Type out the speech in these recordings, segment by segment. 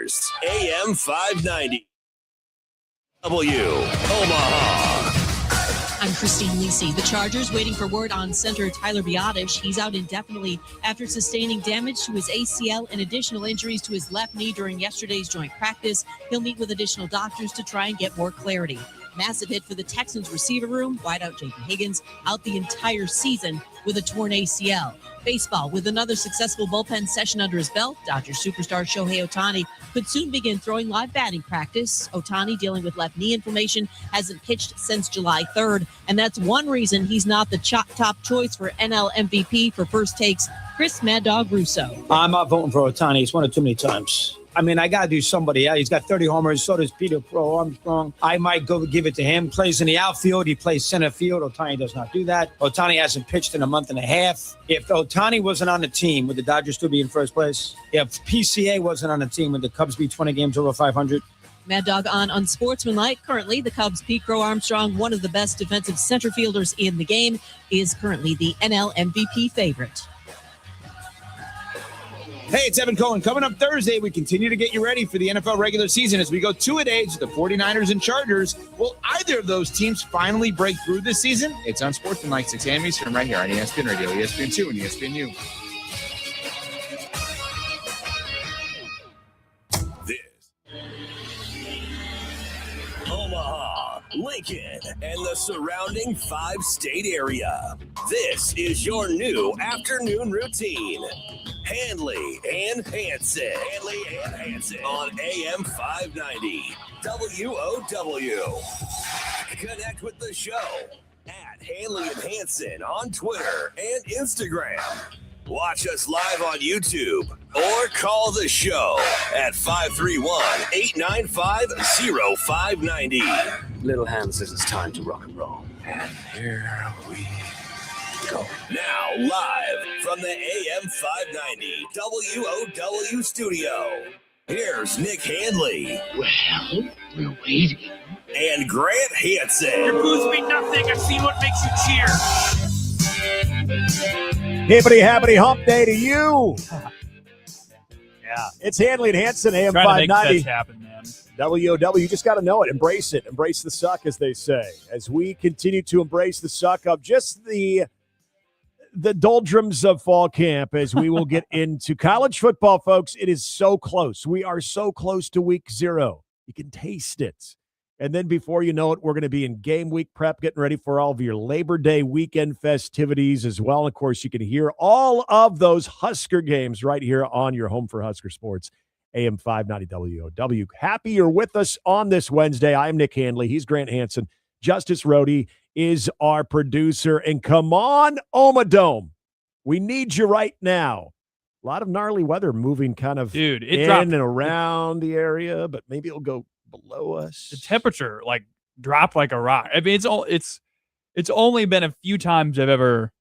Chargers, AM 590. W, Omaha. I'm Christine Lisi. The Chargers waiting for word on center Tyler Biadasz. He's out indefinitely after sustaining damage to his ACL and additional injuries to his left knee during yesterday's joint practice. He'll meet with additional doctors to try and get more clarity. Massive hit for the Texans receiver room. Wideout J.P. Higgins out the entire season with a torn ACL. Baseball with another successful bullpen session under his belt. Dodgers superstar Shohei Ohtani could soon begin throwing live batting practice. Ohtani, dealing with left knee inflammation, hasn't pitched since July 3rd, and that's one reason he's not the top choice for NL MVP. For First Take's Chris Mad Dog Russo. I'm not voting for Ohtani. He's won it too many times. I mean, I got to do somebody. He's got 30 homers. So does Peter Pro Armstrong. I might go give it to him. Plays in the outfield. He plays center field. Ohtani does not do that. Ohtani hasn't pitched in a month and a half. If Ohtani wasn't on the team, would the Dodgers still be in first place? If PCA wasn't on the team, would the Cubs be 20 games over 500? Mad Dog on Unsportsmanlike. Currently, the Cubs' Pete Crow Armstrong, one of the best defensive center fielders in the game, is currently the NL MVP favorite. Hey, it's Evan Cohen. Coming up Thursday, we continue to get you ready for the NFL regular season as we go 2-a-days with the 49ers and Chargers. Will either of those teams finally break through this season? It's on Sportsmanlike, 6 a.m. Eastern, right here on ESPN Radio, ESPN2, and ESPNU. Omaha, Lincoln, and the surrounding 5-state area. This is your new afternoon routine. Handley and Hansen. On AM 590. WOW. Connect with the show at Handley and Hansen on Twitter and Instagram. Watch us live on YouTube or call the show at 531-895-0590. Little Ham says it's time to rock and roll. And here we go. Now, live from the AM 590 WOW studio, here's Nick Handley. Well, we're waiting. And Grant Hansen. Your booze mean nothing. I've seen what makes you cheer. Hippity happity hump day to you. Yeah, it's Handley and Hansen, AM 590. Happen, man. WOW, you just got to know it. Embrace it. Embrace the suck, as they say. As we continue to embrace the suck of just the doldrums of fall camp, as we will get into college football, folks. It is so close. We are so close to week 0. You can taste it. And then before you know it, we're going to be in game week prep, getting ready for all of your Labor Day weekend festivities as well. And of course, you can hear all of those Husker games right here on your home for Husker Sports, AM 590 WOW. Happy you're with us on this Wednesday. I'm Nick Handley. He's Grant Hansen. Justice Rohde is our producer. And come on, Omadome. We need you right now. A lot of gnarly weather moving kind of it in dropped and around the area, but maybe it'll go below us. The temperature dropped like a rock. I mean, it's only been a few times I've ever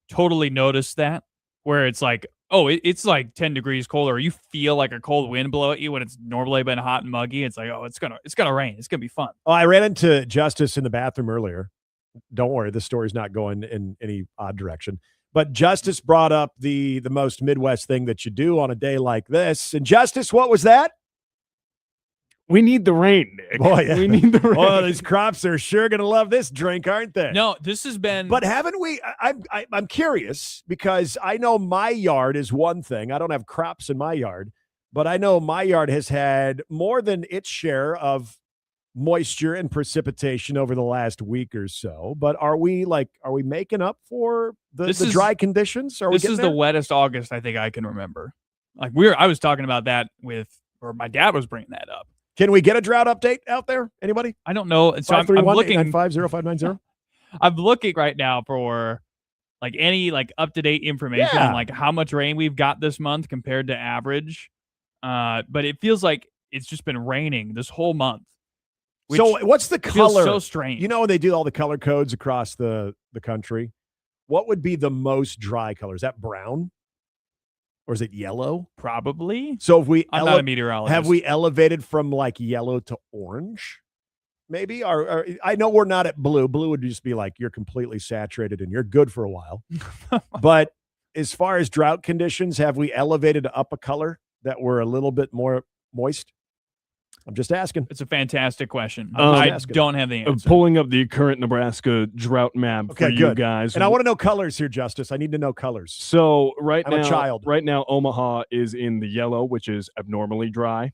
totally noticed that, where it's like, oh, it's like 10 degrees colder. Or you feel like a cold wind blow at you when it's normally been hot and muggy. It's like, oh, it's gonna rain. It's gonna be fun. Oh, I ran into Justice in the bathroom earlier. Don't worry, this story's not going in any odd direction. But Justice brought up the most Midwest thing that you do on a day like this. And Justice, what was that? We need the rain, Nick. Boy, yeah. We need the rain. Oh, these crops are sure going to love this drink, aren't they? No, this has been. But haven't we? I'm curious because I know my yard is one thing. I don't have crops in my yard, but I know my yard has had more than its share of moisture and precipitation over the last week or so. But are we making up for the dry conditions? This is the wettest August I think I can remember. I was talking about that or my dad was bringing that up. Can we get a drought update out there? Anybody? I don't know. And so I'm looking 531-895-0590. I'm looking right now for any up-to-date information on how much rain we've got this month compared to average. But it feels like it's just been raining this whole month. So what's the color? So strange. You know when they do all the color codes across the country? What would be the most dry color? Is that brown? Or is it yellow? Probably. So if I'm not a meteorologist. Have we elevated from yellow to orange? Maybe? Or I know we're not at blue. Blue would just be you're completely saturated and you're good for a while. But as far as drought conditions, have we elevated up a color that we're a little bit more moist? I'm just asking. It's a fantastic question. I I don't have the answer. Pulling up the current Nebraska drought map for you guys. And I want to know colors here, Justice. I need to know colors. So I'm a child. Right now, Omaha is in the yellow, which is abnormally dry.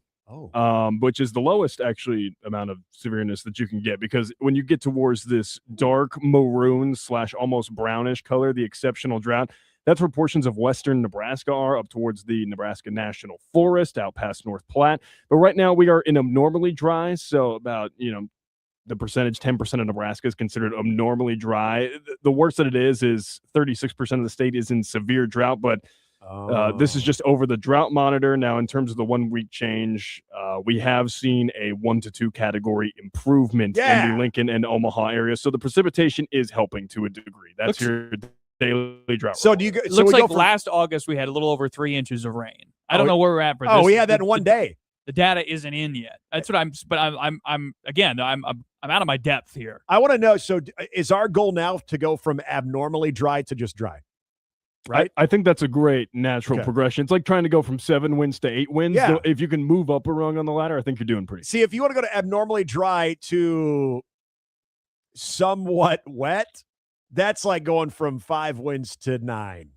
Which is the lowest actually amount of severeness that you can get, because when you get towards this dark maroon / almost brownish color, the exceptional drought, that's where portions of western Nebraska are, up towards the Nebraska National Forest, out past North Platte. But right now we are in abnormally dry, so about, the percentage, 10% of Nebraska is considered abnormally dry. The worst that it is 36% of the state is in severe drought, but this is just over the drought monitor. Now, in terms of the 1 week change, we have seen a 1 to 2 category improvement in the Lincoln and Omaha area. So the precipitation is helping to a degree. That's your daily drought. So it looks like last August we had a little over 3 inches of rain. I don't know where we're at for this. Oh, we had that in one day. The data isn't in yet. That's what I'm out of my depth here. I want to know, so is our goal now to go from abnormally dry to just dry? Right? I think that's a great natural progression. It's like trying to go from 7 wins to 8 wins. Yeah. So if you can move up a rung on the ladder, I think you're doing pretty. See, if you want to go to abnormally dry to somewhat wet, that's like going from 5 wins to 9.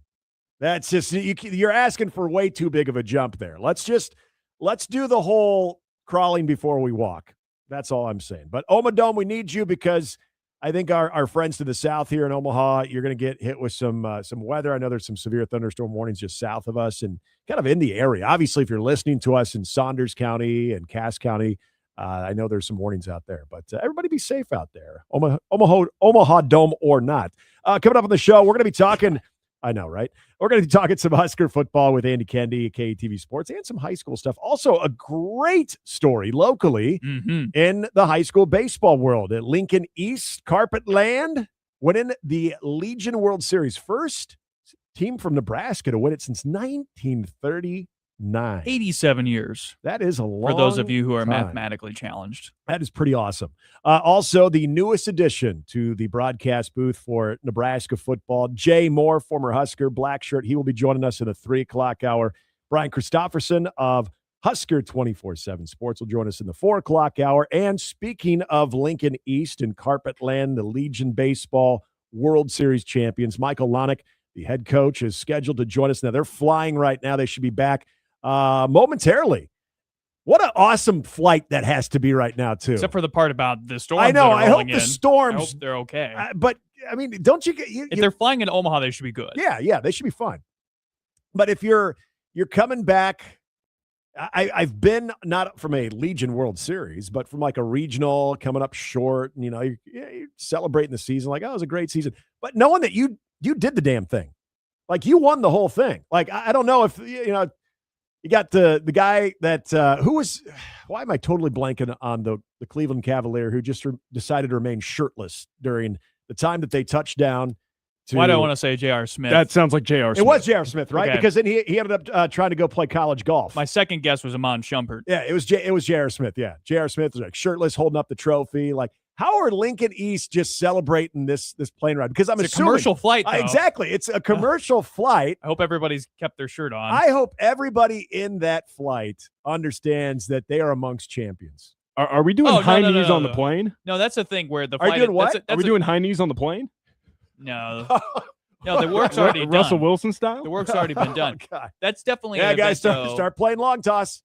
That's just, you're asking for way too big of a jump there. Let's do the whole crawling before we walk. That's all I'm saying. But Omadome, we need you, because I think our friends to the south here in Omaha, you're going to get hit with some weather. I know there's some severe thunderstorm warnings just south of us and kind of in the area. Obviously, if you're listening to us in Saunders County and Cass County, I know there's some warnings out there. But everybody be safe out there, Omaha Dome or not. Coming up on the show, we're going to be talking – I know, right? We're going to be talking some Husker football with Andy Kendi, KTV Sports, and some high school stuff. Also, a great story locally in the high school baseball world at Lincoln East. Carpet Land winning the Legion World Series. First team from Nebraska to win it since 1939. 87 years. That is a long for those of you who are time. mathematically challenged. That is pretty awesome. Also, the newest addition to the broadcast booth for Nebraska football, Jay Moore, former Husker, black shirt. He will be joining us in the 3 o'clock hour. Brian Christopherson of Husker 24/7 Sports will join us in the 4 o'clock hour. And speaking of Lincoln East and Carpet Land, the Legion Baseball World Series champions, Michael Lonick, the head coach, is scheduled to join us. Now, they're flying right now. They should be back momentarily. What an awesome flight that has to be right now, too. Except for the part about the storms. I know. I hope the storms. I hope they're okay. But I mean, don't you get? If they're flying in Omaha, they should be good. Yeah, they should be fine. But if you're coming back, I've been not from a Legion World Series, but from like a regional coming up short. And, you're celebrating the season like, oh, it was a great season. But knowing that you did the damn thing, like you won the whole thing. Like I don't know if you got the guy that who was. Why am I totally blanking on the Cleveland Cavalier who just decided to remain shirtless during the time that they touched down? Why do I want to say J.R. Smith? That sounds like J.R. Smith. It was J.R. Smith, right? Okay. Because then he ended up trying to go play college golf. My second guess was Amon Shumpert. Yeah, it was J.R. Smith. Yeah, J.R. Smith was like shirtless, holding up the trophy. Like, how are Lincoln East just celebrating this plane ride? Because I'm it's assuming a commercial flight. Though. Exactly, it's a commercial flight. I hope everybody's kept their shirt on. I hope everybody in that flight understands that they are amongst champions. Are we doing high knees on the plane? No, that's the thing where the flight. Are you doing what? Are we doing high knees on the plane? No. No, the work's already done. Russell Wilson style? The work's already been done. God. That's definitely an event, guys, start playing long toss.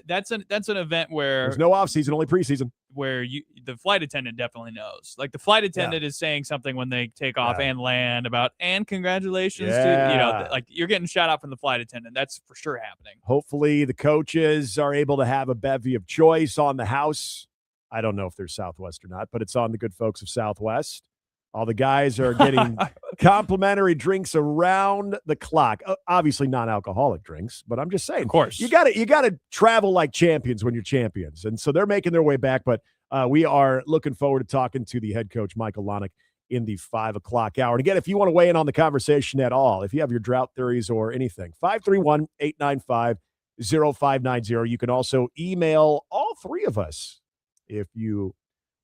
That's an event where there's no off season, only preseason. Where the flight attendant definitely knows. Like the flight attendant is saying something when they take off and land about and congratulations to like you're getting shout out from the flight attendant. That's for sure happening. Hopefully the coaches are able to have a bevy of choice on the house. I don't know if they're Southwest or not, but it's on the good folks of Southwest. All the guys are getting complimentary drinks around the clock. Obviously non-alcoholic drinks, but I'm just saying. Of course. You gotta travel like champions when you're champions. And so they're making their way back, but we are looking forward to talking to the head coach, Michael Lonick, in the 5 o'clock hour. And again, if you want to weigh in on the conversation at all, if you have your drought theories or anything, 531-895-0590. You can also email all three of us if you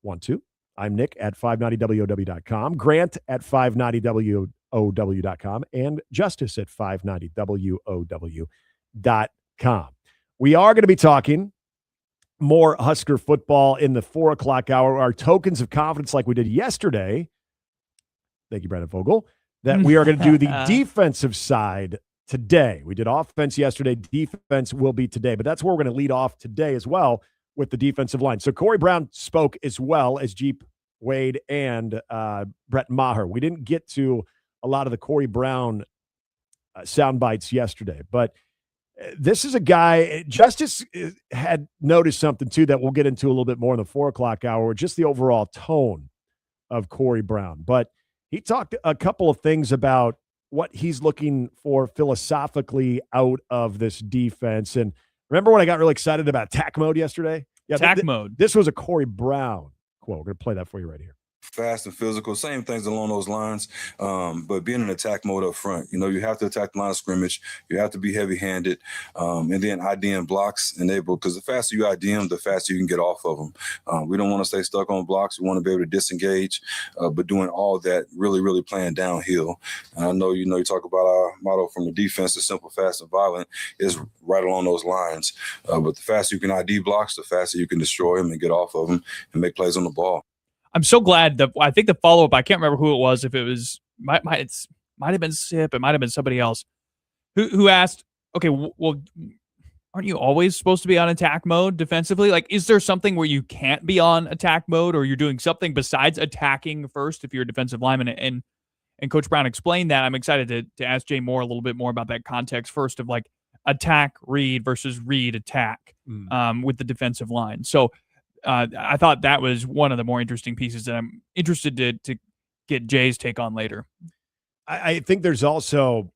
want to. I'm Nick at 590WOW.com, Grant at 590WOW.com, and Justice at 590WOW.com. We are going to be talking more Husker football in the 4 o'clock hour. Our tokens of confidence, like we did yesterday. Thank you, Brandon Vogel. That we are going to do the defensive side today. We did offense yesterday. Defense will be today. But that's where we're going to lead off today as well with the defensive line. So Corey Brown spoke as well as Jeep Wade and Brett Maher. We didn't get to a lot of the Corey Brown sound bites yesterday. But this is a guy, Justice had noticed something too that we'll get into a little bit more in the 4 o'clock hour, just the overall tone of Corey Brown. But he talked a couple of things about what he's looking for philosophically out of this defense. And remember when I got really excited about attack mode yesterday? Yeah, attack mode. This was a Corey Brown quote. We're going to play that for you right here. Fast and physical, same things along those lines. But being in attack mode up front, you have to attack the line of scrimmage. You have to be heavy-handed, and then IDing blocks enable. Because the faster you ID them, the faster you can get off of them. We don't want to stay stuck on blocks. We want to be able to disengage, but doing all that really, really playing downhill. And I know you talk about our motto from the defense: the simple, fast, and violent is right along those lines. But the faster you can ID blocks, the faster you can destroy them and get off of them and make plays on the ball. I'm so glad that I think the follow-up, I can't remember who it was, if it was, might have been Sip, it might have been somebody else, who asked, okay, well, aren't you always supposed to be on attack mode defensively? Like, is there something where you can't be on attack mode, or you're doing something besides attacking first if you're a defensive lineman? And Coach Brown explained that. I'm excited to ask Jay Moore a little bit more about that context first of like attack read versus read attack with the defensive line. So I thought that was one of the more interesting pieces that I'm interested to get Jay's take on later. I think there's also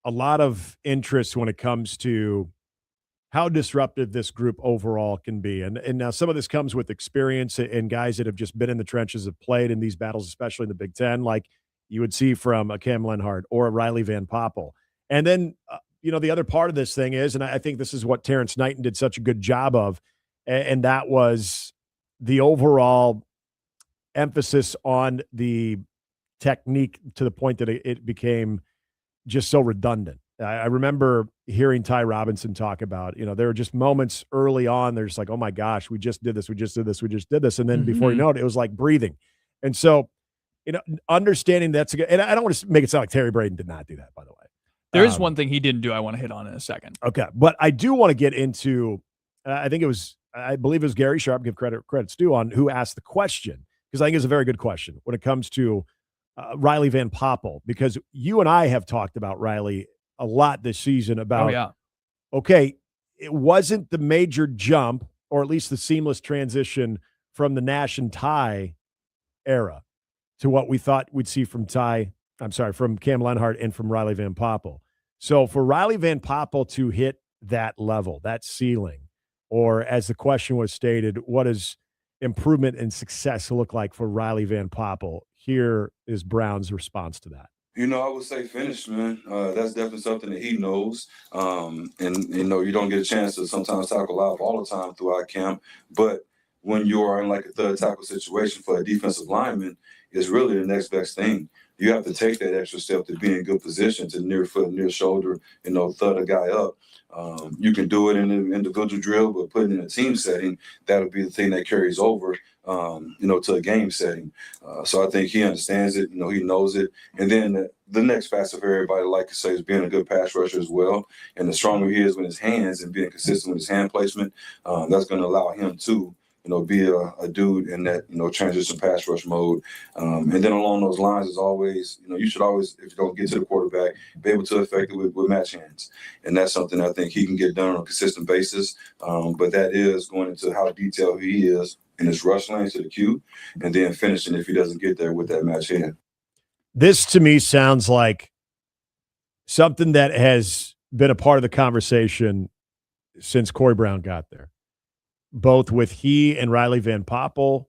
a lot of interest when it comes to how disruptive this group overall can be. And now some of this comes with experience and guys that have just been in the trenches, have played in these battles, especially in the Big Ten, like you would see from a Cam Lenhart or a Riley Van Poppel. And then, the other part of this thing is, and I think this is what Terrence Knighton did such a good job of, and that was the overall emphasis on the technique to the point that it became just so redundant. I remember hearing Ty Robinson talk about, there were just moments early on, there's like, oh my gosh, we just did this. And then before you know it, it was like breathing. And so, understanding that's good. And I don't want to make it sound like Terry Braden did not do that, by the way. There is one thing he didn't do I want to hit on in a second. Okay. But I do want to get into, I believe it was Gary Sharp, give credit's due, on who asked the question, because I think it's a very good question when it comes to Riley Van Poppel, because you and I have talked about Riley a lot this season about, okay, it wasn't the major jump, or at least the seamless transition from the Nash and Ty era to what we thought we'd see from Cam Lenhart and from Riley Van Poppel. So for Riley Van Poppel to hit that level, that ceiling, or as the question was stated, what does improvement and success look like for Riley Van Poppel? Here is Brown's response to that. I would say finish, man. That's definitely something that he knows. And, you don't get a chance to sometimes tackle live all the time throughout camp. But when you are in like a third tackle situation for a defensive lineman, it's really the next best thing. You have to take that extra step to be in good position, to near foot, near shoulder, thud a guy up. You can do it in an individual drill, but putting in a team setting, that'll be the thing that carries over, to a game setting. So I think he understands it, he knows it. And then the next facet for everybody, like I say, is being a good pass rusher as well. And the stronger he is with his hands and being consistent with his hand placement, that's going to allow him to, be a dude in that, transition pass rush mode. And then along those lines, as always, you should always, if you don't get to the quarterback, be able to affect it with match hands. And that's something I think he can get done on a consistent basis. But that is going into how detailed he is in his rush lane to the cue, and then finishing if he doesn't get there with that match hand. This to me sounds like something that has been a part of the conversation since Corey Brown got there. Both with he and Riley Van Poppel,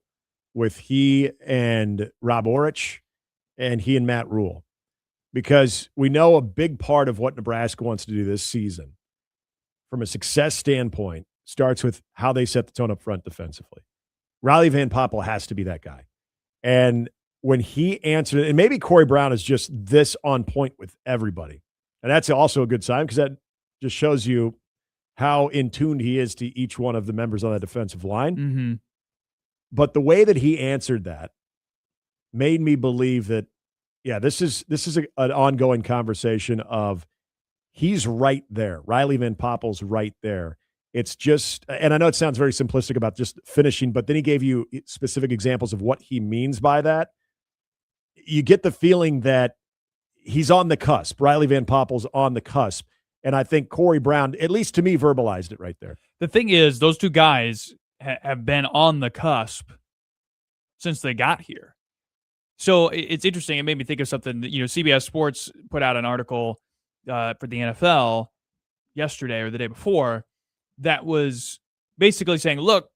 with he and Rob Orich, and he and Matt Rule. Because we know a big part of what Nebraska wants to do this season, from a success standpoint, starts with how they set the tone up front defensively. Riley Van Poppel has to be that guy. And when he answered it, and maybe Corey Brown is just this on point with everybody. And that's also a good sign, because that just shows you how in tune he is to each one of the members on that defensive line. Mm-hmm. But the way that he answered that made me believe that, yeah, this is an ongoing conversation of he's right there. Riley Van Poppel's right there. It's just, and I know it sounds very simplistic about just finishing, but then he gave you specific examples of what he means by that. You get the feeling that he's on the cusp. Riley Van Poppel's on the cusp. And I think Corey Brown, at least to me, verbalized it right there. The thing is, those two guys have been on the cusp since they got here. So it's interesting. It made me think of something that, CBS Sports put out an article for the NFL yesterday or the day before that was basically saying, look,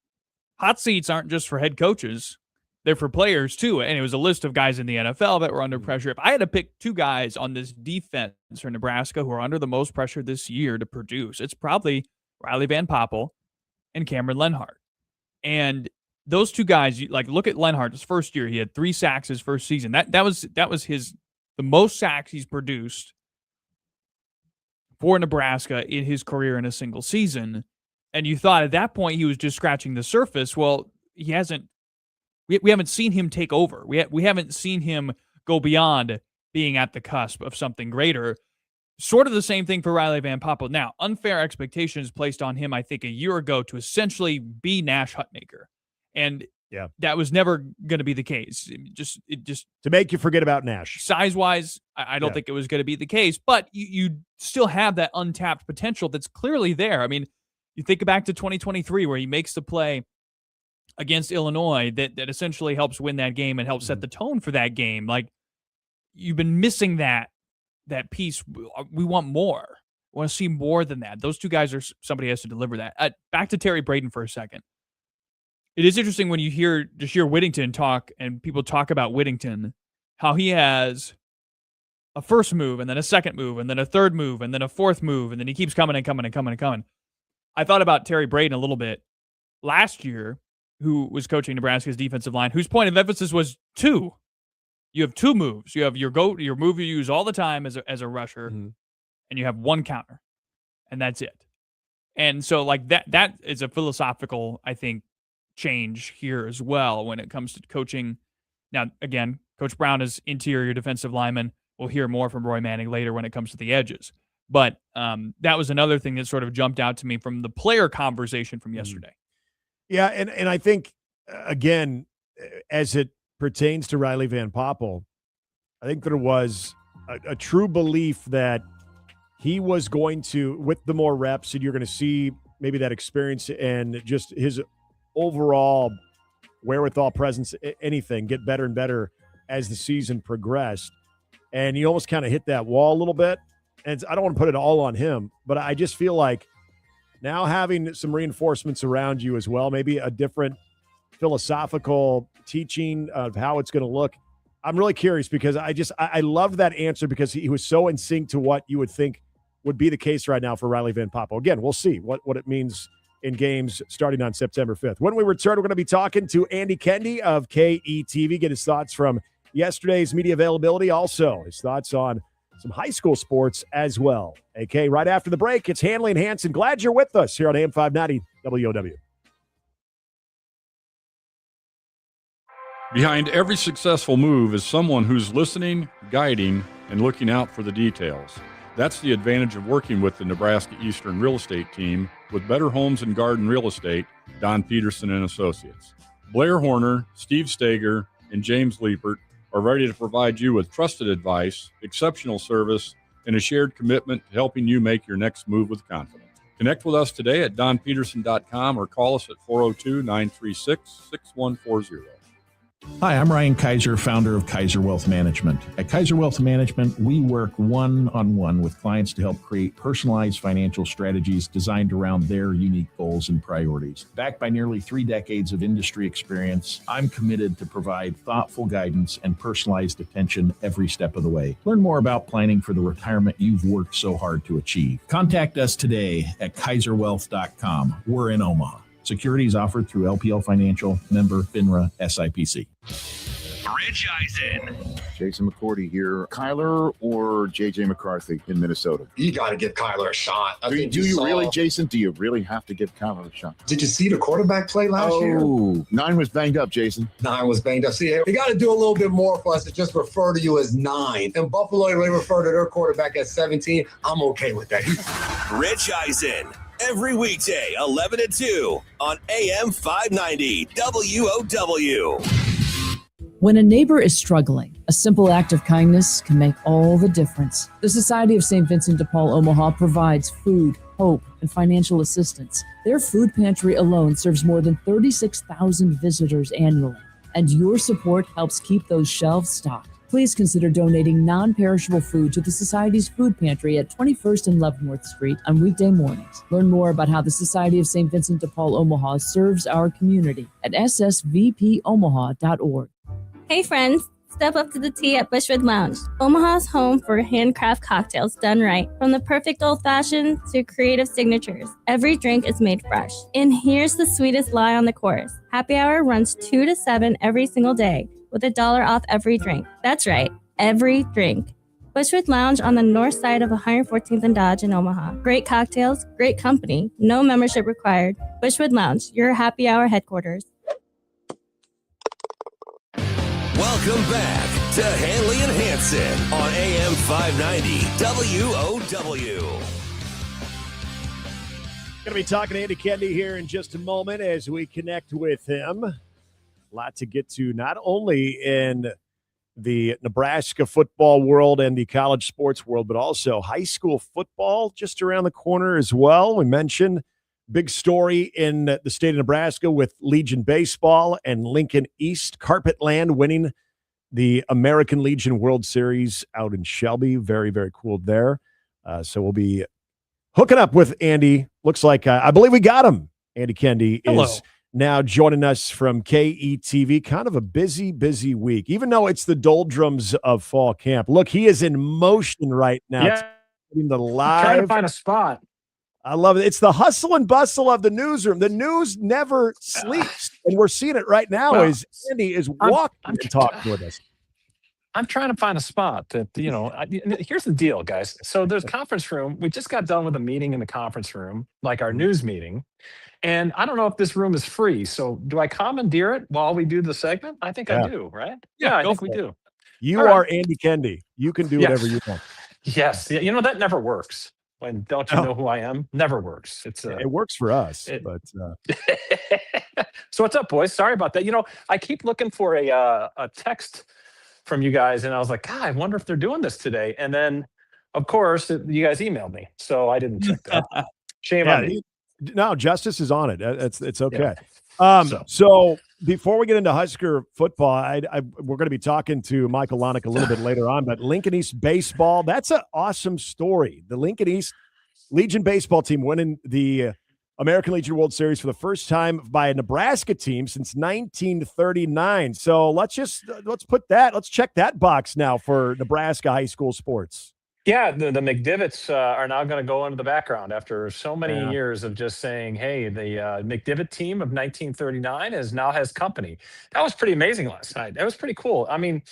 hot seats aren't just for head coaches. They're for players too. And it was a list of guys in the NFL that were under pressure. If I had to pick two guys on this defense for Nebraska who are under the most pressure this year to produce, it's probably Riley Van Poppel and Cameron Lenhart. And those two guys, look at Lenhart. His first year, he had 3 sacks his first season. That was the most sacks he's produced for Nebraska in his career in a single season. And you thought at that point he was just scratching the surface. Well, he hasn't. We haven't seen him take over. We haven't seen him go beyond being at the cusp of something greater. Sort of the same thing for Riley Van Poppel. Now, unfair expectations placed on him, I think, a year ago to essentially be Nash Hutmaker. And that was never going to be the case. It just to make you forget about Nash. Size-wise, I don't think it was going to be the case. But you still have that untapped potential that's clearly there. I mean, you think back to 2023 where he makes the play against Illinois that essentially helps win that game and helps set the tone for that game. Like, you've been missing that piece. We want more. We want to see more than that. Those two guys somebody has to deliver that. Back to Terry Braden for a second. It is interesting when you hear Whittington talk and people talk about Whittington, how he has a first move and then a second move and then a third move and then a fourth move and then he keeps coming and coming and coming and coming. I thought about Terry Braden a little bit last year, who was coaching Nebraska's defensive line, whose point of emphasis was 2. You have 2 moves. You have your move you use all the time as a rusher, and you have 1 counter, and that's it. And so, that is a philosophical, I think, change here as well when it comes to coaching. Now, again, Coach Brown is interior defensive lineman. We'll hear more from Roy Manning later when it comes to the edges. But that was another thing that sort of jumped out to me from the player conversation from yesterday. Yeah, and I think, again, as it pertains to Riley Van Poppel, I think there was a true belief that he was going to, with the more reps, and you're going to see maybe that experience and just his overall wherewithal, presence, anything, get better and better as the season progressed. And he almost kind of hit that wall a little bit. And I don't want to put it all on him, but I just feel like now having some reinforcements around you as well, maybe a different philosophical teaching of how it's going to look. I'm really curious because I loved that answer because he was so in sync to what you would think would be the case right now for Riley Van Poppel. Again, we'll see what it means in games starting on September 5th. When we return, we're going to be talking to Andy Kendi of KETV, get his thoughts from yesterday's media availability, also his thoughts on some high school sports as well. Okay, right after the break, it's Handley and Hansen. Glad you're with us here on AM 590 WOW. Behind every successful move is someone who's listening, guiding, and looking out for the details. That's the advantage of working with the Nebraska Eastern Real Estate team with Better Homes and Garden Real Estate, Don Peterson and Associates. Blair Horner, Steve Stager, and James Liepert are ready to provide you with trusted advice, exceptional service, and a shared commitment to helping you make your next move with confidence. Connect with us today at donpeterson.com or call us at 402-936-6140. Hi, I'm Ryan Kaiser, founder of Kaiser Wealth Management. At Kaiser Wealth Management, we work one-on-one with clients to help create personalized financial strategies designed around their unique goals and priorities. Backed by nearly 3 decades of industry experience, I'm committed to provide thoughtful guidance and personalized attention every step of the way. Learn more about planning for the retirement you've worked so hard to achieve. Contact us today at kaiserwealth.com. We're in Omaha. Securities offered through LPL Financial, member FINRA SIPC. Rich Eisen. Jason McCourty here. Kyler or J.J. McCarthy in Minnesota? You got to give Kyler a shot. Do you really, Jason? Do you really have to give Kyler a shot? Did you see the quarterback play last year? Oh, 9 was banged up, Jason. 9 was banged up. See, you got to do a little bit more for us to just refer to you as 9. And Buffalo, they refer to their quarterback as 17. I'm okay with that. Rich Eisen. Every weekday, 11 to 2 on AM 590 WOW. When a neighbor is struggling, a simple act of kindness can make all the difference. The Society of St. Vincent de Paul Omaha provides food, hope, and financial assistance. Their food pantry alone serves more than 36,000 visitors annually, and your support helps keep those shelves stocked. Please consider donating non-perishable food to the Society's food pantry at 21st and Leavenworth Street on weekday mornings. Learn more about how the Society of St. Vincent de Paul Omaha serves our community at ssvpomaha.org. Hey friends, step up to the tea at Bushwood Lounge, Omaha's home for handcraft cocktails done right. From the perfect old-fashioned to creative signatures, every drink is made fresh. And here's the sweetest lie on the course. Happy hour runs 2 to 7 every single day with $1 off every drink. That's right, every drink. Bushwood Lounge on the north side of 114th and Dodge in Omaha. Great cocktails, great company, no membership required. Bushwood Lounge, your happy hour headquarters. Welcome back to Handley and Hansen on AM 590 WOW. Going to be talking to Andy Kendi here in just a moment as we connect with him. A lot to get to, not only in the Nebraska football world and the college sports world, but also high school football just around the corner as well. We mentioned big story in the state of Nebraska with Legion Baseball and Lincoln East Carpetland winning the American Legion World Series out in Shelby. Very, very cool there. So we'll be hooking up with Andy. Looks like I believe we got him. Andy Kendi is now joining us from KETV. Kind of a busy, busy week, even though it's the doldrums of fall camp. Look, he is in motion right now. Yeah. In the live. Trying to find a spot. I love it. It's the hustle and bustle of the newsroom. The news never sleeps, and we're seeing it right now as Andy is walking and talking with us. I'm trying to find a spot that, here's the deal, guys. So there's a conference room. We just got done with a meeting in the conference room, like our news meeting. And I don't know if this room is free. So do I commandeer it while we do the segment? I think I do, right? Yeah, I think we do. You are Andy Kendi. You can do whatever you want. Yes. That never works. When don't you know who I am? Never works. It works for us, but So what's up, boys? Sorry about that. I keep looking for a text from you guys, and I was like, God, I wonder if they're doing this today. And then, of course, you guys emailed me, so I didn't check that. Shame on me. No, justice is on it. It's okay. Yeah. So before we get into Husker football, we're going to be talking to Michael Lonick a little bit later on, but Lincoln East baseball, that's an awesome story. The Lincoln East Legion baseball team winning the American Legion World Series for the first time by a Nebraska team since 1939. So let's check that box now for Nebraska high school sports. Yeah, the McDivotts are now going to go into the background after so many years of just saying, hey, the McDivitt team of 1939 now has company. That was pretty amazing last night. That was pretty cool. I mean,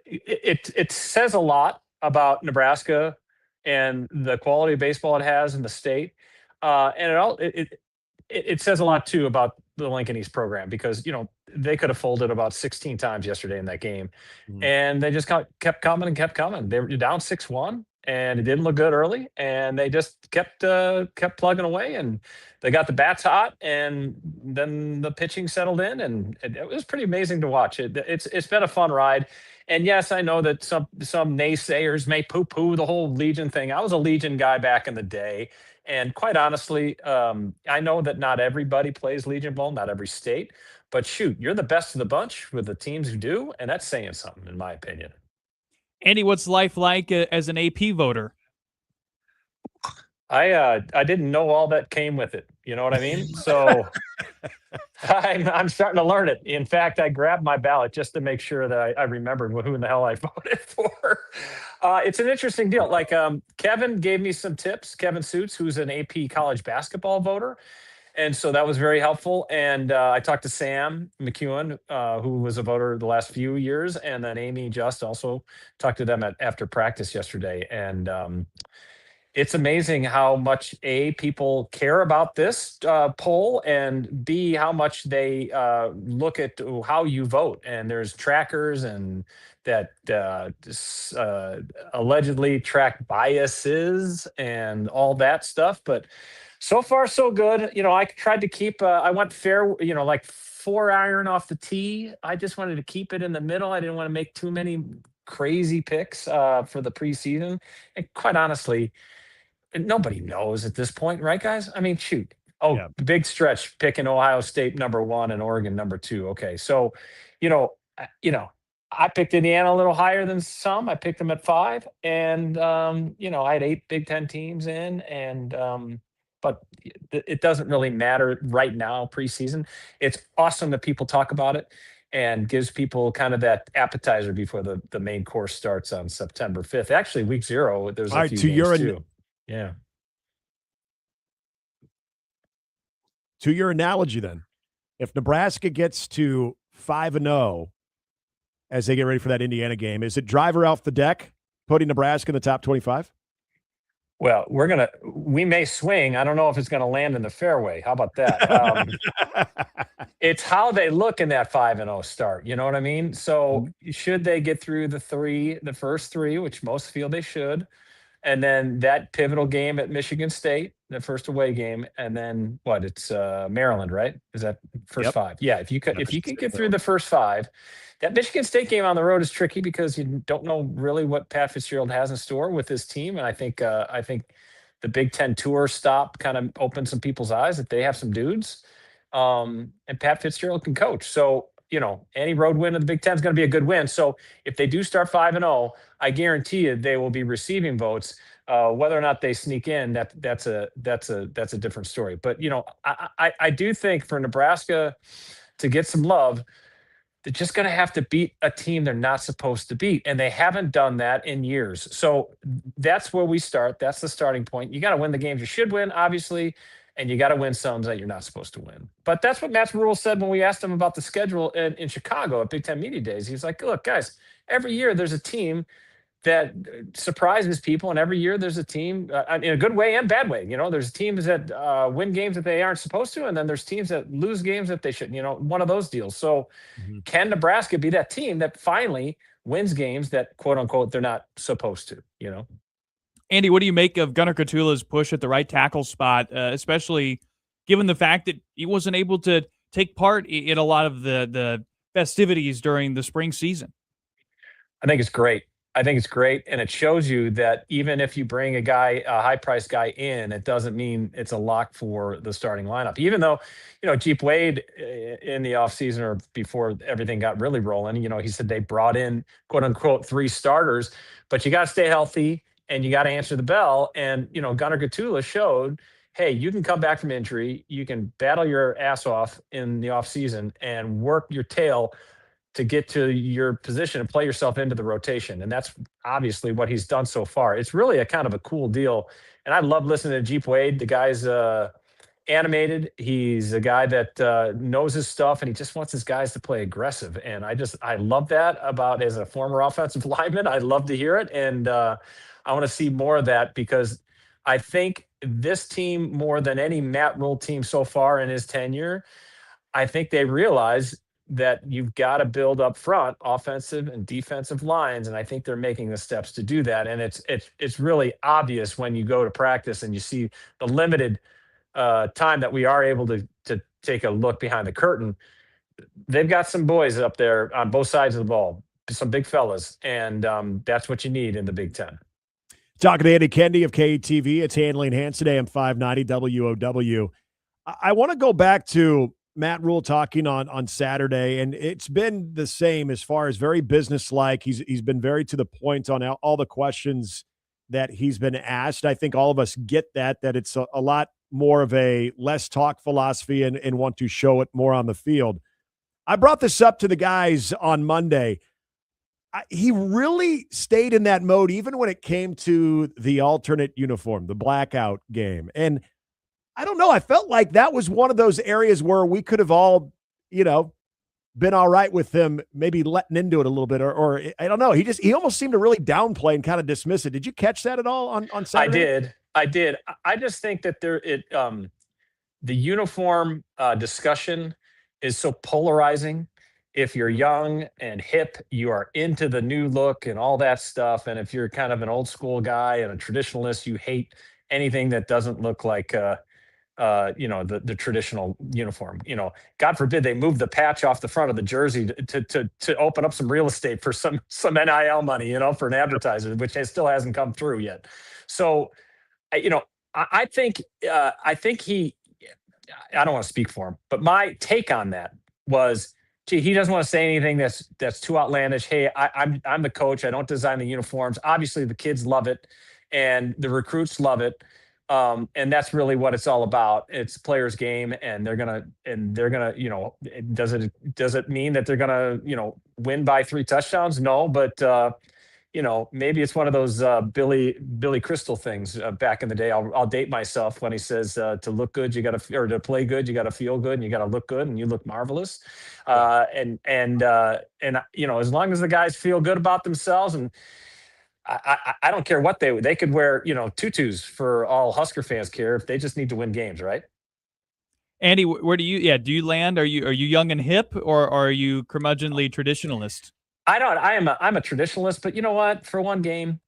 it says a lot about Nebraska and the quality of baseball it has in the state. And it says a lot, too, about the Lincoln East program because, they could have folded about 16 times yesterday in that game. And they just kept coming and kept coming. They were down 6-1, and it didn't look good early. And they just kept plugging away, and they got the bats hot, and then the pitching settled in, and it was pretty amazing to watch. It's been a fun ride. And yes, I know that some naysayers may poo-poo the whole Legion thing. I was a Legion guy back in the day. And quite honestly, I know that not everybody plays Legion ball, not every state. But shoot, you're the best of the bunch with the teams who do, and that's saying something, in my opinion. Andy, what's life like as an AP voter? I didn't know all that came with it. You know what I mean? So I'm starting to learn it. In fact, I grabbed my ballot just to make sure that I remembered who in the hell I voted for. It's an interesting deal. Like Kevin gave me some tips. Kevin Suits, who's an AP college basketball voter, And so that was very helpful. And I talked to Sam McEwen, who was a voter the last few years, and then Amy Just also talked to them after practice yesterday. And it's amazing how much people care about this poll, and B, how much they look at how you vote. And there's trackers and that allegedly track biases and all that stuff. But so far, so good. I tried to keep. I went fair. Like 4-iron off the tee. I just wanted to keep it in the middle. I didn't want to make too many crazy picks for the preseason. And quite honestly, and nobody knows at this point, right, guys? I mean, shoot. Oh, big stretch picking Ohio State number 1 and Oregon number 2. Okay, so, you know, I picked Indiana a little higher than some. I picked them at 5, and I had 8 Big Ten teams in, and but it doesn't really matter right now preseason. It's awesome that people talk about it and gives people kind of that appetizer before the main course starts on September 5th. Actually, week 0, there's All a right, few to games your too. Yeah. To your analogy, then, if Nebraska gets to 5-0 as they get ready for that Indiana game, is it driver off the deck, putting Nebraska in the top 25? Well, we may swing. I don't know if it's going to land in the fairway. How about that? It's how they look in that 5-0 start. You know what I mean? So should they get through the first 3, which most feel they should, and then that pivotal game at Michigan State, the first away game, and then it's Maryland, right? Is that first 5? Yeah, if you can get through the first 5, that Michigan State game on the road is tricky because you don't know really what Pat Fitzgerald has in store with his team, and I think the Big Ten tour stop kind of opened some people's eyes that they have some dudes, and Pat Fitzgerald can coach. So any road win in the Big Ten is going to be a good win. So if they do start 5-0, I guarantee you they will be receiving votes. Whether or not they sneak in, that's a different story. But I do think for Nebraska to get some love, they're just going to have to beat a team they're not supposed to beat, and they haven't done that in years. So that's where we start. That's the starting point. You got to win the games you should win, obviously, and you got to win some that you're not supposed to win. But that's what Matt Rule said when we asked him about the schedule in Chicago at Big Ten Media Days. He's like, look, guys, every year there's a team that surprises people, and every year there's a team in a good way and bad way. There's teams that win games that they aren't supposed to, and then there's teams that lose games that they shouldn't. One of those deals. So can Nebraska be that team that finally wins games that, quote unquote, they're not supposed to? Andy, what do you make of Gunnar Katula's push at the right tackle spot, especially given the fact that he wasn't able to take part in a lot of the festivities during the spring season? I think it's great. And it shows you that even if you bring a high-priced guy in, it doesn't mean it's a lock for the starting lineup. Even though, Jeep Wade in the offseason or before everything got really rolling, he said they brought in, quote-unquote, 3 starters, but you got to stay healthy and you got to answer the bell. And, Gunnar Katula showed, hey, you can come back from injury. You can battle your ass off in the offseason and work your tail to get to your position and play yourself into the rotation. And that's obviously what he's done so far. It's really a kind of a cool deal. And I love listening to Jeep Wade. The guy's animated. He's a guy that knows his stuff, and he just wants his guys to play aggressive. And I love that about, as a former offensive lineman, I love to hear it. And I want to see more of that, because I think this team, more than any Matt Rule team so far in his tenure, I think they realize that you've got to build up front offensive and defensive lines. And I think they're making the steps to do that. And it's really obvious when you go to practice and you see the limited time that we are able to take a look behind the curtain. They've got some boys up there on both sides of the ball, some big fellas. And that's what you need in the Big Ten. Talking to Andy Kendi of KTV, it's Handley and Hansen, AM 590 WOW. I want to go back to Matt Rule talking on Saturday, and it's been the same as far as very businesslike. He's been very to the point on all the questions that he's been asked. I think all of us get that it's a lot more of a less talk philosophy and want to show it more on the field. I brought this up to the guys on Monday. He really stayed in that mode, even when it came to the alternate uniform, the blackout game. And I don't know. I felt like that was one of those areas where we could have all, been all right with him maybe letting into it a little bit, or I don't know. He almost seemed to really downplay and kind of dismiss it. Did you catch that at all on Saturday? I did. I just think that the uniform discussion is so polarizing. If you're young and hip, you are into the new look and all that stuff. And if you're kind of an old school guy and a traditionalist, you hate anything that doesn't look like the traditional uniform. God forbid they move the patch off the front of the jersey to open up some real estate for some NIL money, for an advertiser, which still hasn't come through yet. So, I think he. I don't want to speak for him, but my take on that was, gee, he doesn't want to say anything that's too outlandish. Hey, I'm the coach. I don't design the uniforms. Obviously, the kids love it, and the recruits love it. And that's really what it's all about. It's a player's game, and they're gonna, does it mean that they're gonna, win by 3 touchdowns? No, but maybe it's one of those Billy Crystal things back in the day. I'll date myself when he says to look good, or to play good, you got to feel good, and you got to look good, and you look marvelous. And as long as the guys feel good about themselves, and I don't care what they could wear, tutus for all Husker fans care if they just need to win games, right? Andy, where do you land? Are you young and hip, or are you curmudgeonly traditionalist? I'm a traditionalist, but you know what? For one game,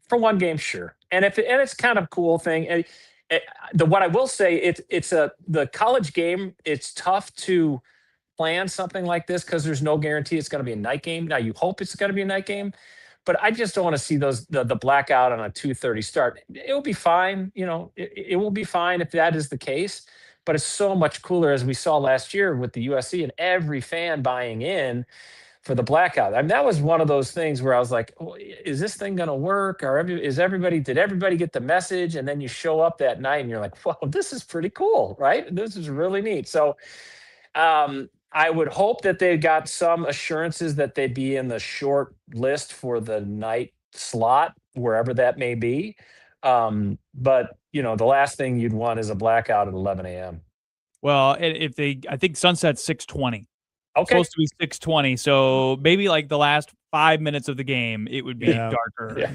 for one game, sure. And it's kind of a cool thing. What I will say, it's the college game. It's tough to plan something like this because there's no guarantee it's going to be a night game. Now you hope it's going to be a night game, but I just don't want to see the blackout on a 2:30 start. It will be fine. It will be fine if that is the case. But it's so much cooler, as we saw last year with the USC and every fan buying in for the blackout. I mean, that was one of those things where I was like, is this thing going to work? Or did everybody get the message? And then you show up that night and you're like, whoa, this is pretty cool, right? This is really neat. So I would hope that they got some assurances that they'd be in the short list for the night slot, wherever that may be. But the last thing you'd want is a blackout at 11 a.m. Well, I think sunset's 6:20. Okay. Supposed to be 6:20, so maybe like the last 5 minutes of the game, it would be darker. Yeah.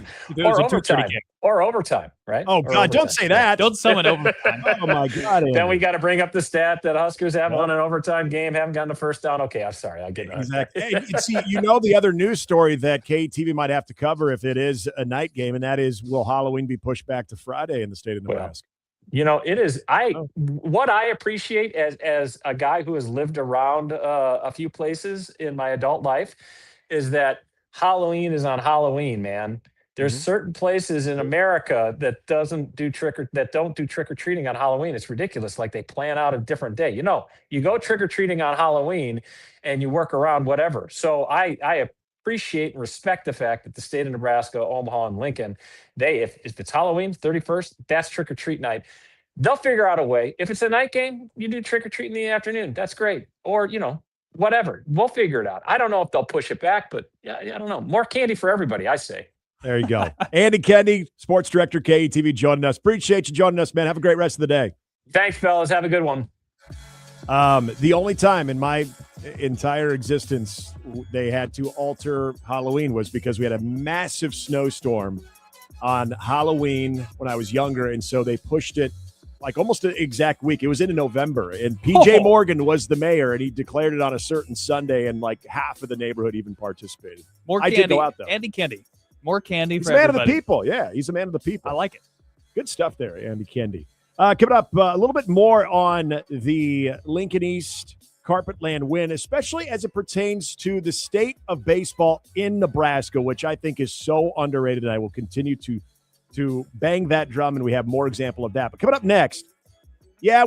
Or overtime, right? Oh, God, don't say that. Don't summon overtime. Oh, my God. Andy. Then we got to bring up the stat that Huskers have won an overtime game, haven't gotten a first down. Okay, I'm sorry. I get it. Exactly. Hey, see, the other news story that KTV might have to cover if it is a night game, and that is, will Halloween be pushed back to Friday in the state of Nebraska? It is. What I appreciate as a guy who has lived around a few places in my adult life is that Halloween is on Halloween, man. There's certain places in America that don't do trick or treating on Halloween. It's ridiculous. Like they plan out a different day. You go trick or treating on Halloween and you work around whatever. So I appreciate and respect the fact that the state of Nebraska, Omaha, and Lincoln, if it's Halloween 31st, that's trick or treat night. They'll figure out a way. If it's a night game, you do trick or treat in the afternoon. That's great. Or whatever. We'll figure it out. I don't know if they'll push it back, but I don't know. More candy for everybody, I say. There you go. Andy Kendi, sports director, KETV, joining us. Appreciate you joining us, man. Have a great rest of the day. Thanks, fellas. Have a good one. The only time in my entire existence they had to alter Halloween was because we had a massive snowstorm on Halloween when I was younger, and so they pushed it like almost an exact week. It was in November, and PJ Morgan was the mayor, and he declared it on a certain Sunday, and like half of the neighborhood even participated. More I candy. did go out, though. Andy Kendi. More candy He's for a man everybody. of the people. Yeah, he's a man of the people. I like it. Good stuff there, Andy Kendi. Coming up, a little bit more on the Lincoln East Carpetland win, especially as it pertains to the state of baseball in Nebraska, which I think is so underrated, and I will continue to bang that drum, and we have more example of that. But coming up next,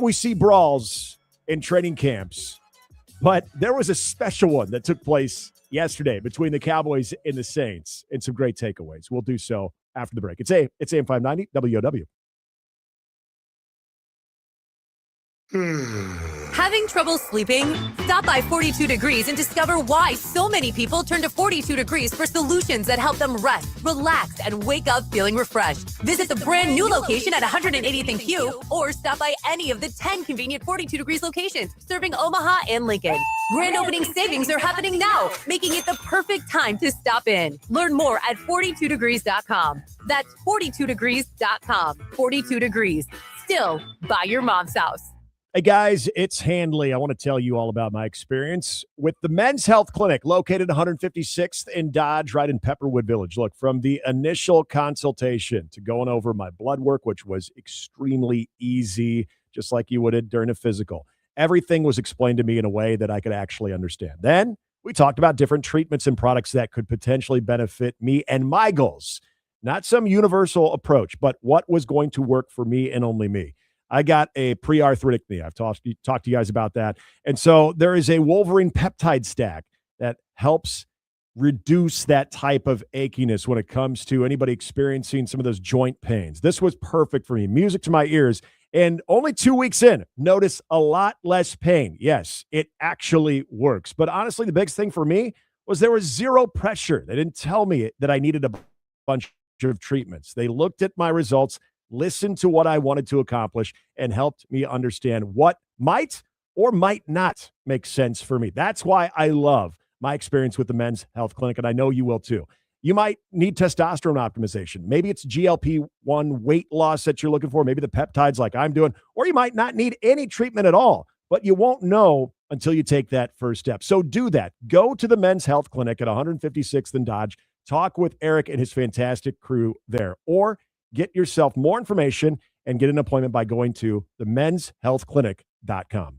we see brawls in training camps, but there was a special one that took place yesterday between the Cowboys and the Saints, and some great takeaways. We'll do so after the break. It's AM 590 WOW. Having trouble sleeping? Stop by 42 Degrees and discover why so many people turn to 42 Degrees for solutions that help them rest, relax, and wake up feeling refreshed. Visit the brand new location at 180th and Q, or stop by any of the 10 convenient 42 Degrees locations serving Omaha and Lincoln. Grand opening savings are happening now, making it the perfect time to stop in. Learn more at 42degrees.com. That's 42degrees.com. 42 Degrees. Still by your mom's house. Hey guys, it's Handley. I want to tell you all about my experience with the Men's Health Clinic located 156th in Dodge, right in Pepperwood Village. Look, from the initial consultation to going over my blood work, which was extremely easy, just like you would during a physical, everything was explained to me in a way that I could actually understand. Then we talked about different treatments and products that could potentially benefit me and my goals. Not some universal approach, but what was going to work for me and only me. I got a pre-arthritic knee. I've talked to you guys about that. And so there is a Wolverine peptide stack that helps reduce that type of achiness when it comes to anybody experiencing some of those joint pains. This was perfect for me. Music to my ears. And only 2 weeks in, notice a lot less pain. Yes, it actually works. But honestly, the biggest thing for me was there was zero pressure. They didn't tell me that I needed a bunch of treatments. They looked at my results, listened to what I wanted to accomplish, and helped me understand what might or might not make sense for me. That's why I love my experience with the Men's Health Clinic, and I know you will too. You might need testosterone optimization. Maybe it's GLP-1 weight loss that you're looking for, maybe the peptides like I'm doing, or you might not need any treatment at all, but you won't know until you take that first step. So do that. Go to the Men's Health Clinic at 156th and Dodge. Talk with Eric and his fantastic crew there, or get yourself more information and get an appointment by going to themenshealthclinic.com.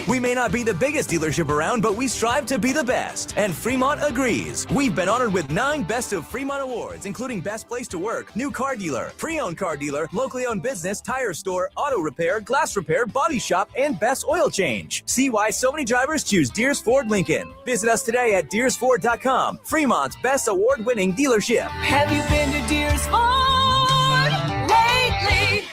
We may not be the biggest dealership around, but we strive to be the best. And Fremont agrees. We've been honored with 9 Best of Fremont awards, including Best Place to Work, New Car Dealer, Pre-Owned Car Dealer, Locally Owned Business, Tire Store, Auto Repair, Glass Repair, Body Shop, and Best Oil Change. See why so many drivers choose Deers Ford Lincoln. Visit us today at DeersFord.com, Fremont's best award-winning dealership. Have you been to Deers Ford lately?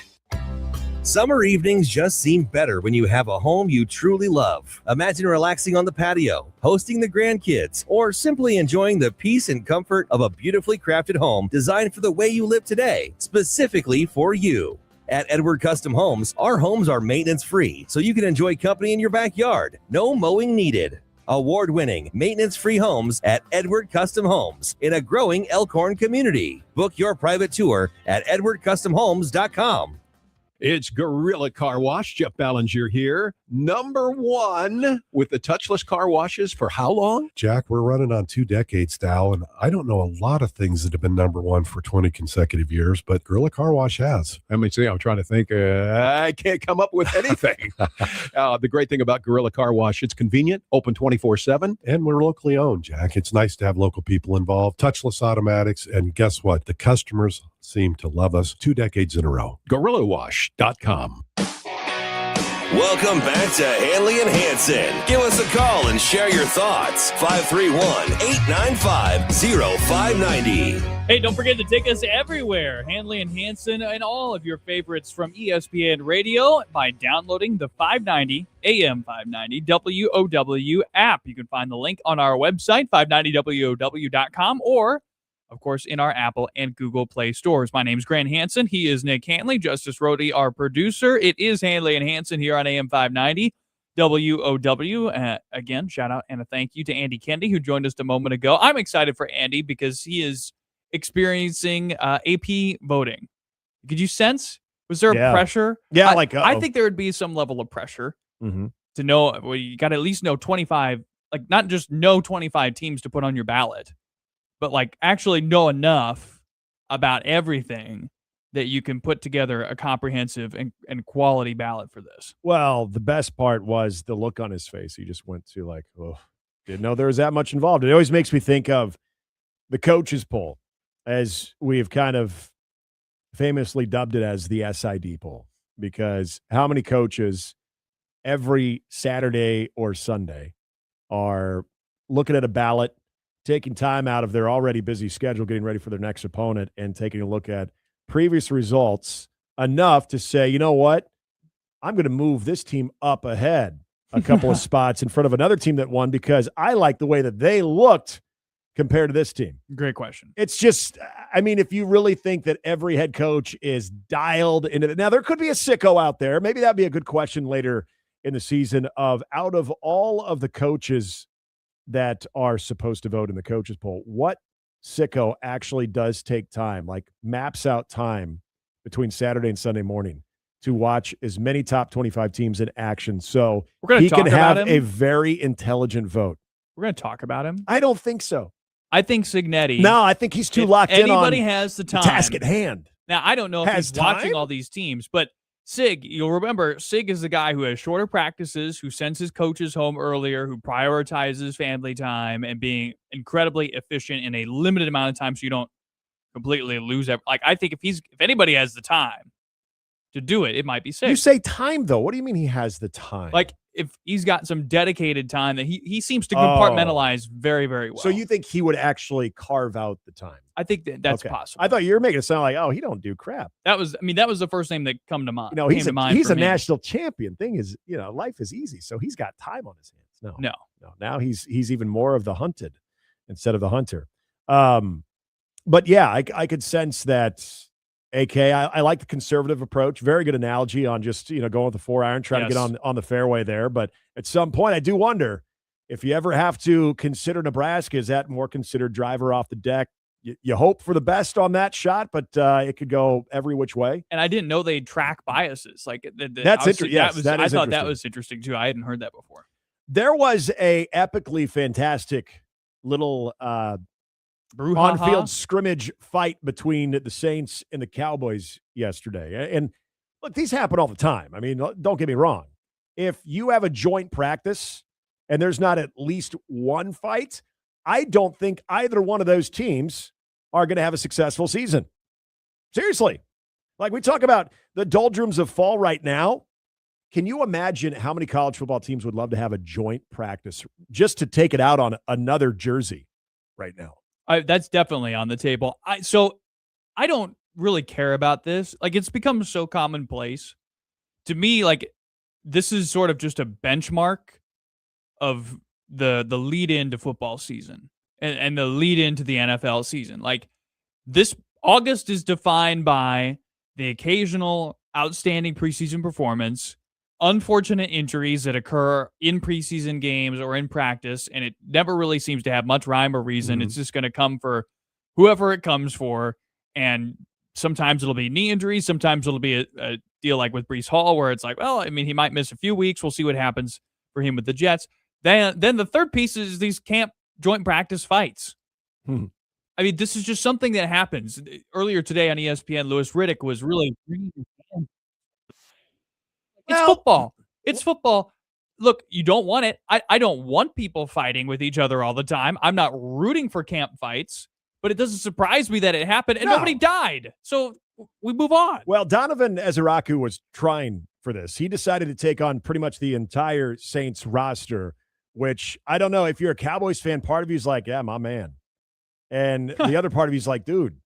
Summer evenings just seem better when you have a home you truly love. Imagine relaxing on the patio, hosting the grandkids, or simply enjoying the peace and comfort of a beautifully crafted home designed for the way you live today, specifically for you. At Edward Custom Homes, our homes are maintenance-free, so you can enjoy company in your backyard. No mowing needed. Award-winning, maintenance-free homes at Edward Custom Homes in a growing Elkhorn community. Book your private tour at edwardcustomhomes.com. It's Gorilla Car Wash. Jeff Ballinger here. #1 with the touchless car washes for how long? Jack, we're running on 2 decades now, and I don't know a lot of things that have been #1 for 20 consecutive years, but Gorilla Car Wash has. Let me see. I'm trying to think. I can't come up with anything. The great thing about Gorilla Car Wash, it's convenient, open 24/7. And we're locally owned, Jack. It's nice to have local people involved, touchless automatics, and guess what? The customers seem to love us 2 decades in a row. GorillaWash.com. Welcome back to Handley and Hansen. Give us a call and share your thoughts. 531-895-0590. Hey, don't forget to take us everywhere. Handley and Hansen and all of your favorites from ESPN Radio by downloading the 590 AM 590 WOW app. You can find the link on our website, 590WOW.com, or of course, in our Apple and Google Play stores. My name's Grant Hansen. He is Nick Handley. Justice Rhodey, our producer. It is Handley and Hansen here on AM 590 WOW. Again, shout out and a thank you to Andy Kendi, who joined us a moment ago. I'm excited for Andy because he is experiencing AP voting. Could you sense? Was there a pressure? Yeah, I think there would be some level of pressure to know. Well, you got to at least know 25, like not just know 25 teams to put on your ballot, but like actually know enough about everything that you can put together a comprehensive and quality ballot for this. Well, the best part was the look on his face. He just went to like, oh, didn't know there was that much involved. It always makes me think of the coaches poll, as we have kind of famously dubbed it as the SID poll, because how many coaches every Saturday or Sunday are looking at a ballot, taking time out of their already busy schedule, getting ready for their next opponent, and taking a look at previous results enough to say, you know what, I'm going to move this team up ahead a couple of spots in front of another team that won because I like the way that they looked compared to this team. Great question. It's just, I mean, if you really think that every head coach is dialed into it, now there could be a sicko out there. Maybe that'd be a good question later in the season of out of all of the coaches that are supposed to vote in the coaches poll, what sicko actually does take time, like maps out time between Saturday and Sunday morning to watch as many top 25 teams in action so he can have a very intelligent vote. We're going to talk about him. I don't think so. I think Cignetti. No, I think he's too locked in on anybody has the time. task at hand. Now, I don't know if he's watching all these teams, but Sig, you'll remember, Sig is the guy who has shorter practices, who sends his coaches home earlier, who prioritizes family time and being incredibly efficient in a limited amount of time so you don't completely lose like, I think if anybody has the time to do it, it might be Sig. You say time, though. What do you mean he has the time? Like, if he's got some dedicated time that he seems to compartmentalize very, very well. So you think he would actually carve out the time? I think that's possible. I thought you were making it sound like, oh, he don't do crap. That was the first name that come to mind. You know, he's a national champion. Thing is, you know, life is easy, so he's got time on his hands. No. Now he's even more of the hunted instead of the hunter. But yeah, I could sense that. AK, I like the conservative approach. Very good analogy on just, you know, going with the 4-iron, trying to get on the fairway there. But at some point, I do wonder if you ever have to consider Nebraska, is that more considered driver off the deck? You hope for the best on that shot, but it could go every which way. And I didn't know they'd track biases. Like that's interesting. Yes, I thought that was interesting too. I hadn't heard that before. There was a epically fantastic little on-field scrimmage fight between the Saints and the Cowboys yesterday. And look, these happen all the time. I mean, don't get me wrong. If you have a joint practice and there's not at least one fight, I don't think either one of those teams are going to have a successful season. Seriously. Like we talk about the doldrums of fall right now. Can you imagine how many college football teams would love to have a joint practice just to take it out on another jersey right now? That's definitely on the table. I don't really care about this. Like, it's become so commonplace. To me, like, this is sort of just a benchmark of the lead into football season and the lead into the NFL season. Like, this August is defined by the occasional outstanding preseason performance, unfortunate injuries that occur in preseason games or in practice, and it never really seems to have much rhyme or reason. Mm-hmm. It's just going to come for whoever it comes for, and sometimes it'll be knee injuries, sometimes it'll be a deal like with Breece Hall, where it's like, well, I mean, he might miss a few weeks. We'll see what happens for him with the Jets. Then the third piece is these camp joint practice fights. Hmm. I mean, this is just something that happens. Earlier today on ESPN, Louis Riddick was really It's football. It's football. Look, you don't want it. I don't want people fighting with each other all the time. I'm not rooting for camp fights, but it doesn't surprise me that it happened and nobody died. So we move on. Well, Donovan Ezeraku was trying for this. He decided to take on pretty much the entire Saints roster, which I don't know. If you're a Cowboys fan, part of you is like, yeah, my man. And the other part of you is like, dude,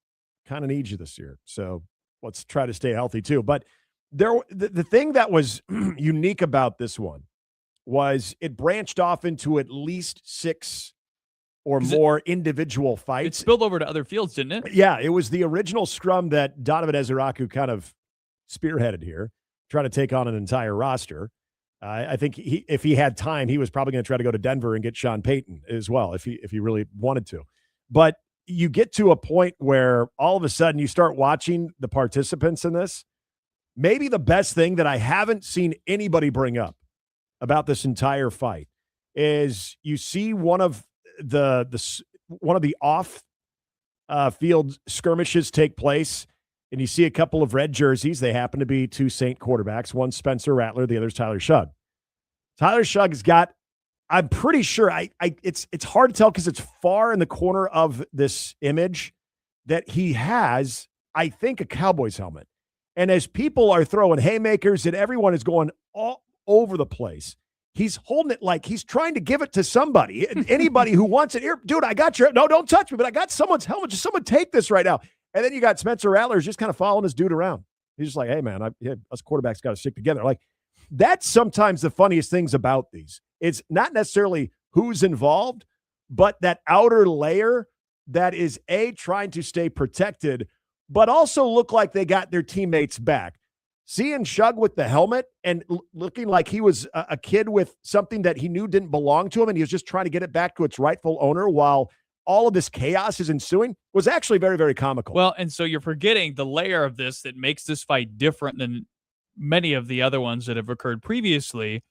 kind of need you this year. So let's try to stay healthy too. But the thing that was unique about this one was it branched off into at least 6 or more individual fights. It spilled over to other fields, didn't it? Yeah, it was the original scrum that Donovan Ezeraku kind of spearheaded here, trying to take on an entire roster. I think if he had time, he was probably going to try to go to Denver and get Sean Payton as well, if he really wanted to. But you get to a point where all of a sudden you start watching the participants in this. Maybe the best thing that I haven't seen anybody bring up about this entire fight is you see one of the off field skirmishes take place, and you see a couple of red jerseys. They happen to be 2 Saint quarterbacks. One's Spencer Rattler, the other's Tyler Shugg. Tyler Shugg has got, I'm pretty sure, it's hard to tell because it's far in the corner of this image that he has, I think, a Cowboys helmet. And as people are throwing haymakers and everyone is going all over the place, he's holding it like he's trying to give it to somebody. Anybody who wants it. Here, dude, I got your, no, don't touch me, but I got someone's helmet. Just someone take this right now. And then you got Spencer Rattler just kind of following this dude around. He's just like, hey, man, us quarterbacks got to stick together. Like, that's sometimes the funniest things about these. It's not necessarily who's involved, but that outer layer that is trying to stay protected, but also look like they got their teammates back. Seeing Shug with the helmet and looking like he was a kid with something that he knew didn't belong to him, and he was just trying to get it back to its rightful owner while all of this chaos is ensuing, was actually very, very comical. Well, and so you're forgetting the layer of this that makes this fight different than many of the other ones that have occurred previously,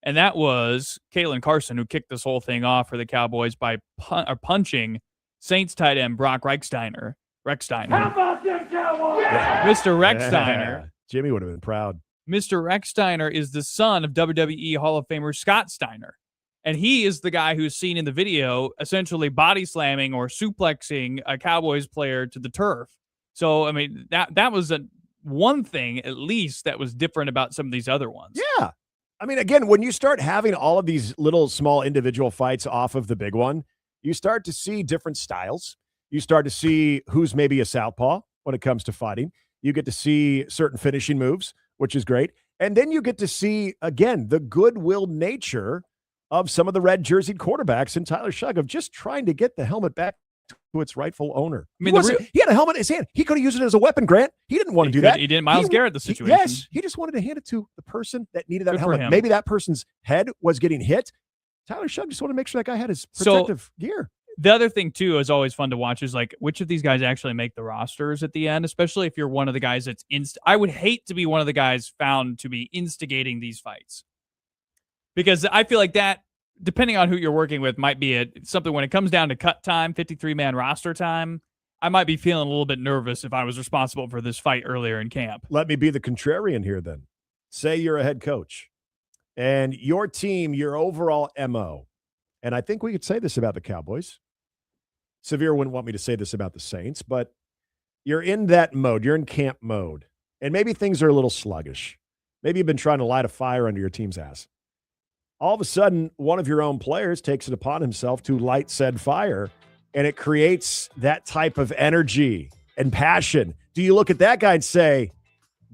and that was Caitlin Carson, who kicked this whole thing off for the Cowboys by punching Saints tight end Brock Rechsteiner. How about them Cowboys? Mr. Rechsteiner. Yeah. Jimmy would have been proud. Mr. Rechsteiner is the son of WWE Hall of Famer Scott Steiner. And he is the guy who's seen in the video essentially body slamming or suplexing a Cowboys player to the turf. So, I mean, that was one thing, at least, that was different about some of these other ones. Yeah. I mean, again, when you start having all of these little small individual fights off of the big one, you start to see different styles. You start to see who's maybe a southpaw when it comes to fighting. You get to see certain finishing moves, which is great. And then you get to see, again, the goodwill nature of some of the red jerseyed quarterbacks in Tyler Shug of just trying to get the helmet back to its rightful owner. I mean, he had a helmet in his hand. He could have used it as a weapon, Grant. He didn't want to do that. He didn't Myles Garrett the situation. Yes, he just wanted to hand it to the person that needed that helmet. Maybe that person's head was getting hit. Tyler Shug just wanted to make sure that guy had his protective gear. The other thing, too, is always fun to watch is, like, which of these guys actually make the rosters at the end, especially if you're one of the guys that's I would hate to be one of the guys found to be instigating these fights. Because I feel like that, depending on who you're working with, might be something when it comes down to cut time, 53-man roster time, I might be feeling a little bit nervous if I was responsible for this fight earlier in camp. Let me be the contrarian here then. Say you're a head coach and your team, your overall MO, and I think we could say this about the Cowboys. Severe wouldn't want me to say this about the Saints, but you're in that mode. You're in camp mode. And maybe things are a little sluggish. Maybe you've been trying to light a fire under your team's ass. All of a sudden, one of your own players takes it upon himself to light said fire, and it creates that type of energy and passion. Do you look at that guy and say,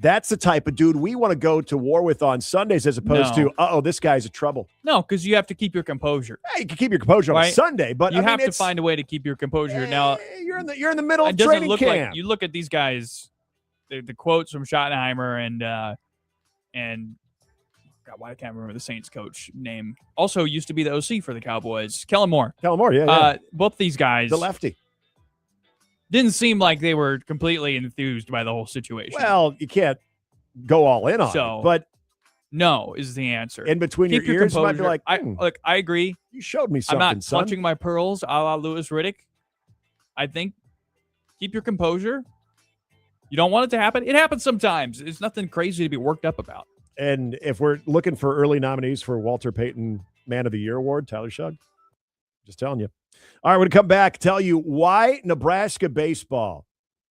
that's the type of dude we want to go to war with on Sundays as opposed to, this guy's a trouble? No, because you have to keep your composure. Yeah, you can keep your composure on a Sunday, but you have to find a way to keep your composure. Now you're in the middle of training camp. Like, you look at these guys, the quotes from Schottenheimer and God, why I can't remember the Saints coach name. Also used to be the OC for the Cowboys, Kellen Moore. Yeah. Both these guys, the lefty, didn't seem like they were completely enthused by the whole situation. Well, you can't go all in on it, but no is the answer. In between your ears, you might be like, I agree. You showed me something, I'm not son. clutching my pearls a la Louis Riddick. I think keep your composure. You don't want it to happen. It happens sometimes. It's nothing crazy to be worked up about. And if we're looking for early nominees for Walter Payton Man of the Year Award, Tyler Shug, just telling you. All right, we're going to come back, tell you why Nebraska baseball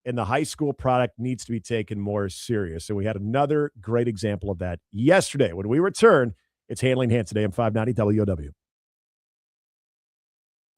and the high school product needs to be taken more serious. And we had another great example of that yesterday. When we return, it's Handling Hansen, AM 590 WOW.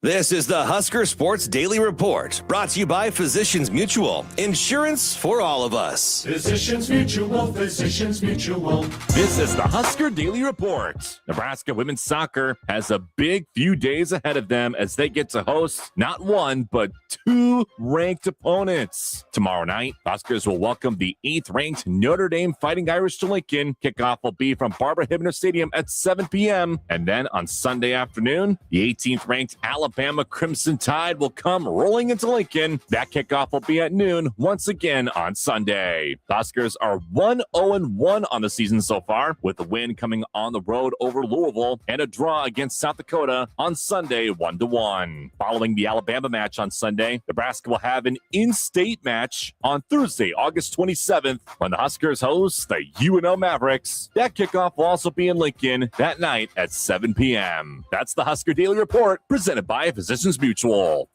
This is the Husker Sports Daily Report, brought to you by Physicians Mutual. Insurance for all of us. Physicians Mutual, Physicians Mutual. This is the Husker Daily Report. Nebraska women's soccer has a big few days ahead of them as they get to host not one, but two ranked opponents. Tomorrow night, Huskers will welcome the 8th-ranked Notre Dame Fighting Irish to Lincoln. Kickoff will be from Barbara Hibner Stadium at 7 p.m. And then on Sunday afternoon, the 18th-ranked Alabama Crimson Tide will come rolling into Lincoln. That kickoff will be at noon once again on Sunday. The Huskers are 1-0-1 on the season so far, with a win coming on the road over Louisville and a draw against South Dakota on Sunday 1-1. Following the Alabama match on Sunday, Nebraska will have an in-state match on Thursday, August 27th, when the Huskers host the UNO Mavericks. That kickoff will also be in Lincoln that night at 7 p.m. That's the Husker Daily Report, presented by Physicians Mutual.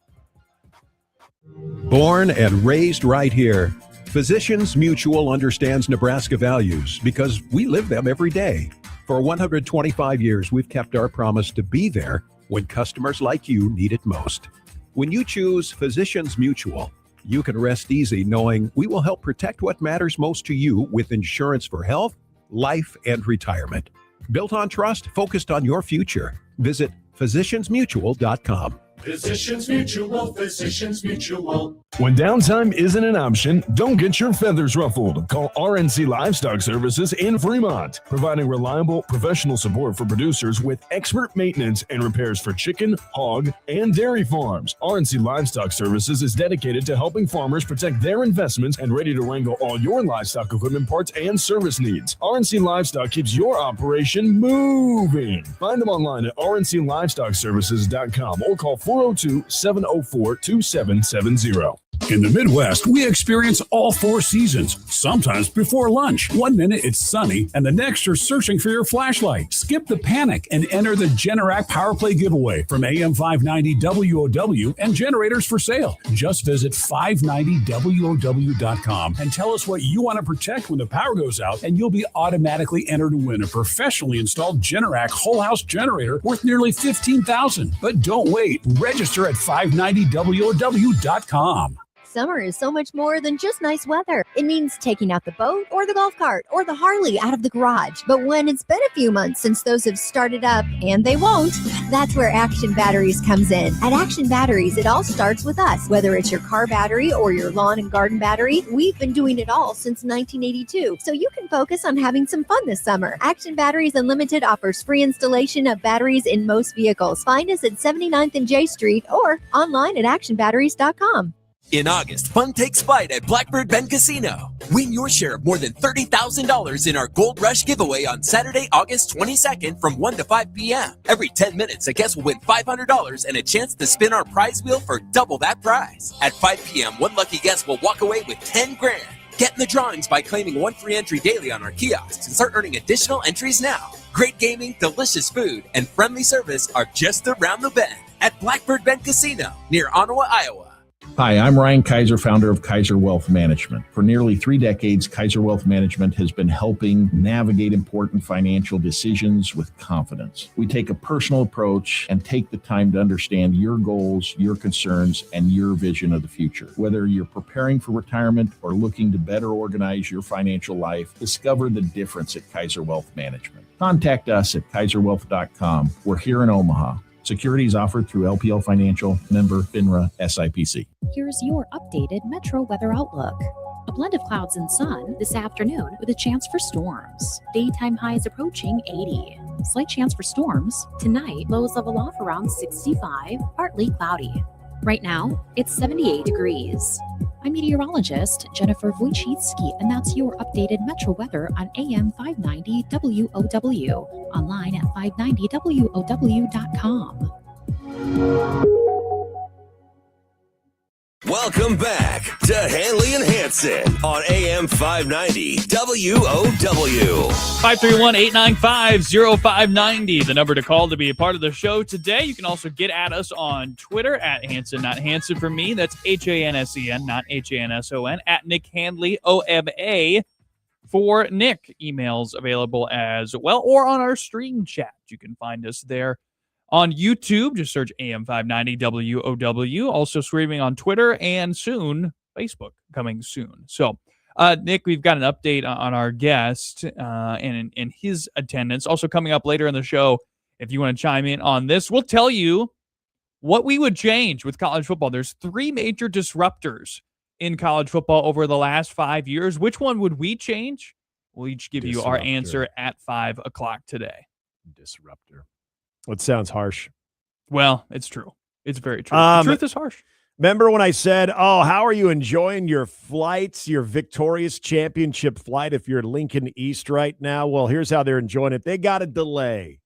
Born and raised right here, Physicians Mutual understands Nebraska values because we live them every day. For 125 years, we've kept our promise to be there when customers like you need it most. When you choose Physicians Mutual, you can rest easy knowing we will help protect what matters most to you with insurance for health, life, and retirement. Built on trust, focused on your future. Visit physiciansmutual.com. Physicians Mutual, Physicians Mutual. When downtime isn't an option, don't get your feathers ruffled. Call RNC Livestock Services in Fremont, providing reliable, professional support for producers with expert maintenance and repairs for chicken, hog, and dairy farms. RNC Livestock Services is dedicated to helping farmers protect their investments and ready to wrangle all your livestock equipment parts and service needs. RNC Livestock keeps your operation moving. Find them online at rnclivestockservices.com or call 402-704-2770. In the Midwest, we experience all four seasons, sometimes before lunch. 1 minute it's sunny, and the next you're searching for your flashlight. Skip the panic and enter the Generac Power Play giveaway from AM 590 WOW and generators for sale. Just visit 590WOW.com and tell us what you want to protect when the power goes out, and you'll be automatically entered to win a professionally installed Generac whole house generator worth nearly $15,000. But don't wait. Register at 590WOW.com. Summer is so much more than just nice weather. It means taking out the boat or the golf cart or the Harley out of the garage. But when it's been a few months since those have started up, and they won't, that's where Action Batteries comes in. At Action Batteries, it all starts with us. Whether it's your car battery or your lawn and garden battery, we've been doing it all since 1982. So you can focus on having some fun this summer. Action Batteries Unlimited offers free installation of batteries in most vehicles. Find us at 79th and J Street or online at actionbatteries.com. In August, fun takes flight at Blackbird Bend Casino. Win your share of more than $30,000 in our Gold Rush giveaway on Saturday, August 22nd from 1 to 5 p.m. Every 10 minutes, a guest will win $500 and a chance to spin our prize wheel for double that prize. At 5 p.m., one lucky guest will walk away with $10 grand. Get in the drawings by claiming one free entry daily on our kiosks and start earning additional entries now. Great gaming, delicious food, and friendly service are just around the bend at Blackbird Bend Casino near Ottawa, Iowa. Hi, I'm Ryan Kaiser, founder of Kaiser Wealth Management. For nearly 3 decades, Kaiser Wealth Management has been helping navigate important financial decisions with confidence. We take a personal approach and take the time to understand your goals, your concerns, and your vision of the future. Whether you're preparing for retirement or looking to better organize your financial life, discover the difference at Kaiser Wealth Management. Contact us at kaiserwealth.com. We're here in Omaha. Securities offered through LPL Financial, member FINRA SIPC. Here's your updated Metro weather outlook. A blend of clouds and sun this afternoon with a chance for storms. Daytime highs approaching 80. Slight chance for storms. Tonight, lows level off around 65, partly cloudy. Right now, it's 78 degrees. I'm meteorologist Jennifer Wojcicki, and that's your updated Metro weather on AM 590 WOW. Online at 590WOW.com. Welcome back to Handley and Hansen on AM 590 WOW. 531-895-0590, the number to call to be a part of the show today. You can also get at us on Twitter at Hansen, not Hansen for me. That's HANSEN, not HANSON, at Nick Handley, OMA for Nick. Emails available as well, or on our stream chat. You can find us there. On YouTube, just search AM 590 WOW. Also streaming on Twitter and soon Facebook, coming soon. So, Nick, we've got an update on our guest and his attendance. Also coming up later in the show, if you want to chime in on this, we'll tell you what we would change with college football. There's 3 major disruptors in college football over the last 5 years. Which one would we change? We'll each give you our answer at 5 o'clock today. Disruptor. That sounds harsh. Well, it's true. It's very true. The truth is harsh. Remember when I said, oh, how are you enjoying your flights, your victorious championship flight if you're Lincoln East right now? Well, here's how they're enjoying it. They got a delay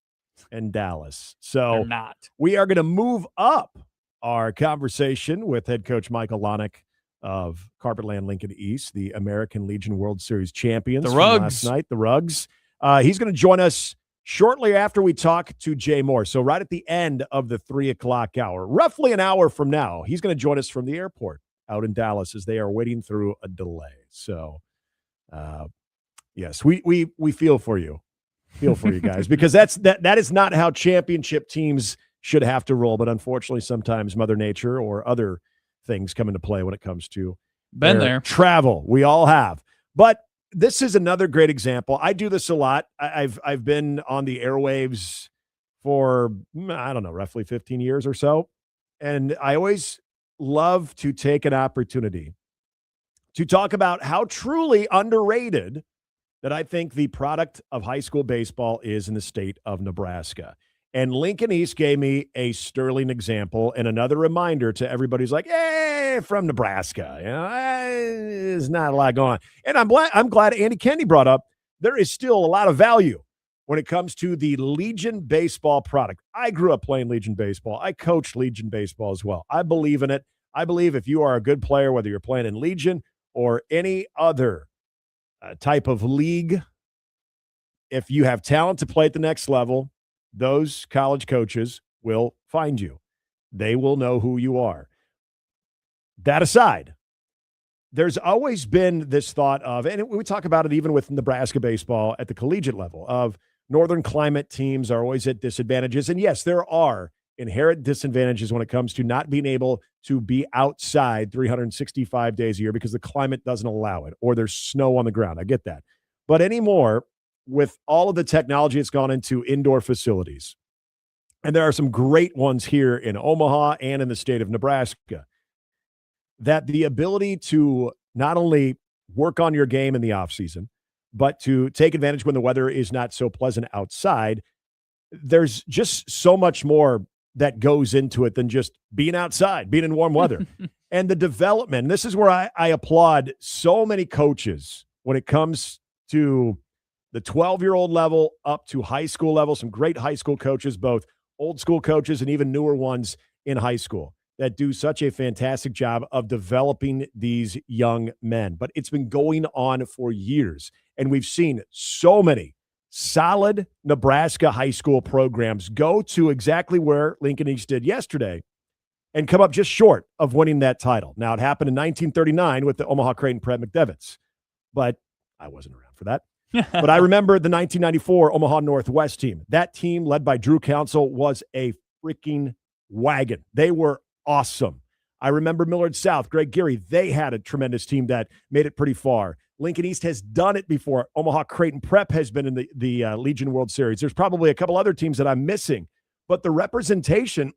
in Dallas. So They're not. We are going to move up our conversation with head coach Michael Lonick of Carpetland Lincoln East, the American Legion World Series champions The from Rugs. last night, the Rugs. He's going to join us shortly after we talk to Jay Moore. So right at the end of the 3 o'clock hour, roughly an hour from now, he's going to join us from the airport out in Dallas as they are waiting through a delay. So, yes, we feel for you. Feel for you guys, because that is not how championship teams should have to roll. But unfortunately, sometimes Mother Nature or other things come into play when it comes to Been there. travel. We all have. But this is another great example. I do this a lot. I've been on the airwaves for, I don't know, roughly 15 years or so. And I always love to take an opportunity to talk about how truly underrated that I think the product of high school baseball is in the state of Nebraska. And Lincoln East gave me a sterling example and another reminder to everybody who's like, hey, from Nebraska. You know, there's not a lot going on. And I'm glad Andy Kennedy brought up there is still a lot of value when it comes to the Legion baseball product. I grew up playing Legion baseball. I coached Legion baseball as well. I believe in it. I believe if you are a good player, whether you're playing in Legion or any other type of league, if you have talent to play at the next level, those college coaches will find you. They will know who you are. That aside, there's always been this thought of, and we talk about it even with Nebraska baseball at the collegiate level, of northern climate teams are always at disadvantages. And yes, there are inherent disadvantages when it comes to not being able to be outside 365 days a year because the climate doesn't allow it, or there's snow on the ground. I get that. But anymore, with all of the technology that's gone into indoor facilities, and there are some great ones here in Omaha and in the state of Nebraska, that the ability to not only work on your game in the offseason, but to take advantage when the weather is not so pleasant outside, there's just so much more that goes into it than just being outside, being in warm weather. And the development, this is where I applaud so many coaches when it comes to the 12-year-old level up to high school level, some great high school coaches, both old school coaches and even newer ones in high school that do such a fantastic job of developing these young men. But it's been going on for years, and we've seen so many solid Nebraska high school programs go to exactly where Lincoln East did yesterday and come up just short of winning that title. Now, it happened in 1939 with the Omaha Creighton Prep McDevitt's, but I wasn't around for that. But I remember the 1994 Omaha Northwest team. That team, led by Drew Council, was a freaking wagon. They were awesome. I remember Millard South, Greg Geary. They had a tremendous team that made it pretty far. Lincoln East has done it before. Omaha Creighton Prep has been in the Legion World Series. There's probably a couple other teams that I'm missing. But the representation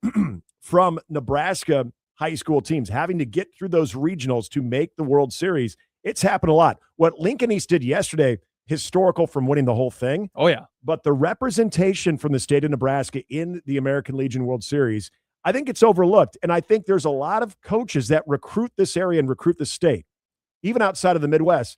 from Nebraska high school teams having to get through those regionals to make the World Series, it's happened a lot. What Lincoln East did yesterday, historical from winning the whole thing. Oh, yeah. But the representation from the state of Nebraska in the American Legion World Series, I think it's overlooked. And I think there's a lot of coaches that recruit this area and recruit the state, even outside of the Midwest,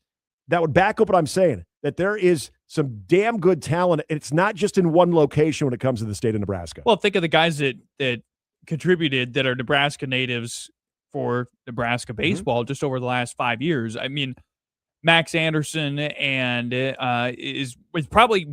that would back up what I'm saying, that there is some damn good talent. It's not just in one location when it comes to the state of Nebraska. Well, think of the guys that contributed that are Nebraska natives for Nebraska baseball just over the last 5 years. I mean, Max Anderson and is probably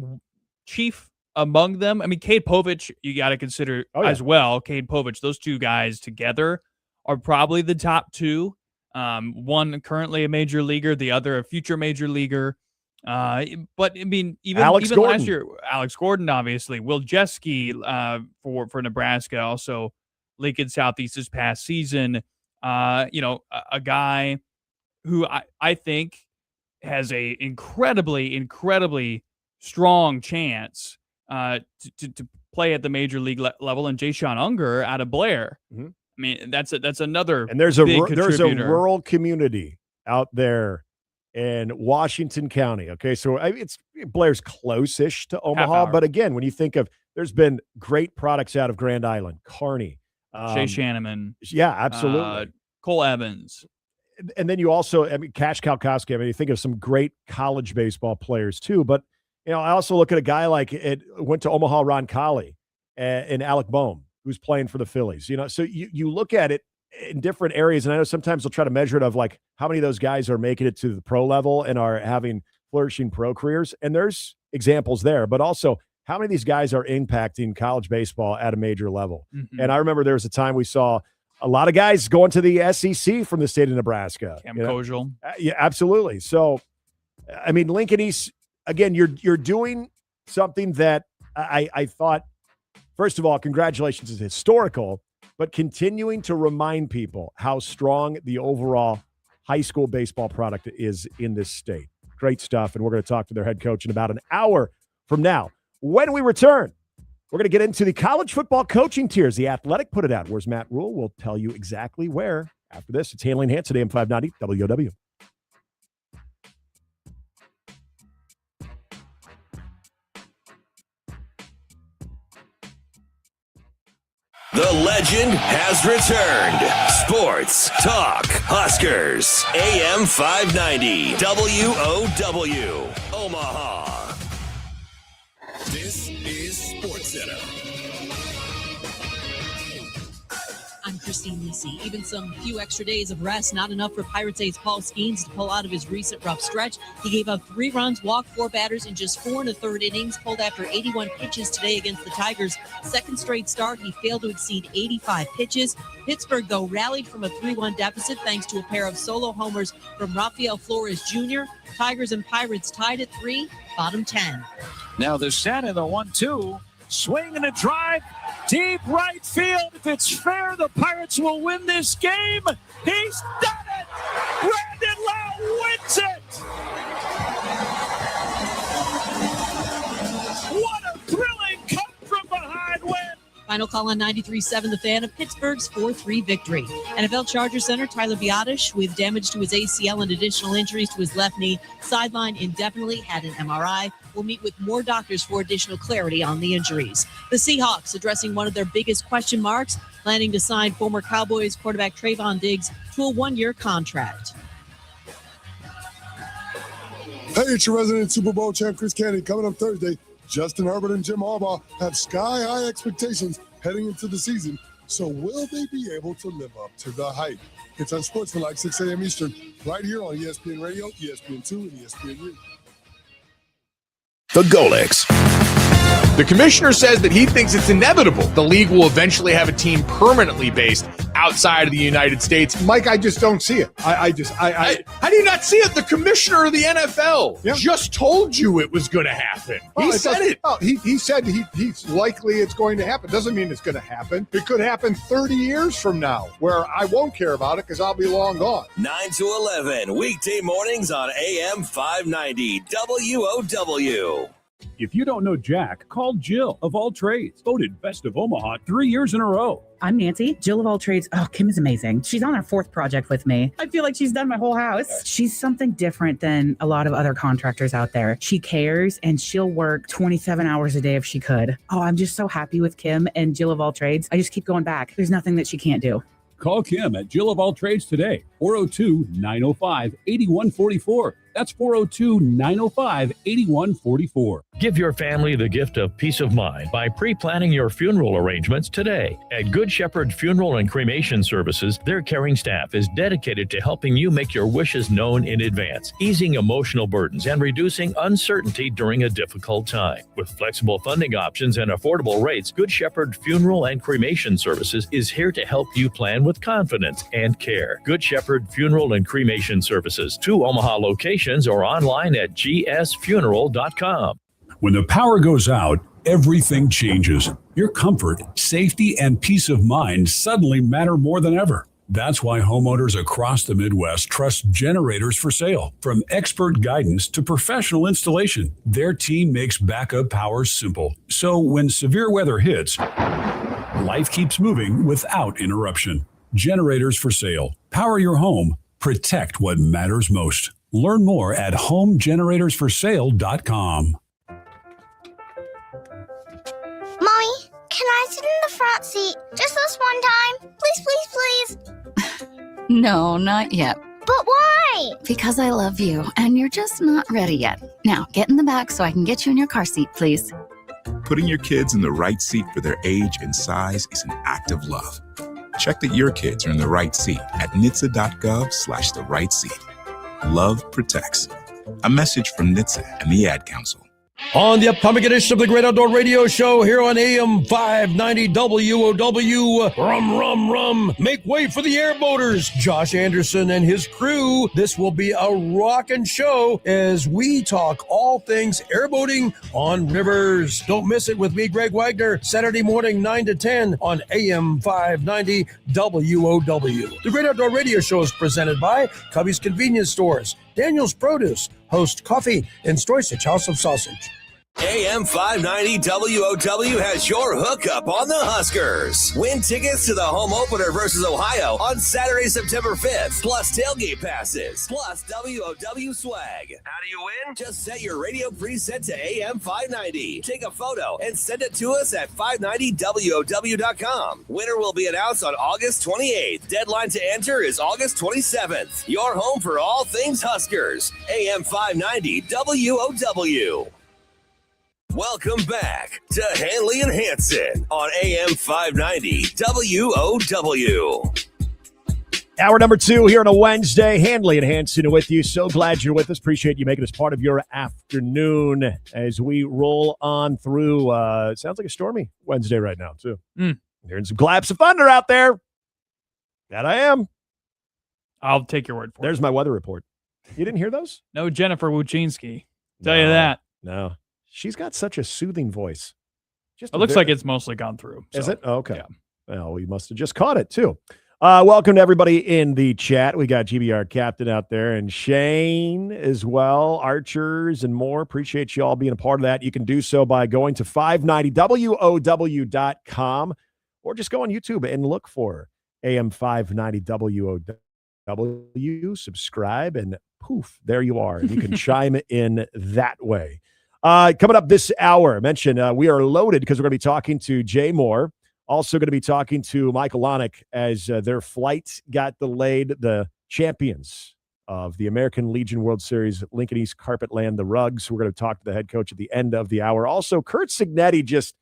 chief among them. I mean, Cade Povich, you got to consider as well. Cade Povich, those two guys together are probably the top two. One currently a major leaguer, the other a future major leaguer. But I mean, even last year, Alex Gordon, obviously, Will Jeske for Nebraska, also Lincoln Southeast this past season. A guy who I think has a incredibly strong chance to play at the major league level, and Jay Sean Unger out of Blair. Mm-hmm. I mean, that's another. And there's a rural community out there in Washington County. Okay, so it's Blair's close-ish to Omaha, but again, when you think of, there's been great products out of Grand Island, Kearney, Shea Shanneman, yeah, absolutely, Cole Evans. And then you also, Cash Kalkowski. I mean, you think of some great college baseball players too. But I also look at a guy like went to Omaha, Ron Colley, and Alec Boehm, who's playing for the Phillies. So you look at it in different areas, and I know sometimes they'll try to measure it of like how many of those guys are making it to the pro level and are having flourishing pro careers. And there's examples there, but also how many of these guys are impacting college baseball at a major level. Mm-hmm. And I remember there was a time we saw a lot of guys going to the SEC from the state of Nebraska. Cam Kojal. Yeah, absolutely. So, I mean, Lincoln East, again, you're doing something that I thought, first of all, congratulations is historical, but continuing to remind people how strong the overall high school baseball product is in this state. Great stuff, and we're going to talk to their head coach in about an hour from now. When we return, we're going to get into the college football coaching tiers. The Athletic put it out. Where's Matt Rule? We'll tell you exactly where. After this, it's Handley and Hansen, AM 590, WOW. The legend has returned. Sports Talk Huskers. AM 590. WOW. Omaha. This is SportsCenter. I'm Christine Lisi. Even some few extra days of rest, not enough for Pirates ace Paul Skeens to pull out of his recent rough stretch. He gave up 3 runs, walked 4 batters in just 4 1/3 innings, pulled after 81 pitches today against the Tigers. Second straight start, he failed to exceed 85 pitches. Pittsburgh, though, rallied from a 3-1 deficit thanks to a pair of solo homers from Rafael Flores Jr. Tigers and Pirates tied at 3, bottom 10. Now the set and the 1-2. Swing and a drive, deep right field. If it's fair, the Pirates will win this game. He's done it! Brandon Lowe wins it! What a thrilling come-from-behind win! Final call on 93.7 The Fan of Pittsburgh's 4-3 victory. NFL Chargers center Tyler Biadasz, with damage to his ACL and additional injuries to his left knee, sidelined indefinitely, had an MRI. Will meet with more doctors for additional clarity on the injuries. The Seahawks addressing one of their biggest question marks, planning to sign former Cowboys quarterback Trayvon Diggs to a 1-year contract. Hey, it's your resident Super Bowl champ, Chris Candy. Coming up Thursday, Justin Herbert and Jim Harbaugh have sky-high expectations heading into the season. So will they be able to live up to the hype? It's on Sports Tonight, 6 a.m. Eastern, right here on ESPN Radio, ESPN2, and ESPNU. The Golix. The commissioner says that he thinks it's inevitable the league will eventually have a team permanently based outside of the United States. Mike, I just don't see it. I How do you not see it? The commissioner of the NFL just told you it was going to happen. He said it. Oh, he said he's likely it's going to happen. Doesn't mean it's going to happen. It could happen 30 years from now, where I won't care about it because I'll be long gone. 9 to 11, weekday mornings on AM 590, WOW. If you don't know Jack, call Jill of All Trades, voted Best of Omaha 3 years in a row. I'm Nancy, Jill of All Trades. Oh, Kim is amazing. She's on her 4th project with me. I feel like she's done my whole house. She's something different than a lot of other contractors out there. She cares, and she'll work 27 hours a day if she could. Oh, I'm just so happy with Kim and Jill of All Trades. I just keep going back. There's nothing that she can't do. Call Kim at Jill of All Trades today, 402-905-8144. That's 402-905-8144. Give your family the gift of peace of mind by pre-planning your funeral arrangements today. At Good Shepherd Funeral and Cremation Services, their caring staff is dedicated to helping you make your wishes known in advance, easing emotional burdens and reducing uncertainty during a difficult time. With flexible funding options and affordable rates, Good Shepherd Funeral and Cremation Services is here to help you plan with confidence and care. Good Shepherd Funeral and Cremation Services, 2 Omaha locations, or online at gsfuneral.com. When the power goes out, everything changes. Your comfort, safety, and peace of mind suddenly matter more than ever. That's why homeowners across the Midwest trust Generators for Sale. From expert guidance to professional installation, their team makes backup power simple. So when severe weather hits, life keeps moving without interruption. Generators for Sale. Power your home. Protect what matters most. Learn more at homegeneratorsforsale.com. Mommy, can I sit in the front seat just this one time? Please, please, please. No, not yet. But why? Because I love you, and you're just not ready yet. Now, get in the back so I can get you in your car seat, please. Putting your kids in the right seat for their age and size is an act of love. Check that your kids are in the right seat at NHTSA.gov/the right seat. Love protects. A message from NHTSA and the Ad Council. On the upcoming edition of the Great Outdoor Radio Show here on AM 590 WOW, rum, rum, rum, make way for the airboaters, Josh Anderson and his crew. This will be a rockin' show as we talk all things airboating on rivers. Don't miss it with me, Greg Wagner, Saturday morning 9 to 10 on AM 590 WOW. The Great Outdoor Radio Show is presented by Cubby's Convenience Stores, Daniel's Produce, Host Coffee in Stoysich House of Sausage. AM 590 WOW has your hookup on the Huskers. Win tickets to the home opener versus Ohio on Saturday, September 5th, plus tailgate passes, plus WOW swag. How do you win? Just set your radio preset to AM 590. Take a photo and send it to us at 590WOW.com. Winner will be announced on August 28th. Deadline to enter is August 27th. Your home for all things Huskers. AM 590 WOW. Welcome back to Handley and Hansen on AM 590 WOW. Hour number 2 here on a Wednesday. Handley and Hansen with you. So glad you're with us. Appreciate you making us part of your afternoon as we roll on through. It sounds like a stormy Wednesday right now, too. Hearing some claps of thunder out there. That I am. I'll take your word for it. There's my weather report. You didn't hear those? No Jennifer Wuczynski. Tell you that. No. She's got such a soothing voice. It looks like it's mostly gone through. Is so, it? Oh, okay. Yeah. Well, we must have just caught it, too. Welcome to everybody in the chat. We got GBR Captain out there and Shane as well, Archers and more. Appreciate you all being a part of that. You can do so by going to 590WOW.com or just go on YouTube and look for AM 590 WOW. Subscribe and poof, there you are. You can chime in that way. Coming up this hour, I mentioned we are loaded because we're going to be talking to Jay Moore. Also going to be talking to Michael Lonick as their flight got delayed. The champions of the American Legion World Series, Lincoln East Carpetland, the Rugs. We're going to talk to the head coach at the end of the hour. Also, Kurt Cignetti just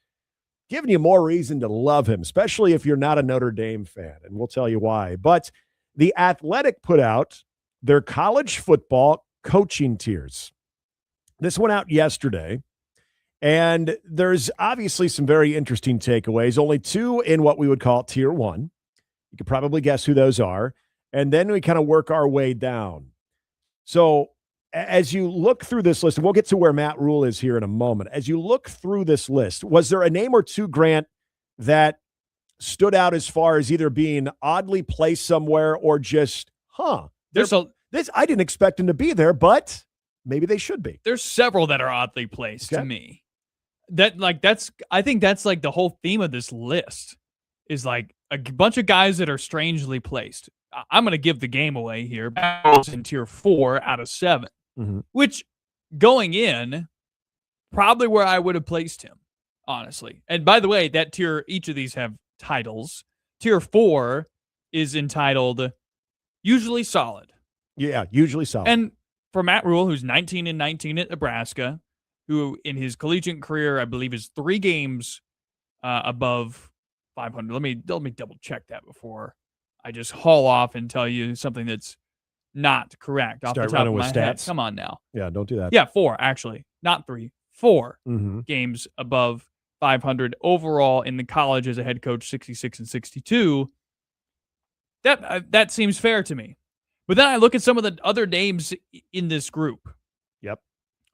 giving you more reason to love him, especially if you're not a Notre Dame fan, and we'll tell you why. But The Athletic put out their college football coaching tiers. This went out yesterday, and there's obviously some very interesting takeaways. Only 2 in what we would call tier 1. You could probably guess who those are. And then we kind of work our way down. So as you look through this list, and we'll get to where Matt Rule is here in a moment. As you look through this list, was there a name or two, Grant, that stood out as far as either being oddly placed somewhere or just, I didn't expect them to be there, but maybe they should be. There's several that are oddly placed to me. I think that's like the whole theme of this list is like a bunch of guys that are strangely placed. I'm going to give the game away here. In tier 4 out of 7, which going in, probably where I would have placed him, honestly. And by the way, that tier, each of these have titles. Tier 4 is entitled usually solid. Yeah, usually solid. And for Matt Rule, who's 19-19 at Nebraska, who in his collegiate career, I believe, is 3 games above 500. Let me double check that before I just haul off and tell you something that's not correct off Start the top running of my with head. stats. Come on now. Yeah, don't do that. Yeah, 4 actually, not 3. 4 Mm-hmm. games above 500 overall in the college as a head coach, 66 and 62. That seems fair to me. But then I look at some of the other names in this group. Yep.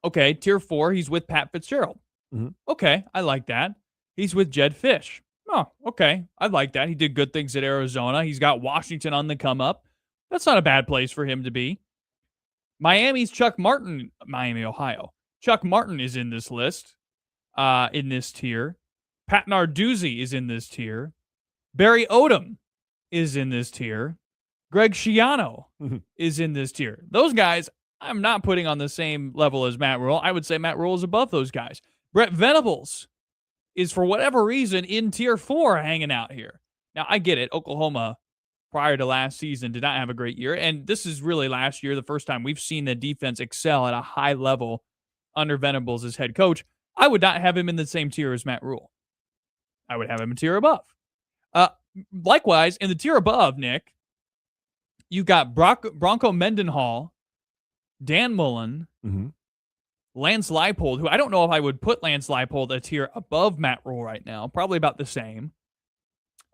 Okay, tier 4, he's with Pat Fitzgerald. Mm-hmm. Okay, I like that. He's with Jed Fish. Oh, okay, I like that. He did good things at Arizona. He's got Washington on the come up. That's not a bad place for him to be. Miami's Chuck Martin, Miami, Ohio. Chuck Martin is in this list, in this tier. Pat Narduzzi is in this tier. Barry Odom is in this tier. Greg Schiano is in this tier. Those guys, I'm not putting on the same level as Matt Rule. I would say Matt Rule is above those guys. Brett Venables is, for whatever reason, in tier 4 hanging out here. Now, I get it. Oklahoma, prior to last season, did not have a great year. And this is really last year, the first time we've seen the defense excel at a high level under Venables as head coach. I would not have him in the same tier as Matt Rule. I would have him a tier above. Likewise, in the tier above, Nick, you've got Bronco Mendenhall, Dan Mullen, Lance Leipold, who I don't know if I would put Lance Leipold a tier above Matt Rule right now. Probably about the same.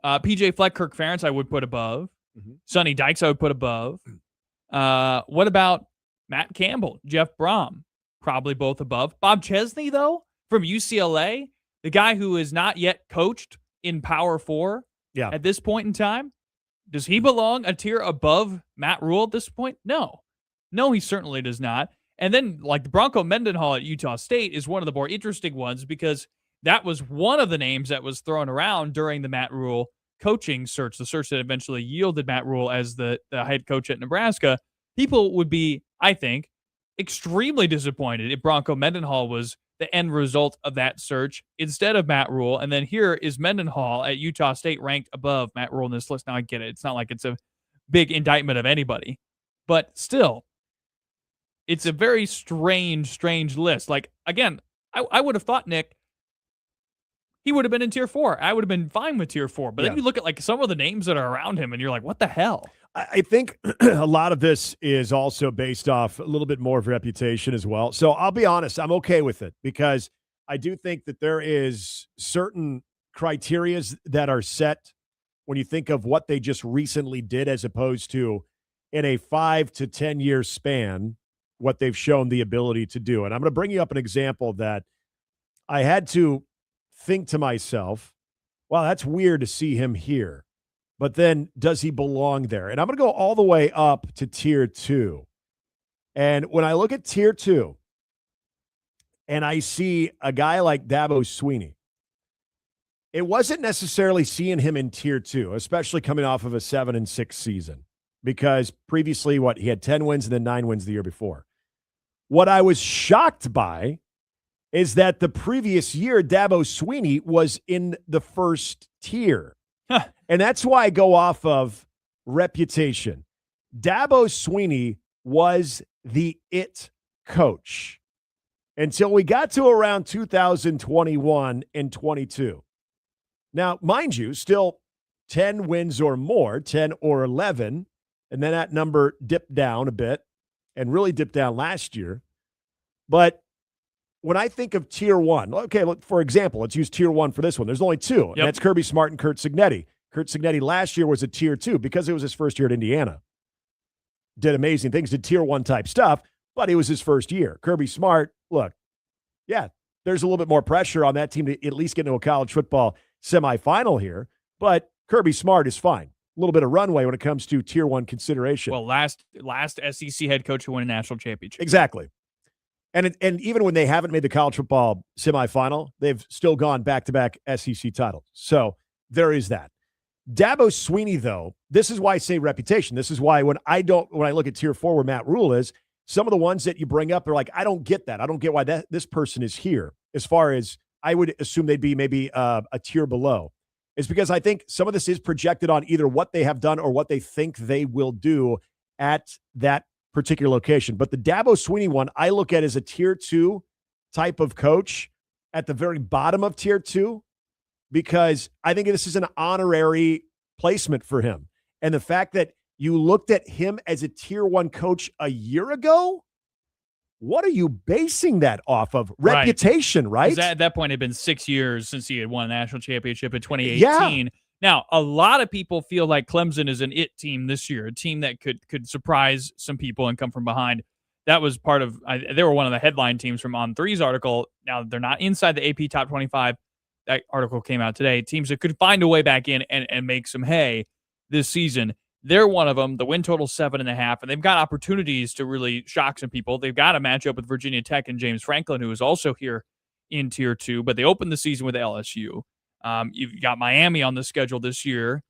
PJ Fleck, Kirk Ferentz, I would put above. Sonny Dykes, I would put above. What about Matt Campbell, Jeff Brom? Probably both above. Bob Chesney, though, from UCLA, the guy who is not yet coached in Power 4 at this point in time. Does he belong a tier above Matt Rule at this point? No. No, he certainly does not. And then like the Bronco Mendenhall at Utah State is one of the more interesting ones because that was one of the names that was thrown around during the Matt Rule coaching search, the search that eventually yielded Matt Rule as the head coach at Nebraska. People would be, I think, extremely disappointed if Bronco Mendenhall was the end result of that search instead of Matt Rule. And then here is Mendenhall at Utah State ranked above Matt Rule in this list. Now I get it. It's not like it's a big indictment of anybody, but still, it's a very strange list. Like, again, I would have thought, Nick, he would have been in tier 4. I would have been fine with tier 4. But then you look at like some of the names that are around him and you're like, what the hell? I think a lot of this is also based off a little bit more of reputation as well. So I'll be honest, I'm okay with it because I do think that there is certain criterias that are set when you think of what they just recently did as opposed to in a 5 to 10 year span, what they've shown the ability to do. And I'm going to bring you up an example that I had to think to myself, wow, that's weird to see him here. But then does he belong there? And I'm going to go all the way up to tier 2. And when I look at tier 2 and I see a guy like Dabo Swinney, it wasn't necessarily seeing him in tier 2, especially coming off of a 7-6 season, because previously he had 10 wins and then 9 wins the year before. What I was shocked by is that the previous year, Dabo Swinney was in the first tier. And that's why I go off of reputation. Dabo Swinney was the it coach until we got to around 2021 and 22. Now, mind you, still 10 wins or more, 10 or 11, and then that number dipped down a bit and really dipped down last year. But when I think of tier 1, okay, look, for example, let's use tier 1 for this one. There's only 2, and that's Kirby Smart and Curt Cignetti. Curt Cignetti last year was a tier 2 because it was his first year at Indiana. Did amazing things, did tier 1 type stuff, but it was his first year. Kirby Smart, look, yeah, there's a little bit more pressure on that team to at least get into a college football semifinal here, but Kirby Smart is fine. A little bit of runway when it comes to tier 1 consideration. Well, last SEC head coach who won a national championship. Exactly. And even when they haven't made the college football semifinal, they've still gone back-to-back SEC titles. So there is that. Dabo Swinney, though, this is why I say reputation. This is why when I look at tier 4 where Matt Rule is, some of the ones that you bring up are like, I don't get that. I don't get why this person is here. As far as I would assume they'd be maybe a tier below. It's because I think some of this is projected on either what they have done or what they think they will do at that particular location. But the Dabo Swinney one, I look at as a tier 2 type of coach at the very bottom of tier 2, because I think this is an honorary placement for him. And the fact that you looked at him as a tier 1 coach a year ago, what are you basing that off of? Reputation, right? 'Cause at that point, it had been 6 years since he had won a national championship in 2018. Yeah. Now, a lot of people feel like Clemson is an it team this year, a team that could surprise some people and come from behind. That was part of they were one of the headline teams from On3's article. Now, they're not inside the AP Top 25. That article came out today. Teams that could find a way back in and make some hay this season. They're one of them. The win total 7.5, and they've got opportunities to really shock some people. They've got a matchup with Virginia Tech and James Franklin, who is also here in tier 2, but they opened the season with LSU. You've got Miami on the schedule this year,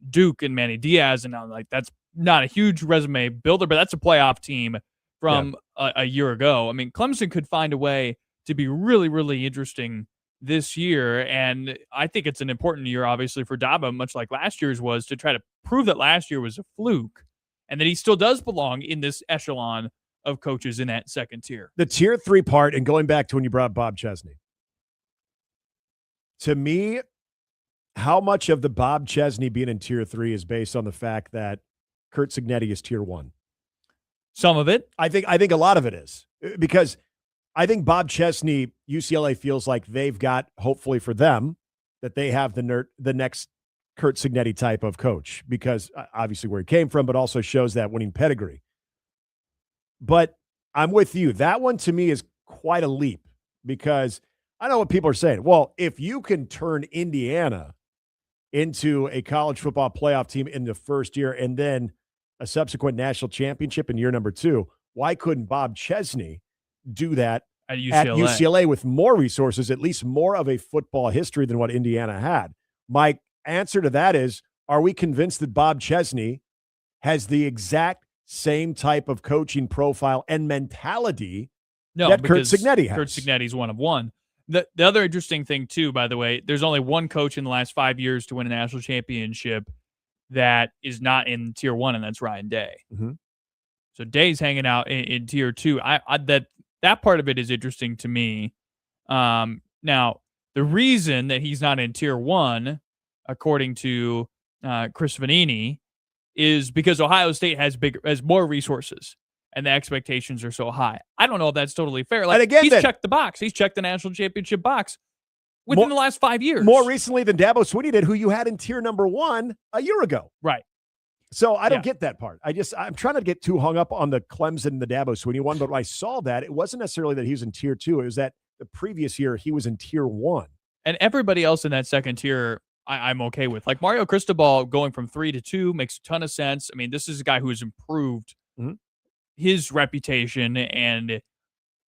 Duke and Manny Diaz, and I'm like, that's not a huge resume builder, but that's a playoff team from a year ago. I mean, Clemson could find a way to be really, really interesting this year, and I think it's an important year, obviously, for Dabo, much like last year's was, to try to prove that last year was a fluke and that he still does belong in this echelon of coaches in that second tier. The tier 3 part, and going back to when you brought up Bob Chesney, to me, how much of the Bob Chesney being in tier 3 is based on the fact that Curt Cignetti is tier 1? Some of it. I think a lot of it is, because I think Bob Chesney, UCLA feels like they've got, hopefully for them, that they have the next Curt Cignetti type of coach, because obviously where he came from, but also shows that winning pedigree. But I'm with you. That one to me is quite a leap, because I know what people are saying. Well, if you can turn Indiana into a college football playoff team in the first year and then a subsequent national championship in year number 2, why couldn't Bob Chesney do that at at UCLA with more resources, at least more of a football history than what Indiana had? My answer to that is, are we convinced that Bob Chesney has the exact same type of coaching profile and mentality that Curt Cignetti has? Curt Cignetti's one of one. The other interesting thing, too, by the way, there's only one coach in the last 5 years to win a national championship that is not in Tier 1, and that's Ryan Day. Mm-hmm. So Day's hanging out in Tier 2. That part of it is interesting to me. Now, the reason that he's not in Tier 1, according to Chris Vanini, is because Ohio State has more resources, and the expectations are so high. I don't know if that's totally fair. Like, he's checked the box. He's checked the national championship box within the last 5 years. More recently than Dabo Swinney did, who you had in Tier number 1 a year ago. Right. So I don't get that part. I'm trying to get too hung up on the Clemson and the Dabo Swinney one, but when I saw that, it wasn't necessarily that he was in Tier 2. It was that the previous year he was in Tier 1. And everybody else in that second tier, I'm okay with. Like Mario Cristobal going from 3 to 2 makes a ton of sense. I mean, this is a guy who has improved his reputation and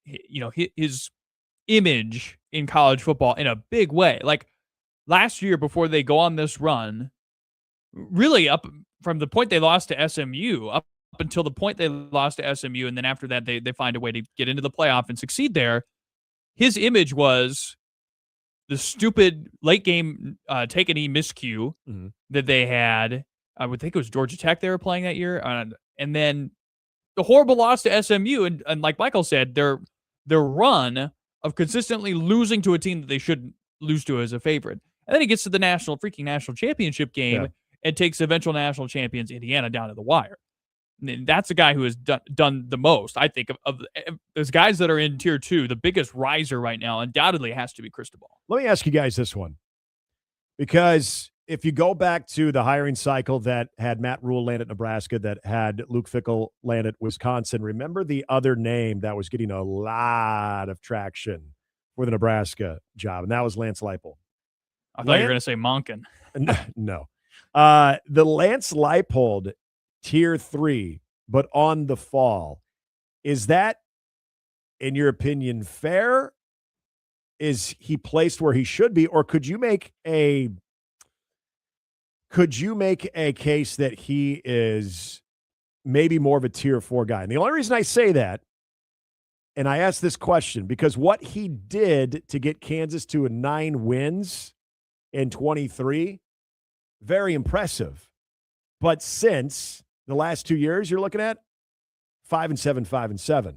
his image in college football in a big way. Like last year, before they go on this run, really up from the point they lost to SMU up until the point they lost to SMU, and then after that they find a way to get into the playoff and succeed there. His image was the stupid late game take a knee miscue that they had. I would think it was Georgia Tech they were playing that year, and then the horrible loss to SMU, and like Michael said, their run of consistently losing to a team that they shouldn't lose to as a favorite. And then he gets to the national championship game and takes eventual national champions Indiana down to the wire. And that's a guy who has done the most, I think, of those guys that are in Tier 2. The biggest riser right now undoubtedly has to be Cristobal. Let me ask you guys this one, because if you go back to the hiring cycle that had Matt Rule land at Nebraska, that had Luke Fickell land at Wisconsin, remember the other name that was getting a lot of traction for the Nebraska job, and that was Lance Leipold. I thought you were going to say Monken. No. The Lance Leipold Tier 3, but on the fall, is that, in your opinion, fair? Is he placed where he should be, or could you make a case that he is maybe more of a Tier 4 guy? And the only reason I say that, and I ask this question, because what he did to get Kansas to 9 wins in 23, very impressive. But since the last 2 years, you're looking at 5-7, 5-7.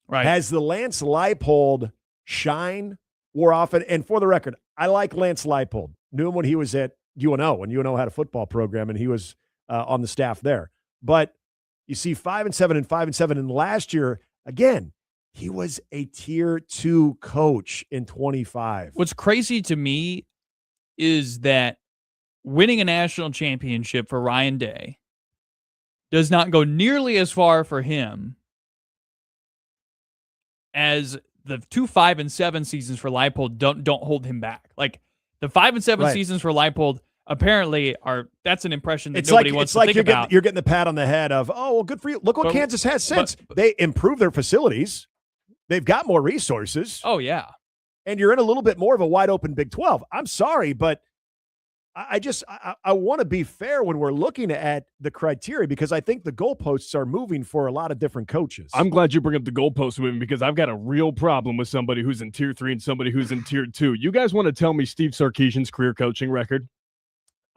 Right. Has the Lance Leipold shine more often? And for the record, I like Lance Leipold. Knew him when he was at UNO, when UNO had a football program, and he was on the staff there. But you see 5-7 and 5-7. And last year, again, he was a Tier 2 coach in 25. What's crazy to me is that winning a national championship for Ryan Day does not go nearly as far for him as the 2 5-7 seasons for Leipold don't hold him back. Like the 5-7 seasons for Leipold apparently that's an impression that nobody wants to think about. You're getting the pat on the head of, oh, well, good for you. Look what Kansas has since. They improved their facilities. They've got more resources. Oh, yeah. And you're in a little bit more of a wide open Big 12. I'm sorry, but I want to be fair when we're looking at the criteria, because I think the goalposts are moving for a lot of different coaches. I'm glad you bring up the goalposts with me, because I've got a real problem with somebody who's in Tier 3 and somebody who's in Tier 2. You guys want to tell me Steve Sarkisian's career coaching record?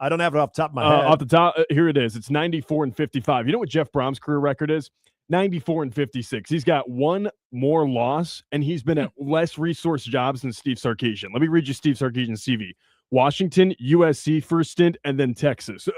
I don't have it off the top of my head. Off the top, here it is. It's 94-55. You know what Jeff Brom's career record is? 94-56. He's got one more loss, and he's been at less resource jobs than Steve Sarkisian. Let me read you Steve Sarkisian's CV. Washington, USC first stint, and then Texas.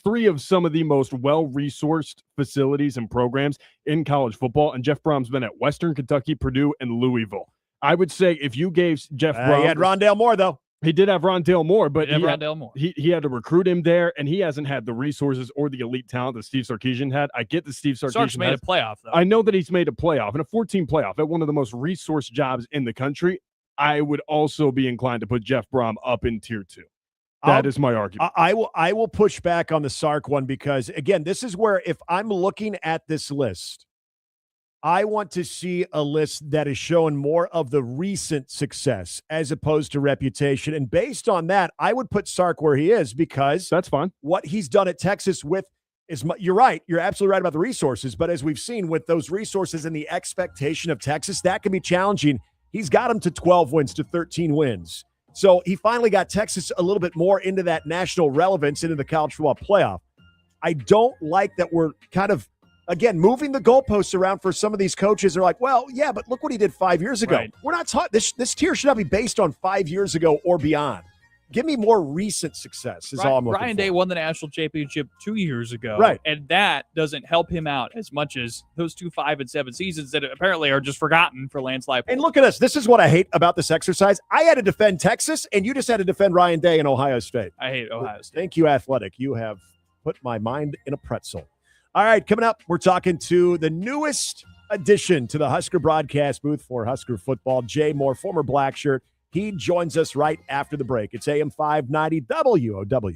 3 of some of the most well-resourced facilities and programs in college football, and Jeff Brom's been at Western Kentucky, Purdue, and Louisville. I would say if you gave Jeff Brom... he had Rondale Moore, though. He did have Rondale Moore, but he had to recruit him there, and he hasn't had the resources or the elite talent that Steve Sarkisian had. I get that Steve Sarkisian made a playoff, though. I know that he's made a playoff, and a 14 playoff at one of the most resource jobs in the country. I would also be inclined to put Jeff Brom up in Tier 2. That is my argument. I will push back on the Sark one, because, again, this is where, if I'm looking at this list I want to see a list that is showing more of the recent success as opposed to reputation. And based on that, I would put Sark where he is because that's fine. What he's done at Texas with is, you're right. You're absolutely right about the resources. But as we've seen with those resources and the expectation of Texas, that can be challenging. He's got them to 12 wins, to 13 wins. So he finally got Texas a little bit more into that national relevance, into the college football playoff. I don't like that we're kind of, again, moving the goalposts around for some of these coaches. They're like, well, yeah, but look what he did 5 years ago. Right. We're not taught this tier should not be based on 5 years ago or beyond. Give me more recent success is all I'm looking Ryan for. Day won the national championship 2 years ago. Right. And that doesn't help him out as much as those 2 5 and 7 seasons that apparently are just forgotten for Lance Leipold. And look at us. This is what I hate about this exercise. I had to defend Texas, and you just had to defend Ryan Day and Ohio State. I hate Ohio State. Thank you, Athletic. You have put my mind in a pretzel. All right, coming up, we're talking to the newest addition to the Husker broadcast booth for Husker football, Jay Moore, former Black Shirt. He joins us right after the break. It's AM 590 WOW.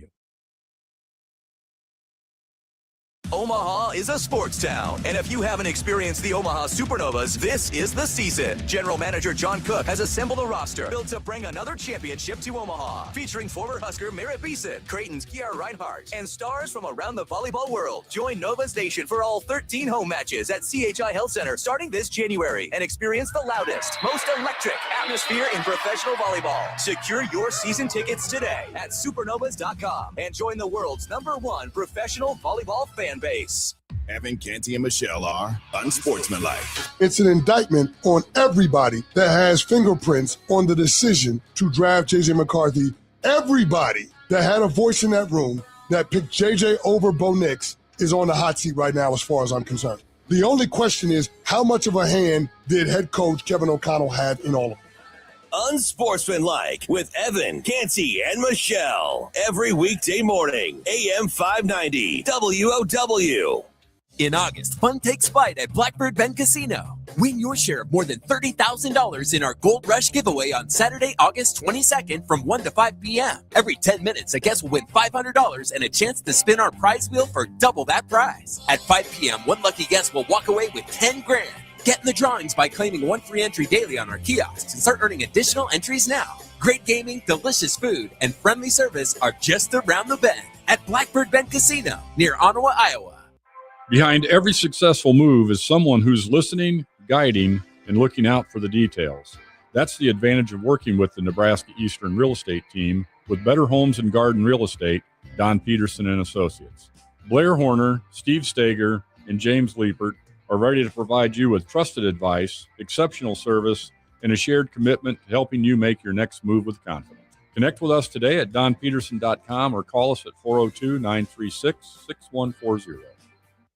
Omaha is a sports town, and if you haven't experienced the Omaha Supernovas, this is the season. General Manager John Cook has assembled a roster built to bring another championship to Omaha, featuring former Husker Merritt Beeson, Creighton's Kiara Reinhardt, and stars from around the volleyball world. Join Nova's Nation for all 13 home matches at CHI Health Center starting this January, and experience the loudest, most electric atmosphere in professional volleyball. Secure your season tickets today at supernovas.com and join the world's #1 professional volleyball fan base. Evan, Canty, and Michelle are unsportsmanlike. It's an indictment on everybody that has fingerprints on the decision to draft J.J. McCarthy. Everybody that had a voice in that room that picked J.J. over Bo Nix is on the hot seat right now as far as I'm concerned. The only question is, how much of a hand did head coach Kevin O'Connell have in all of it? Unsportsmanlike with Evan, Canty, and Michelle. Every weekday morning, AM 590, WOW. In August, fun takes flight at Blackbird Bend Casino. Win your share of more than $30,000 in our Gold Rush giveaway on Saturday, August 22nd from 1 to 5 p.m. Every 10 minutes, a guest will win $500 and a chance to spin our prize wheel for double that prize. At 5 p.m., one lucky guest will walk away with $10,000. Get in the drawings by claiming 1 free entry daily on our kiosks and start earning additional entries now. Great gaming, delicious food, and friendly service are just around the bend at Blackbird Bend Casino near Ottawa, Iowa. Behind every successful move is someone who's listening, guiding, and looking out for the details. That's the advantage of working with the Nebraska Eastern Real Estate team with Better Homes and Garden Real Estate, Don Peterson and Associates. Blair Horner, Steve Stager, and James Liepert are ready to provide you with trusted advice, exceptional service, and a shared commitment to helping you make your next move with confidence. Connect with us today at donpeterson.com or call us at 402-936-6140.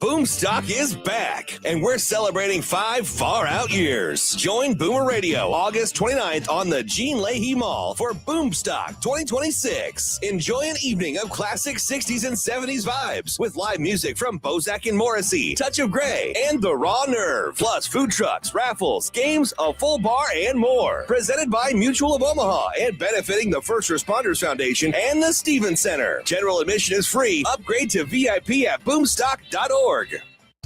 Boomstock is back, and we're celebrating 5 far-out years. Join Boomer Radio August 29th on the Gene Leahy Mall for Boomstock 2026. Enjoy an evening of classic 60s and 70s vibes with live music from Bozak and Morrissey, Touch of Grey, and The Raw Nerve. Plus food trucks, raffles, games, a full bar, and more. Presented by Mutual of Omaha and benefiting the First Responders Foundation and the Stevens Center. General admission is free. Upgrade to VIP at boomstock.org.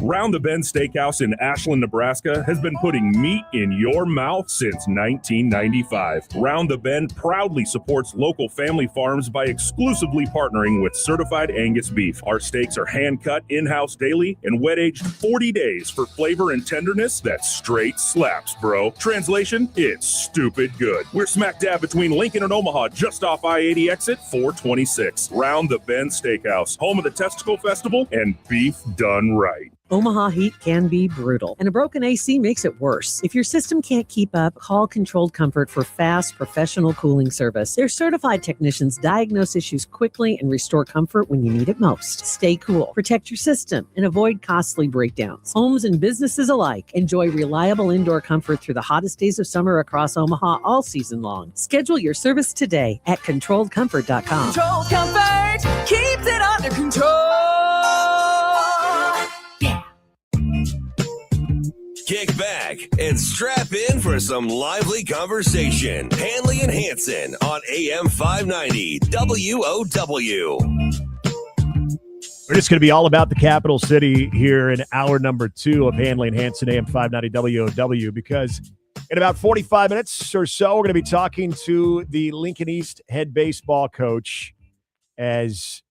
Round the Bend Steakhouse in Ashland, Nebraska has been putting meat in your mouth since 1995. Round the Bend proudly supports local family farms by exclusively partnering with certified Angus beef. Our steaks are hand-cut in-house daily and wet-aged 40 days for flavor and tenderness that straight slaps, bro. Translation, it's stupid good. We're smack dab between Lincoln and Omaha, just off I-80 exit 426. Round the Bend Steakhouse, home of the Testicle Festival and beef done right. Omaha heat can be brutal, and a broken AC makes it worse. If your system can't keep up, call Controlled Comfort for fast, professional cooling service. Their certified technicians diagnose issues quickly and restore comfort when you need it most. Stay cool, protect your system, and avoid costly breakdowns. Homes and businesses alike enjoy reliable indoor comfort through the hottest days of summer across Omaha all season long. Schedule your service today at ControlledComfort.com. Controlled Comfort keeps it under control. Kick back and strap in for some lively conversation. Handley and Hansen on AM 590 WOW. We're just going to be all about the capital city here in hour number 2 of Handley and Hansen AM 590 WOW, because in about 45 minutes or so, we're going to be talking to the Lincoln East head baseball coach as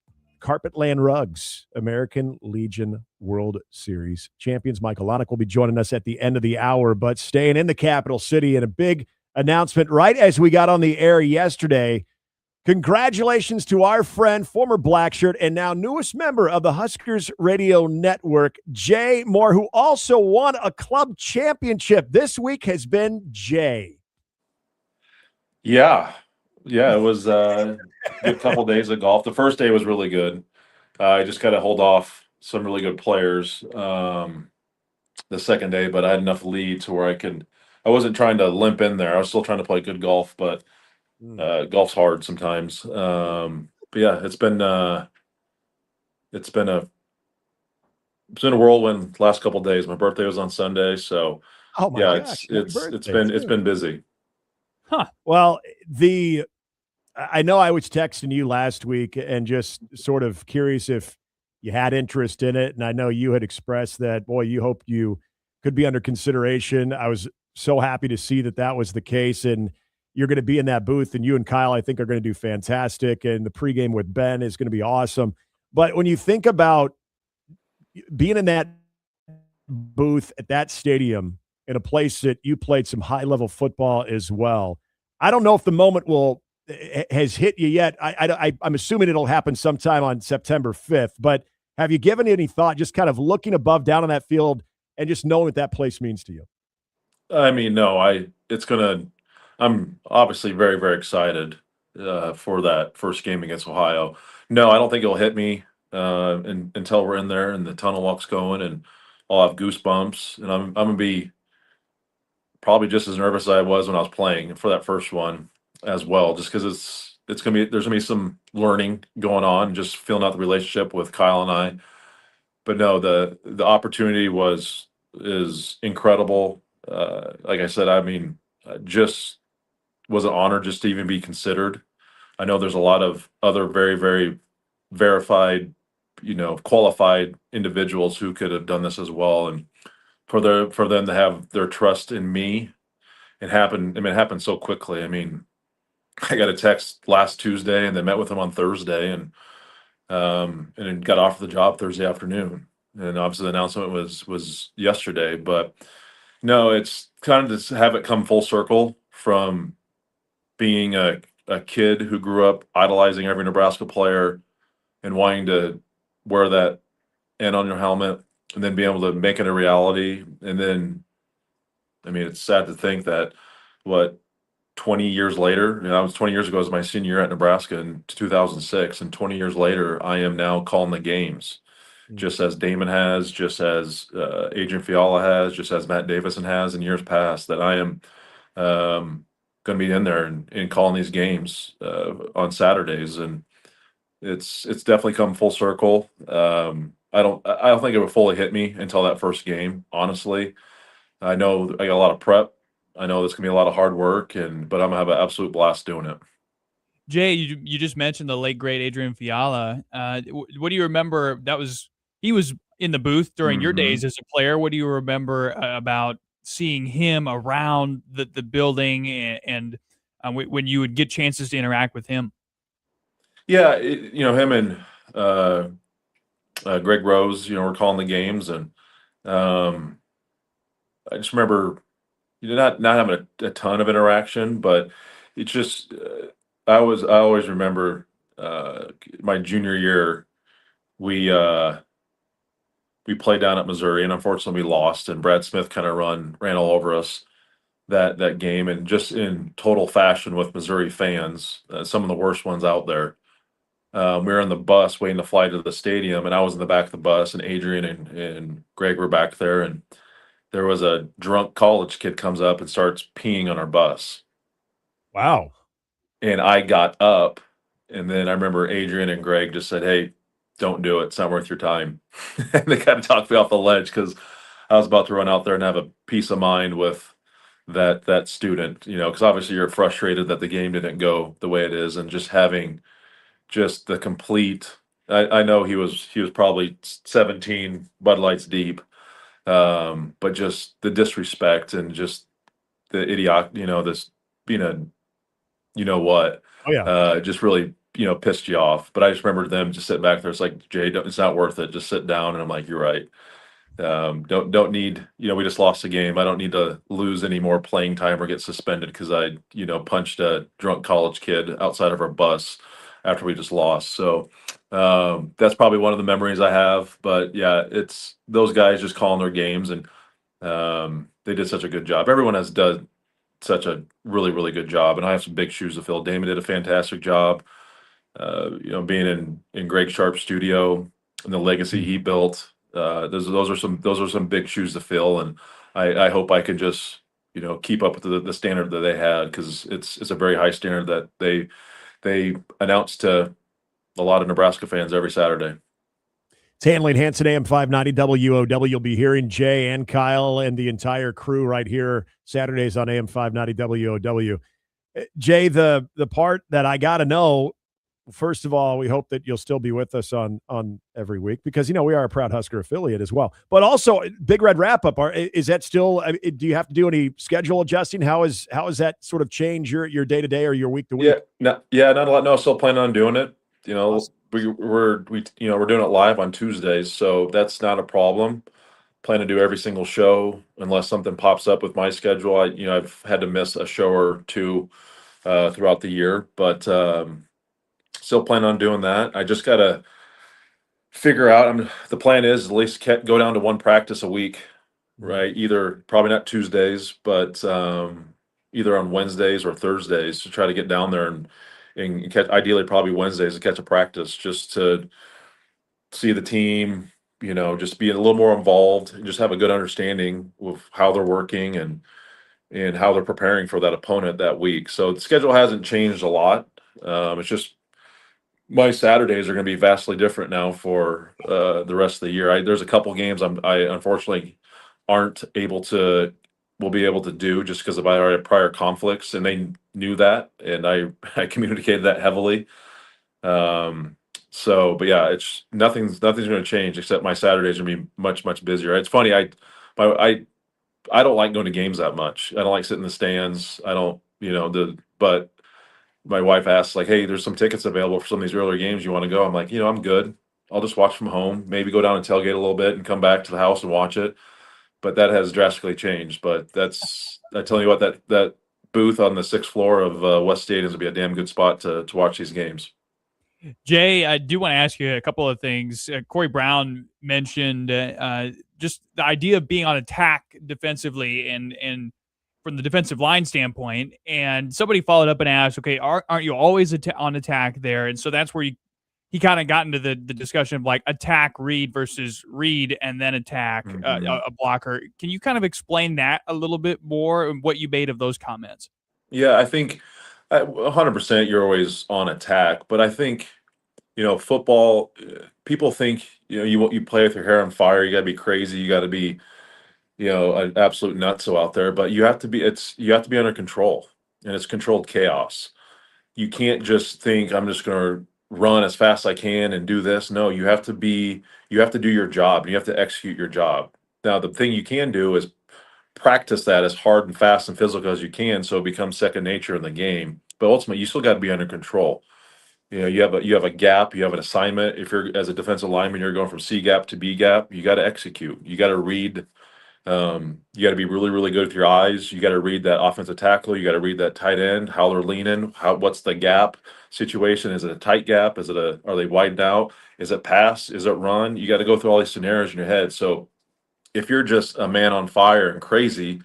Carpetland Rugs, American Legion World Series champions. Michael Lonick will be joining us at the end of the hour, but staying in the capital city, and a big announcement right as we got on the air yesterday. Congratulations to our friend, former Blackshirt, and now newest member of the Huskers Radio Network, Jay Moore, who also won a club championship. This week has been Jay. Yeah, it was a good couple days of golf. The first day was really good. I just got to hold off some really good players the second day, but I had enough lead to where I wasn't trying to limp in there. I was still trying to play good golf, but golf's hard sometimes. But yeah, it's been a whirlwind last couple of days. My birthday was on Sunday, so gosh, it's been busy. Huh. Well, I know I was texting you last week and just sort of curious if you had interest in it, and I know you had expressed that, boy, you hoped you could be under consideration. I was so happy to see that was the case, and you're going to be in that booth, and you and Kyle, I think, are going to do fantastic, and the pregame with Ben is going to be awesome. But when you think about being in that booth at that stadium in a place that you played some high-level football as well, I don't know if the moment has hit you yet. I'm assuming it'll happen sometime on September 5th, but have you given any thought, just kind of looking above, down on that field, and just knowing what that place means to you? I mean, no, I'm obviously very, very excited for that first game against Ohio. No, I don't think it'll hit me until we're in there and the tunnel walk's going, and I'll have goosebumps, and I'm gonna be probably just as nervous as I was when I was playing for that first one as well, just because there's gonna be some learning going on, just feeling out the relationship with Kyle and I. But no, the opportunity is incredible. Like I said, I mean, just was an honor just to even be considered. I know there's a lot of other very, very verified, qualified individuals who could have done this as well. And for them to have their trust in me, it happened so quickly. I mean, I got a text last Tuesday and then met with them on Thursday, and then got offered the job Thursday afternoon. And obviously the announcement was yesterday, but no, it's kind of to have it come full circle from being a kid who grew up idolizing every Nebraska player and wanting to wear that N on your helmet, and then being able to make it a reality. And then, I mean, it's sad to think that 20 years later, that was 20 years ago, was my senior year at Nebraska in 2006. And 20 years later, I am now calling the games, just as Damon has, just as Adrian Fiala has, just as Matt Davison has in years past, that I am going to be in there and calling these games on Saturdays. And it's definitely come full circle. I don't think it would fully hit me until that first game, honestly. I know I got a lot of prep. I know there's gonna be a lot of hard work, but I'm gonna have an absolute blast doing it. Jay, you just mentioned the late great Adrian Fiala. What do you remember? He was in the booth during your days as a player. What do you remember about seeing him around the building and when you would get chances to interact with him? Yeah, him and Greg Rose, were calling the games, and I just remember not having a ton of interaction, but it's just I always remember my junior year, we played down at Missouri, and unfortunately we lost, and Brad Smith kind of ran all over us that game, and just in total fashion with Missouri fans, some of the worst ones out there. We were on the bus waiting to fly to the stadium, and I was in the back of the bus, and Adrian and Greg were back there, and there was a drunk college kid comes up and starts peeing on our bus. Wow. And I got up, and then I remember Adrian and Greg just said, "Hey, don't do it. It's not worth your time." And they kind of talked me off the ledge because I was about to run out there and have a peace of mind with that student, because obviously you're frustrated that the game didn't go the way it is, and just having just the complete I know he was probably 17 Bud Lights deep, but just the disrespect and just the idiot, this being a what, Oh yeah. just really pissed you off. But I just remember them just sitting back there. It's like, Jay, it's not worth it. Just sit down. And I'm like, you're right. Don't need, we just lost the game. I don't need to lose any more playing time or get suspended because I punched a drunk college kid outside of our bus after we just lost. So that's probably one of the memories I have. But yeah, it's those guys just calling their games, and they did such a good job. Everyone has done such a really, really good job, and I have some big shoes to fill. Damon did a fantastic job. Being in Greg Sharp's studio and the legacy he built. Those are some big shoes to fill, and I hope I can just keep up with the standard that they had, because it's a very high standard that they announce to a lot of Nebraska fans every Saturday. It's Handley and Hansen, AM 590 WOW. You'll be hearing Jay and Kyle and the entire crew right here Saturdays on AM 590 WOW. Jay, the part that I got to know, first of all, we hope that you'll still be with us on every week, because, we are a proud Husker affiliate as well. But also, Big Red Wrap-Up, is that still, do you have to do any schedule adjusting? How is that sort of change your day-to-day or your week-to-week? Not a lot. No, still planning on doing it. Awesome. We're doing it live on Tuesdays, so that's not a problem. Plan to do every single show unless something pops up with my schedule. I've had to miss a show or two throughout the year, but still plan on doing that. I just gotta figure out. The plan is at least go down to one practice a week, right? Either, probably not Tuesdays, but either on Wednesdays or Thursdays, to try to get down there and catch, ideally probably Wednesdays, to catch a practice, just to see the team, just be a little more involved and just have a good understanding of how they're working and how they're preparing for that opponent that week. So the schedule hasn't changed a lot. It's just my Saturdays are going to be vastly different now for the rest of the year. There's a couple games I unfortunately will be able to do just because of my prior conflicts, and they knew that, and I communicated that heavily. But yeah, it's nothing's going to change, except my Saturdays are going to be much, much busier. It's funny. I don't like going to games that much. I don't like sitting in the stands. I don't, but my wife asks, like, hey, there's some tickets available for some of these earlier games. You want to go? I'm like, I'm good. I'll just watch from home, maybe go down and tailgate a little bit and come back to the house and watch it. But that has drastically changed. But I tell you what, that booth on the 6th floor of West Stadium will be a damn good spot to watch these games. Jay, I do want to ask you a couple of things. Corey Brown mentioned just the idea of being on attack defensively and from the defensive line standpoint. And somebody followed up and asked, okay, aren't you always on attack there? And so that's where he kind of got into the discussion of like attack read versus read and then attack a blocker. Can you kind of explain that a little bit more and what you made of those comments? Yeah, I think 100% you're always on attack, but I think, football, people think, you play with your hair on fire, you got to be crazy, you got to be, an absolute nutso out there, but you have to be under control, and it's controlled chaos. You can't just think, I'm just going to run as fast as I can and do this. No, you have to do your job, and you have to execute your job. Now, the thing you can do is practice that as hard and fast and physical as you can, so it becomes second nature in the game. But ultimately, you still got to be under control. You have a gap, you have an assignment. If you're, as a defensive lineman, you're going from C gap to B gap, you got to execute. You got to read. You got to be really, really good with your eyes. You got to read that offensive tackle. You got to read that tight end, how they're leaning, what's the gap situation? Is it a tight gap? Are they widened out? Is it pass? Is it run? You got to go through all these scenarios in your head. So if you're just a man on fire and crazy,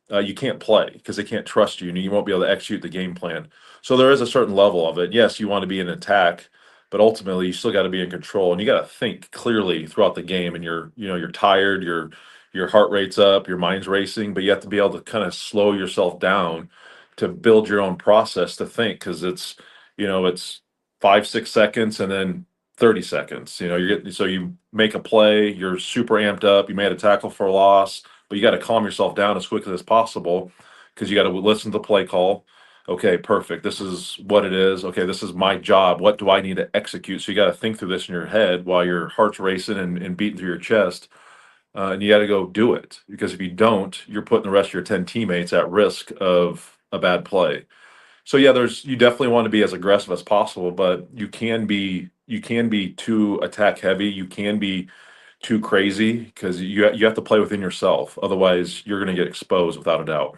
you can't play because they can't trust you, and you won't be able to execute the game plan. So there is a certain level of it. Yes, you want to be in attack, but ultimately you still got to be in control, and you got to think clearly throughout the game. And you're tired, your heart rate's up, your mind's racing, but you have to be able to kind of slow yourself down to build your own process to think, because it's 5-6 seconds and then 30 seconds. So you make a play, you're super amped up, you made a tackle for a loss, but you got to calm yourself down as quickly as possible, because you got to listen to the play call. okay, perfect. This is what it is. Okay, this is my job. What do I need to execute? So you got to think through this in your head while your heart's racing and beating through your chest. And you got to go do it, because if you don't, you're putting the rest of your 10 teammates at risk of a bad play. So yeah, you definitely want to be as aggressive as possible, but you can be too attack heavy. You can be too crazy, because you have to play within yourself. Otherwise, you're going to get exposed without a doubt.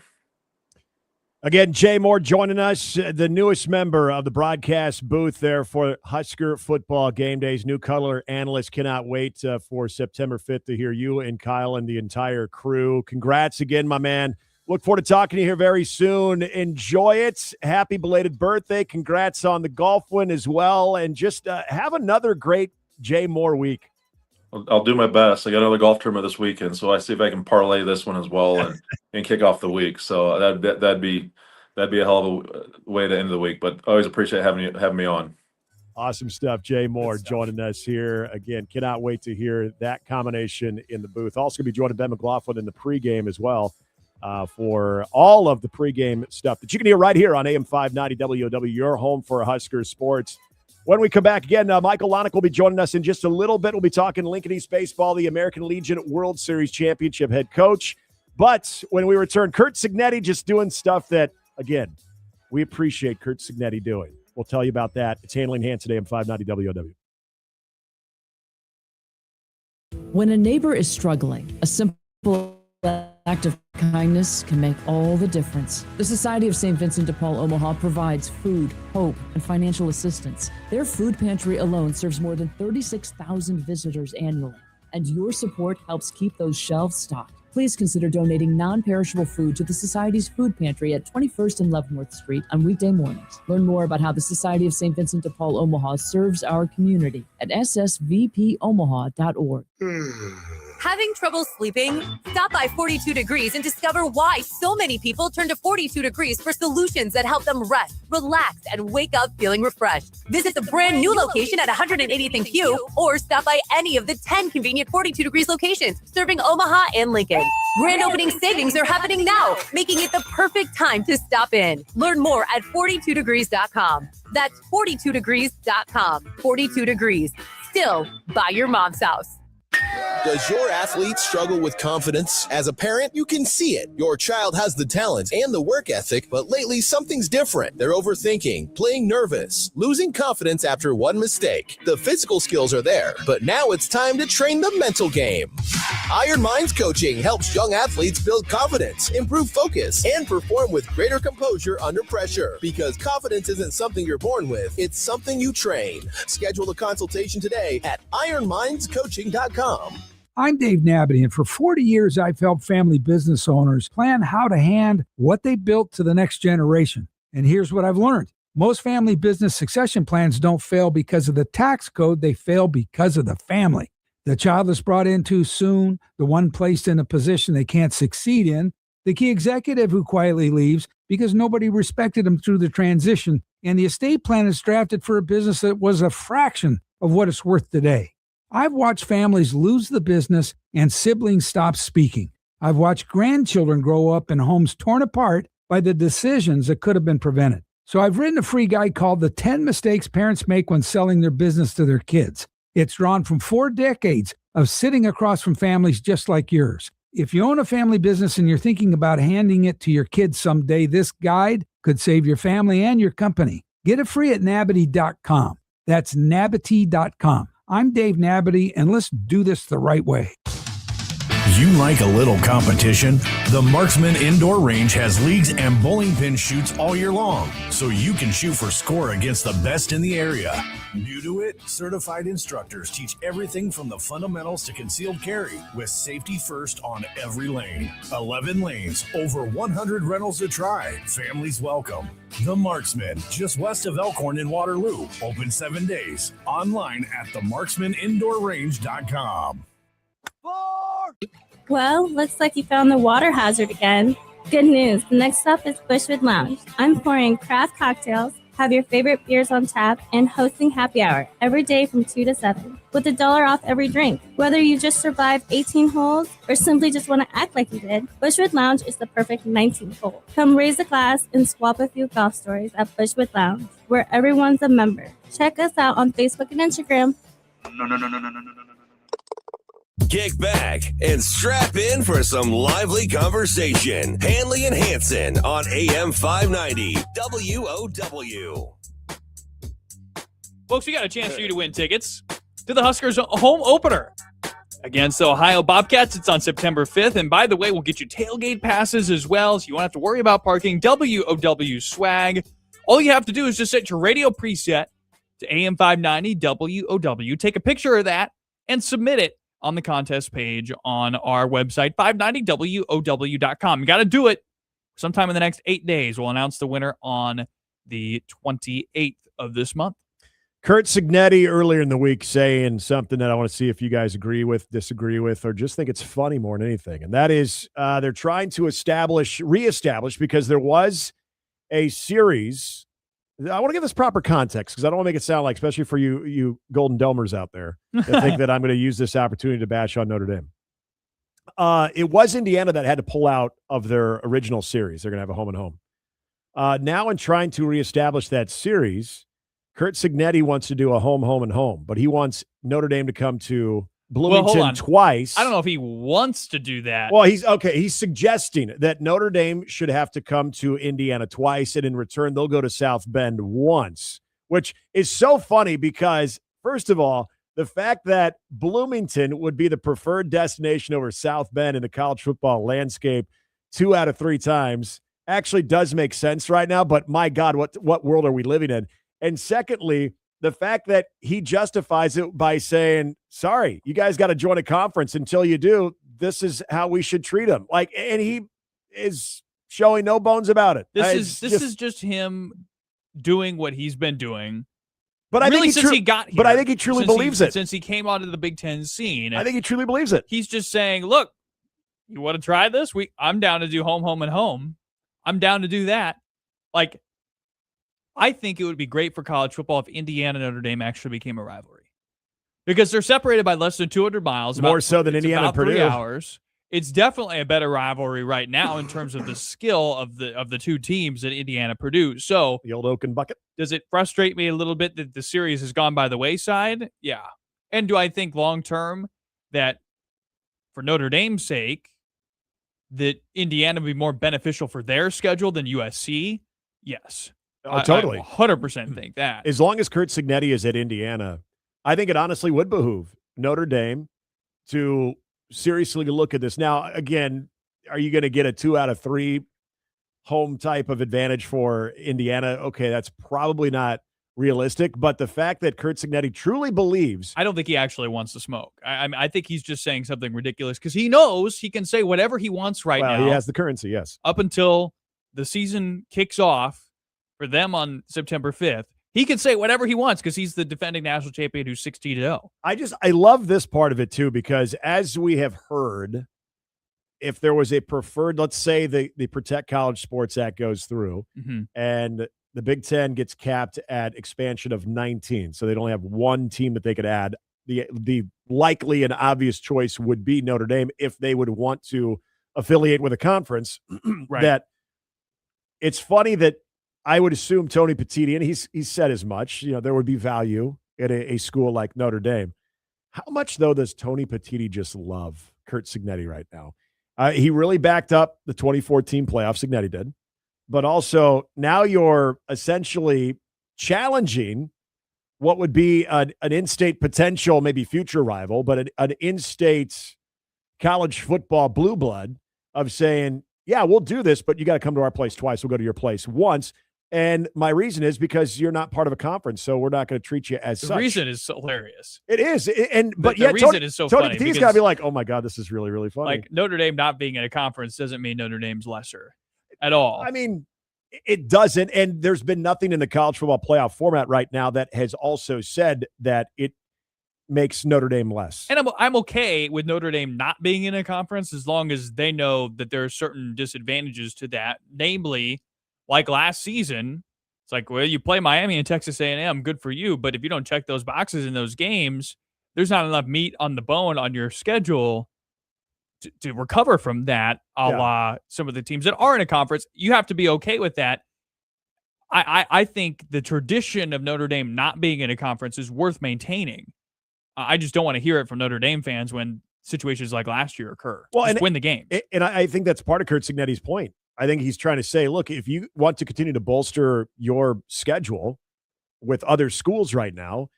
Again, Jay Moore joining us, the newest member of the broadcast booth there for Husker football game days. New color analyst. Cannot wait for September 5th to hear you and Kyle and the entire crew. Congrats again, my man. Look forward to talking to you here very soon. Enjoy it. Happy belated birthday. Congrats on the golf win as well. And just have another great Jay Moore week. I'll do my best. I got another golf tournament this weekend, so I see if I can parlay this one as well and kick off the week. So that'd be a hell of a way to end the week. But always appreciate having me on. Awesome stuff, Jay Moore joining us here again. Cannot wait to hear that combination in the booth. Also going to be joining Ben McLaughlin in the pregame as well for all of the pregame stuff that you can hear right here on AM 590 WOW, your home for Husker sports. When we come back again, Michael Lonick will be joining us in just a little bit. We'll be talking Lincoln East Baseball, the American Legion World Series Championship head coach. But when we return, Curt Cignetti just doing stuff that, again, we appreciate Curt Cignetti doing. We'll tell you about that. It's Handling Hansen, AM 590 WOW. When a neighbor is struggling, a simple act of kindness can make all the difference. The Society of St. Vincent de Paul Omaha provides food, hope, and financial assistance. Their food pantry alone serves more than 36,000 visitors annually, and your support helps keep those shelves stocked. Please consider donating non-perishable food to the Society's food pantry at 21st and Leavenworth Street on weekday mornings. Learn more about how the Society of St. Vincent de Paul Omaha serves our community at ssvpomaha.org. Having trouble sleeping? Stop by 42 Degrees and discover why so many people turn to 42 Degrees for solutions that help them rest, relax, and wake up feeling refreshed. Visit the brand new location at 180th and Q, or stop by any of the 10 convenient 42 Degrees locations serving Omaha and Lincoln. Grand opening savings are happening now, making it the perfect time to stop in. Learn more at 42degrees.com. That's 42degrees.com. 42 Degrees. Still by your mom's house. Does your athlete struggle with confidence? As a parent, you can see it. Your child has the talent and the work ethic, but lately something's different. They're overthinking, playing nervous, losing confidence after one mistake. The physical skills are there, but now it's time to train the mental game. Iron Minds Coaching helps young athletes build confidence, improve focus, and perform with greater composure under pressure. Because confidence isn't something you're born with, it's something you train. Schedule a consultation today at ironmindscoaching.com. I'm Dave Nabity, and for 40 years, I've helped family business owners plan how to hand what they built to the next generation. And here's what I've learned. Most family business succession plans don't fail because of the tax code. They fail because of the family. The child is brought in too soon, the one placed in a position they can't succeed in, the key executive who quietly leaves because nobody respected him through the transition, and the estate plan is drafted for a business that was a fraction of what it's worth today. I've watched families lose the business and siblings stop speaking. I've watched grandchildren grow up in homes torn apart by the decisions that could have been prevented. So I've written a free guide called The 10 Mistakes Parents Make When Selling Their Business to Their Kids. It's drawn from 4 decades of sitting across from families just like yours. If you own a family business and you're thinking about handing it to your kids someday, this guide could save your family and your company. Get it free at Nabity.com. That's Nabity.com. I'm Dave Nabity, and let's do this the right way. You like a little competition? The Marksman Indoor Range has leagues and bowling pin shoots all year long, so you can shoot for score against the best in the area. New to it, certified instructors teach everything from the fundamentals to concealed carry, with safety first on every lane. 11 lanes, over 100 rentals to try. Families welcome. The Marksman, just west of Elkhorn in Waterloo. Open 7 days. Online at themarksmanindoorrange.com. Well, looks like you found the water hazard again. Good news, the next stop is Bushwood Lounge. I'm pouring craft cocktails, have your favorite beers on tap, and hosting happy hour every day from 2 to 7. with $1 off every drink. Whether you just survived 18 holes or simply just want to act like you did, Bushwood Lounge is the perfect 19th hole. Come raise a glass and swap a few golf stories at Bushwood Lounge, where everyone's a member. Check us out on Facebook and Instagram. Kick back and strap in for some lively conversation. Handley and Hansen on AM 590 WOW. Folks, we got a chance for you to win tickets to the Huskers home opener against the Ohio Bobcats. It's on September 5th. And by the way, we'll get you tailgate passes as well, so you won't have to worry about parking. WOW swag. All you have to do is just set your radio preset to AM 590 WOW. Take a picture of that and submit it on the contest page on our website, 590WOW.com. You got to do it sometime in the next 8 days. We'll announce the winner on the 28th of this month. Curt Cignetti earlier in the week saying something that I want to see if you guys agree with, disagree with, or just think it's funny more than anything. And that is they're trying to reestablish, because there was a series. I want to give this proper context because I don't want to make it sound like, especially for you Golden Domers out there, that think that I'm going to use this opportunity to bash on Notre Dame. It was Indiana that had to pull out of their original series. They're going to have a home and home. Now in trying to reestablish that series, Curt Cignetti wants to do a home and home, but he wants Notre Dame to come to Bloomington twice. I don't know if he wants to do that. Well, he's suggesting that Notre Dame should have to come to Indiana twice, and in return, they'll go to South Bend once, which is so funny because, first of all, the fact that Bloomington would be the preferred destination over South Bend in the college football landscape 2 out of 3 times actually does make sense right now, but my God, what world are we living in? And secondly, the fact that he justifies it by saying, sorry, you guys got to join a conference. Until you do, this is how we should treat them. And he is showing no bones about it. This is just him doing what he's been doing. But I think since he got here. But I think he truly believes it. Since he came onto the Big Ten scene. I think he truly believes it. He's just saying, look, you want to try this? I'm down to do home, and home. I'm down to do that. I think it would be great for college football if Indiana and Notre Dame actually became a rivalry, because they're separated by less than 200 miles. More so than Indiana and Purdue. 3 hours. It's definitely a better rivalry right now in terms of the skill of the two teams that Indiana Purdue. So the old Oaken bucket. Does it frustrate me a little bit that the series has gone by the wayside? Yeah. And do I think long term that for Notre Dame's sake that Indiana would be more beneficial for their schedule than USC? Yes. Oh, totally. I 100% think that. As long as Curt Cignetti is at Indiana, I think it honestly would behoove Notre Dame to seriously look at this. Now, again, are you going to get a 2 out of 3 home type of advantage for Indiana? Okay, that's probably not realistic. But the fact that Curt Cignetti truly believes. I don't think he actually wants to smoke. I think he's just saying something ridiculous because he knows he can say whatever he wants now. He has the currency, yes. Up until the season kicks off for them on September 5th. He can say whatever he wants because he's the defending national champion who's 16-0. I love this part of it too, because as we have heard, if there was a preferred, let's say the Protect College Sports Act goes through and the Big Ten gets capped at expansion of 19, so they'd only have one team that they could add. The likely and obvious choice would be Notre Dame if they would want to affiliate with a conference. Right. That it's funny that I would assume Tony Petitti, and he's said as much, there would be value at a school like Notre Dame. How much, though, does Tony Petitti just love Curt Cignetti right now? He really backed up the 2014 playoffs, Cignetti did. But also, now you're essentially challenging what would be an in-state potential, maybe future rival, but an in-state college football blue blood of saying, yeah, we'll do this, but you got to come to our place twice. We'll go to your place once. And my reason is because you're not part of a conference, so we're not going to treat you as such. The reason is hilarious. It is. But the reason is so funny. Tony Petitti's got to be like, oh, my God, this is really, really funny. Like, Notre Dame not being in a conference doesn't mean Notre Dame's lesser at all. I mean, it doesn't. And there's been nothing in the college football playoff format right now that has also said that it makes Notre Dame less. And I'm okay with Notre Dame not being in a conference as long as they know that there are certain disadvantages to that. Namely, like last season, it's like, well, you play Miami and Texas A&M, good for you. But if you don't check those boxes in those games, there's not enough meat on the bone on your schedule to recover from that, a la some of the teams that are in a conference. You have to be okay with that. I think the tradition of Notre Dame not being in a conference is worth maintaining. I just don't want to hear it from Notre Dame fans when situations like last year occur. Well, just win the game. And I think that's part of Curt Cignetti's point. I think he's trying to say, look, if you want to continue to bolster your schedule with other schools right now,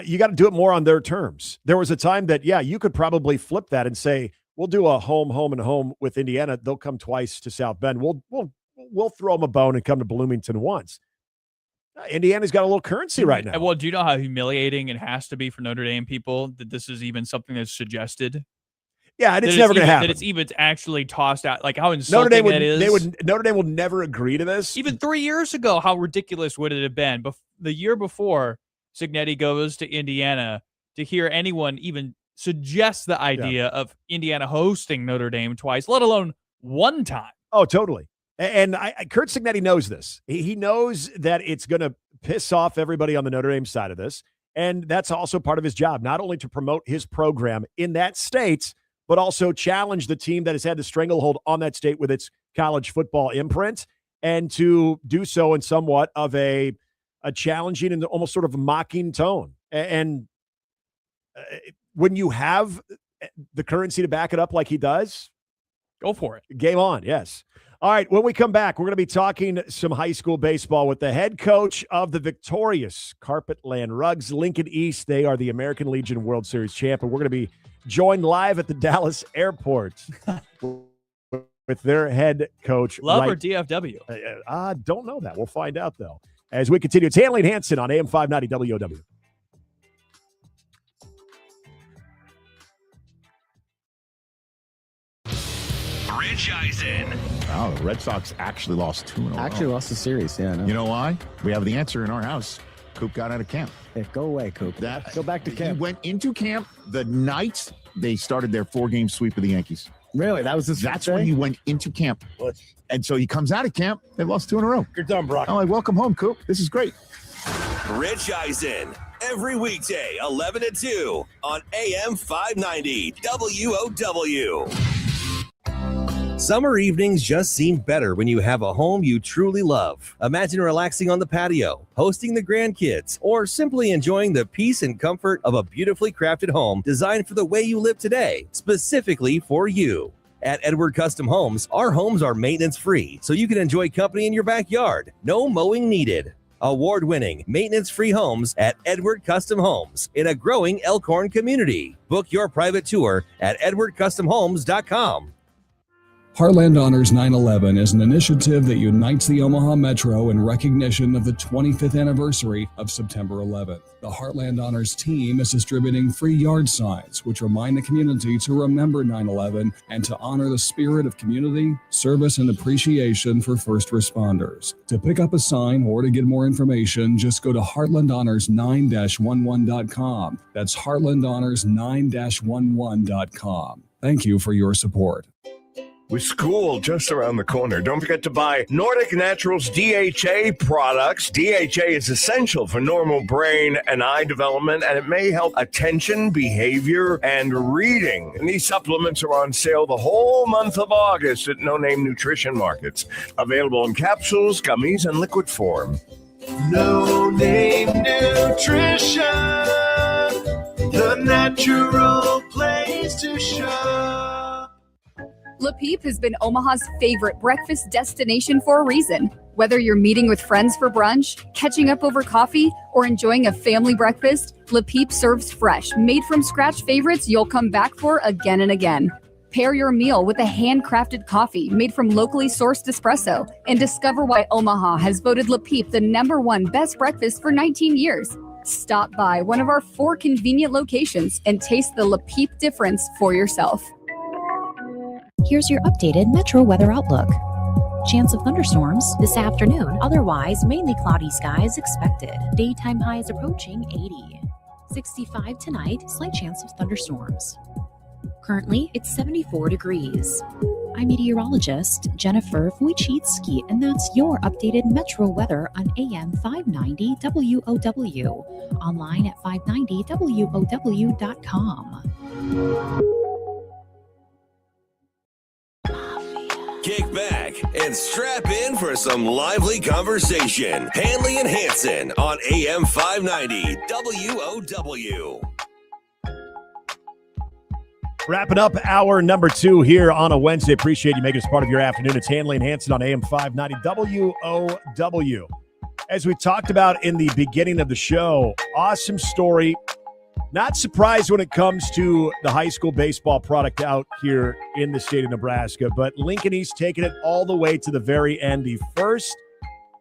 you got to do it more on their terms. There was a time that, you could probably flip that and say, we'll do a home, and home with Indiana. They'll come twice to South Bend. We'll throw them a bone and come to Bloomington once. Indiana's got a little currency right now. Well, do you know how humiliating it has to be for Notre Dame people that this is even something that's suggested? Yeah, and it's never going to happen. That it's even actually tossed out. Like how insulting that is. Notre Dame will never agree to this. Even 3 years ago, how ridiculous would it have been? The year before Cignetti goes to Indiana, to hear anyone even suggest the idea of Indiana hosting Notre Dame twice, let alone one time. Oh, totally. And Curt Cignetti knows this. He knows that it's going to piss off everybody on the Notre Dame side of this. And that's also part of his job, not only to promote his program in that state, but also challenge the team that has had the stranglehold on that state with its college football imprint, and to do so in somewhat of a challenging and almost sort of a mocking tone. And when you have the currency to back it up like he does, go for it. Game on, yes. All right, when we come back, we're going to be talking some high school baseball with the head coach of the victorious Carpetland Rugs, Lincoln East. They are the American Legion World Series champ, and we're going to be joined live at the Dallas airport with their head coach. Love or DFW? I don't know that. We'll find out, though. As we continue, it's Handley and Hansen on AM 590 WOW. Rich Eisen. Oh, the Red Sox actually lost 2 in a row. Actually lost the series, yeah. I know. You know why? We have the answer in our house. Coop got out of camp. Hey, go away, Coop. Go back to camp. He went into camp the night they started their 4-game sweep of the Yankees. Really? That's when he went into camp. And so he comes out of camp. They lost 2 in a row. You're done, Brock. I'm like, welcome home, Coop. This is great. Rich Eisen. Every weekday, 11 to 2 on AM 590 WOW. Summer evenings just seem better when you have a home you truly love. Imagine relaxing on the patio, hosting the grandkids, or simply enjoying the peace and comfort of a beautifully crafted home designed for the way you live today, specifically for you. At Edward Custom Homes, our homes are maintenance-free, so you can enjoy company in your backyard. No mowing needed. Award-winning, maintenance-free homes at Edward Custom Homes in a growing Elkhorn community. Book your private tour at edwardcustomhomes.com. Heartland Honors 9/11 is an initiative that unites the Omaha Metro in recognition of the 25th anniversary of September 11th. The Heartland Honors team is distributing free yard signs, which remind the community to remember 9/11 and to honor the spirit of community, service, and appreciation for first responders. To pick up a sign or to get more information, just go to heartlandhonors9-11.com. That's heartlandhonors9-11.com. Thank you for your support. With school just around the corner, don't forget to buy Nordic Naturals DHA products. DHA is essential for normal brain and eye development, and it may help attention, behavior, and reading. And these supplements are on sale the whole month of August at no-name nutrition markets. Available in capsules, gummies, and liquid form. No Name Nutrition, the natural place to shop. Le Peep has been Omaha's favorite breakfast destination for a reason. Whether you're meeting with friends for brunch, catching up over coffee, or enjoying a family breakfast, Le Peep serves fresh, made-from-scratch favorites you'll come back for again and again. Pair your meal with a handcrafted coffee made from locally sourced espresso and discover why Omaha has voted Le Peep the #1 best breakfast for 19 years. Stop by one of our 4 convenient locations and taste the Le Peep difference for yourself. Here's your updated Metro weather outlook. Chance of thunderstorms this afternoon. Otherwise, mainly cloudy skies expected. Daytime highs approaching 80. 65 tonight, slight chance of thunderstorms. Currently, it's 74 degrees. I'm meteorologist Jennifer Wojcicki, and that's your updated Metro weather on AM 590 WOW. Online at 590WOW.com. Kick back and strap in for some lively conversation. Handley and Hansen on AM 590 WOW. Wrapping up hour number 2 here on a Wednesday. Appreciate you making us part of your afternoon. It's Handley and Hansen on AM 590 WOW. As we talked about in the beginning of the show, awesome story. Not surprised when it comes to the high school baseball product out here in the state of Nebraska, but Lincoln East taking it all the way to the very end. The first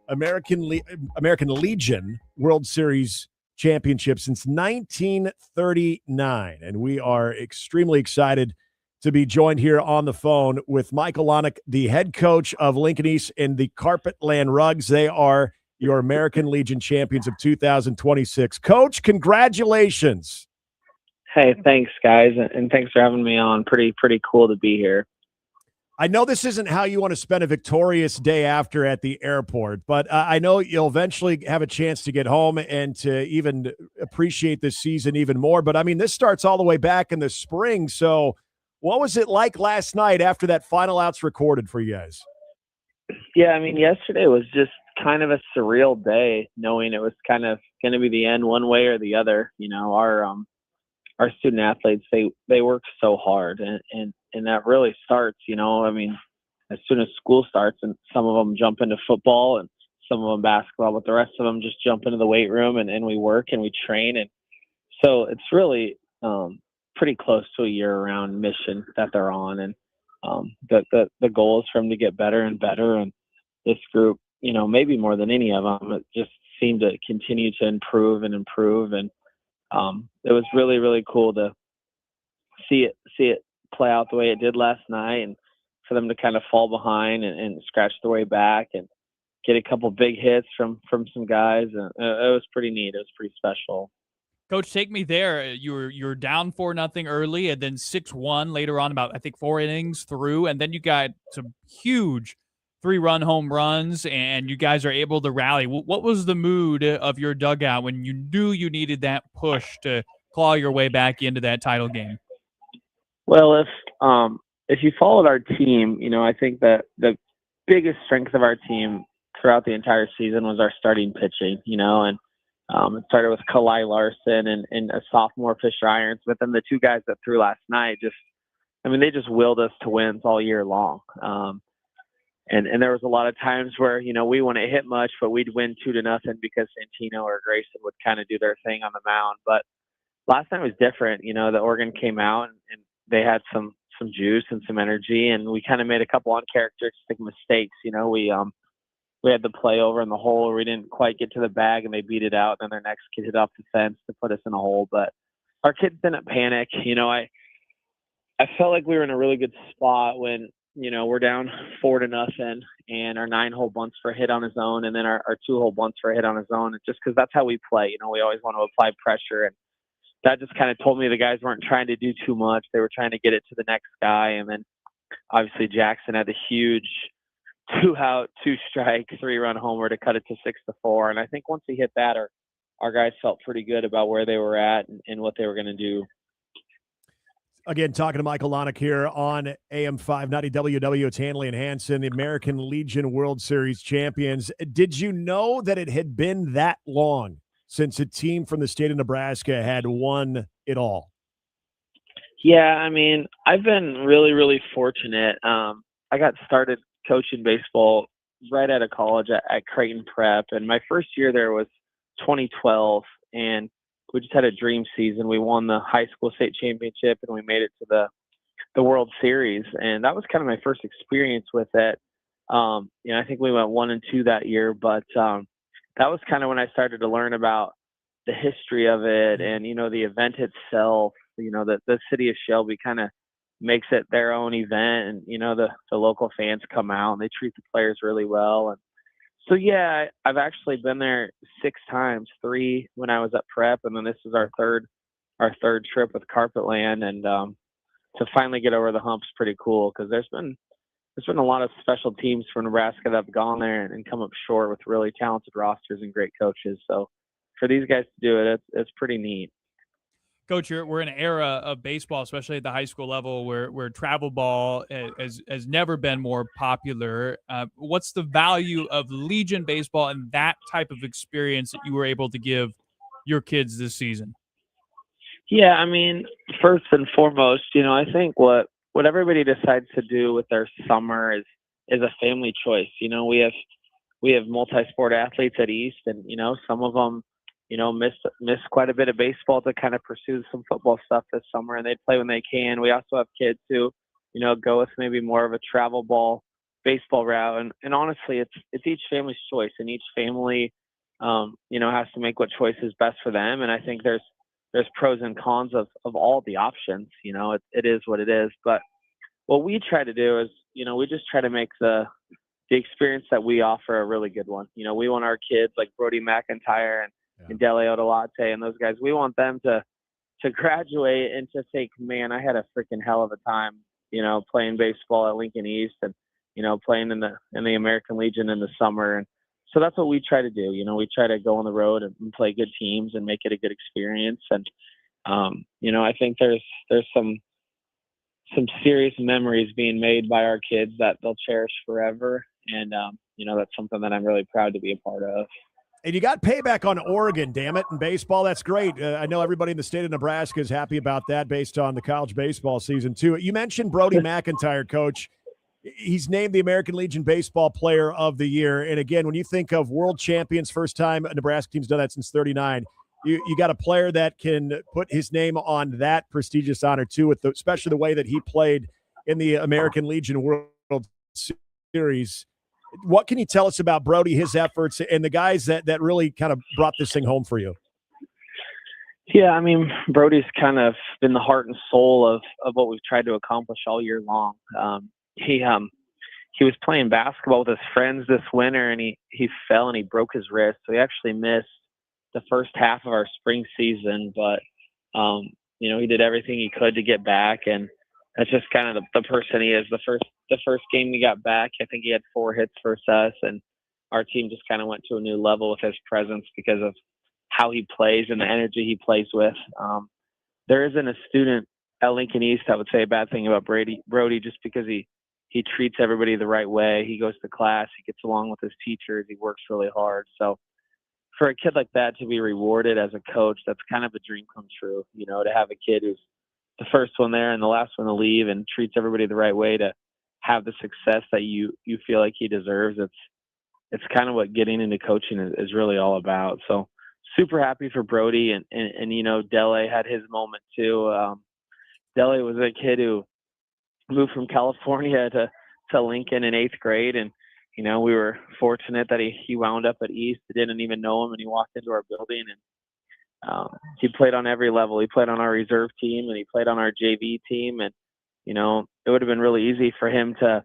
American Legion World Series championship since 1939. And we are extremely excited to be joined here on the phone with Michael Lonick, the head coach of Lincoln East and the Carpetland Rugs. They are your American Legion champions of 2026. Coach, congratulations. Hey, thanks, guys, and thanks for having me on. Pretty cool to be here. I know this isn't how you want to spend a victorious day after at the airport, but I know you'll eventually have a chance to get home and to even appreciate this season even more. But, I mean, this starts all the way back in the spring. So what was it like last night after that final out's recorded for you guys? Yeah, I mean, yesterday was just kind of a surreal day, knowing it was kind of going to be the end one way or the other. You know, our student athletes, they work so hard, and that really starts, you know, I mean, as soon as school starts, and some of them jump into football and some of them basketball, but the rest of them just jump into the weight room and we work and we train. And so it's really pretty close to a year-round mission that they're on. And the goal is for them to get better and better. And this group, you know, maybe more than any of them, it just seemed to continue to improve and improve. And it was really, really cool to see it play out the way it did last night, and for them to kind of fall behind and scratch their way back and get a couple big hits from some guys. And it was pretty neat. It was pretty special. Coach, take me there. You were down 4-0 early, and then 6-1 later on, about I think 4 innings through, and then you got some huge 3-run home runs, and you guys are able to rally. What was the mood of your dugout when you knew you needed that push to claw your way back into that title game? Well, if you followed our team, you know, I think that the biggest strength of our team throughout the entire season was our starting pitching, you know, and it started with Kalai Larson and a sophomore Fisher Irons, but then the 2 guys that threw last night they just willed us to wins all year long. And there was a lot of times where, you know, we wouldn't hit much, but we'd win 2-0 because Santino or Grayson would kind of do their thing on the mound. But last time was different. You know, the Oregon came out and they had some juice and some energy, and we kind of made a couple uncharacteristic mistakes. You know, we had the play over in the hole where we didn't quite get to the bag, and they beat it out. And then their next kid hit off the fence to put us in a hole. But our kids didn't panic. You know, I felt like we were in a really good spot when, you know, we're down 4-0 and our 9-hole bunts for a hit on his own, and then our 2-hole bunts for a hit on his own. It's just because that's how we play. You know, we always want to apply pressure, and that just kind of told me the guys weren't trying to do too much. They were trying to get it to the next guy. And then obviously Jackson had the huge 2-out, 2-strike, 3-run homer to cut it to 6-4. And I think once he hit that, our guys felt pretty good about where they were at and what they were going to do. Again, talking to Michael Lonick here on AM 590 WW. It's Handley and Hansen, the American Legion World Series champions. Did you know that it had been that long since a team from the state of Nebraska had won it all? Yeah, I mean, I've been really, really fortunate. I got started coaching baseball right out of college at Creighton Prep, and my first year there was 2012, and we just had a dream season. We won the high school state championship, and we made it to the World Series, and that was kind of my first experience with it. You know, I think we went 1-2 that year, but that was kind of when I started to learn about the history of it and, you know, the event itself. You know, the city of Shelby kind of makes it their own event, and, you know, the local fans come out and they treat the players really well. And so, yeah, I've actually been there 6 times, 3 when I was at Prep, and then this is our third trip with Carpetland. And to finally get over the hump's pretty cool, because there's been there's been a lot of special teams for Nebraska that have gone there and come up short with really talented rosters and great coaches. So for these guys to do it, it's pretty neat. Coach, we're in an era of baseball, especially at the high school level, where travel ball has never been more popular. What's the value of Legion baseball and that type of experience that you were able to give your kids this season? Yeah, I mean, first and foremost, I think what everybody decides to do with their summer is a family choice. We have multi-sport athletes at East, and some of them miss quite a bit of baseball to kind of pursue some football stuff this summer, and they play when they can. We also have kids who go with maybe more of a travel ball baseball route, and honestly, it's each family's choice, and each family has to make what choice is best for them. And I think there's pros and cons of all the options. It is what it is. But what we try to do is, we just try to make the experience that we offer a really good one. We want our kids like Brody McIntyre and Dele Odolate and those guys, we want them to graduate and to think, man, I had a freaking hell of a time, playing baseball at Lincoln East and, playing in the American Legion in the summer. And so that's what we try to do. We try to go on the road and play good teams and make it a good experience. And, I think there's some serious memories being made by our kids that they'll cherish forever. And, that's something that I'm really proud to be a part of. And you got payback on Oregon, damn it, in baseball. That's great. I know everybody in the state of Nebraska is happy about that based on the college baseball season, too. You mentioned Brody McIntyre, Coach. He's named the American Legion Baseball Player of the Year. And, again, when you think of world champions, first time a Nebraska team's done that since 1939, you got a player that can put his name on that prestigious honor, too, with especially the way that he played in the American Legion World Series. What can you tell us about Brody, his efforts, and the guys that really kind of brought this thing home for you? Yeah, I mean, Brody's kind of been the heart and soul of what we've tried to accomplish all year long. He was playing basketball with his friends this winter, and he fell and he broke his wrist. So he actually missed the first half of our spring season, but he did everything he could to get back, and that's just kind of the person he is. The first game he got back, I think he had 4 hits versus us, and our team just kind of went to a new level with his presence because of how he plays and the energy he plays with. There isn't a student at Lincoln East that would say a bad thing about Brody just because he treats everybody the right way. He goes to class, he gets along with his teachers, he works really hard. So for a kid like that to be rewarded as a coach, that's kind of a dream come true, to have a kid who's the first one there and the last one to leave and treats everybody the right way to have the success that you feel like he deserves. It's kind of what getting into coaching is really all about. So super happy for Brody and Dele had his moment too. Dele was a kid who moved from California to Lincoln in 8th grade. And, we were fortunate that he wound up at East. I didn't even know him, and he walked into our building, and he played on every level. He played on our reserve team, and he played on our JV team. And, it would have been really easy for him to,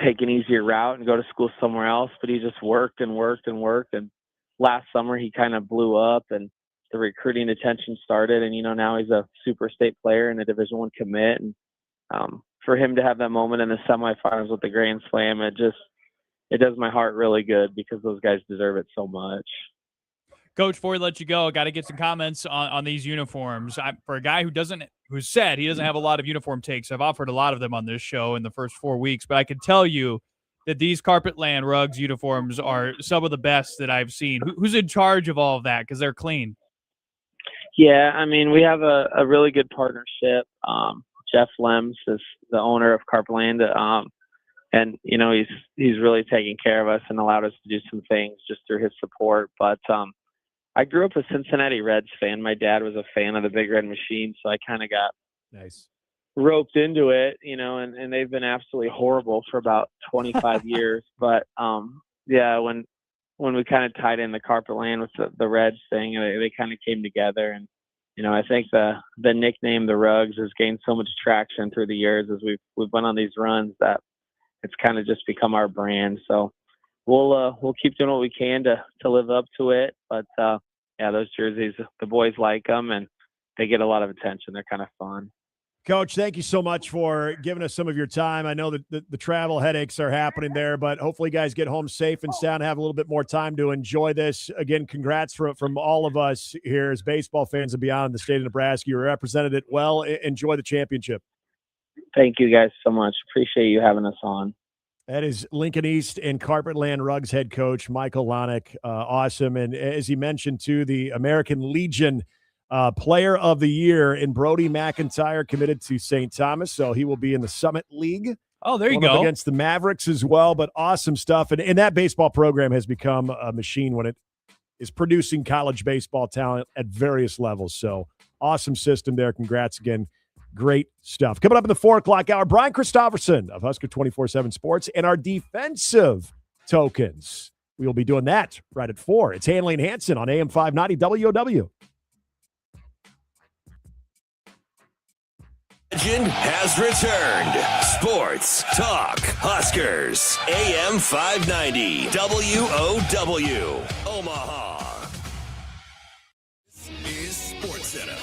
take an easier route and go to school somewhere else. But he just worked and worked and worked. And last summer he kind of blew up, and the recruiting attention started. And, now he's a super state player and a Division I commit. And for him to have that moment in the semifinals with the Grand Slam, it does my heart really good because those guys deserve it so much. Coach, before we let you go, I got to get some comments on these uniforms. For a guy who said he doesn't have a lot of uniform takes, I've offered a lot of them on this show in the first 4 weeks, but I can tell you that these Carpetland Rugs uniforms are some of the best that I've seen. Who's in charge of all of that? Because they're clean. Yeah, I mean, we have a really good partnership. Jeff Lems is the owner of Carpetland, and he's really taken care of us and allowed us to do some things just through his support. But I grew up a Cincinnati Reds fan. My dad was a fan of the Big Red Machine, so I kind of got roped into it, and they've been absolutely horrible for about 25 years. But yeah, when we kind of tied in the Carpetland with the Reds thing, they kind of came together. And I think the nickname the Rugs has gained so much traction through the years as we've went on these runs that it's kind of just become our brand. So we'll keep doing what we can to live up to it. But yeah, those jerseys, the boys like them, and they get a lot of attention. They're kind of fun. Coach, thank you so much for giving us some of your time. I know that the travel headaches are happening there, but hopefully you guys get home safe and sound and have a little bit more time to enjoy this. Again, congrats from all of us here as baseball fans and beyond the state of Nebraska. You represented it well. Enjoy the championship. Thank you guys so much. Appreciate you having us on. That is Lincoln East and Carpetland Rugs head coach Michael Lonick. Awesome. And as he mentioned, too, the American Legion Player of the Year in Brody McIntyre committed to St. Thomas, so he will be in the Summit League. Oh, there you go. Against the Mavericks as well, but awesome stuff. And that baseball program has become a machine when it is producing college baseball talent at various levels. So awesome system there. Congrats again. Great stuff. Coming up in the 4 o'clock hour, Brian Christopherson of Husker 24/7 Sports and our defensive tokens. We will be doing that right at 4. It's Handley and Hansen on AM 590 WOW. Legend has returned. Sports Talk Huskers. AM 590 WOW. Omaha. This is Sports Center.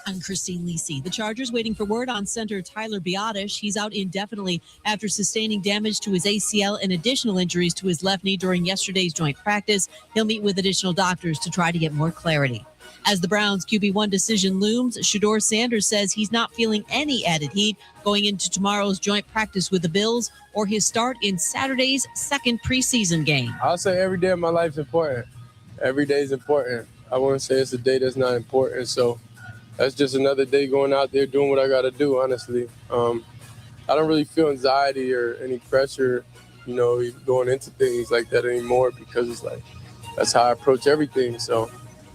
I'm Christine Lisi. The Chargers waiting for word on center Tyler Biotish. He's out indefinitely after sustaining damage to his ACL and additional injuries to his left knee during yesterday's joint practice. He'll meet with additional doctors to try to get more clarity. As the Browns' QB1 decision looms, Shedeur Sanders says he's not feeling any added heat going into tomorrow's joint practice with the Bills or his start in Saturday's second preseason game. I'll say every day of my life is important. Every day is important. I wouldn't say it's a day that's not important. So that's just another day going out there doing what I got to do, honestly. I don't really feel anxiety or any pressure, going into things like that anymore because it's like that's how I approach everything. So,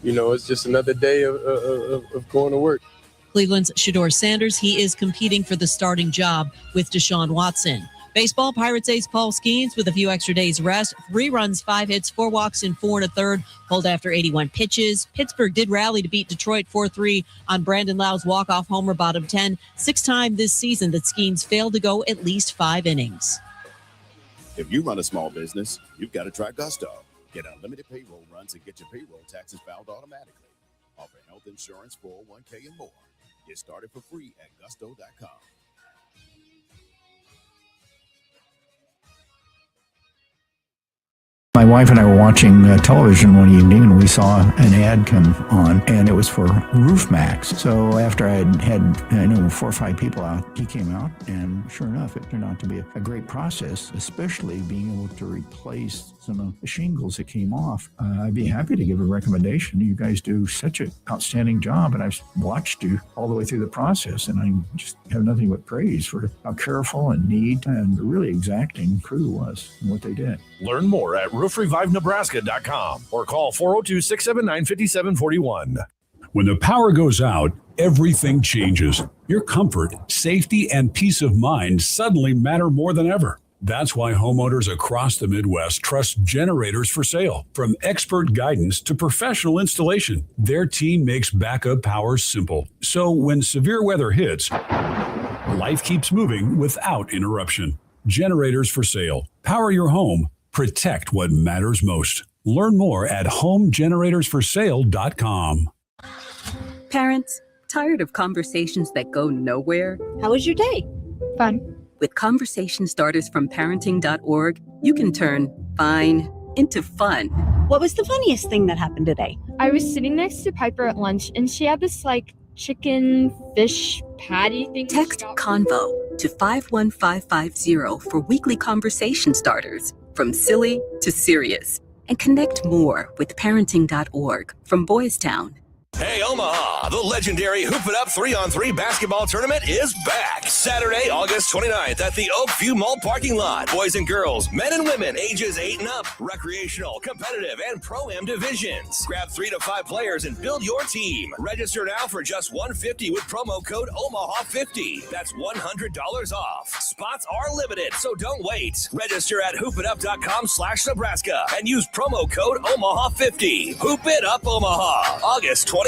it's just another day of going to work. Cleveland's Shedeur Sanders, he is competing for the starting job with Deshaun Watson. Baseball, Pirates ace Paul Skeens with a few extra days rest. 3 runs, 5 hits, 4 walks in 4 1/3, pulled after 81 pitches. Pittsburgh did rally to beat Detroit 4-3 on Brandon Lau's walk-off homer bottom 10. 6th time this season that Skeens failed to go at least 5 innings. If you run a small business, you've got to try Gusto. Get unlimited payroll runs and get your payroll taxes filed automatically. Offer health insurance, 401k, and more. Get started for free at gusto.com. My wife and I were watching television one evening, and we saw an ad come on, and it was for Roof Max. So after I had 4 or 5 people out, he came out, and sure enough, it turned out to be a great process, especially being able to replace some of the shingles that came off. I'd be happy to give a recommendation. You guys do such an outstanding job, and I've watched you all the way through the process, and I just have nothing but praise for how careful and neat and really exacting crew was and what they did. Learn more at roofrevivenebraska.com or call 402-679-5741. When the power goes out, everything changes. Your comfort, safety, and peace of mind suddenly matter more than ever. That's why homeowners across the Midwest trust Generators for Sale. From expert guidance to professional installation, their team makes backup power simple. So when severe weather hits, life keeps moving without interruption. Generators for Sale. Power your home. Protect what matters most. Learn more at homegeneratorsforsale.com. Parents, tired of conversations that go nowhere? How was your day? Fun. With conversation starters from parenting.org, you can turn fine into fun. What was the funniest thing that happened today? I was sitting next to Piper at lunch, and she had this chicken fish patty thing. Text Convo to 51550 for weekly conversation starters. From silly to serious. And connect more with parenting.org from Boys Town. Hey, Omaha, the legendary Hoop It Up 3-on-3 basketball tournament is back. Saturday, August 29th at the Oakview Mall parking lot. Boys and girls, men and women, ages 8 and up, recreational, competitive, and Pro-Am divisions. Grab 3 to 5 players and build your team. Register now for just $150 with promo code OMAHA50. That's $100 off. Spots are limited, so don't wait. Register at hoopitup.com/Nebraska and use promo code OMAHA50. Hoop It Up Omaha, August 29th.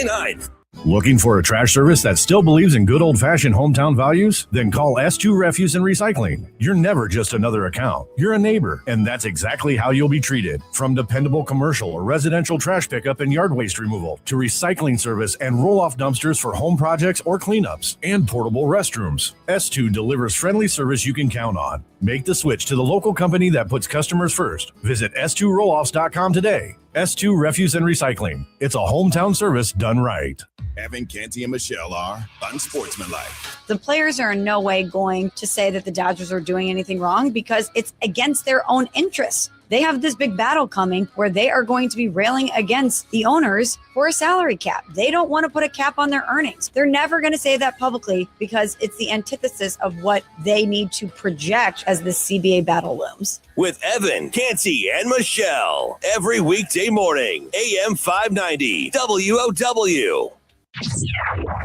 Looking for a trash service that still believes in good old-fashioned hometown values? Then call S2 Refuse and Recycling. You're never just another account. You're a neighbor, and that's exactly how you'll be treated. From dependable commercial or residential trash pickup and yard waste removal to recycling service and roll-off dumpsters for home projects or cleanups and portable restrooms. S2 delivers friendly service you can count on. Make the switch to the local company that puts customers first. Visit S2Rolloffs.com today. S2 Refuse and Recycling. It's a hometown service done right. Evan, Canty, and Michelle are unsportsmanlike. The players are in no way going to say that the Dodgers are doing anything wrong because it's against their own interests. They have this big battle coming where they are going to be railing against the owners for a salary cap. They don't want to put a cap on their earnings. They're never going to say that publicly because it's the antithesis of what they need to project as the CBA battle looms. With Evan, Canty, and Michelle, every weekday morning, AM 590, WOW.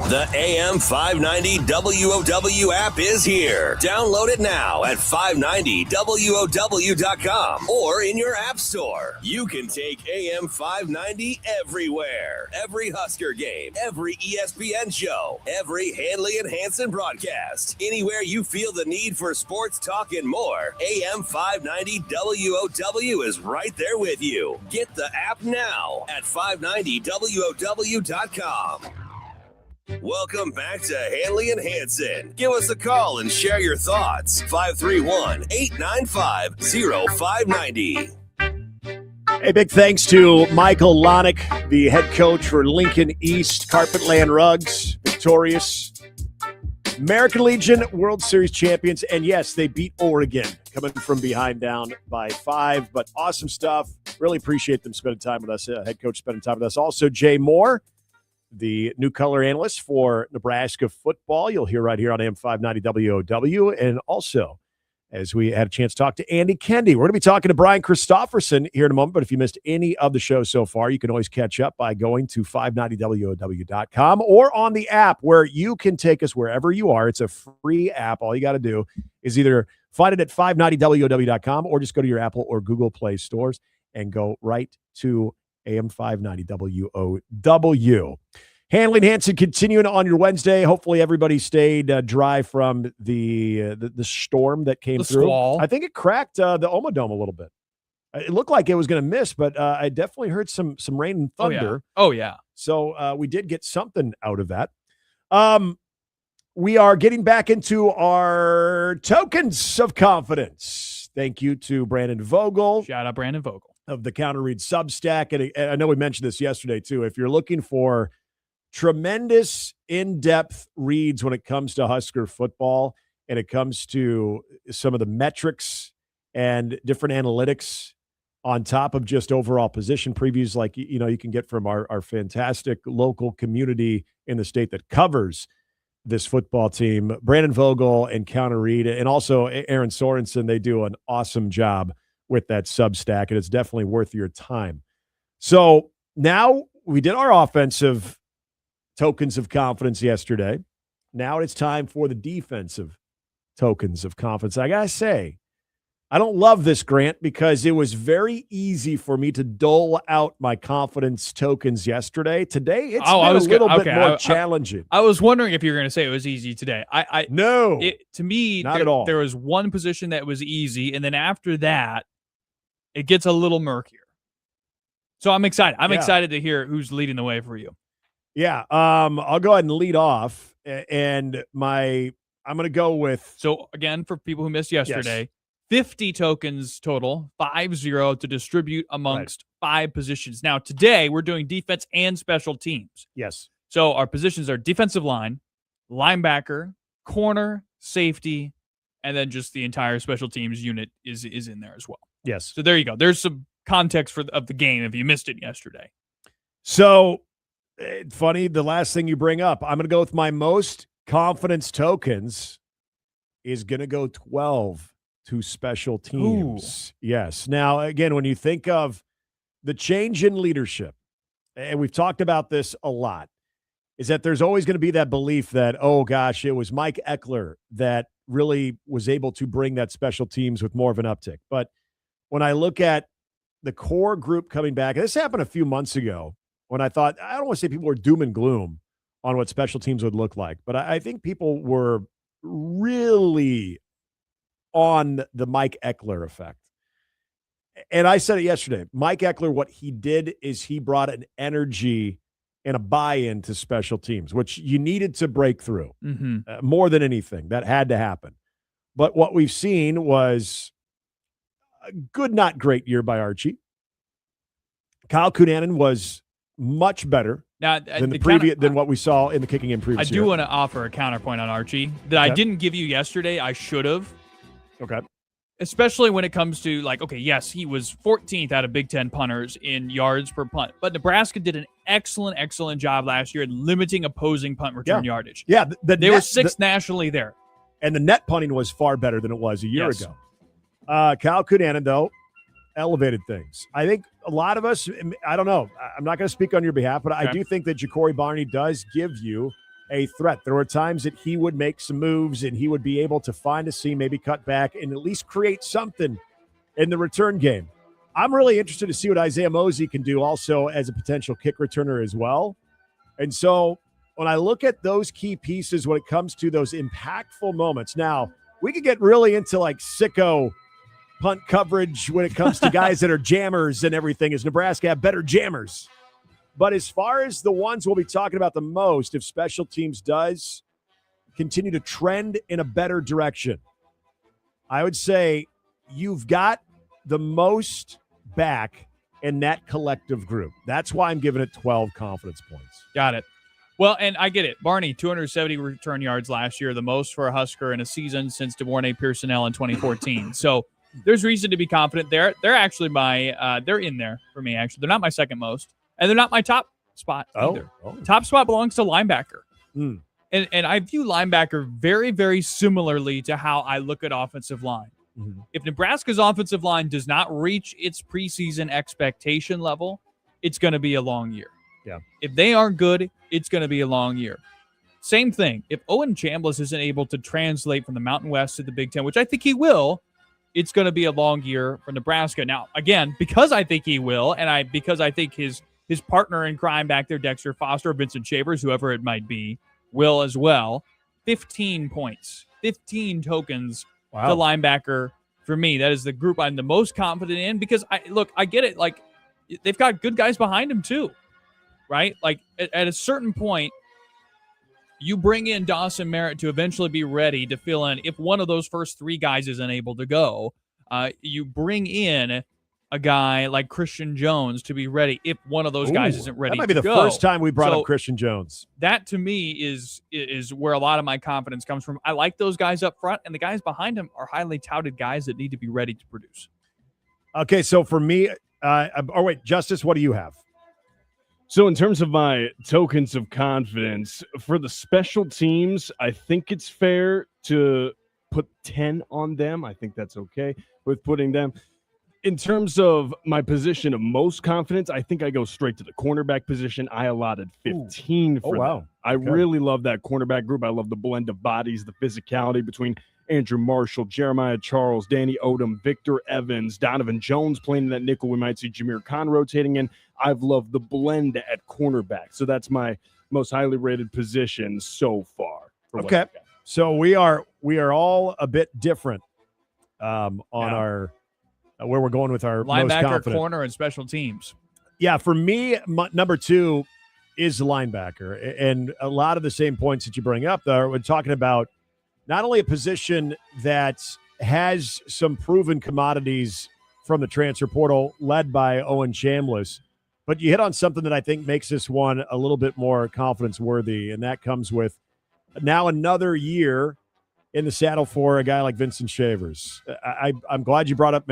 The AM 590 WOW app is here. Download it now at 590WOW.com or in your app store. You can take AM 590 everywhere. Every Husker game, every ESPN show, every Handley and Hansen broadcast. Anywhere you feel the need for sports talk and more, AM 590 WOW is right there with you. Get the app now at 590WOW.com. Welcome back to Handley and Hansen. Give us a call and share your thoughts. 531-895-0590. Hey, big thanks to Michael Lonick, the head coach for Lincoln East Carpetland Rugs, victorious American Legion World Series champions. And yes, they beat Oregon, coming from behind down by 5. But awesome stuff. Really appreciate them spending time with us. Head coach spending time with us. Also, Jay Moore, the new color analyst for Nebraska football. You'll hear right here on AM 590 WOW. And also, as we had a chance to talk to Andy Kendi, we're going to be talking to Brian Christopherson here in a moment. But if you missed any of the show so far, you can always catch up by going to 590WOW.com or on the app where you can take us wherever you are. It's a free app. All you got to do is either find it at 590WOW.com or just go to your Apple or Google Play stores and go right to AM 590 WOW. Handley and Hansen continuing on your Wednesday. Hopefully everybody stayed dry from the storm that came through. Squall. I think it cracked the Omadome a little bit. It looked like it was going to miss, but I definitely heard some rain and thunder. Oh, yeah. So we did get something out of that. We are getting back into our tokens of confidence. Thank you to Brandon Vogel. Shout out Brandon Vogel of the Counter Read Substack. And I know we mentioned this yesterday too. If you're looking for tremendous in-depth reads when it comes to Husker football and it comes to some of the metrics and different analytics on top of just overall position previews like, you know, you can get from our fantastic local community in the state that covers this football team, Brandon Vogel and Counter Read, and also Aaron Sorensen, they do an awesome job with that Substack, and it's definitely worth your time. So now we did our offensive tokens of confidence yesterday. Now it's time for the defensive tokens of confidence. I got to say, I don't love this, Grant, because it was very easy for me to dole out my confidence tokens yesterday. Today, it's been a little bit more challenging. I was wondering if you were going to say it was easy today. No. To me, not at all. There was one position that was easy, and then after that, it gets a little murkier. So I'm excited. I'm excited to hear who's leading the way for you. Yeah, I'll go ahead and lead off, and I'm going to go with. So again, for people who missed yesterday, 50 tokens total, 5-0 to distribute amongst 5 positions. Now today we're doing defense and special teams. Yes. So our positions are defensive line, linebacker, corner, safety, and then just the entire special teams unit is in there as well. Yes. So there you go. There's some context of the game if you missed it yesterday. So funny, the last thing you bring up, I'm going to go with my most confidence tokens is going to go 12 to special teams. Ooh. Yes. Now, again, when you think of the change in leadership, and we've talked about this a lot, is that there's always going to be that belief that, oh, gosh, it was Mike Eckler that really was able to bring that special teams with more of an uptick. But when I look at the core group coming back, this happened a few months ago when I thought, I don't want to say people were doom and gloom on what special teams would look like. But I think people were really on the Mike Eckler effect. And I said it yesterday. Mike Eckler, what he did is he brought an energy and a buy-in to special teams, which you needed to break through more than anything. That had to happen. But what we've seen was a good, not great year by Archie. Kyle Cunanan was much better than what we saw in the kicking in previous year. I do want to offer a counterpoint on Archie that I didn't give you yesterday. I should have. Okay. Especially when it comes to yes, he was 14th out of Big Ten punters in yards per punt. But Nebraska did an excellent job last year in limiting opposing punt return yardage. Yeah. They were sixth nationally there. And the net punting was far better than it was a year ago. Kyle Cunanan, though, elevated things. I think a lot of us, I don't know, I'm not going to speak on your behalf, but I do think that Ja'Cory Barney does give you a threat. There were times that he would make some moves and he would be able to find a seam, maybe cut back, and at least create something in the return game. I'm really interested to see what Isaiah Mosey can do also as a potential kick returner as well. And so when I look at those key pieces when it comes to those impactful moments, now we could get really into sicko punt coverage when it comes to guys that are jammers and everything. As Nebraska have better jammers. But as far as the ones we'll be talking about the most, if special teams does continue to trend in a better direction, I would say you've got the most back in that collective group. That's why I'm giving it 12 confidence points. Got it. Well, and I get it. Barney, 270 return yards last year, the most for a Husker in a season since DeVornay Piersonell in 2014. So there's reason to be confident there. They're actually they're in there for me, actually. They're not my second most. And they're not my top spot either. Top spot belongs to linebacker. And I view linebacker very, very similarly to how I look at offensive line. If Nebraska's offensive line does not reach its preseason expectation level, it's going to be a long year. Yeah. If they aren't good, it's going to be a long year. Same thing. If Owen Chambliss isn't able to translate from the Mountain West to the Big Ten, which I think he will, it's going to be a long year for Nebraska. Now, again, because I think he will, and because I think his partner in crime back there, Dexter Foster, Vincent Shavers, whoever it might be, will as well. 15 points, 15 tokens to linebacker for me. That is the group I'm the most confident in because, I get it. They've got good guys behind him too, right? At a certain point, you bring in Dawson Merritt to eventually be ready to fill in. If one of those first three guys isn't able to go, you bring in a guy like Christian Jones to be ready if one of those guys isn't ready to go. That might be the first time we brought up Christian Jones. That, to me, is where a lot of my confidence comes from. I like those guys up front, and the guys behind him are highly touted guys that need to be ready to produce. Okay, so for me, Justice, what do you have? So in terms of my tokens of confidence, for the special teams, I think it's fair to put 10 on them. I think that's okay with putting them. In terms of my position of most confidence, I think I go straight to the cornerback position. I allotted 15 for them. I really love that cornerback group. I love the blend of bodies, the physicality between Andrew Marshall, Jeremiah Charles, Danny Odom, Victor Evans, Donovan Jones playing in that nickel. We might see Jameer Khan rotating in. I've loved the blend at cornerback. So that's my most highly rated position so far. Okay. So we are all a bit different on our where we're going with our most linebacker, confident. corner, and special teams. Yeah, for me, number 2 is the linebacker. And a lot of the same points that you bring up there, we're talking about not only a position that has some proven commodities from the transfer portal led by Owen Chambliss, but you hit on something that I think makes this one a little bit more confidence worthy, and that comes with now another year in the saddle for a guy like Vincent Shavers. I'm glad you brought up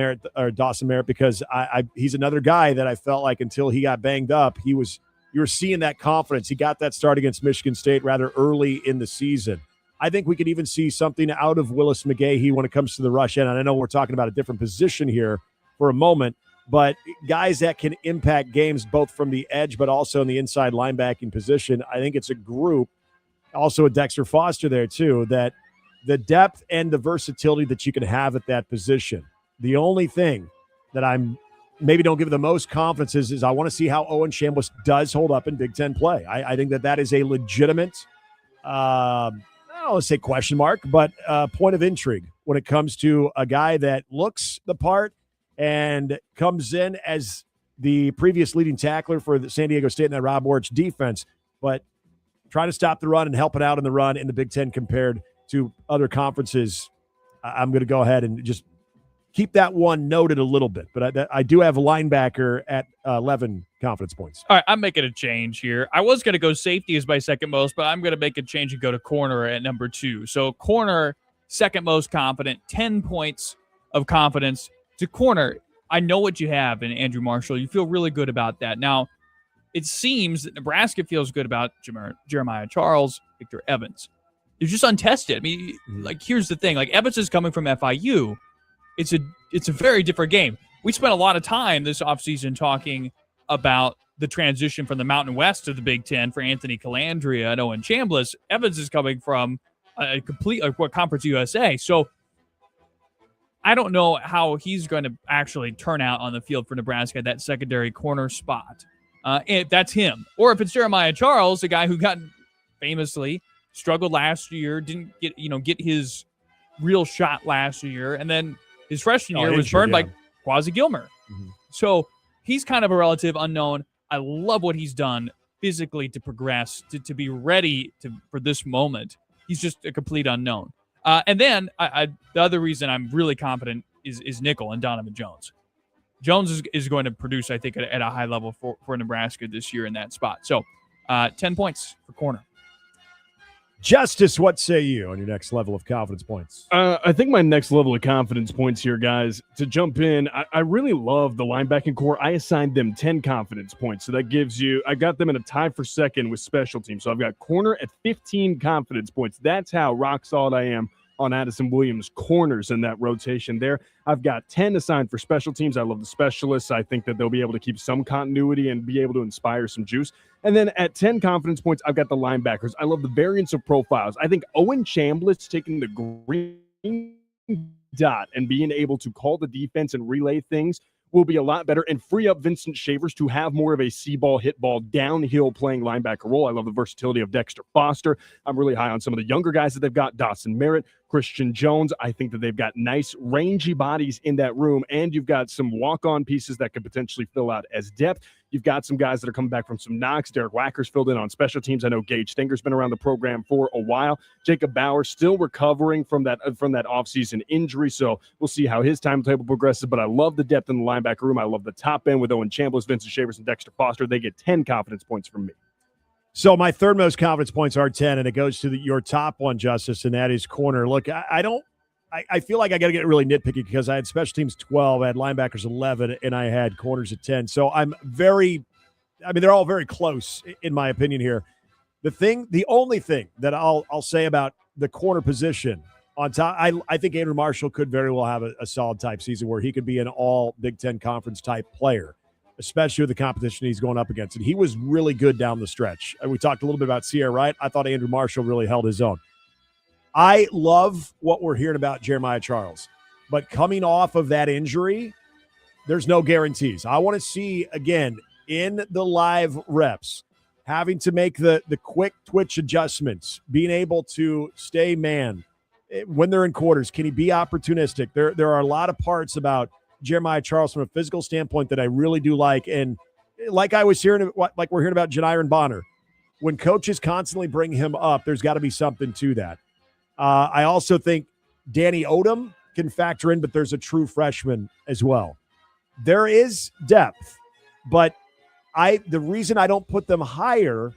Dawson Merritt because he's another guy that I felt like until he got banged up, you were seeing that confidence. He got that start against Michigan State rather early in the season. I think we could even see something out of Willis McGahee when it comes to the rush end. And I know we're talking about a different position here for a moment, but guys that can impact games both from the edge but also in the inside linebacking position. I think it's a group, also a Dexter Foster there too, that the depth and the versatility that you can have at that position. The only thing that I'm maybe don't give the most confidence is I want to see how Owen Chambliss does hold up in Big Ten play. I think that is a legitimate, I don't want to say question mark, but point of intrigue when it comes to a guy that looks the part and comes in as the previous leading tackler for the San Diego State and that Rob Orch defense, but trying to stop the run and help it out in the run in the Big Ten compared to other conferences. I'm going to go ahead and just keep that one noted a little bit, but I do have a linebacker at 11 confidence points. All right, I'm making a change here. I was going to go safety as my second most, but I'm going to make a change and go to corner at number 2. So corner, second most confident, 10 points of confidence to corner. I know what you have in Andrew Marshall. You feel really good about that. Now, it seems that Nebraska feels good about Jeremiah Charles, Victor Evans. They're just untested. I mean, like, here's the thing. Like, Evans is coming from FIU. It's a very different game. We spent a lot of time this offseason talking about the transition from the Mountain West to the Big Ten for Anthony Calandria and Owen Chambliss. Evans is coming from a complete Conference USA. So I don't know how he's going to actually turn out on the field for Nebraska at that secondary corner spot. If that's him. Or if it's Jeremiah Charles, a guy who got famously struggled last year, didn't get his real shot last year, and then his freshman year was burned by Quasi Gilmer. Mm-hmm. So he's kind of a relative unknown. I love what he's done physically to progress, to be ready for this moment. He's just a complete unknown. And then the other reason I'm really confident is nickel and Donovan Jones. Jones is going to produce, I think, at a high level for Nebraska this year in that spot. So 10 points for corner. Justice, what say you on your next level of confidence points? I think my next level of confidence points here, guys, to jump in, I really love the linebacking core. I assigned them 10 confidence points. So that gives you, I got them in a tie for second with special teams. So I've got corner at 15 confidence points. That's how rock solid I am on Addison Williams' corners in that rotation there. I've got 10 assigned for special teams. I love the specialists. I think that they'll be able to keep some continuity and be able to inspire some juice. And then at 10 confidence points, I've got the linebackers. I love the variance of profiles. I think Owen Chambliss taking the green dot and being able to call the defense and relay things will be a lot better and free up Vincent Shavers to have more of a see-ball, hit-ball, downhill playing linebacker role. I love the versatility of Dexter Foster. I'm really high on some of the younger guys that they've got, Dawson Merritt, Christian Jones. I think that they've got nice, rangy bodies in that room, and you've got some walk-on pieces that could potentially fill out as depth. You've got some guys that are coming back from some knocks. Derek Wacker's filled in on special teams. I know Gage Stenger's been around the program for a while. Jacob Bauer still recovering from that offseason injury, so we'll see how his timetable progresses. But I love the depth in the linebacker room. I love the top end with Owen Chambliss, Vincent Shavers, and Dexter Foster. They get 10 confidence points from me. So my third most confidence points are 10, and it goes to your top one, Justice, and that is corner. Look, I feel like I got to get really nitpicky because I had special teams 12, I had linebackers 11, and I had corners at 10. So they're all very close in my opinion here. The only thing that I'll say about the corner position on top, I think Andrew Marshall could very well have a solid type season where he could be an all Big Ten conference type player, especially with the competition he's going up against. And he was really good down the stretch. We talked a little bit about Sierra Wright. I thought Andrew Marshall really held his own. I love what we're hearing about Jeremiah Charles, but coming off of that injury, there's no guarantees. I want to see, again, in the live reps, having to make the quick twitch adjustments, being able to stay man when they're in quarters. Can he be opportunistic? There are a lot of parts about Jeremiah Charles from a physical standpoint that I really do like. And like I was hearing, like we're hearing about Janiron Bonner, when coaches constantly bring him up, there's got to be something to that. I also think Danny Odom can factor in, but there's a true freshman as well. There is depth, but the reason I don't put them higher,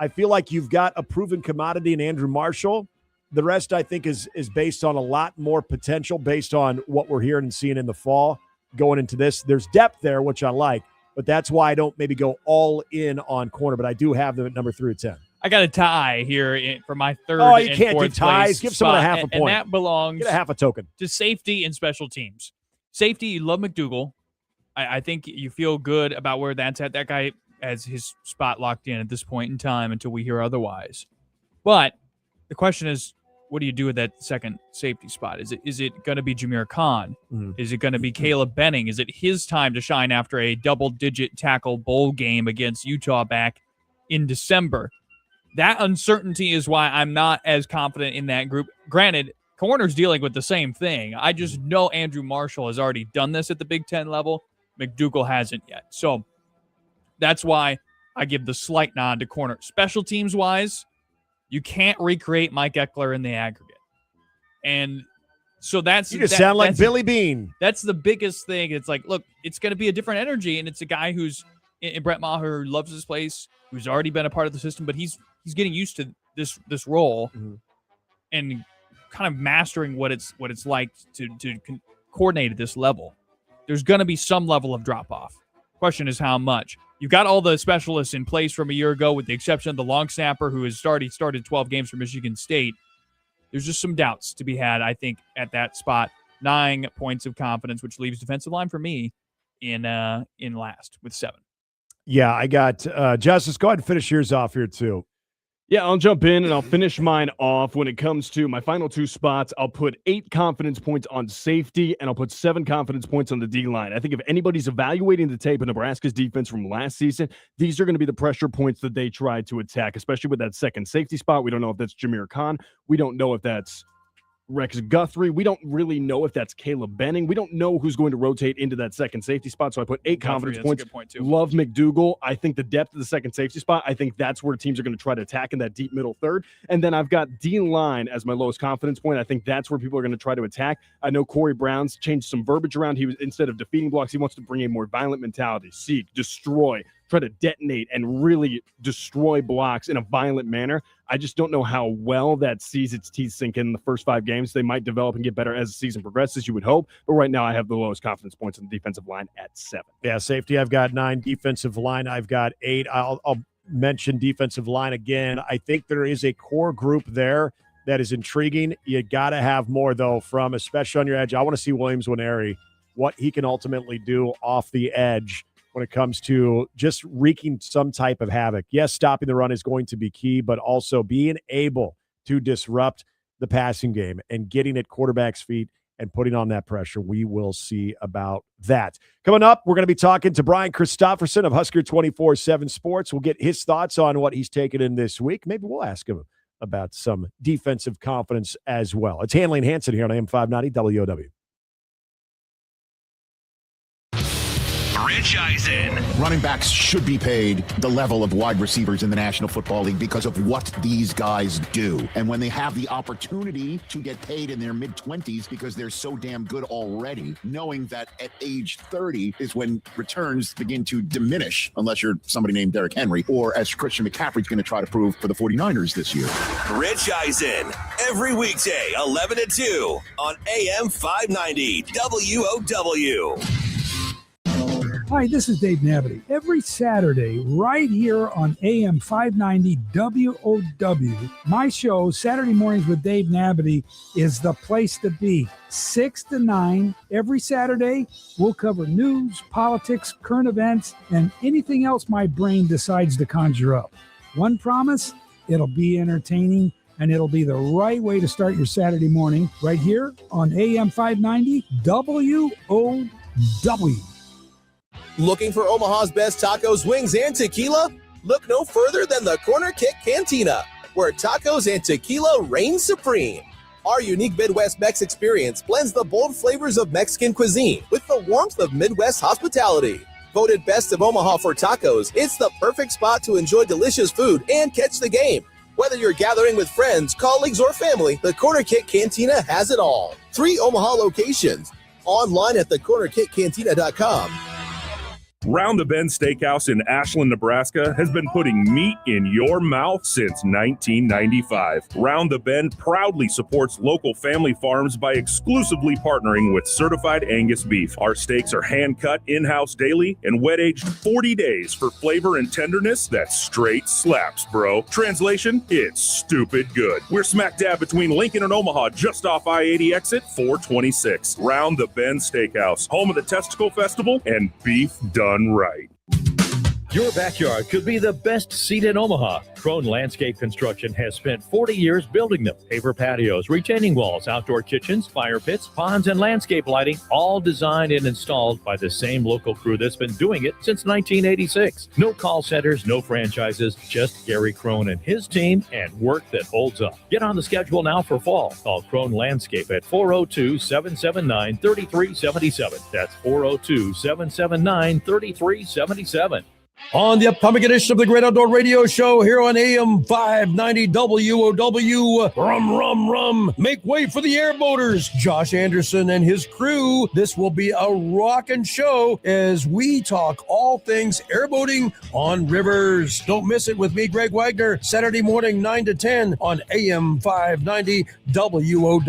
I feel like you've got a proven commodity in Andrew Marshall. The rest, I think, is based on a lot more potential based on what we're hearing and seeing in the fall going into this. There's depth there, which I like, but that's why I don't maybe go all in on corner, but I do have them at number 3 or 10. I got a tie here for my third. Oh, you and can't do fourth ties. Give someone a half a point. And that belongs Get a half a token to safety and special teams. Safety, you love McDougal. I think you feel good about where that's at. That guy has his spot locked in at this point in time until we hear otherwise. But the question is, what do you do with that second safety spot? Is it going to be Jameer Khan? Is it going to be Caleb Benning? Is it his time to shine after a double-digit tackle bowl game against Utah back in December? That uncertainty is why I'm not as confident in that group. Granted, corner's dealing with the same thing. I just know Andrew Marshall has already done this at the Big Ten level. McDougal hasn't yet. So that's why I give the slight nod to corner. Special teams-wise, you can't recreate Mike Eckler in the aggregate. And so You just sound like Billy Bean. That's the biggest thing. It's like, look, it's going to be a different energy, and it's a guy who's in Brett Maher, who loves his place, who's already been a part of the system, but he's getting used to this role and kind of mastering what it's like to coordinate at this level. There's going to be some level of drop-off. Question is how much. You've got all the specialists in place from a year ago, with the exception of the long snapper who has started 12 games for Michigan State. There's just some doubts to be had, I think, at that spot. 9 points of confidence, which leaves defensive line for me in last with 7. Yeah, I got Justice. Go ahead and finish yours off here too. Yeah, I'll jump in and I'll finish mine off. When it comes to my final 2 spots, I'll put 8 confidence points on safety and I'll put 7 confidence points on the D-line. I think if anybody's evaluating the tape of Nebraska's defense from last season, these are going to be the pressure points that they try to attack, especially with that second safety spot. We don't know if that's Jameer Khan. We don't know if that's Rex Guthrie. We don't really know if that's Caleb Benning. We don't know who's going to rotate into that second safety spot. So I put 8 confidence points. That's a good point too. Love McDougal. I think the depth of the second safety spot, I think that's where teams are going to try to attack in that deep middle third. And then I've got D-line as my lowest confidence point. I think that's where people are going to try to attack. I know Corey Brown's changed some verbiage around. He was, instead of defeating blocks, he wants to bring a more violent mentality. Seek, destroy, try to detonate and really destroy blocks in a violent manner. I just don't know how well that sees its teeth sink in the first 5 games. They might develop and get better as the season progresses, you would hope. But right now I have the lowest confidence points on the defensive line at 7. Yeah, safety, I've got 9. Defensive line, I've got 8. I'll mention defensive line again. I think there is a core group there that is intriguing. You got to have more, though, from especially on your edge. I want to see Williams Nwaneri, what he can ultimately do off the edge when it comes to just wreaking some type of havoc. Yes, stopping the run is going to be key, but also being able to disrupt the passing game and getting at quarterback's feet and putting on that pressure. We will see about that. Coming up, we're going to be talking to Brian Christopherson of Husker 24/7 Sports. We'll get his thoughts on what he's taken in this week. Maybe we'll ask him about some defensive confidence as well. It's Handley and Hansen here on AM 590 WOW. Rich Eisen. Running backs should be paid the level of wide receivers in the National Football League because of what these guys do. And when they have the opportunity to get paid in their mid-20s because they're so damn good already, knowing that at age 30 is when returns begin to diminish, unless you're somebody named Derrick Henry, or as Christian McCaffrey's going to try to prove for the 49ers this year. Rich Eisen. Every weekday, 11 to 2 on AM 590 WOW. Hi, this is Dave Nabity. Every Saturday, right here on AM 590 WOW, my show, Saturday Mornings with Dave Nabity, is the place to be. 6 to 9 every Saturday. We'll cover news, politics, current events, and anything else my brain decides to conjure up. One promise, it'll be entertaining, and it'll be the right way to start your Saturday morning right here on AM 590 WOW. Looking for Omaha's best tacos, wings, and tequila? Look no further than the Corner Kick Cantina, where tacos and tequila reign supreme. Our unique Midwest Mex experience blends the bold flavors of Mexican cuisine with the warmth of Midwest hospitality. Voted best of Omaha for tacos, it's the perfect spot to enjoy delicious food and catch the game. Whether you're gathering with friends, colleagues, or family, the Corner Kick Cantina has it all. 3 Omaha locations. Online at thecornerkickcantina.com. Round the Bend Steakhouse in Ashland, Nebraska has been putting meat in your mouth since 1995. Round the Bend proudly supports local family farms by exclusively partnering with certified Angus beef. Our steaks are hand-cut in-house daily and wet-aged 40 days for flavor and tenderness that straight slaps, bro. Translation, it's stupid good. We're smack dab between Lincoln and Omaha, just off I-80 exit 426. Round the Bend Steakhouse, home of the Testicle Festival and beef done right. Your backyard could be the best seat in Omaha. Crone Landscape Construction has spent 40 years building them. Paver patios, retaining walls, outdoor kitchens, fire pits, ponds, and landscape lighting, all designed and installed by the same local crew that's been doing it since 1986. No call centers, no franchises, just Gary Crone and his team and work that holds up. Get on the schedule now for fall. Call Crone Landscape at 402-779-3377. That's 402-779-3377. On the upcoming edition of the Great Outdoor Radio Show here on AM 590 WOW, rum, make way for the airboaters, Josh Anderson and his crew. This will be a rockin' show as we talk all things airboating on rivers. Don't miss it with me, Greg Wagner, Saturday morning 9 to 10 on AM 590 WOW.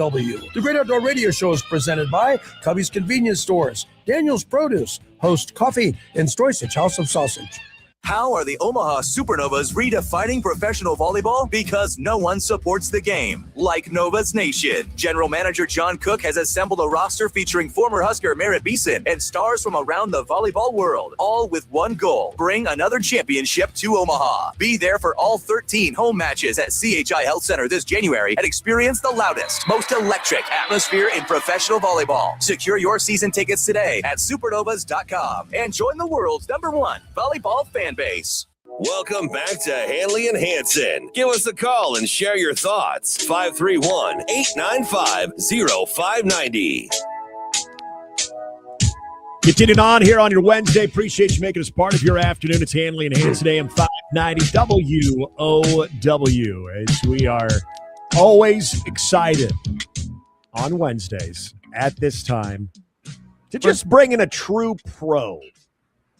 The Great Outdoor Radio Show is presented by Cubby's Convenience Stores, Daniel's Produce, Host Coffee, and Stoysich House of Sausage. How are the Omaha Supernovas redefining professional volleyball? Because no one supports the game like Novas Nation. General Manager John Cook has assembled a roster featuring former Husker Merritt Beeson and stars from around the volleyball world, all with one goal: bring another championship to Omaha. Be there for all 13 home matches at CHI Health Center this January and experience the loudest, most electric atmosphere in professional volleyball. Secure your season tickets today at supernovas.com and join the world's #1 volleyball fan base. Welcome back to Handley and Hansen. Give us a call and share your thoughts. 531-895-0590. Continuing on here on your Wednesday. Appreciate you making us part of your afternoon. It's Handley and Hansen, AM 590 WOW. As we are always excited on Wednesdays at this time to just bring in a true pro.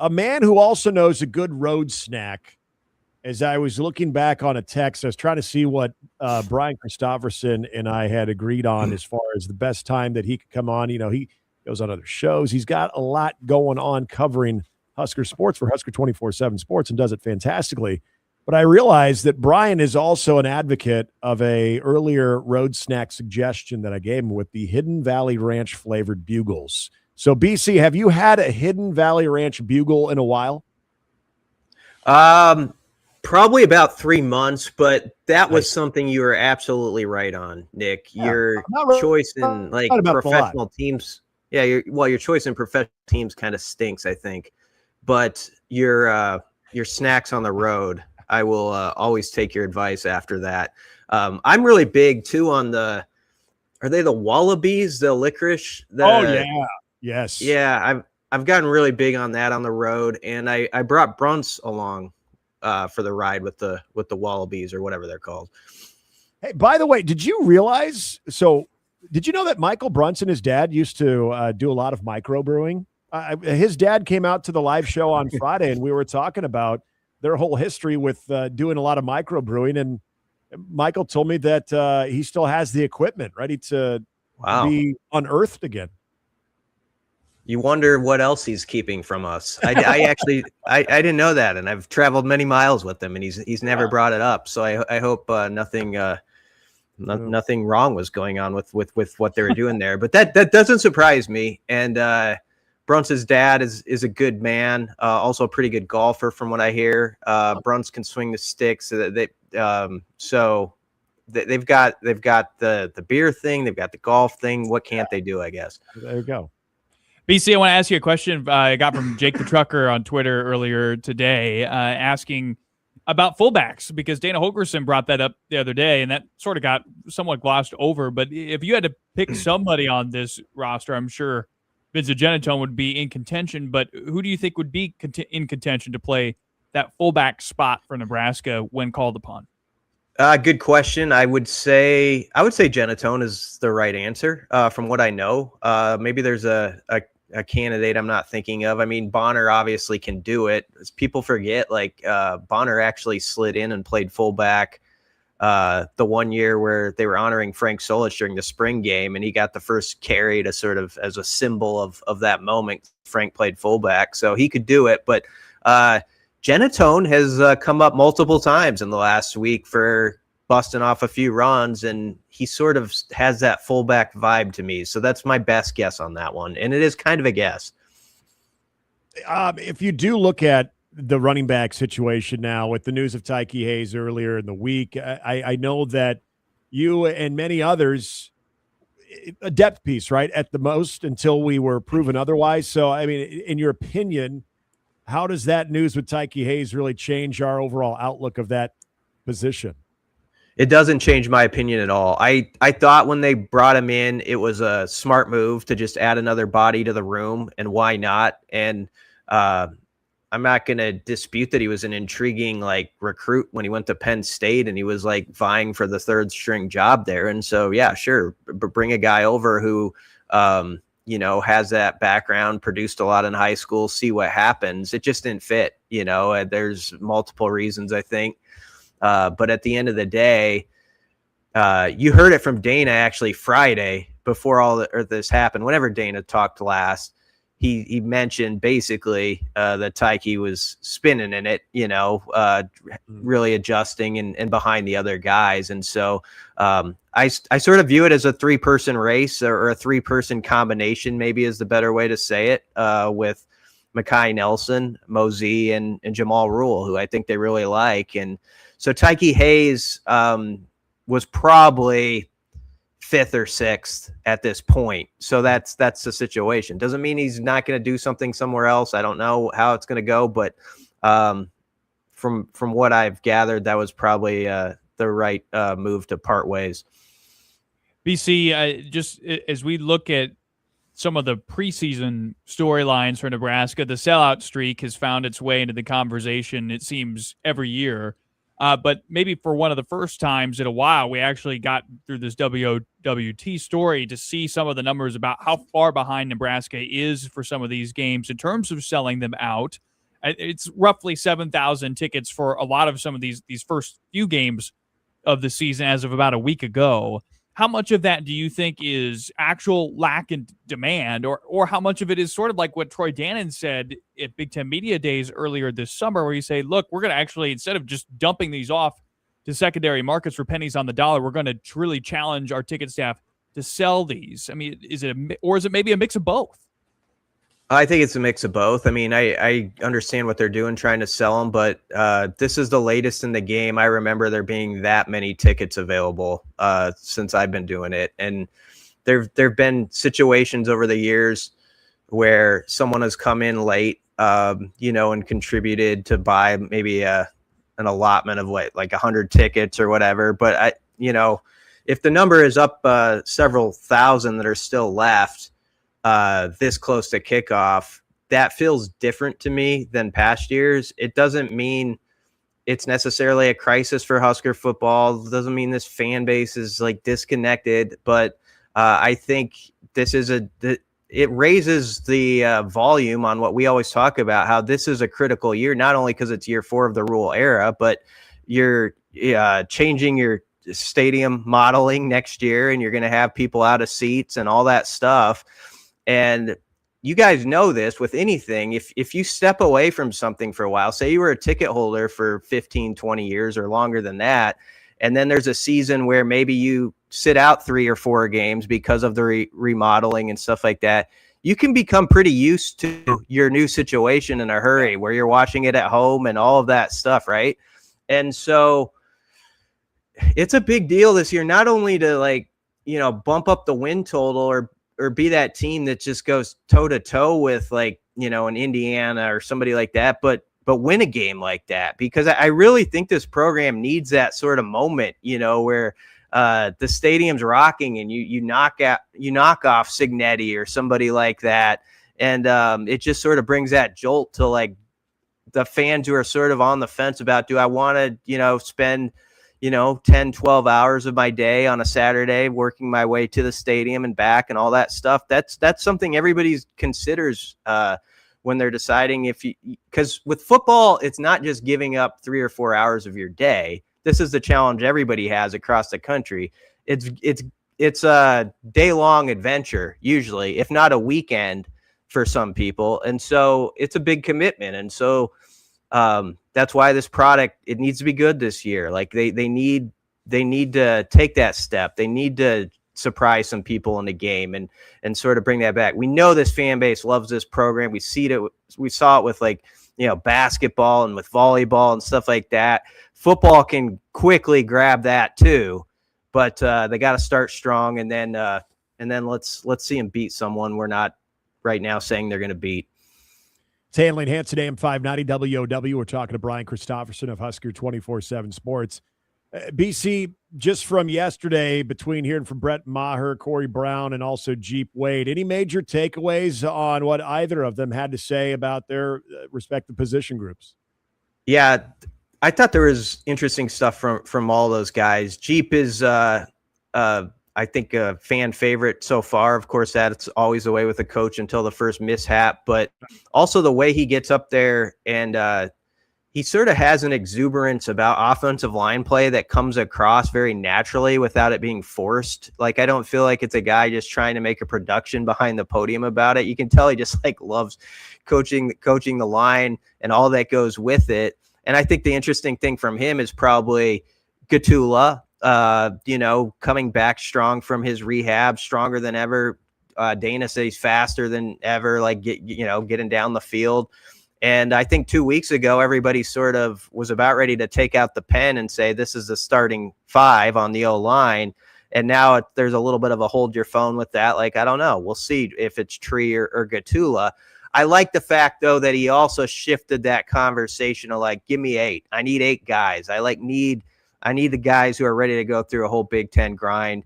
A man who also knows a good road snack. As I was looking back on a text, I was trying to see what Brian Christopherson and I had agreed on as far as the best time that he could come on. You know, he goes on other shows. He's got a lot going on covering Husker sports for Husker 24/7 Sports and does it fantastically. But I realized that Brian is also an advocate of a earlier road snack suggestion that I gave him with the Hidden Valley Ranch flavored bugles. So, BC, have you had a Hidden Valley Ranch bugle in a while? Probably about 3 months, but that was something you were absolutely right on, Nick. Your choice in professional teams, your choice in professional teams kind of stinks, I think. But your snacks on the road, I will always take your advice after that. I'm really big too on are they the Wallabies, the licorice? Yes. Yeah, I've gotten really big on that on the road, and I brought Brunts along for the ride with the Wallabies or whatever they're called. Hey, by the way, did you realize? So, did you know that Michael Brunson, his dad, used to do a lot of microbrewing? His dad came out to the live show on Friday, and we were talking about their whole history with doing a lot of microbrewing. And Michael told me that he still has the equipment ready to be unearthed again. You wonder what else he's keeping from us. I actually didn't know that, and I've traveled many miles with him, and he's never brought it up. So I hope nothing wrong was going on with what they were doing there. But that doesn't surprise me. And Brunson's dad is a good man, also a pretty good golfer from what I hear. Bruns can swing the stick, so that they've got the beer thing, they've got the golf thing. What can't they do? I guess. There you go. BC, I want to ask you a question I got from Jake the Trucker on Twitter earlier today, asking about fullbacks, because Dana Holgerson brought that up the other day, and that sort of got somewhat glossed over. But if you had to pick somebody on this roster, I'm sure Vincent Genatone would be in contention. But who do you think would be in contention to play that fullback spot for Nebraska when called upon? Good question. I would say Genatone is the right answer from what I know. Maybe there's a candidate I'm not thinking of. I mean, Bonner obviously can do it. As people forget, Bonner actually slid in and played fullback the one year where they were honoring Frank Solich during the spring game, and he got the first carry to sort of as a symbol of that moment. Frank played fullback, so he could do it. But Genatone has come up multiple times in the last week for busting off a few runs, and he sort of has that fullback vibe to me. So that's my best guess on that one, and it is kind of a guess. If you do look at the running back situation now with the news of Tyke Hayes earlier in the week. I know that you and many others, a depth piece, right, at the most until we were proven otherwise. So, I mean, in your opinion, how does that news with Tyke Hayes really change our overall outlook of that position? It doesn't change my opinion at all. I thought when they brought him in, it was a smart move to just add another body to the room, and why not? And I'm not going to dispute that he was an intriguing like recruit when he went to Penn State and he was like vying for the third string job there. And so, yeah, sure. Bring a guy over who, has that background, produced a lot in high school, see what happens. It just didn't fit, there's multiple reasons, I think. But at the end of the day, you heard it from Dana actually Friday before this happened. Whenever Dana talked last, he mentioned basically that Tyke was spinning in it, really adjusting and behind the other guys. And so I sort of view it as a 3-person race or a 3-person combination, maybe is the better way to say it, with Mekhi Nelson, Mosey, and Jamal Rule, who I think they really like. And so Tyke Hayes was probably 5th or 6th at this point. So that's the situation. Doesn't mean he's not going to do something somewhere else. I don't know how it's going to go, but from what I've gathered, that was probably the right move to part ways. BC, just as we look at some of the preseason storylines for Nebraska, the sellout streak has found its way into the conversation, it seems, every year. But maybe for one of the first times in a while, we actually got through this WOWT story to see some of the numbers about how far behind Nebraska is for some of these games in terms of selling them out. It's roughly 7,000 tickets for a lot of some of these first few games of the season as of about a week ago. How much of that do you think is actual lack in demand, or how much of it is sort of like what Troy Dannon said at Big Ten Media Days earlier this summer, where you say, look, we're going to actually, instead of just dumping these off to secondary markets for pennies on the dollar, we're going to really challenge our ticket staff to sell these. I mean, is it maybe a mix of both? I think it's a mix of both. I mean, I understand what they're doing, trying to sell them, but this is the latest in the game. I remember there being that many tickets available since I've been doing it. And there've been situations over the years where someone has come in late, and contributed to buy maybe an allotment of like 100 tickets or whatever. But if the number is up several thousand that are still left, this close to kickoff, that feels different to me than past years. It doesn't mean it's necessarily a crisis for Husker football. It doesn't mean this fan base is like disconnected, but I think this is it raises the volume on what we always talk about, how this is a critical year, not only because it's year 4 of the rule era, but you're changing your stadium modeling next year, and you're going to have people out of seats and all that stuff. And you guys know this with anything. If you step away from something for a while, say you were a ticket holder for 15, 20 years or longer than that, and then there's a season where maybe you sit out 3 or 4 games because of the remodeling and stuff like that, you can become pretty used to your new situation in a hurry, where you're watching it at home and all of that stuff, right? And so it's a big deal this year, not only to bump up the win total or be that team that just goes toe to toe with an Indiana or somebody like that, but win a game like that, because I really think this program needs that sort of moment, where the stadium's rocking and you knock off Signetti or somebody like that. And it just sort of brings that jolt to the fans who are sort of on the fence about, do I want to, spend 10, 12 hours of my day on a Saturday working my way to the stadium and back and all that stuff. That's something everybody considers when they're deciding because with football, it's not just giving up 3 or 4 hours of your day. This is the challenge everybody has across the country. It's a day-long adventure, usually, if not a weekend for some people. And so it's a big commitment. And so that's why this product, it needs to be good this year. Like they need to take that step. They need to surprise some people in the game and sort of bring that back. We know this fan base loves this program. We saw it with basketball and with volleyball and stuff like that. Football can quickly grab that too, but they got to start strong, and then let's see them beat someone we're not right now saying they're going to beat. It's Handley and Hansen, AM 590 WOW. We're talking to Brian Christopherson of Husker 24/7 Sports. BC, just from yesterday, between hearing from Brett Maher, Corey Brown, and also Jeep Wade, any major takeaways on what either of them had to say about their respective position groups? Yeah, I thought there was interesting stuff from all those guys. Jeep is, I think, a fan favorite so far. Of course, that's always the way with a coach until the first mishap, but also the way he gets up there and he sort of has an exuberance about offensive line play that comes across very naturally without it being forced. Like, I don't feel like it's a guy just trying to make a production behind the podium about it. You can tell he just loves coaching the line and all that goes with it. And I think the interesting thing from him is probably Gatula, coming back strong from his rehab, stronger than ever. Dana said he's faster than ever, getting down the field. And I think 2 weeks ago, everybody sort of was about ready to take out the pen and say, this is the starting 5 on the O-line. And now there's a little bit of a hold your phone with that. I don't know. We'll see if it's Tree or Gatula. I like the fact, though, that he also shifted that conversation of give me 8. I need 8 guys. I need the guys who are ready to go through a whole Big Ten grind.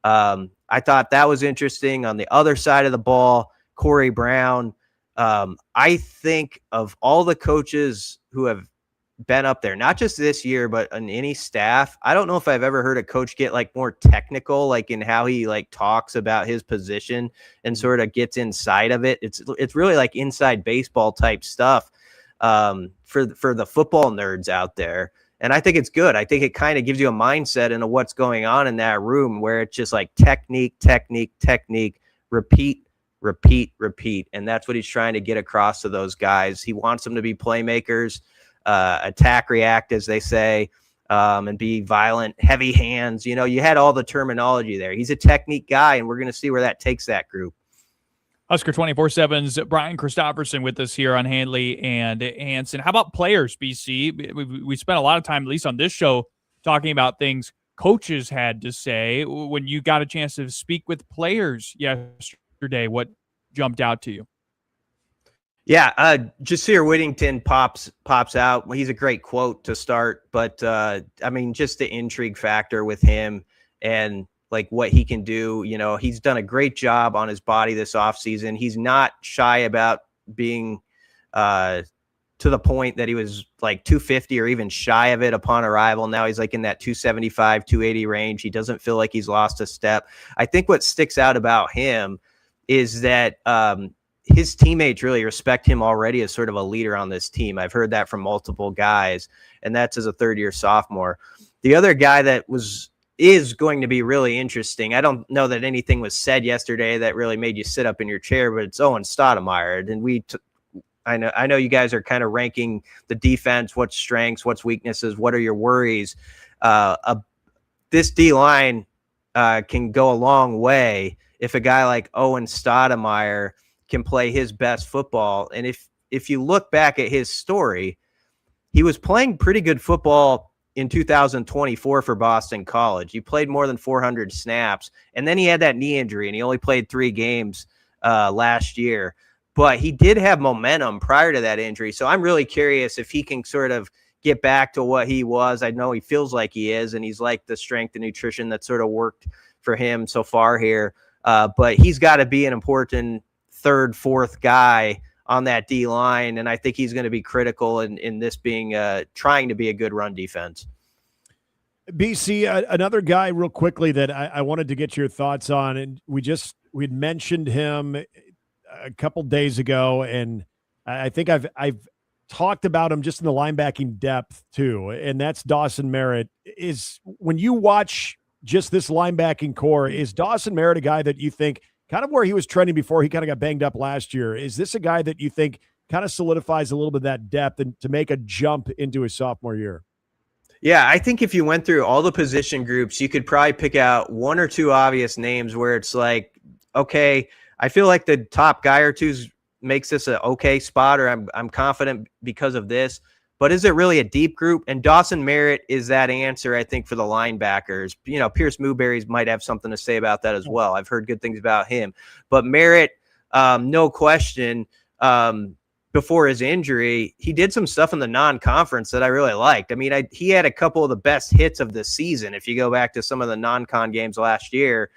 I thought that was interesting. On the other side of the ball, Corey Brown, I think of all the coaches who have been up there, not just this year, but on any staff, I don't know if I've ever heard a coach get more technical, in how he talks about his position and sort of gets inside of it. It's really inside baseball type stuff for the football nerds out there. And I think it's good. I think it kind of gives you a mindset into what's going on in that room where it's just technique, repeat. And that's what he's trying to get across to those guys. He wants them to be playmakers, attack, react, as they say, and be violent, heavy hands. You had all the terminology there. He's a technique guy, and we're going to see where that takes that group. Husker 24/7's Brian Christopherson with us here on Handley and Hansen. How about players, BC? We spent a lot of time, at least on this show, talking about things coaches had to say. When you got a chance to speak with players yesterday, what jumped out to you? Yeah, Jasir Whittington pops out. He's a great quote to start, but just the intrigue factor with him and what he can do. He's done a great job on his body this offseason. He's not shy about being to the point that he was 250 or even shy of it upon arrival. Now he's in that 275, 280 range. He doesn't feel like he's lost a step. I think what sticks out about him is that his teammates really respect him already as sort of a leader on this team. I've heard that from multiple guys, and that's as a third-year sophomore. The other guy that is going to be really interesting, I don't know that anything was said yesterday that really made you sit up in your chair, but it's Owen Stoudemire. And I know you guys are kind of ranking the defense, what's strengths, what's weaknesses, what are your worries. This D-line can go a long way if a guy like Owen Stoudemire can play his best football. And if you look back at his story, he was playing pretty good football in 2024 for Boston College. He played more than 400 snaps, and then he had that knee injury, and he only played 3 games last year. But he did have momentum prior to that injury, so I'm really curious if he can sort of get back to what he was. I know he feels like he is, and he's the strength and nutrition that sort of worked for him so far here. But he's got to be an important third, fourth guy on that D line. And I think he's going to be critical in this being trying to be a good run defense. BC, another guy real quickly that I wanted to get your thoughts on. And we'd mentioned him a couple days ago. And I think I've talked about him just in the linebacking depth too. And that's Dawson Merritt. When you watch just this linebacking core, is Dawson Merritt a guy that you think kind of where he was trending before he kind of got banged up last year? Is this a guy that you think kind of solidifies a little bit of that depth and to make a jump into his sophomore year? Yeah, I think if you went through all the position groups, you could probably pick out 1 or 2 obvious names where it's okay, I feel like the top guy or two's makes this an okay spot, or I'm confident because of this. But is it really a deep group? And Dawson Merritt is that answer, I think, for the linebackers. You know, Pierce Newberry's might have something to say about that as well. I've heard good things about him. But Merritt, no question, before his injury, he did some stuff in the non-conference that I really liked. I mean, he had a couple of the best hits of the season. If you go back to some of the non-con games last year,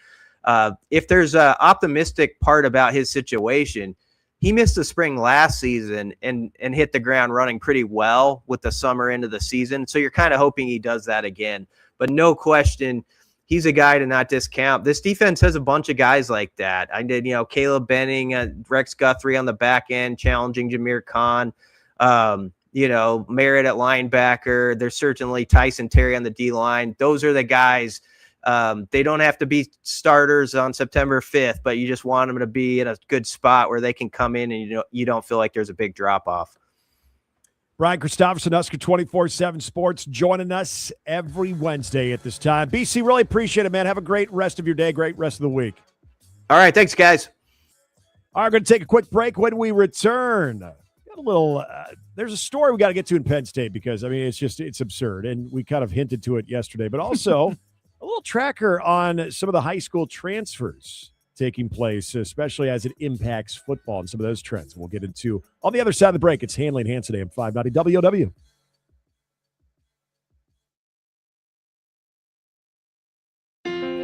if there's an optimistic part about his situation, he missed the spring last season and hit the ground running pretty well with the summer into the season. So you're kind of hoping he does that again. But no question, he's a guy to not discount. This defense has a bunch of guys like that. I did, Caleb Benning, Rex Guthrie on the back end, challenging Jameer Khan, Merritt at linebacker. There's certainly Tyson Terry on the D-line. Those are the guys. They don't have to be starters on September 5th, but you just want them to be in a good spot where they can come in and you don't feel like there's a big drop off. Brian Christopherson, Husker 24/7 Sports, joining us every Wednesday at this time. BC, really appreciate it, man. Have a great rest of your day, great rest of the week. All right, thanks, guys. All right, we're going to take a quick break. When we return, got a little. There's a story we got to get to in Penn State because, it's absurd, and we kind of hinted to it yesterday, but also a little tracker on some of the high school transfers taking place, especially as it impacts football and some of those trends. We'll get into on the other side of the break. It's Handley and Hansen, AM 590 WOW.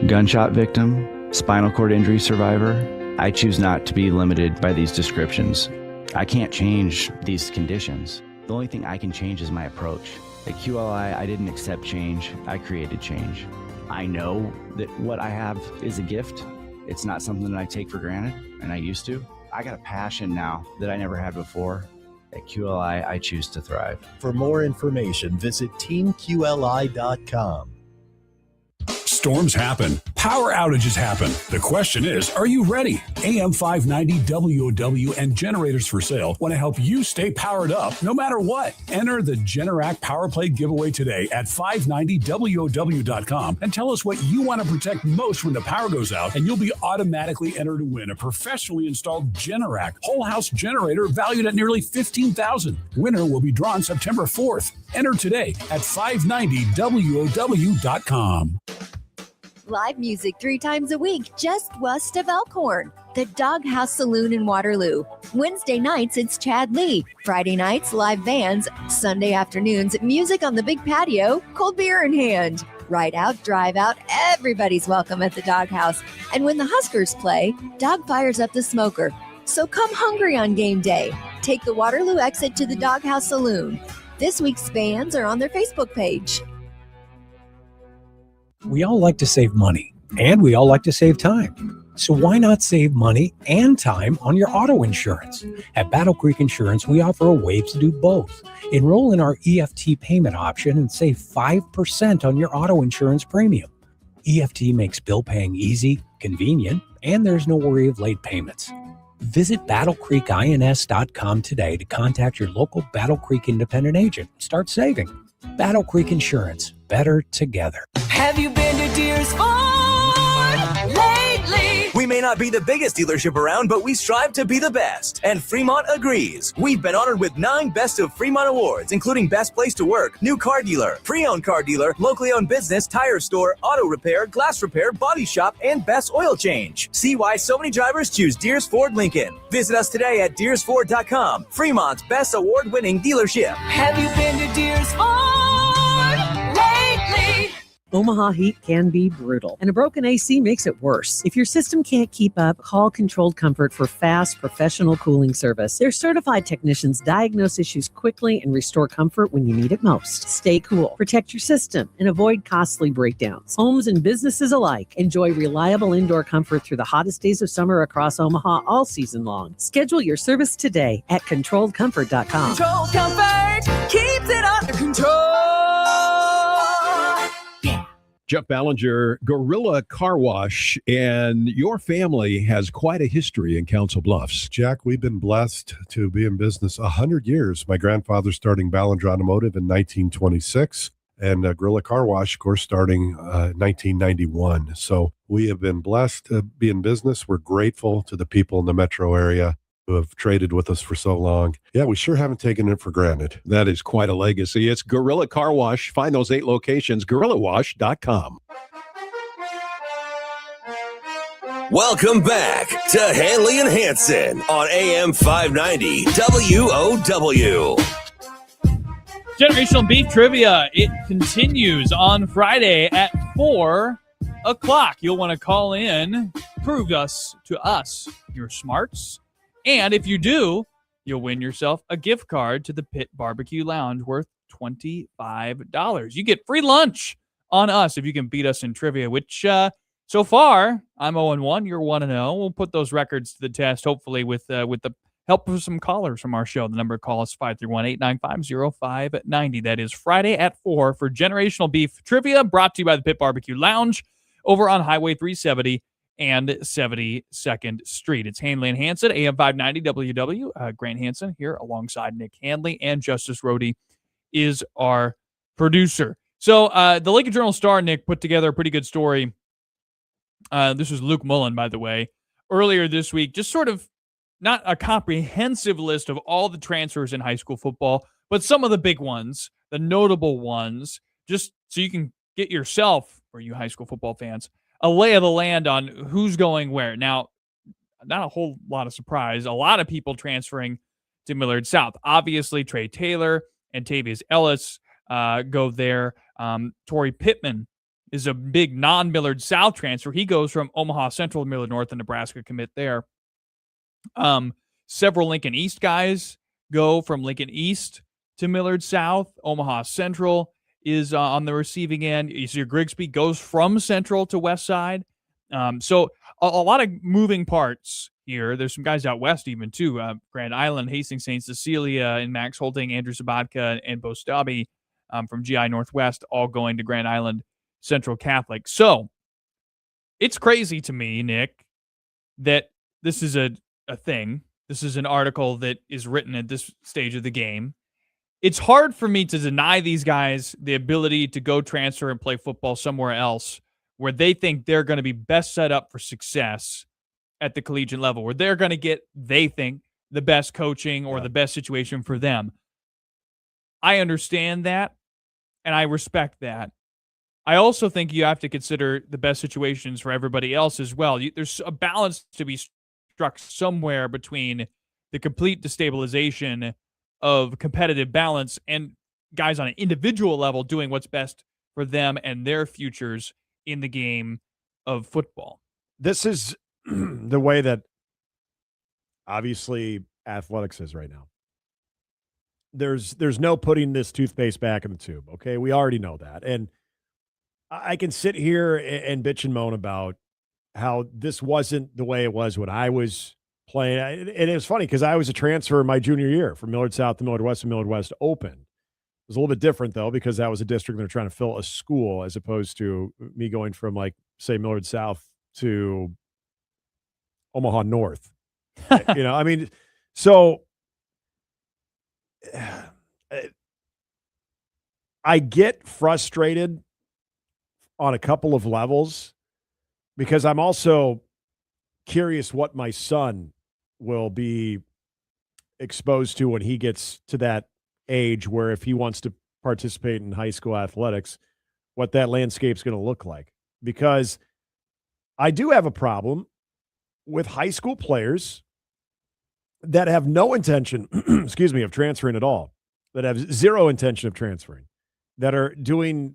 Gunshot victim, spinal cord injury survivor. I choose not to be limited by these descriptions. I can't change these conditions. The only thing I can change is my approach. At QLI, I didn't accept change. I created change. I know that what I have is a gift. It's not something that I take for granted, and I used to. I got a passion now that I never had before. At QLI, I choose to thrive. For more information, visit teamqli.com. Storms happen. Power outages happen. The question is, are you ready? AM 590 WOW and Generators for Sale want to help you stay powered up no matter what. Enter the Generac Power Play giveaway today at 590WOW.com and tell us what you want to protect most when the power goes out, and you'll be automatically entered to win a professionally installed Generac whole house generator valued at nearly $15,000. Winner will be drawn September 4th. Enter today at 590WOW.com. Live music 3 times a week just west of Elkhorn. The Doghouse Saloon in Waterloo. Wednesday nights, it's Chad Lee. Friday nights, live bands. Sunday afternoons, music on the big patio, cold beer in hand. Ride out, drive out, everybody's welcome at the Doghouse. And when the Huskers play, Dog fires up the smoker. So come hungry on game day. Take the Waterloo exit to the Doghouse Saloon. This week's bands are on their Facebook page. We all like to save money, and we all like to save time. So why not save money and time on your auto insurance? At Battle Creek Insurance, we offer a way to do both. Enroll in our EFT payment option and save 5% on your auto insurance premium. EFT makes bill paying easy, convenient, and there's no worry of late payments. Visit BattleCreekINS.com today to contact your local Battle Creek independent agent and start saving. Battle Creek Insurance, better together. Have you been to Deer's Ford lately? We may not be the biggest dealership around, but we strive to be the best. And Fremont agrees. We've been honored with 9 Best of Fremont awards, including Best Place to Work, New Car Dealer, Pre-Owned Car Dealer, Locally Owned Business, Tire Store, Auto Repair, Glass Repair, Body Shop, and Best Oil Change. See why so many drivers choose Deer's Ford Lincoln. Visit us today at deersford.com. Fremont's best award-winning dealership. Have you been to Deer's Ford lately? Omaha heat can be brutal, and a broken AC makes it worse. If your system can't keep up, call Controlled Comfort for fast, professional cooling service. Their certified technicians diagnose issues quickly and restore comfort when you need it most. Stay cool, protect your system, and avoid costly breakdowns. Homes and businesses alike enjoy reliable indoor comfort through the hottest days of summer across Omaha all season long. Schedule your service today at ControlledComfort.com. Controlled Comfort keeps it under control. Jeff Ballinger, Gorilla Car Wash, and your family has quite a history in Council Bluffs. Jack, we've been blessed to be in business 100 years. My grandfather starting Ballinger Automotive in 1926, and Gorilla Car Wash, of course, starting 1991. So we have been blessed to be in business. We're grateful to the people in the metro area. who have traded with us for so long. Yeah, we sure haven't taken it for granted. That is quite a legacy. It's Gorilla Car Wash. Find those 8 locations, gorillawash.com. Welcome back to Handley and Hansen on AM 590 WOW. Generational Beef Trivia. It continues on Friday at 4 o'clock. You'll want to call in, prove to us your smarts. And if you do, you'll win yourself a gift card to the Pit Barbecue Lounge worth $25. You get free lunch on us if you can beat us in trivia, which so far I'm 0-1. You're 1-0. We'll put those records to the test, hopefully with the help of some callers from our show. The number to call is 531-895-0590. That is Friday at 4 for Generational Beef Trivia, brought to you by the Pit Barbecue Lounge over on Highway 370 and 72nd Street. It's Handley and Hansen, AM 590 WW. Grant Hansen here alongside Nick Handley, and Justice Rhodey is our producer. So the Lincoln Journal-Star, Nick, put together a pretty good story. This was Luke Mullen, by the way, earlier this week, just sort of not a comprehensive list of all the transfers in high school football, but some of the big ones, the notable ones, just so you can get yourself, for you high school football fans, a lay of the land on who's going where. Now, not a whole lot of surprise. A lot of people transferring to Millard South. Obviously, Trey Taylor and Tavius Ellis go there. Torrey Pittman is a big non-Millard South transfer. He goes from Omaha Central to Millard North, and Nebraska commit there. Several Lincoln East guys go from Lincoln East to Millard South. Omaha Central is on the receiving end. You see, Grigsby goes from Central to West Side. So a lot of moving parts here. There's some guys out west even too. Grand Island, Hastings St. Cecilia, and Max Holting, Andrew Sabatka, and Bo Stubby from GI Northwest, all going to Grand Island Central Catholic. So it's crazy to me, Nick, that this is a thing. This is an article that is written at this stage of the game. It's hard for me to deny these guys the ability to go transfer and play football somewhere else where they think they're going to be best set up for success at the collegiate level, where they're going to get, they think, the best coaching or the best situation for them. I understand that, and I respect that. I also think you have to consider the best situations for everybody else as well. There's a balance to be struck somewhere between the complete destabilization of competitive balance and guys on an individual level doing what's best for them and their futures in the game of football. This is the way that obviously athletics is right now. There's no putting this toothpaste back in the tube, okay? We already know that. And I can sit here and bitch and moan about how this wasn't the way it was when I was playing. And it was funny because I was a transfer my junior year from Millard South to Millard West, and Millard West Open. It was a little bit different, though, because that was a district they're trying to fill a school, as opposed to me going from, like, say, Millard South to Omaha North. You know, I mean, so I get frustrated on a couple of levels because I'm also curious what my son will be exposed to when he gets to that age where, if he wants to participate in high school athletics, what that landscape's going to look like. Because I do have a problem with high school players that have no intention, of transferring at all, that have zero intention of transferring, that are doing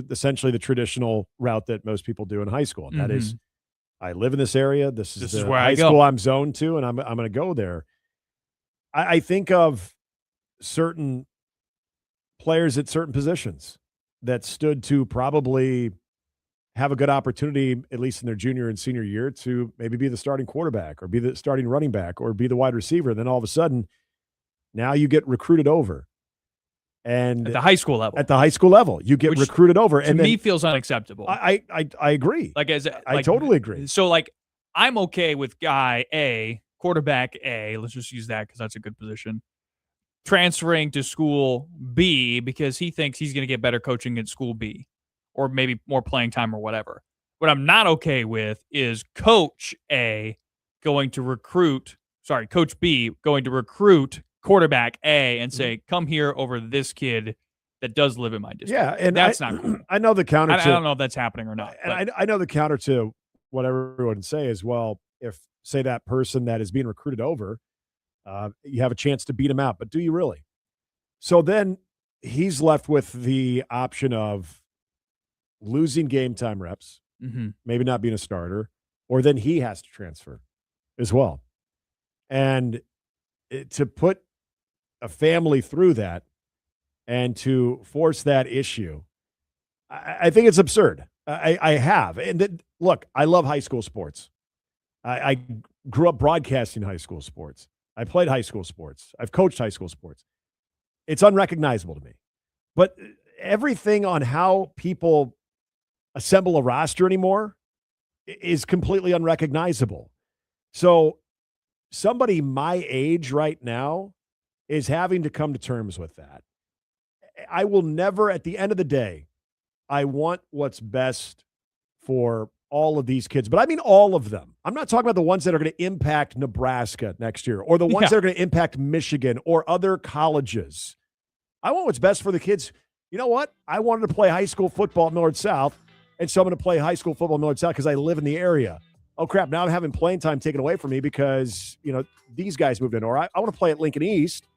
essentially the traditional route that most people do in high school. And that is, I live in this area. This is the where high I go. school I'm zoned to, and I'm going to go there. I think of certain players at certain positions that stood to probably have a good opportunity, at least in their junior and senior year, to maybe be the starting quarterback or be the starting running back or be the wide receiver. And then all of a sudden, now you get recruited over. And At the high school level, you get Which recruited over. To And then, me, feels unacceptable. I agree. I totally agree. So, like, I'm okay with guy A, quarterback A, let's just use that because that's a good position, transferring to school B because he thinks he's going to get better coaching at school B or maybe more playing time or whatever. What I'm not okay with is coach A going to recruit Coach B going to recruit quarterback A and say, come here over this kid that does live in my district. Yeah, and that's not cool. I know the counter. I don't know if that's happening or not. And I know the counter to what everyone would say is, well, if say that person that is being recruited over, you have a chance to beat him out, but do you really? So then he's left with the option of losing game time reps, maybe not being a starter, or then he has to transfer as well. And to put a family through that and to force that issue, I think it's absurd. I have. And look, I love high school sports. I grew up broadcasting high school sports. I played high school sports. I've coached high school sports. It's unrecognizable to me. But everything on how people assemble a roster anymore is completely unrecognizable. So somebody my age right now is having to come to terms with that. I will never, at the end of the day, I want what's best for all of these kids, but I mean all of them. I'm not talking about the ones that are going to impact Nebraska next year or the ones that are going to impact Michigan or other colleges. I want what's best for the kids. You know what? I wanted to play high school football at Millard South, and so I'm going to play high school football at Millard South because I live in the area. Oh, crap. Now I'm having playing time taken away from me because, these guys moved in. Or I want to play at Lincoln East,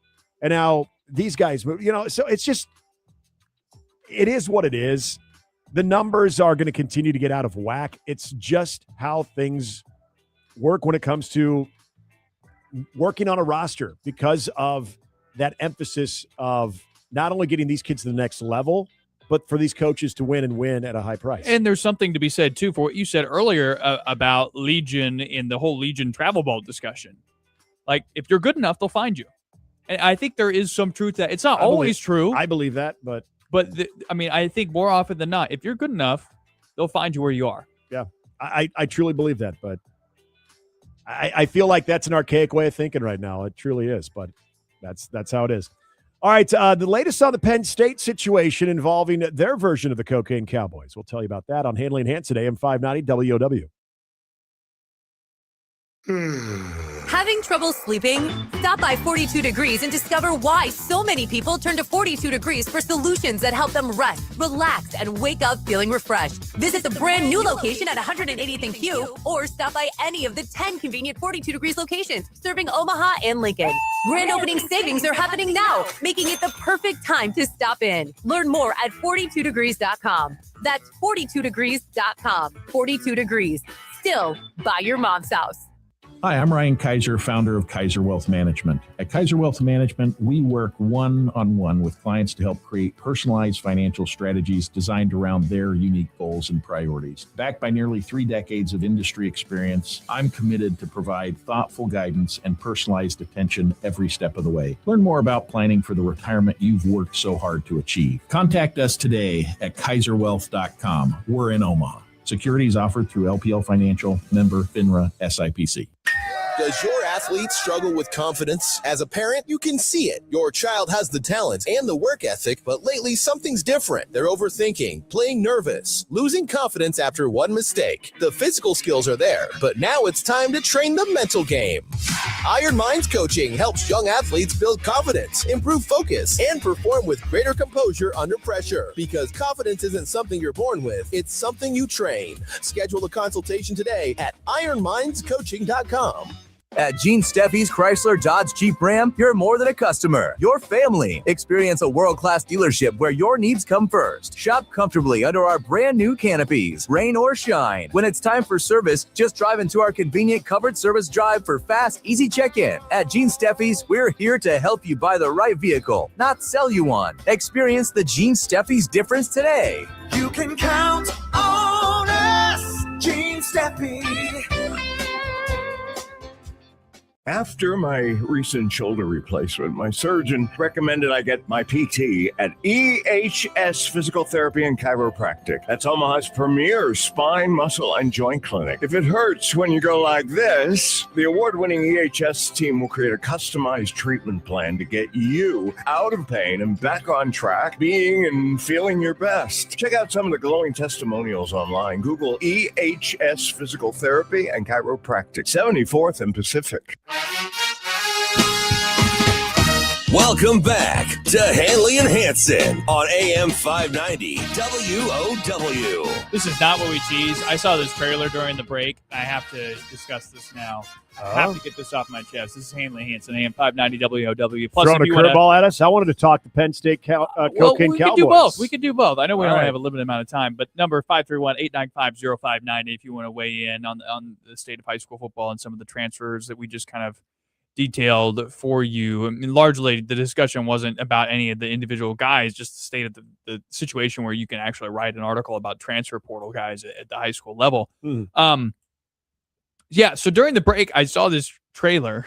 and now these guys move. So it's just – it is what it is. The numbers are going to continue to get out of whack. It's just how things work when it comes to working on a roster because of that emphasis of not only getting these kids to the next level, but for these coaches to win and win at a high price. And there's something to be said, too, for what you said earlier about Legion in the whole Legion travel ball discussion. Like, if you're good enough, they'll find you. And I think there is some truth to that. It's not always true. I believe that, but I think more often than not, if you're good enough, they'll find you where you are. Yeah, I truly believe that, but I feel like that's an archaic way of thinking right now. It truly is, but that's how it is. All right, the latest on the Penn State situation involving their version of the Cocaine Cowboys. We'll tell you about that on Handley and Hansen, AM 590 WOW. Having trouble sleeping? Stop by 42 Degrees and discover why so many people turn to 42 Degrees for solutions that help them rest, relax, and wake up feeling refreshed. Visit the brand new location at 180th and Q, or stop by any of the 10 convenient 42 Degrees locations serving Omaha and Lincoln. Grand opening savings are happening now, making it the perfect time to stop in. Learn more at 42degrees.com. That's 42degrees.com. 42 Degrees. Still by your mom's house. Hi, I'm Ryan Kaiser, founder of Kaiser Wealth Management. At Kaiser Wealth Management, we work one-on-one with clients to help create personalized financial strategies designed around their unique goals and priorities. Backed by nearly 3 decades of industry experience, I'm committed to provide thoughtful guidance and personalized attention every step of the way. Learn more about planning for the retirement you've worked so hard to achieve. Contact us today at kaiserwealth.com. We're in Omaha. Securities offered through LPL Financial, member FINRA SIPC. Does your athlete struggle with confidence? As a parent, you can see it. Your child has the talent and the work ethic, but lately something's different. They're overthinking, playing nervous, losing confidence after one mistake. The physical skills are there, but now it's time to train the mental game. Iron Minds Coaching helps young athletes build confidence, improve focus, and perform with greater composure under pressure. Because confidence isn't something you're born with, it's something you train. Schedule a consultation today at ironmindscoaching.com. At Gene Steffi's Chrysler Dodge Jeep Ram, you're more than a customer. You're family. Experience a world-class dealership where your needs come first. Shop comfortably under our brand new canopies, rain or shine. When it's time for service, just drive into our convenient covered service drive for fast, easy check-in. At Gene Steffi's, we're here to help you buy the right vehicle, not sell you one. Experience the Gene Steffi's difference today. You can count on us, Gene Steffi. After my recent shoulder replacement, my surgeon recommended I get my PT at EHS Physical Therapy and Chiropractic. That's Omaha's premier spine, muscle, and joint clinic. If it hurts when you go like this, the award-winning EHS team will create a customized treatment plan to get you out of pain and back on track, being and feeling your best. Check out some of the glowing testimonials online. Google EHS Physical Therapy and Chiropractic, 74th and Pacific. Welcome back to Handley and Hansen on AM 590 WOW. This is not what we tease. I saw this trailer during the break. I have to discuss this now. I have to get this off my chest. This is Handley Hansen, AM 590 WOW. Plus, throwing a curveball at us. I wanted to talk to Penn State Cocaine we Cowboys. Could do both. We could do both. I know we All only right. have a limited amount of time, but number 531-895-0590 if you want to weigh in on the state of high school football and some of the transfers that we just kind of detailed for you. I mean, largely the discussion wasn't about any of the individual guys, just the state of the situation where you can actually write an article about transfer portal guys at the high school level. Yeah, so during the break, I saw this trailer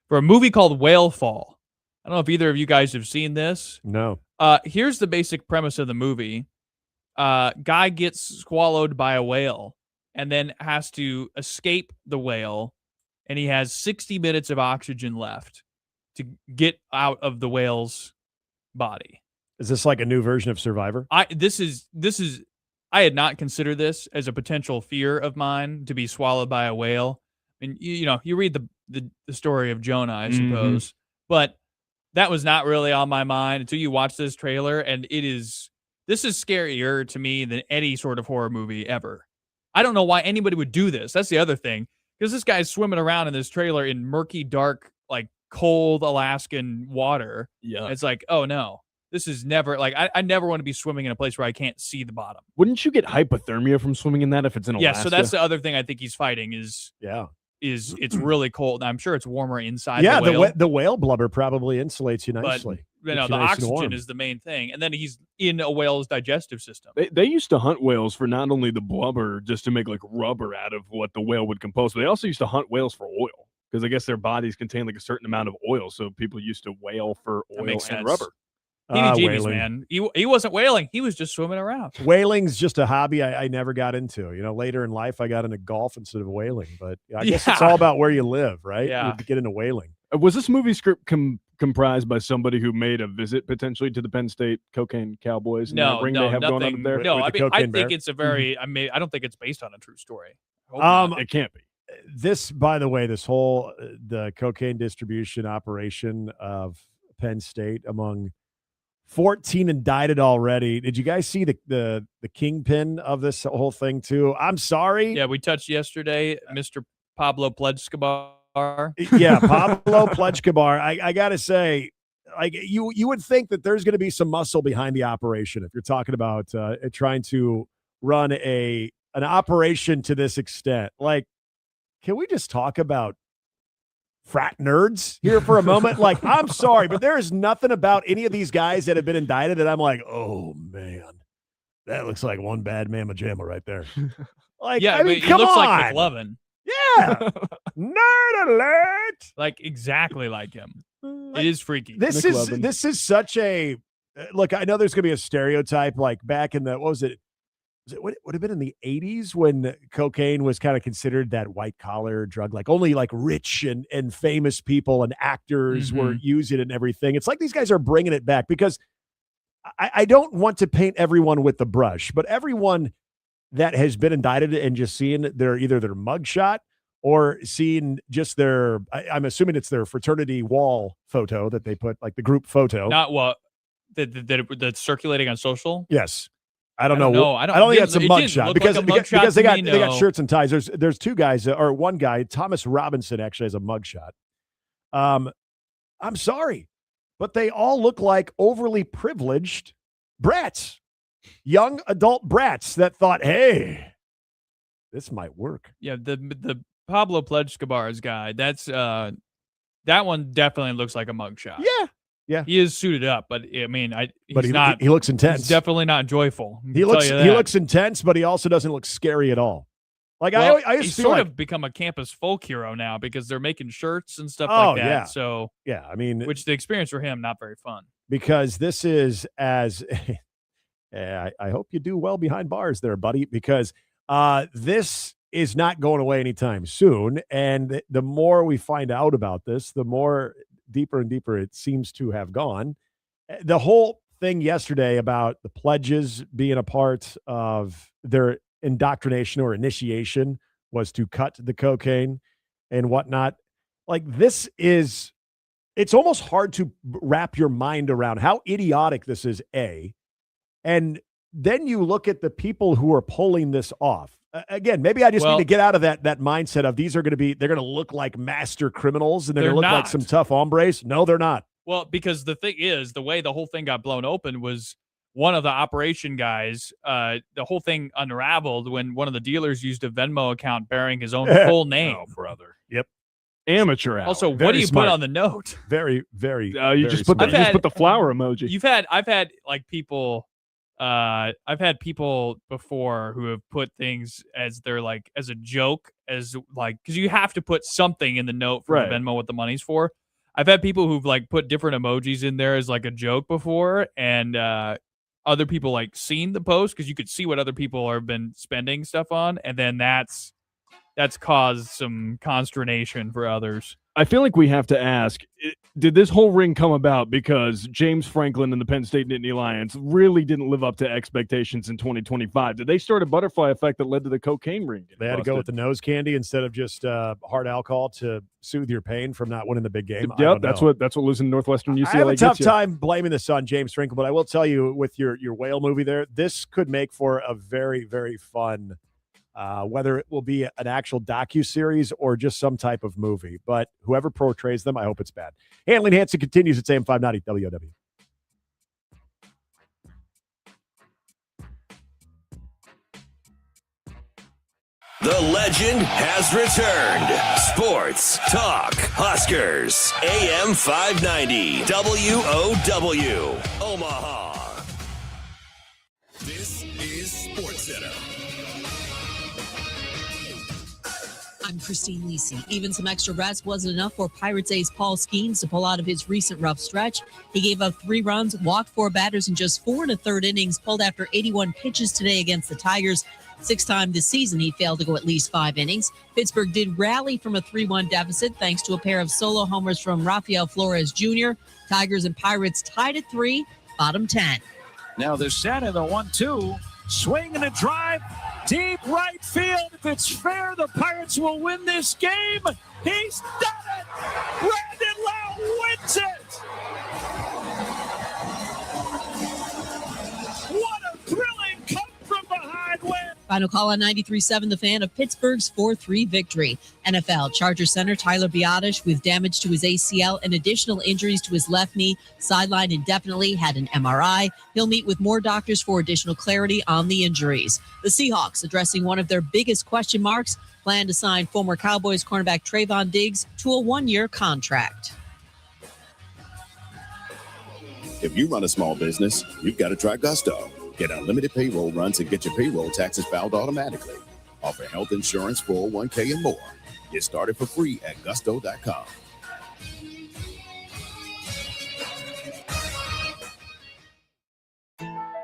for a movie called Whale Fall. I don't know if either of you guys have seen this. No. Here's the basic premise of the movie. Guy gets swallowed by a whale and then has to escape the whale, and he has 60 minutes of oxygen left to get out of the whale's body. Is this like a new version of Survivor? This is I had not considered this as a potential fear of mine, to be swallowed by a whale. And you read the story of Jonah, I suppose, but that was not really on my mind until you watch this trailer, and this is scarier to me than any sort of horror movie ever. I don't know why anybody would do this. That's the other thing. Because this guy's swimming around in this trailer in murky, dark, like cold Alaskan water. Yeah. It's like, oh no, this is never like, I never want to be swimming in a place where I can't see the bottom. Wouldn't you get hypothermia from swimming in that if it's in Alaska? Yeah. So that's the other thing I think he's fighting is it's really cold. I'm sure it's warmer inside the whale. The whale blubber probably insulates you nicely. But Keeps the you nice and warm. oxygen is the main thing. And then he's in a whale's digestive system. They used to hunt whales for not only the blubber, just to make like rubber out of what the whale would compose, but they also used to hunt whales for oil because I guess their bodies contain like a certain amount of oil. So people used to whale for oil and rubber. Heebie-jeebies, man. He wasn't whaling. He was just swimming around. Whaling's just a hobby I never got into. Later in life, I got into golf instead of whaling. But I guess it's all about where you live, right? Yeah. You get into whaling. Was this movie script comprised by somebody who made a visit potentially to the Penn State Cocaine Cowboys? And that ring they have going on up there? No, I think it's a very. I don't think it's based on a true story. It can't be. This, by the way, this whole the cocaine distribution operation of Penn State among 14 indicted already. Did you guys see the kingpin of this whole thing too? I'm sorry. Yeah, we touched yesterday, Mr. Pablo Pledgecabar. Yeah, Pablo Pledgecabar. I gotta say, like you would think that there's going to be some muscle behind the operation if you're talking about trying to run an operation to this extent. Like, can we just talk about frat nerds here for a moment? Like, I'm sorry, but there is nothing about any of these guys that have been indicted that I'm like, oh man, that looks like one bad mamma jamma right there. Like, yeah, I mean, but come he looks on. like McLovin. Yeah. Nerd alert. Like exactly like him. It is freaky. This is such a look. I know there's going to be a stereotype like back in what was it? Would have been in the 80s when cocaine was kind of considered that white collar drug, like only like rich and famous people and actors were using it and everything. It's like these guys are bringing it back because I don't want to paint everyone with the brush, but everyone that has been indicted and just seeing either their mugshot or seeing just I'm assuming it's their fraternity wall photo that they put, like the group photo. Not what that's circulating on social. Yes. I don't know. I don't think that's a mugshot because they got no. shirts and ties. There's two guys or one guy, Thomas Robinson actually has a mugshot. I'm sorry, but they all look like overly privileged brats, young adult brats that thought, hey, this might work. Yeah, the Pablo Pledgecabar's guy. That's that one definitely looks like a mugshot. Yeah, he is suited up, but I mean, he looks intense. He's definitely not joyful. He looks intense, but he also doesn't look scary at all. Like well, I he's feel sort like, of become a campus folk hero now because they're making shirts and stuff Oh, like that. yeah. So yeah, I mean, which the experience for him not very fun because this is as I hope you do well behind bars there, buddy, because this is not going away anytime soon. And the more we find out about this, the more deeper and deeper it seems to have gone. The whole thing yesterday about the pledges being a part of their indoctrination or initiation was to cut the cocaine and whatnot. Like, it's almost hard to wrap your mind around how idiotic this is, A. And then you look at the people who are pulling this off. Again, maybe I just need to get out of that mindset of they're going to look like master criminals and they're going to look like some tough hombres. No, they're not. Well, because the thing is, the way the whole thing got blown open was one of the operation guys, the whole thing unraveled when one of the dealers used a Venmo account bearing his own full name. Oh, brother. Yep. Amateur hour. Also, Very what do you smart. put on the note? Very, very. You very just put the flower emoji. I've had like people. I've had people before who have put things as they're like as a joke, as like because you have to put something in the note for the Venmo what the money's for. I've had people who've like put different emojis in there as like a joke before, and other people like seen the post because you could see what other people have been spending stuff on, and then that's caused some consternation for others. I feel like we have to ask, did this whole ring come about because James Franklin and the Penn State Nittany Lions really didn't live up to expectations in 2025? Did they start a butterfly effect that led to the cocaine ring? They had to go with the nose candy instead of just hard alcohol to soothe your pain from not winning the big game. Yep, that's what losing to Northwestern UCLA I have a tough gets you. time blaming this on James Franklin, but I will tell you with your whale movie there, this could make for a very, very fun whether it will be an actual docuseries or just some type of movie. But whoever portrays them, I hope it's bad. Handley and Hansen continues at AM 590 WOW. The legend has returned. Sports Talk Huskers. AM 590 WOW. Omaha. This is SportsCenter. I'm Christine Lisi. Even some extra rest wasn't enough for Pirates ace Paul Skeens to pull out of his recent rough stretch. He gave up 3 runs, walked 4 batters in just 4 1/3 innings, pulled after 81 pitches today against the Tigers. 6th time this season he failed to go at least 5 innings. Pittsburgh did rally from a 3-1 deficit thanks to a pair of solo homers from Rafael Flores Jr. Tigers and Pirates tied at 3, bottom 10. Now they're set in the 1-2. Swing and a drive. Deep right field. If it's fair, the Pirates will win this game. He's done it. Brandon Lowe wins it. What a thrilling come from behind win. Final call on 93.7 The Fan of Pittsburgh's 4-3 victory. NFL Charger center Tyler Biadasz with damage to his ACL and additional injuries to his left knee, sidelined indefinitely, had an MRI. He'll meet with more doctors for additional clarity on the injuries. The Seahawks addressing one of their biggest question marks, plan to sign former Cowboys cornerback Trayvon Diggs to a 1-year contract. If you run a small business, you've got to try Gusto. Get unlimited payroll runs and get your payroll taxes filed automatically. Offer health insurance, 401k, and more. Get started for free at gusto.com.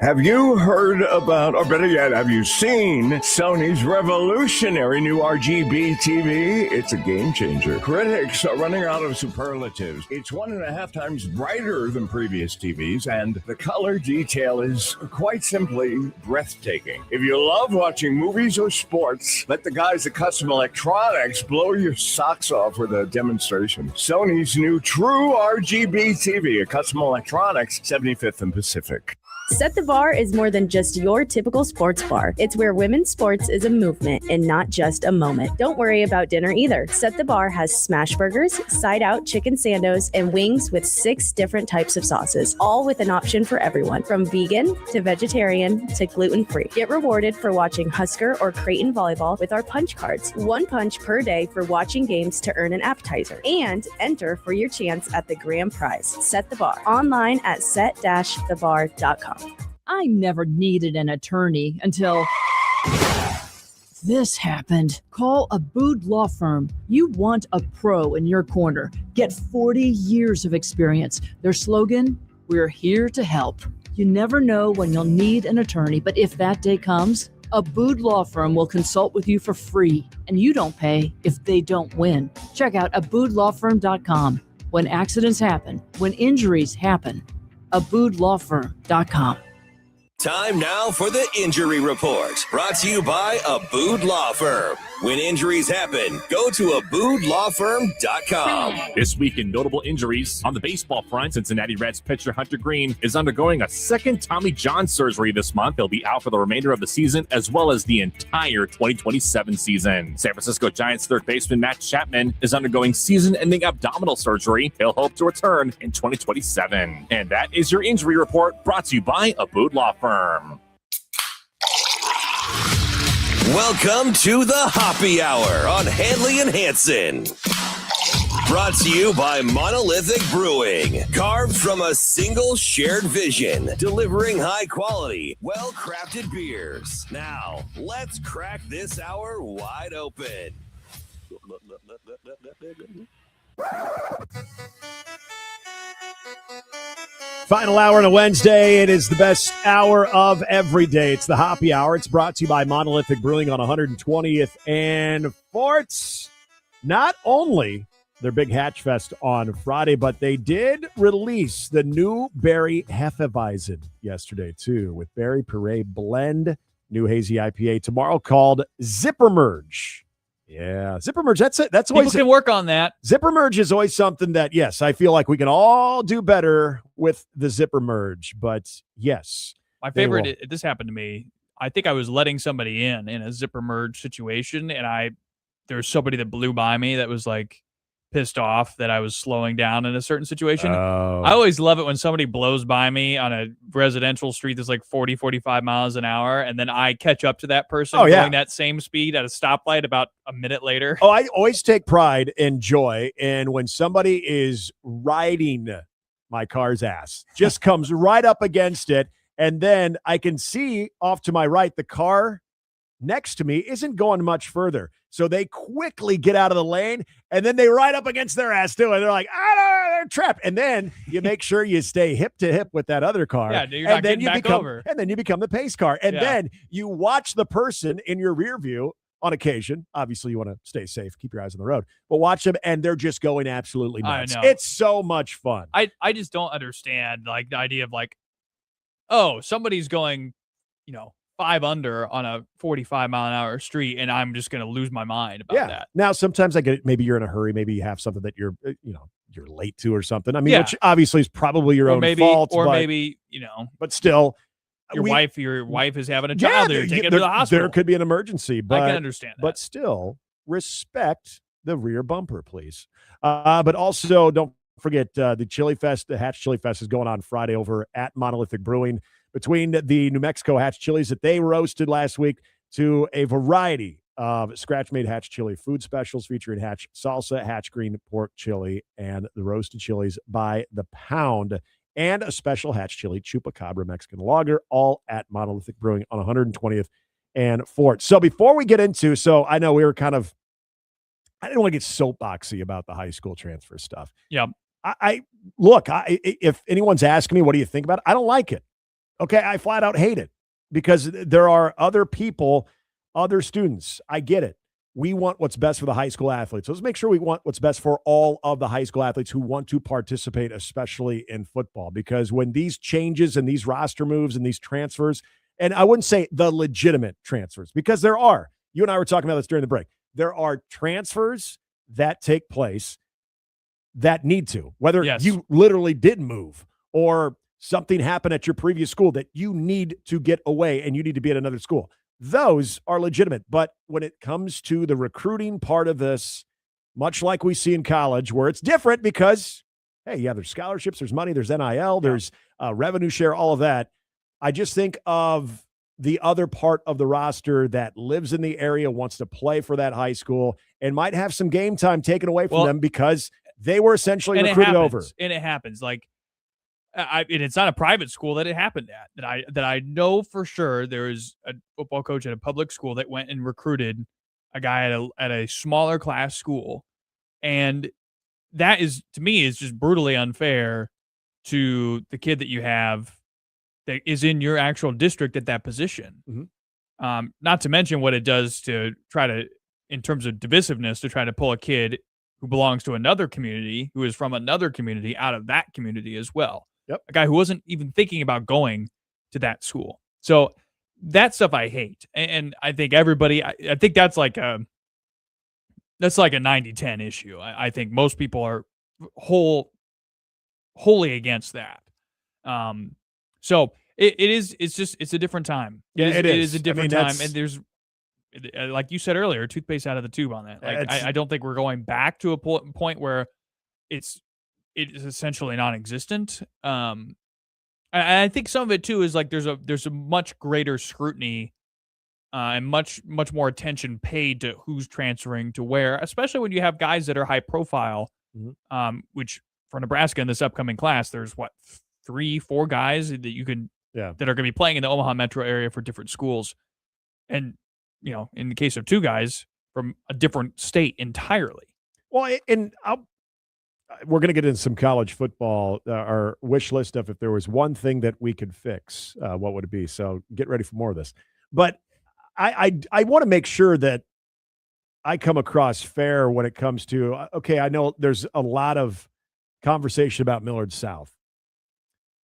Have you heard about, or better yet, have you seen Sony's revolutionary new RGB TV? It's a game changer. Critics are running out of superlatives. It's 1.5 times brighter than previous TVs, and the color detail is quite simply breathtaking. If you love watching movies or sports, let the guys at Custom Electronics blow your socks off with a demonstration. Sony's new True RGB TV at Custom Electronics, 75th and Pacific. Set the Bar is more than just your typical sports bar. It's where women's sports is a movement and not just a moment. Don't worry about dinner either. Set the Bar has smash burgers, side out chicken sandos, and wings with 6 different types of sauces, all with an option for everyone, from vegan to vegetarian to gluten-free. Get rewarded for watching Husker or Creighton volleyball with our punch cards. 1 punch per day for watching games to earn an appetizer. And enter for your chance at the grand prize. Set the Bar. Online at set-thebar.com. I never needed an attorney until this happened. Call Abood Law Firm. You want a pro in your corner. Get 40 years of experience. Their slogan, we're here to help. You never know when you'll need an attorney, but if that day comes, Abood Law Firm will consult with you for free, and you don't pay if they don't win. Check out aboodlawfirm.com. When accidents happen, when injuries happen, aboodlawfirm.com. Time now for the Injury Report, brought to you by Abood Law Firm. When injuries happen, go to AboodLawFirm.com. This week in notable injuries, on the baseball front, Cincinnati Reds pitcher Hunter Green is undergoing a second Tommy John surgery this month. He'll be out for the remainder of the season, as well as the entire 2027 season. San Francisco Giants third baseman Matt Chapman is undergoing season-ending abdominal surgery. He'll hope to return in 2027. And that is your Injury Report, brought to you by Abood Law Firm. Welcome to the Hoppy Hour on Handley and Hansen. Brought to you by Monolithic Brewing. Carved from a single shared vision, delivering high quality, well-crafted beers. Now, let's crack this hour wide open. Final hour on a Wednesday. It is the best hour of every day. It's the Hoppy Hour. It's brought to you by Monolithic Brewing on 120th and Forts. Not only their big Hatch Fest on Friday, but they did release the new Berry Hefeweizen yesterday, too, with Berry Puree Blend, new hazy IPA tomorrow called Zipper Merge. Yeah, Zipper Merge, that's it. That's always people can work on that. Zipper Merge is always something that, yes, I feel like we can all do better with the Zipper Merge. But yes, my favorite. This happened to me. I think I was letting somebody in a Zipper Merge situation, and there was somebody that blew by me that was like pissed off that I was slowing down in a certain situation. I always love it when somebody blows by me on a residential street that's like 40, 45 miles an hour, and then I catch up to that person going that same speed at a stoplight about a minute later. Oh, I always take pride and joy in when somebody is riding my car's ass, just comes right up against it, and then I can see off to my right the car next to me isn't going much further. So they quickly get out of the lane, and then they ride up against their ass too. And they're like, they're trapped. And then you make sure you stay hip to hip with that other car. Yeah, you're not getting back over. And then you become the pace car. And then you watch the person in your rear view on occasion. Obviously, you want to stay safe, keep your eyes on the road. But watch them, and they're just going absolutely nuts. I know. It's so much fun. I just don't understand like the idea of like, oh, somebody's going, 5 under on a 45-mile-an-hour street, and I'm just going to lose my mind about that. Now, sometimes I get it. Maybe you're in a hurry. Maybe you have something that you're late to or something. I mean, which obviously is probably your own fault. Or maybe, but still, your wife is having a child. They're taking it to the hospital. There could be an emergency, but I can understand that. But still, respect the rear bumper, please. But also, don't forget the Chili Fest. The Hatch Chili Fest is going on Friday over at Monolithic Brewing. Between the New Mexico Hatch chilies that they roasted last week to a variety of scratch-made Hatch chili food specials featuring Hatch salsa, Hatch green pork chili, and the roasted chilies by the pound, and a special Hatch chili chupacabra Mexican lager, all at Monolithic Brewing on 120th and Fort. So before we get into, I know we were I didn't want to get soapboxy about the high school transfer stuff. Yeah. If anyone's asking me, what do you think about it? I don't like it. Okay, I flat out hate it because there are other people, other students. I get it. We want what's best for the high school athletes. So let's make sure we want what's best for all of the high school athletes who want to participate, especially in football. Because when these changes and these roster moves and these transfers, and I wouldn't say the legitimate transfers, because there are. You and I were talking about this during the break. There are transfers that take place that need to, whether you literally did move or something happened at your previous school that you need to get away and you need to be at another school. Those are legitimate. But when it comes to the recruiting part of this, much like we see in college, where it's different because, hey, there's scholarships, there's money, there's NIL, there's revenue share, all of that. I just think of the other part of the roster that lives in the area, wants to play for that high school, and might have some game time taken away from them because they were essentially recruited over. And it happens. Like, and it's not a private school that it happened at. That I know for sure. There is a football coach at a public school that went and recruited a guy at a smaller class school, and that is, to me, is just brutally unfair to the kid that you have that is in your actual district at that position. Mm-hmm. Not to mention what it does to try to, in terms of divisiveness, to try to pull a kid who belongs to another community, who is from another community, out of that community as well. Yep. A guy who wasn't even thinking about going to that school. So that stuff I hate. And I think everybody, I think that's like a 90-10 issue. I think most people are wholly against that. So it's a different time. It is a different time. And there's, like you said earlier, toothpaste out of the tube on that. Like, I don't think we're going back to a point where it is essentially non-existent. I think some of it too is like there's a much greater scrutiny and much more attention paid to who's transferring to where, especially when you have guys that are high profile. Which for Nebraska in this upcoming class, there's 3-4 guys that you can that are going to be playing in the Omaha metro area for different schools, and in the case of 2 guys from a different state entirely. Well, and we're going to get into some college football, our wish list stuff. If there was one thing that we could fix, what would it be? So get ready for more of this. But I want to make sure that I come across fair when it comes to, okay, I know there's a lot of conversation about Millard South.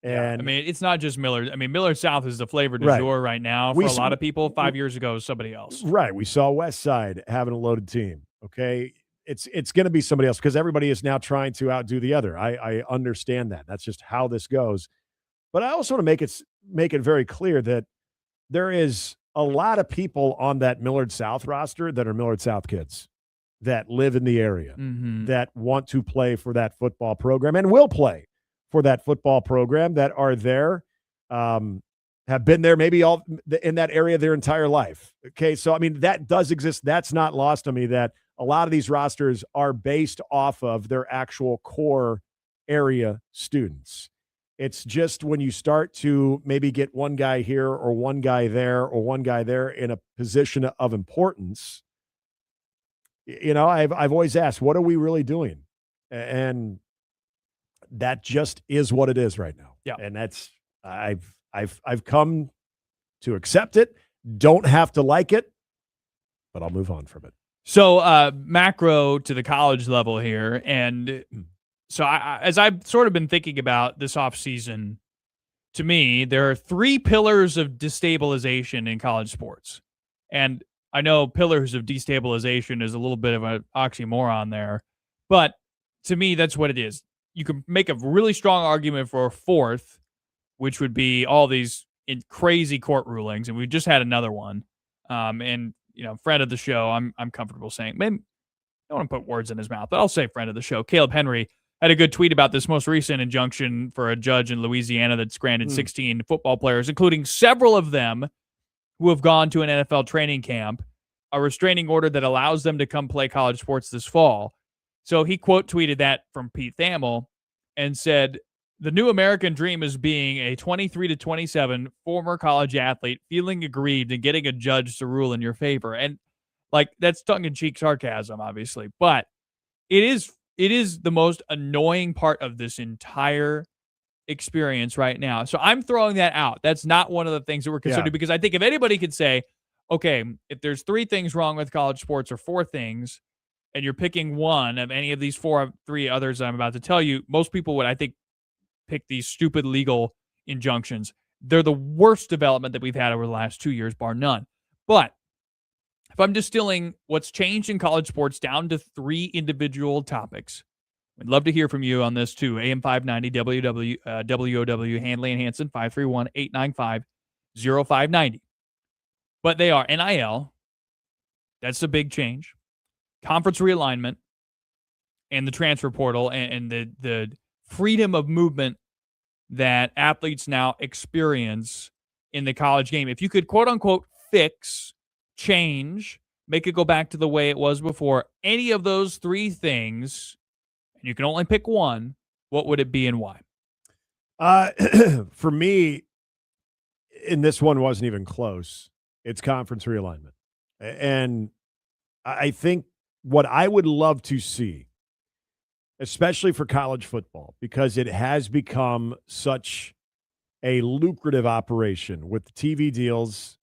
And I mean, it's not just Millard. I mean, Millard South is the flavor du jour right now for a lot of people. 5 years ago, somebody else. Right. We saw West Side having a loaded team. Okay. It's going to be somebody else because everybody is now trying to outdo the other. I understand that. That's just how this goes. But I also want to make it very clear that there is a lot of people on that Millard South roster that are Millard South kids that live in the area, that want to play for that football program and will play for that football program, that are there, have been there maybe all in that area their entire life. Okay. So, I mean, that does exist. That's not lost on me, that a lot of these rosters are based off of their actual core area students. It's just when you start to maybe get one guy here or one guy there or one guy there in a position of importance, I've always asked, what are we really doing? And that just is what it is right now. Yeah. And that's, I've come to accept it. Don't have to like it, but I'll move on from it. So macro to the college level here. And so as I've sort of been thinking about this offseason, to me, there are 3 pillars of destabilization in college sports. And I know pillars of destabilization is a little bit of an oxymoron there, but to me, that's what it is. You can make a really strong argument for a 4th, which would be all these crazy court rulings. And we just had another one. And friend of the show, I'm comfortable saying, maybe I don't want to put words in his mouth, but I'll say friend of the show, Caleb Henry, had a good tweet about this most recent injunction for a judge in Louisiana that's granted 16 football players, including several of them who have gone to an NFL training camp, a restraining order that allows them to come play college sports this fall. So he quote tweeted that from Pete Thamel and said, "The new American dream is being a 23 to 27 former college athlete feeling aggrieved and getting a judge to rule in your favor." And like, that's tongue-in-cheek sarcasm, obviously, but it is the most annoying part of this entire experience right now. So I'm throwing that out. That's not one of the things that we're considering, because I think if anybody could say, okay, if there's 3 things wrong with college sports or 4 things, and you're picking one of any of these 3 others that I'm about to tell you, most people would, I think, pick these stupid legal injunctions. They're the worst development that we've had over the last 2 years, bar none. But if I'm distilling what's changed in college sports down to 3 individual topics, I'd love to hear from you on this too. AM 590 WOW, Handley and Hansen, 531-895-0590. But they are NIL. That's the big change. Conference realignment and the transfer portal and the freedom of movement that athletes now experience in the college game. If you could, quote unquote, fix, change, make it go back to the way it was before, any of those 3 things, and you can only pick one, what would it be and why? For me, and this one wasn't even close, it's conference realignment. And I think what I would love to see, especially for college football, because it has become such a lucrative operation with the TV deals,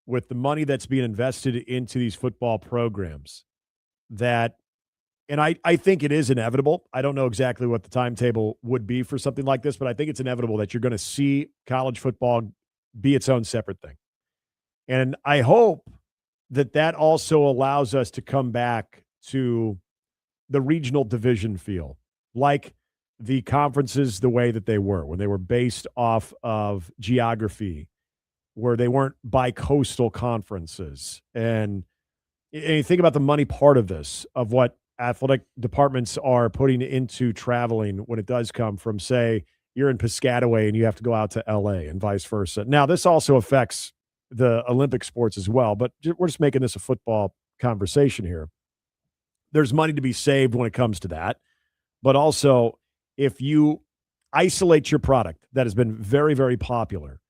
with the money that's being invested into these football programs, that, and I think it is inevitable. I don't know exactly what the timetable would be for something like this, but I think it's inevitable that you're going to see college football be its own separate thing. And I hope that also allows us to come back to the regional division feel, like the conferences the way that they were, when they were based off of geography, where they weren't bi-coastal conferences. And you think about the money part of this, of what athletic departments are putting into traveling when it does come from, say, you're in Piscataway and you have to go out to LA and vice versa. Now, this also affects the Olympic sports as well, but we're just making this a football conversation here. There's money to be saved when it comes to that. But also, if you isolate your product that has been very, very popular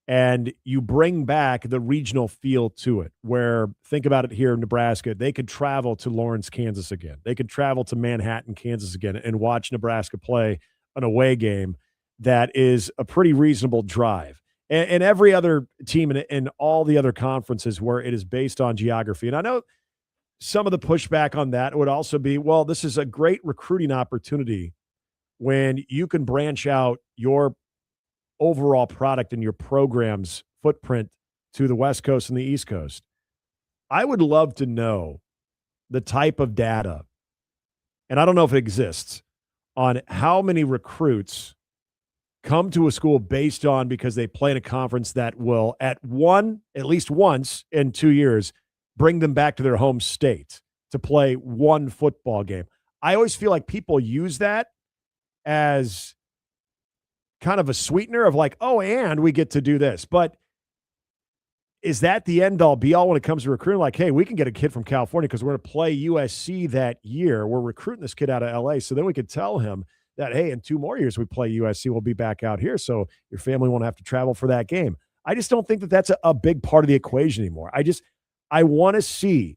and you bring back the regional feel to it, where, think about it here in Nebraska, they could travel to Lawrence, Kansas again. They could travel to Manhattan, Kansas again and watch Nebraska play an away game that is a pretty reasonable drive. And every other team in all the other conferences where it is based on geography. And I know some of the pushback on that would also be, well, this is a great recruiting opportunity when you can branch out your overall product and your program's footprint to the West Coast and the East Coast. I would love to know the type of data, and I don't know if it exists, on how many recruits come to a school based on because they play in a conference that will, at least once in 2 years, bring them back to their home state to play one football game. I always feel like people use that as kind of a sweetener of like, oh, and we get to do this. But is that the end all be all when it comes to recruiting? Like, hey, we can get a kid from California because we're going to play USC that year. We're recruiting this kid out of LA. So then we could tell him that, hey, in 2 more years we play USC, we'll be back out here. So your family won't have to travel for that game. I just don't think that that's a big part of the equation anymore. I want to see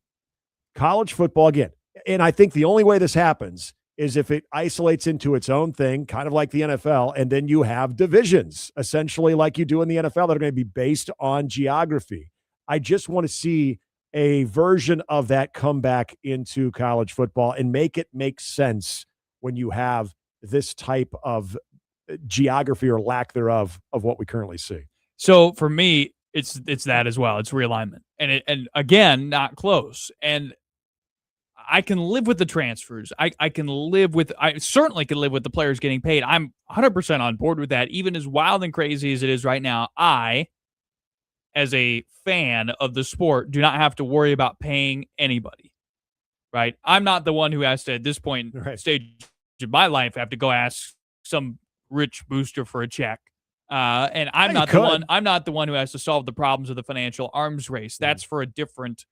college football again. And I think the only way this happens is if it isolates into its own thing, kind of like the NFL, and then you have divisions, essentially like you do in the NFL, that are going to be based on geography. I just want to see a version of that come back into college football and make it make sense when you have this type of geography or lack thereof of what we currently see. So for me, it's that as well. It's realignment. And again, not close. And I can live with the transfers. I certainly can live with the players getting paid. I'm 100% on board with that. Even as wild and crazy as it is right now, I, as a fan of the sport, do not have to worry about paying anybody, right? I'm not the one who has to, at this point, stage of my life, have to go ask some rich booster for a check. And I'm not the one who has to solve the problems of the financial arms race. That's for a different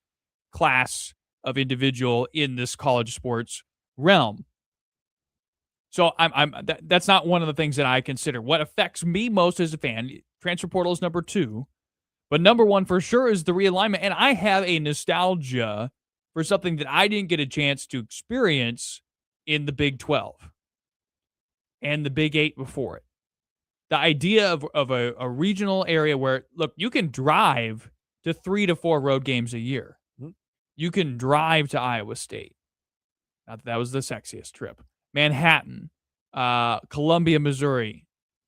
class of individual in this college sports realm. So that's not one of the things that I consider. What affects me most as a fan, transfer portal is number 2, but number 1 for sure is the realignment. And I have a nostalgia for something that I didn't get a chance to experience in the Big 12 and the Big 8 before it. The idea of a regional area where, look, you can drive to 3 to 4 road games a year. You can drive to Iowa State. Not that was the sexiest trip. Manhattan, Columbia, Missouri.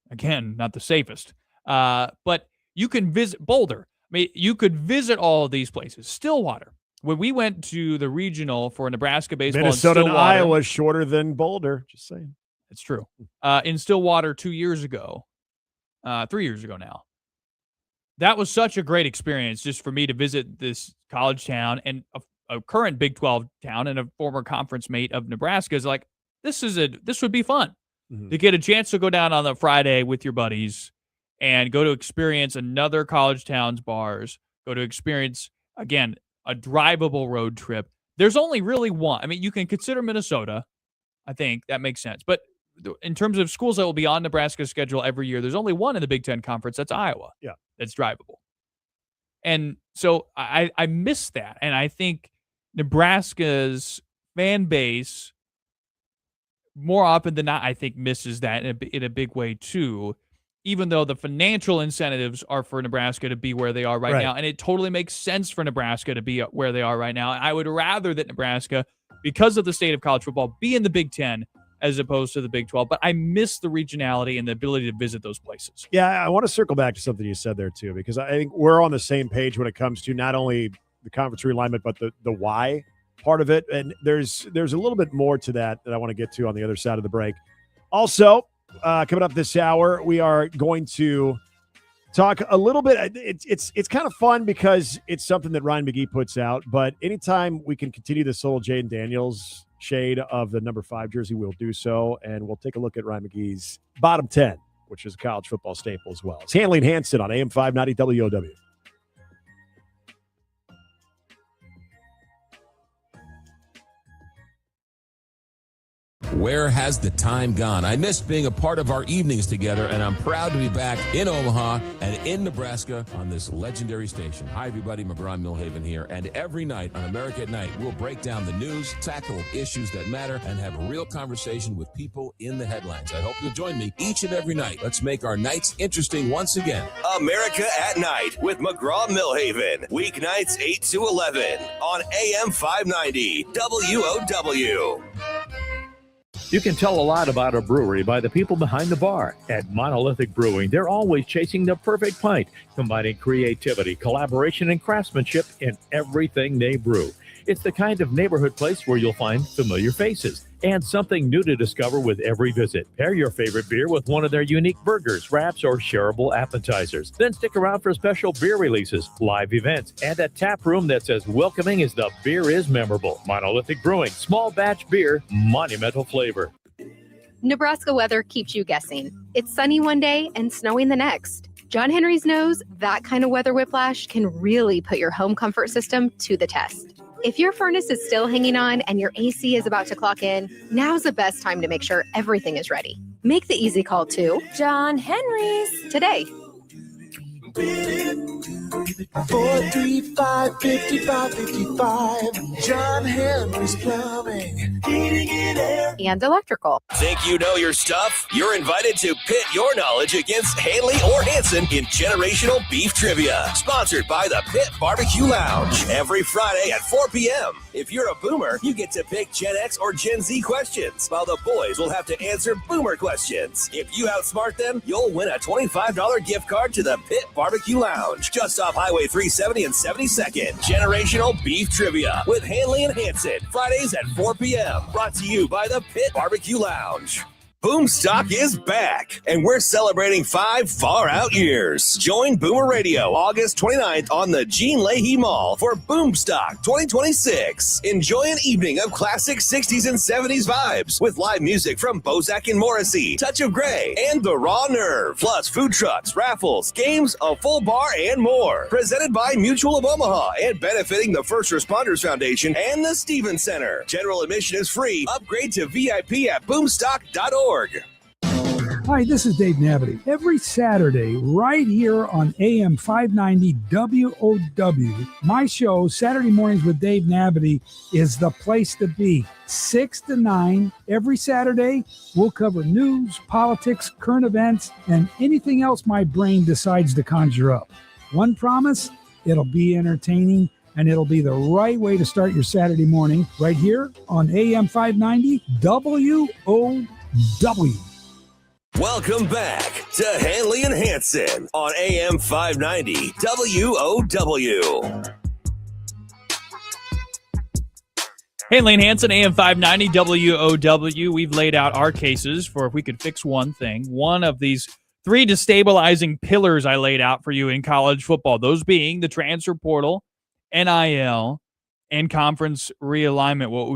Again, not the safest. But you can visit Boulder. I mean, you could visit all of these places. Stillwater. When we went to the regional for Nebraska baseball, Minnesota in Stillwater, and Iowa is shorter than Boulder. Just saying. It's true. In Stillwater 2 years ago, 3 years ago now. That was such a great experience just for me to visit this college town and a current Big 12 town and a former conference mate of Nebraska. Is like, this would be fun to get a chance to go down on a Friday with your buddies and go to experience another college town's bars, go to experience, again, a drivable road trip. There's only really one. I mean, you can consider Minnesota. I think that makes sense. But in terms of schools that will be on Nebraska's schedule every year, there's only one in the Big Ten Conference. That's Iowa. Yeah. That's drivable. And so I miss that. And I think Nebraska's fan base, more often than not, I think misses that in a big way too, even though the financial incentives are for Nebraska to be where they are right now. And it totally makes sense for Nebraska to be where they are right now. And I would rather that Nebraska, because of the state of college football, be in the Big Ten as opposed to the Big 12. But I miss the regionality and the ability to visit those places. Yeah, I want to circle back to something you said there, too, because I think we're on the same page when it comes to not only the conference realignment, but the why part of it. And there's a little bit more to that I want to get to on the other side of the break. Also, coming up this hour, we are going to talk a little bit. It's kind of fun because it's something that Ryan McGee puts out. But anytime we can continue this little Jaden Daniels shade of the number 5 jersey, we'll do so. And we'll take a look at Ryan McGee's bottom 10, which is a college football staple as well. It's Handley and Hansen on AM 590 WOW. Where has the time gone? I missed being a part of our evenings together, and I'm proud to be back in Omaha and in Nebraska on this legendary station. Hi, everybody. McGraw-Milhaven here. And every night on America at Night, we'll break down the news, tackle issues that matter, and have a real conversation with people in the headlines. I hope you'll join me each and every night. Let's make our nights interesting once again. America at Night with McGraw-Milhaven. Weeknights 8 to 11 on AM 590 WOW. You can tell a lot about a brewery by the people behind the bar. At Monolithic Brewing, they're always chasing the perfect pint, combining creativity, collaboration, and craftsmanship in everything they brew. It's the kind of neighborhood place where you'll find familiar faces and something new to discover with every visit. Pair your favorite beer with one of their unique burgers, wraps, or shareable appetizers. Then stick around for special beer releases, live events, and a tap room that's as welcoming as the beer is memorable. Monolithic Brewing, small batch beer, monumental flavor. Nebraska weather keeps you guessing. It's sunny one day and snowing the next. John Henry's knows that kind of weather whiplash can really put your home comfort system to the test. If your furnace is still hanging on and your AC is about to clock in, now's the best time to make sure everything is ready. Make the easy call to John Henry's today. 435-5555. John Henry's Plumbing, Heating and Air. And electrical. Think you know your stuff? You're invited to pit your knowledge against Handley or Hansen in Generational Beef Trivia. Sponsored by the Pit Barbecue Lounge. Every Friday at 4 p.m. If you're a boomer, you get to pick Gen X or Gen Z questions, while the boys will have to answer boomer questions. If you outsmart them, you'll win a $25 gift card to the Pit Barbecue Lounge, just off Highway 370 and 72nd. Generational Beef Trivia with Handley and Hansen, Fridays at 4 p.m. Brought to you by the Pit Barbecue Lounge. Boomstock is back, and we're celebrating 5 far-out years. Join Boomer Radio August 29th on the Gene Leahy Mall for Boomstock 2026. Enjoy an evening of classic 60s and 70s vibes with live music from Bozak and Morrissey, Touch of Grey, and The Raw Nerve. Plus food trucks, raffles, games, a full bar, and more. Presented by Mutual of Omaha and benefiting the First Responders Foundation and the Stevens Center. General admission is free. Upgrade to VIP at boomstock.org. Hi, this is Dave Navity. Every Saturday, right here on AM 590 WOW, my show, Saturday Mornings with Dave Navity, is the place to be. 6 to 9 every Saturday. We'll cover news, politics, current events, and anything else my brain decides to conjure up. One promise, it'll be entertaining, and it'll be the right way to start your Saturday morning right here on AM 590 WOW. Welcome back to Handley and Hansen on AM 590 WOW. Handley and Hansen, AM 590 WOW. We've laid out our cases for if we could fix one thing. One of these 3 destabilizing pillars I laid out for you in college football. Those being the transfer portal, NIL, and conference realignment. What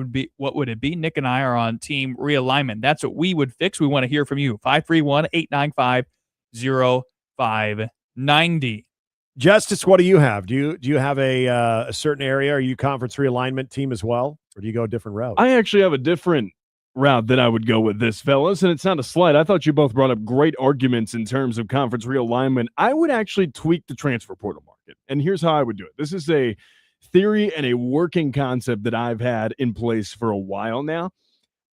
would it be? Nick and I are on team realignment. That's what we would fix. We want to hear from you. 531-895-0590. Justice, what do you have? Do you have a certain area? Are you conference realignment team as well, or do you go a different route? I actually have a different route that I would go with this, fellas, and it's not a slight. I thought you both brought up great arguments in terms of conference realignment. I would actually tweak the transfer portal market, and here's how I would do it. This is a theory and a working concept that I've had in place for a while now.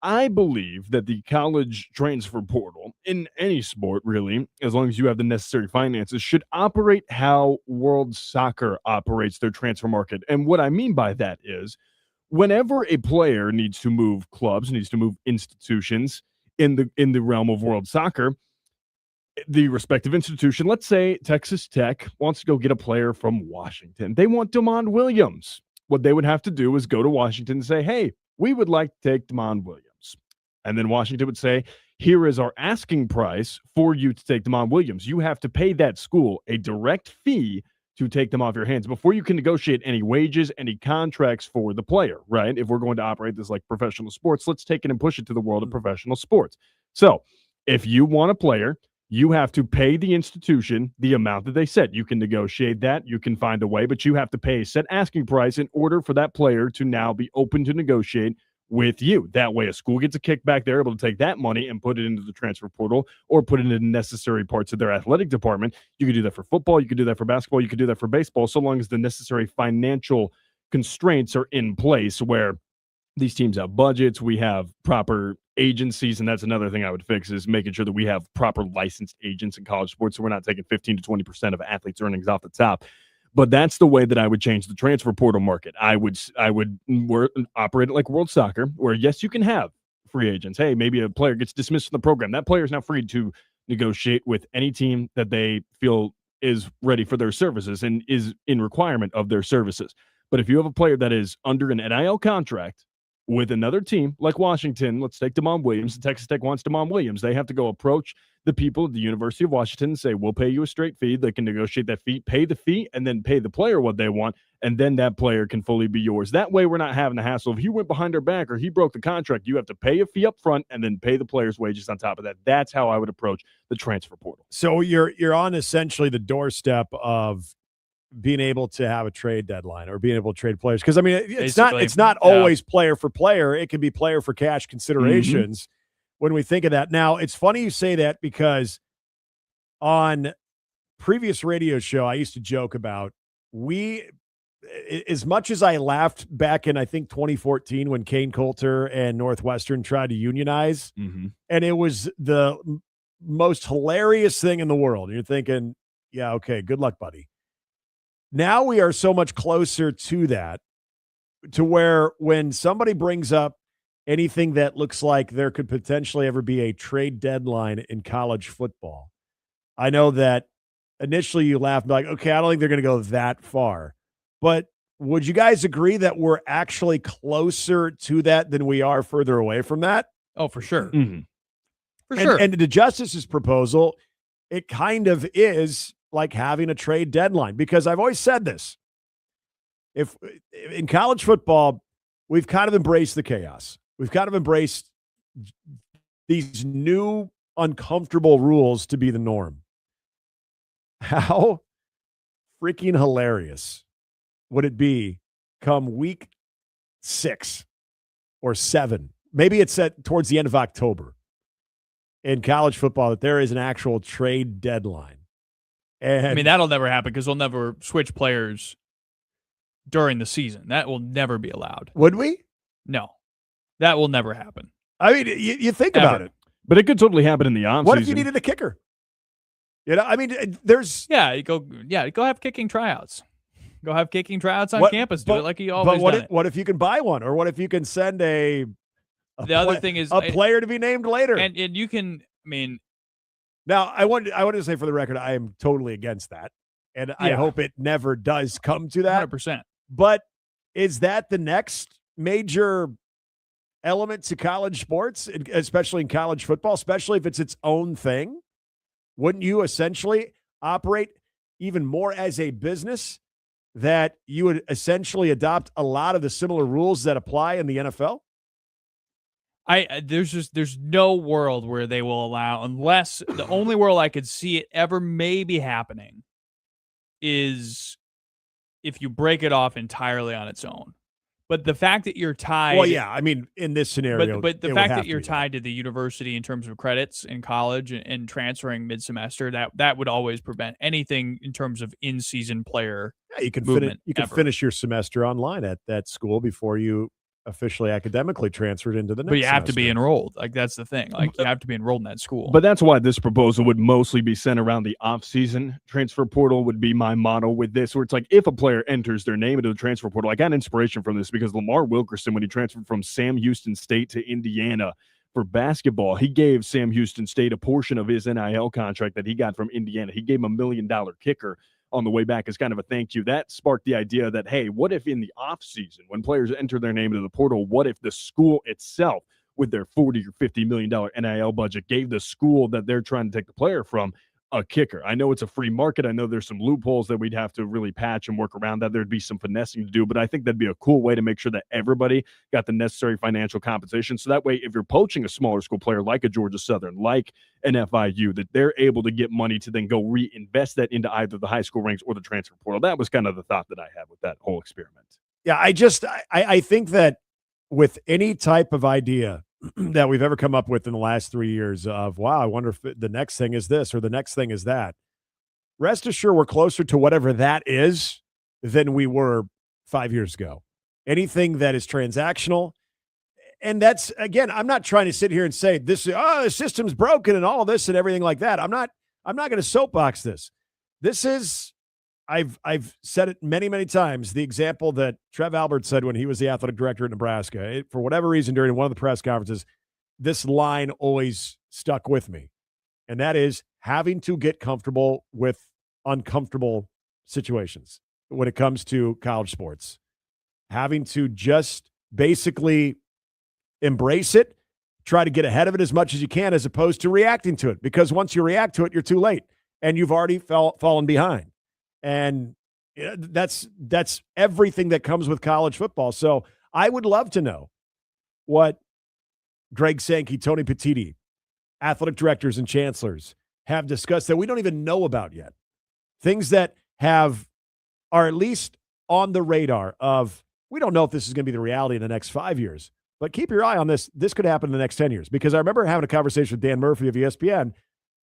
I believe that the college transfer portal in any sport, really, as long as you have the necessary finances, should operate how world soccer operates their transfer market. And what I mean by that is whenever a player needs to move clubs, needs to move institutions in the realm of world soccer, the respective institution, let's say Texas Tech wants to go get a player from Washington. They want DeMond Williams. What they would have to do is go to Washington and say, hey, we would like to take DeMond Williams. And then Washington would say, here is our asking price for you to take DeMond Williams. You have to pay that school a direct fee to take them off your hands before you can negotiate any wages, any contracts for the player, right? If we're going to operate this like professional sports, let's take it and push it to the world of professional sports. So if you want a player, you have to pay the institution the amount that they set. You can negotiate that. You can find a way, but you have to pay a set asking price in order for that player to now be open to negotiate with you. That way, a school gets a kickback. They're able to take that money and put it into the transfer portal or put it into necessary parts of their athletic department. You could do that for football. You could do that for basketball. You could do that for baseball, so long as the necessary financial constraints are in place where these teams have budgets. We have proper agencies, and that's another thing I would fix is making sure that we have proper licensed agents in college sports so we're not taking 15 to 20% of athletes' earnings off the top. But that's the way that I would change the transfer portal market. I would operate it like world soccer, where, yes, you can have free agents. Hey, maybe a player gets dismissed from the program. That player is now free to negotiate with any team that they feel is ready for their services and is in requirement of their services. But if you have a player that is under an NIL contract with another team like Washington, let's take DeMond Williams. Texas Tech wants DeMond Williams. They have to go approach the people at the University of Washington and say, we'll pay you a straight fee. They can negotiate that fee, pay the fee, and then pay the player what they want, and then that player can fully be yours. That way we're not having the hassle. If he went behind our back or he broke the contract, you have to pay a fee up front and then pay the player's wages on top of that. That's how I would approach the transfer portal. So you're on essentially the doorstep of being able to have a trade deadline or being able to trade players. Because, I mean, it's not always player for player. It can be player for cash considerations when we think of that. Now, it's funny you say that because on previous radio show, I used to joke about as much as I laughed back in, I think, 2014 when Kane Coulter and Northwestern tried to unionize, and it was the most hilarious thing in the world. You're thinking, yeah, okay, good luck, buddy. Now we are so much closer to that, to where when somebody brings up anything that looks like there could potentially ever be a trade deadline in college football, I know that initially you laugh like, okay, I don't think they're going to go that far. But would you guys agree that we're actually closer to that than we are further away from that? Oh, for sure. For sure. And to Justice's proposal, it kind of is like having a trade deadline, because I've always said this. If in college football, we've kind of embraced the chaos. We've kind of embraced these new uncomfortable rules to be the norm. How freaking hilarious would it be come week 6 or 7? Maybe it's towards the end of October in college football that there is an actual trade deadline. And I mean, that'll never happen because we'll never switch players during the season. That will never be allowed. Would we? No, that will never happen. I mean, you think about it. But it could totally happen in the offseason. What if you needed a kicker? You know, I mean, there's... Yeah, go have kicking tryouts. Go have kicking tryouts on campus. Do it like you always But what if you can buy one? Or what if you can send the other thing is a player to be named later? And you can, I mean... Now, I wanted to say for the record, I am totally against that. And I hope it never does come to that. 100%. But is that the next major element to college sports, especially in college football, especially if it's its own thing? Wouldn't you essentially operate even more as a business, that you would essentially adopt a lot of the similar rules that apply in the NFL? There's no world where they will allow, unless the only world I could see it ever maybe happening is if you break it off entirely on its own. But the fact that you're tied, well, yeah, I mean, in this scenario, but the fact that you're tied to the university in terms of credits in college and transferring mid-semester, that would always prevent anything in terms of in-season player. Yeah, you can movement finish your semester online at that school before you officially academically transferred into the next But you have to semester. be enrolled. Like, that's the thing. Like, you have to be enrolled in that school. But that's why this proposal would mostly be sent around the offseason. Transfer portal would be my motto with this, where it's like if a player enters their name into the transfer portal, I got inspiration from this because Lamar Wilkerson, when he transferred from Sam Houston State to Indiana for basketball, he gave Sam Houston State a portion of his NIL contract that he got from Indiana. He gave him $1 million kicker on the way back as kind of a thank you. That sparked the idea that, hey, what if in the offseason, when players enter their name into the portal, what if the school itself, with their $40 or $50 million NIL budget, gave the school that they're trying to take the player from a kicker? I know it's a free market. I know there's some loopholes that we'd have to really patch and work around, that there'd be some finessing to do, but I think that'd be a cool way to make sure that everybody got the necessary financial compensation. So that way, if you're poaching a smaller school player like a Georgia Southern, like an FIU, that they're able to get money to then go reinvest that into either the high school ranks or the transfer portal. That was kind of the thought that I had with that whole experiment. Yeah, I think that with any type of idea that we've ever come up with in the last 3 years of, wow, I wonder if the next thing is this or the next thing is that, rest assured we're closer to whatever that is than we were 5 years ago. Anything that is transactional. And that's, again, I'm not trying to sit here and say this, the system's broken and all of this and everything like that. I'm not going to soapbox this. This is, I've said it many, many times, the example that Trev Albert said when he was the athletic director at Nebraska. For whatever reason, during one of the press conferences, this line always stuck with me. And that is having to get comfortable with uncomfortable situations when it comes to college sports. Having to just basically embrace it, try to get ahead of it as much as you can, as opposed to reacting to it. Because once you react to it, you're too late and you've already fallen behind. And that's everything that comes with college football. So I would love to know what Greg Sankey, Tony Petitti, athletic directors and chancellors have discussed that we don't even know about yet. Things that are at least on the radar of, we don't know if this is going to be the reality in the next 5 years, but keep your eye on this. This could happen in the next 10 years, because I remember having a conversation with Dan Murphy of ESPN.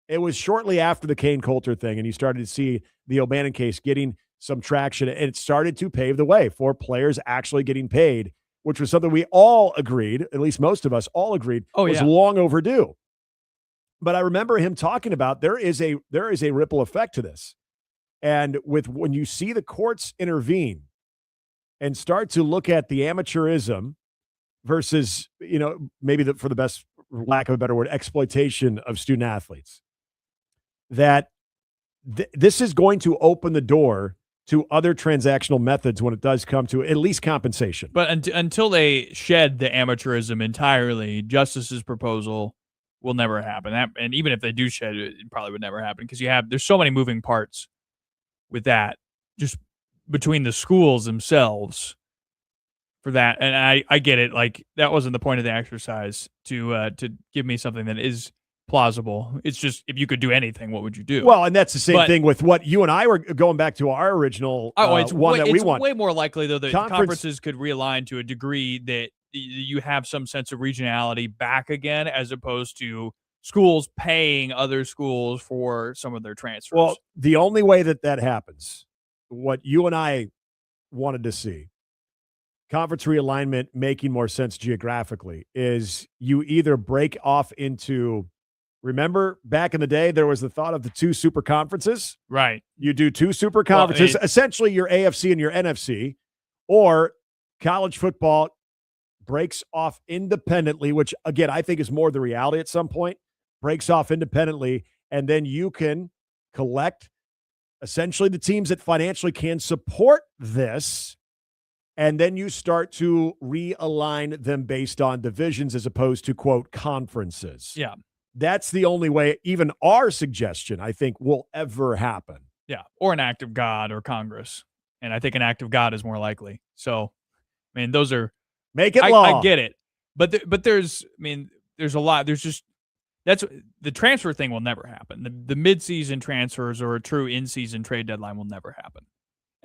It was shortly after the Kane Coulter thing, and you started to see the O'Bannon case getting some traction, and it started to pave the way for players actually getting paid, which was something we all agreed, at least most of us all agreed, was long overdue. But I remember him talking about there is a ripple effect to this. And when you see the courts intervene and start to look at the amateurism versus, maybe for the best lack of a better word, exploitation of student athletes, that this is going to open the door to other transactional methods when it does come to at least compensation. But until they shed the amateurism entirely, Justice's proposal will never happen. And even if they do shed it, it probably would never happen, because there's so many moving parts with that, just between the schools themselves for that. And I get it. Like, that wasn't the point of the exercise, to give me something that is plausible. It's just, if you could do anything, what would you do? Well, and that's the same thing with what you and I were going back to our original we want. It's way more likely, though, that conferences could realign to a degree that you have some sense of regionality back again, as opposed to schools paying other schools for some of their transfers. Well, the only way that happens, what you and I wanted to see, conference realignment making more sense geographically, is you either break off into, remember back in the day, there was the thought of the two super conferences. Right. You do two super conferences, essentially your AFC and your NFC, or college football breaks off independently, which again, I think is more the reality at some point, breaks off independently. And then you can collect essentially the teams that financially can support this. And then you start to realign them based on divisions as opposed to, quote, conferences. Yeah. That's the only way even our suggestion, I think, will ever happen. Yeah. Or an act of God or Congress. And I think an act of God is more likely. So, I mean, those are, make it law. I get it. But there's a lot. There's just, that's the transfer thing will never happen. The midseason transfers or a true in-season trade deadline will never happen,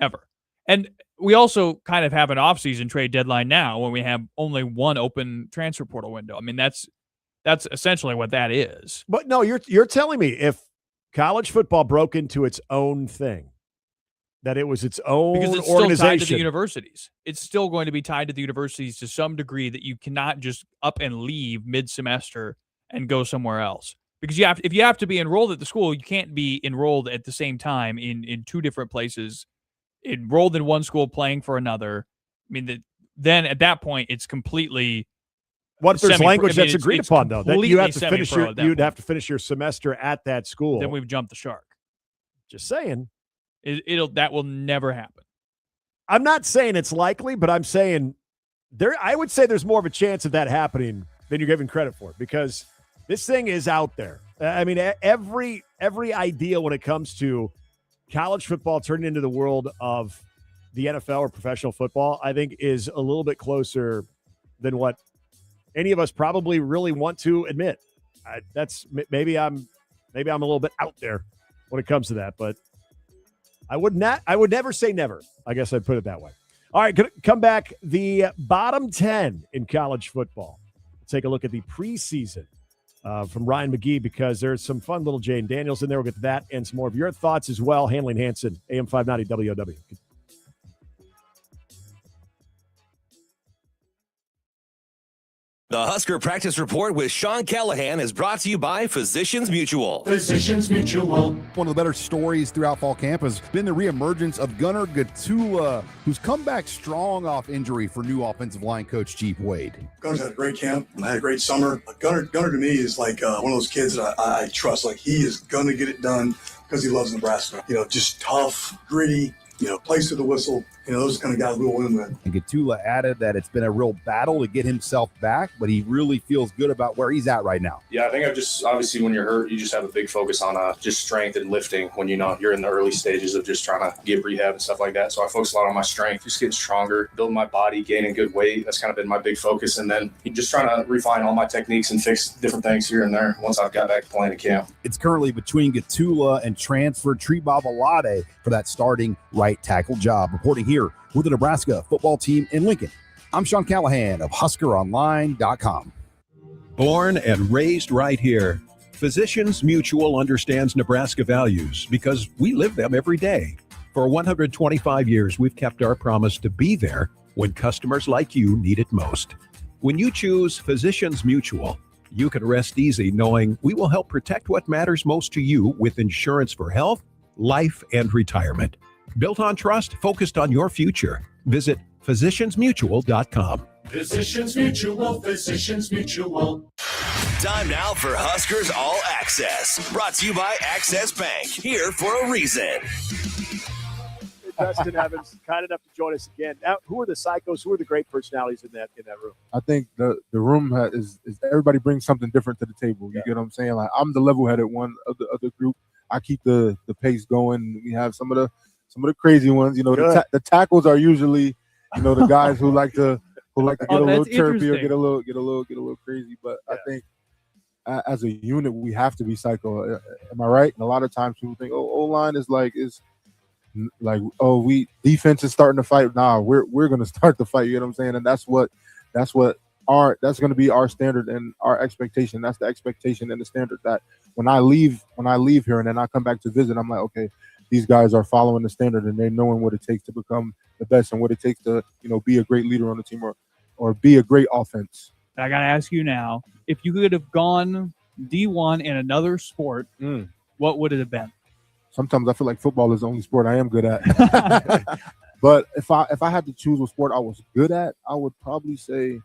ever. And we also kind of have an off-season trade deadline now when we have only one open transfer portal window. I mean, that's essentially what that is. But no, you're telling me if college football broke into its own thing, That it was its own because it's organization. still tied to the universities. It's still going to be tied to the universities to some degree that you cannot just up and leave mid-semester and go somewhere else. Because if you have to be enrolled at the school, you can't be enrolled at the same time in two different places, enrolled in one school, playing for another. I mean, then at that point, it's completely. What if there's language that's agreed upon, though? That you have to finish you'd have to finish your semester at that school. Then we've jumped the shark. Just saying. That will never happen. I'm not saying it's likely, but I'm saying I would say there's more of a chance of that happening than you're giving credit for, because this thing is out there. I mean, every idea when it comes to college football turning into the world of the NFL or professional football, I think is a little bit closer than what any of us probably really want to admit. Maybe I'm a little bit out there when it comes to that, but I would never say never. I guess I'd put it that way. All right, come back. The bottom 10 in college football. Let's take a look at the preseason from Ryan McGee, because there's some fun little Jane Daniels in there. We'll get to that and some more of your thoughts as well. Handley and Hansen, AM 590 WOW. The Husker Practice Report with Sean Callahan is brought to you by Physicians Mutual. Physicians Mutual. One of the better stories throughout fall camp has been the reemergence of Gunnar Gatula, who's come back strong off injury for new offensive line coach Chief Wade. Gunner's had a great camp and I had a great summer. Gunner to me is like one of those kids that I trust. Like, he is going to get it done because he loves Nebraska. Just tough, gritty, plays to the whistle. Those kind of guys we'll win with. And Gatula added that it's been a real battle to get himself back, but he really feels good about where he's at right now. Yeah, I think obviously when you're hurt, you just have a big focus on just strength and lifting when you're in the early stages of just trying to get rehab and stuff like that. So I focus a lot on my strength, just getting stronger, building my body, gaining good weight. That's kind of been my big focus. And then just trying to refine all my techniques and fix different things here and there once I've got back to playing at camp. It's currently between Gatula and transfer Tree Babalade for that starting right tackle job. Reporting here with the Nebraska football team in Lincoln, I'm Sean Callahan of HuskerOnline.com. Born and raised right here, Physicians Mutual understands Nebraska values because we live them every day. For 125 years, we've kept our promise to be there when customers like you need it most. When you choose Physicians Mutual, you can rest easy knowing we will help protect what matters most to you with insurance for health, life, and retirement. Built on trust, focused on your future. Visit physiciansmutual.com. Physicians Mutual, Physicians Mutual. Time now for Huskers All Access, brought to you by Access Bank, here for a reason. Dustin Evans, kind enough to join us again. Now, who are the psychos? Who are the great personalities in that room? I think the room is everybody brings something different to the table. You get what I'm saying? Like, I'm the level-headed one of the other group. I keep the pace going. We have some of the crazy ones. The tackles are usually, the guys who like to get a little chirpy or get a little crazy. But yeah. I think as a unit, we have to be psycho. Am I right? And a lot of times people think, O-line is defense is starting to fight. Nah, we're going to start the fight. You know what I'm saying? And that's going to be our standard and our expectation. That's the expectation and the standard that when I leave here and then I come back to visit, I'm like, okay, these guys are following the standard and they're knowing what it takes to become the best and what it takes to, be a great leader on the team or be a great offense. I got to ask you now, if you could have gone D1 in another sport, what would it have been? Sometimes I feel like football is the only sport I am good at. But if I had to choose what sport I was good at, I would probably say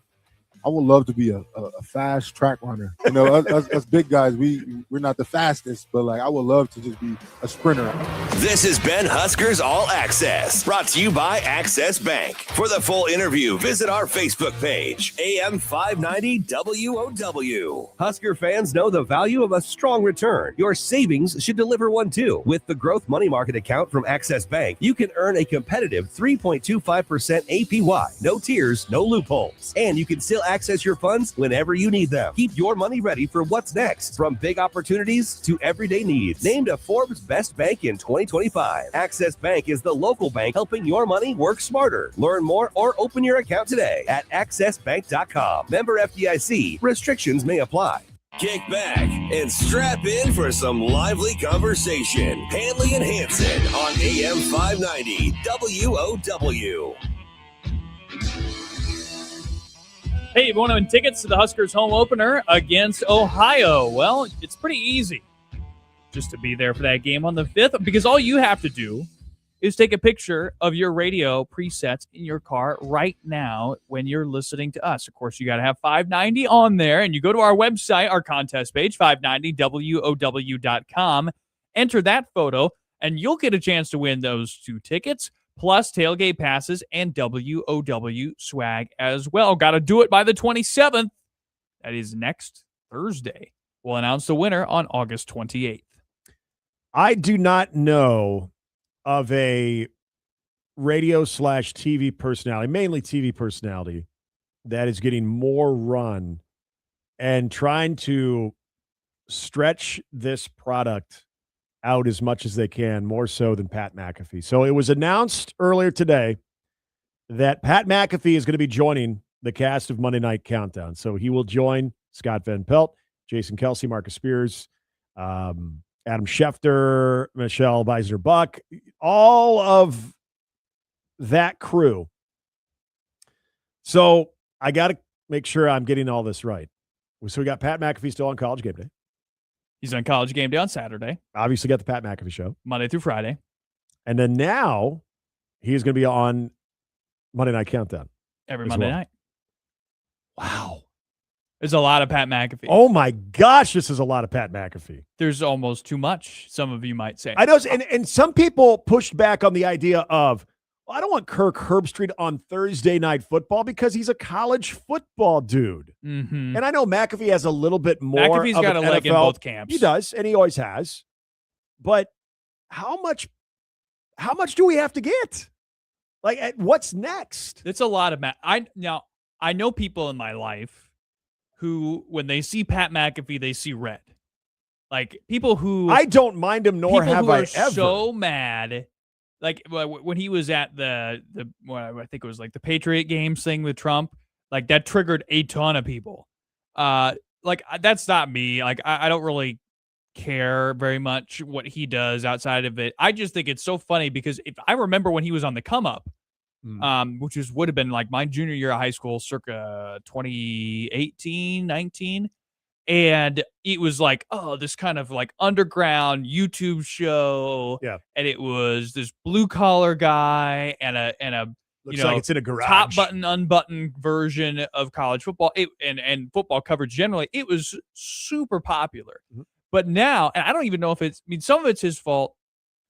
I would love to be a fast track runner. Us big guys, we're not the fastest, but I would love to just be a sprinter. This has been Huskers All Access, brought to you by Access Bank. For the full interview, visit our Facebook page, AM 590 WOW. Husker fans know the value of a strong return. Your savings should deliver one too. With the Growth Money Market account from Access Bank, you can earn a competitive 3.25% APY. No tiers, no loopholes. And you can still access your funds whenever you need them. Keep your money ready for what's next, from big opportunities to everyday needs. Named a Forbes Best Bank in 2025, Access Bank is the local bank helping your money work smarter. Learn more or open your account today at accessbank.com. Member FDIC. Restrictions may apply. Kick back and strap in for some lively conversation. Handley and Hansen on AM 590 WOW. Hey, you want to win tickets to the Huskers home opener against Ohio? Well, it's pretty easy just to be there for that game on the 5th, because all you have to do is take a picture of your radio presets in your car right now when you're listening to us. Of course, you got to have 590 on there, and you go to our website, our contest page, 590WOW.com, enter that photo, and you'll get a chance to win those 2 tickets, plus tailgate passes and WOW swag as well. Got to do it by the 27th. That is next Thursday. We'll announce the winner on August 28th. I do not know of a radio/TV personality, mainly TV personality, that is getting more run and trying to stretch this product out as much as they can, more so than Pat McAfee. So it was announced earlier today that Pat McAfee is going to be joining the cast of Monday Night Countdown. So he will join Scott Van Pelt, Jason Kelsey, Marcus Spears, Adam Schefter, Michelle Beisner-Buck, all of that crew. So I got to make sure I'm getting all this right. So we got Pat McAfee still on College Game Day. He's on College Game Day on Saturday. Obviously got the Pat McAfee show. Monday through Friday. And then now he's going to be on Monday Night Countdown. Every Monday night. Wow. There's a lot of Pat McAfee. Oh, my gosh, this is a lot of Pat McAfee. There's almost too much, some of you might say. I know, and some people pushed back on the idea of, well, I don't want Kirk Herbstreit on Thursday Night Football because he's a college football dude. Mm-hmm. And I know McAfee has a little bit more McAfee's of got an a leg NFL. in both camps. He does, and he always has. But how much do we have to get? Like, what's next? It's a lot of I know people in my life who, when they see Pat McAfee, they see red. Like, people who... I don't mind him, nor have I ever. So mad. Like, when he was at the I think it was like the Patriot Games thing with Trump, like, that triggered a ton of people. Like, that's not me. Like, I don't really care very much what he does outside of it. I just think it's so funny because if I remember when he was on the come up, which would have been like my junior year of high school, circa 2018, 19. And it was like, oh, this kind of like underground YouTube show. Yeah. And it was this blue collar guy and a Looks like it's in a garage. Top button, unbuttoned version of college football and football coverage generally. It was super popular. Mm-hmm. But now, and I don't even know if some of it's his fault.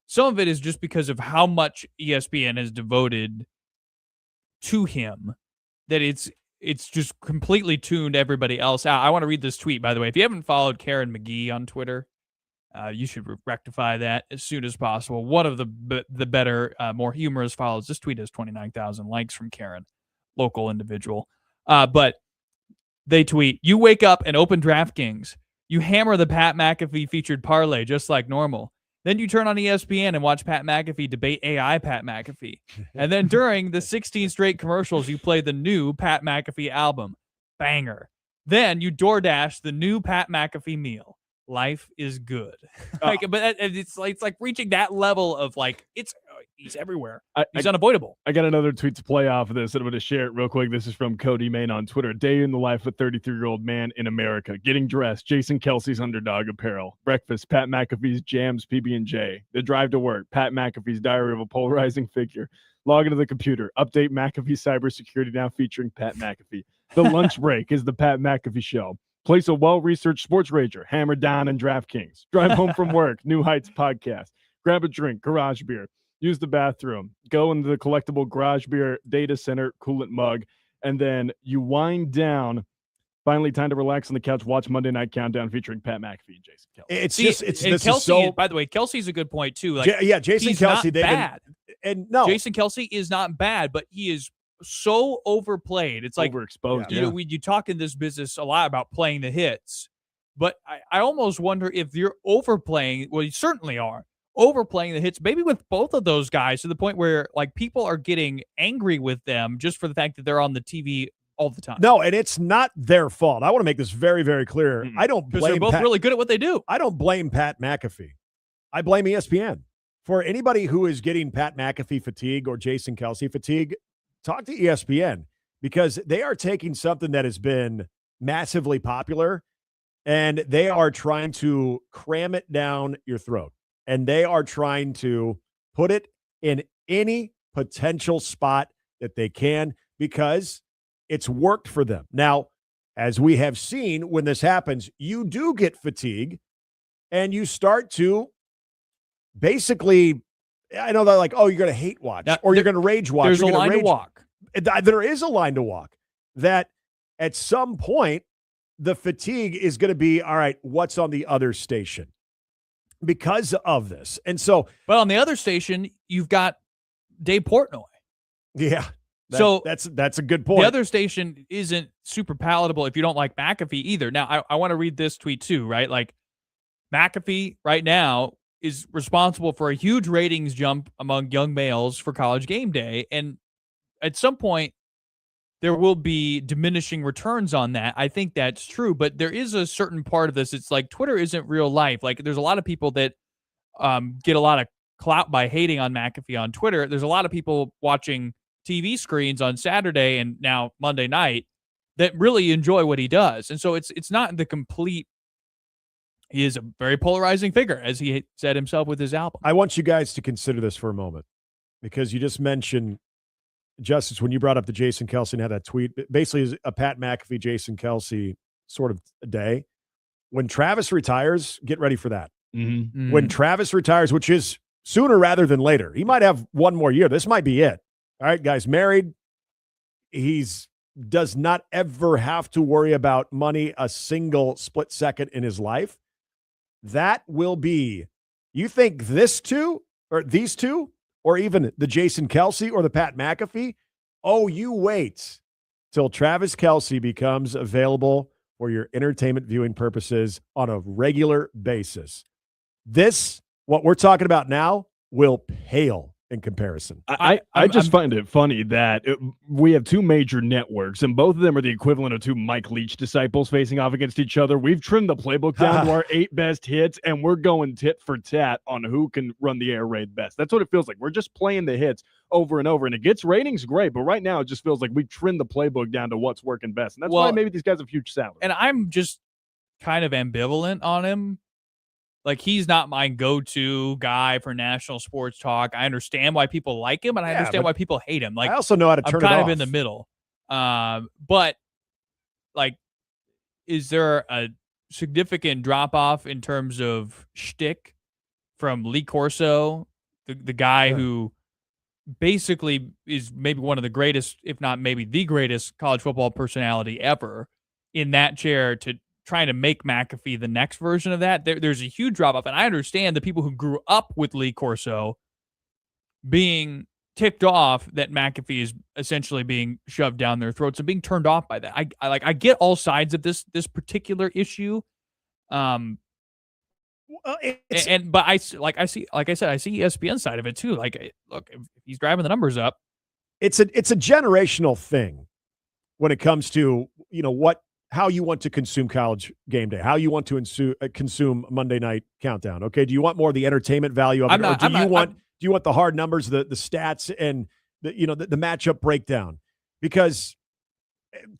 Some of it is just because of how much ESPN has devoted to him, that it's just completely tuned everybody else out. I want to read this tweet, by the way. If you haven't followed Karen McGee on Twitter, you should rectify that as soon as possible. One of the better, more humorous follows. This tweet has 29,000 likes from Karen, local individual. But they tweet, "You wake up and open DraftKings. You hammer the Pat McAfee featured parlay just like normal. Then you turn on ESPN and watch Pat McAfee debate AI Pat McAfee. And then during the 16 straight commercials, you play the new Pat McAfee album. Banger. Then you DoorDash the new Pat McAfee meal. Life is good." But it's like reaching that level of like, he's everywhere. He's unavoidable. I got another tweet to play off of this, and I'm going to share it real quick. This is from Cody Main on Twitter. Day in the life of a 33-year-old man in America. Getting dressed, Jason Kelsey's underdog apparel. Breakfast, Pat McAfee's Jams PB&J. The drive to work, Pat McAfee's diary of a polarizing figure. Log into the computer. Update McAfee cybersecurity now featuring Pat McAfee. The lunch break is the Pat McAfee show. Place a well-researched sports rager. Hammer down in DraftKings. Drive home from work. New Heights podcast. Grab a drink. Garage beer. Use the bathroom, go into the collectible garage beer data center coolant mug, and then you wind down. Finally, time to relax on the couch, watch Monday Night Countdown featuring Pat McAfee and Jason Kelsey. It's Kelsey, by the way, Kelsey's a good point too. Like, Jason Kelsey, not bad. Jason Kelsey is not bad, but he is so overplayed. It's like overexposed. You talk in this business a lot about playing the hits, but I almost wonder if you're overplaying. Well, you certainly are. Overplaying the hits, maybe with both of those guys, to the point where like people are getting angry with them just for the fact that they're on the TV all the time. No, and it's not their fault. I want to make this very, very clear. I don't blame they're both really good at what they do. I don't blame Pat McAfee. I blame ESPN. For anybody who is getting Pat McAfee fatigue or Jason Kelsey fatigue, talk to ESPN, because they are taking something that has been massively popular and they are trying to cram it down your throat. And they are trying to put it in any potential spot that they can, because it's worked for them. Now, as we have seen, when this happens, you do get fatigue and you start to basically, I know they're like, oh, you're going to hate watch or you're going to rage watch. There's a line to walk. There is a line to walk that at some point, the fatigue is going to be, all right, what's on the other station because of this. And so, but on the other station, you've got Dave Portnoy. Yeah. That's a good point. The other station isn't super palatable if you don't like McAfee either. Now, I want to read this tweet too, right? Like, McAfee right now is responsible for a huge ratings jump among young males for College Game Day. And at some point, there will be diminishing returns on that. I think that's true, but there is a certain part of this. It's like Twitter isn't real life. Like, there's a lot of people that get a lot of clout by hating on McAfee on Twitter. There's a lot of people watching TV screens on Saturday and now Monday night that really enjoy what he does. And so it's not the complete. He is a very polarizing figure, as he said himself with his album. I want you guys to consider this for a moment, because you just mentioned, Justice, when you brought up the Jason Kelsey and had that tweet, basically is a Pat McAfee, Jason Kelsey sort of a day. When Travis retires, get ready for that. Mm-hmm. When Travis retires, which is sooner rather than later, he might have one more year. This might be it. All right, guys, married. Does not ever have to worry about money a single split second in his life. That will be, you think these two, or even the Jason Kelsey or the Pat McAfee? Oh, you wait till Travis Kelsey becomes available for your entertainment viewing purposes on a regular basis. What we're talking about now, will pale in comparison. I find it funny that we have two major networks, and both of them are the equivalent of two Mike Leach disciples facing off against each other. We've trimmed the playbook down to our 8 best hits, and we're going tit for tat on who can run the air raid best. That's what it feels like. We're just playing the hits over and over, and it gets ratings great, but right now it just feels like we've trimmed the playbook down to what's working best, and that's why maybe these guys have huge salaries. And I'm just kind of ambivalent on him. Like, he's not my go-to guy for national sports talk. I understand why people like him, and I understand why people hate him. Like, I also know how to turn it off. I'm kind of in the middle. But, like, is there a significant drop-off in terms of shtick from Lee Corso, the guy who basically is maybe one of the greatest, if not maybe the greatest college football personality ever, in that chair to trying to make McAfee the next version of that? There's a huge drop-off, and I understand the people who grew up with Lee Corso being ticked off that McAfee is essentially being shoved down their throats and being turned off by that. I get all sides of this particular issue. But I see ESPN's side of it too. Like, look, if he's driving the numbers up, it's a generational thing when it comes to, how you want to consume College Game Day, how you want to consume Monday Night Countdown. Okay, do you want more of the entertainment value of it, or do you want the hard numbers, the stats, and the matchup breakdown? Because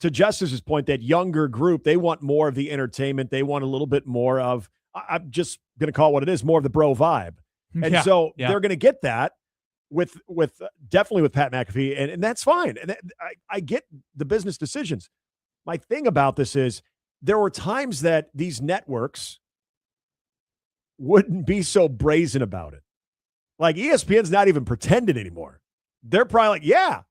to Justice's point, that younger group, they want more of the entertainment. They want a little bit more of, I'm just going to call it what it is, more of the bro vibe. And so they're going to get that with definitely with Pat McAfee, and that's fine. And I get the business decisions. My thing about this is there were times that these networks wouldn't be so brazen about it. Like, ESPN's not even pretending anymore. They're probably like, yeah,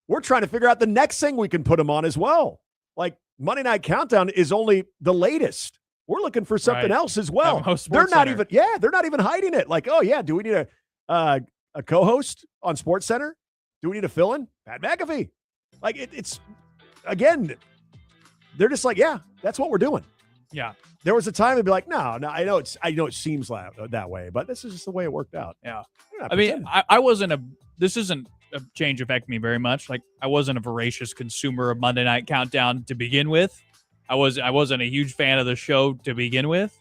we're trying to figure out the next thing we can put them on as well. Like, Monday Night Countdown is only the latest. We're looking for something else as well. They're not even hiding it. Like, oh yeah, do we need a co-host on SportsCenter? Do we need a fill-in? Pat McAfee. Like, it's again, they're just like, yeah, that's what we're doing. Yeah. There was a time they'd be like, no, I know it seems that way, but this is just the way it worked out. Yeah. I mean, I wasn't this isn't change affect me very much. Like, I wasn't a voracious consumer of Monday Night Countdown to begin with. I wasn't a huge fan of the show to begin with.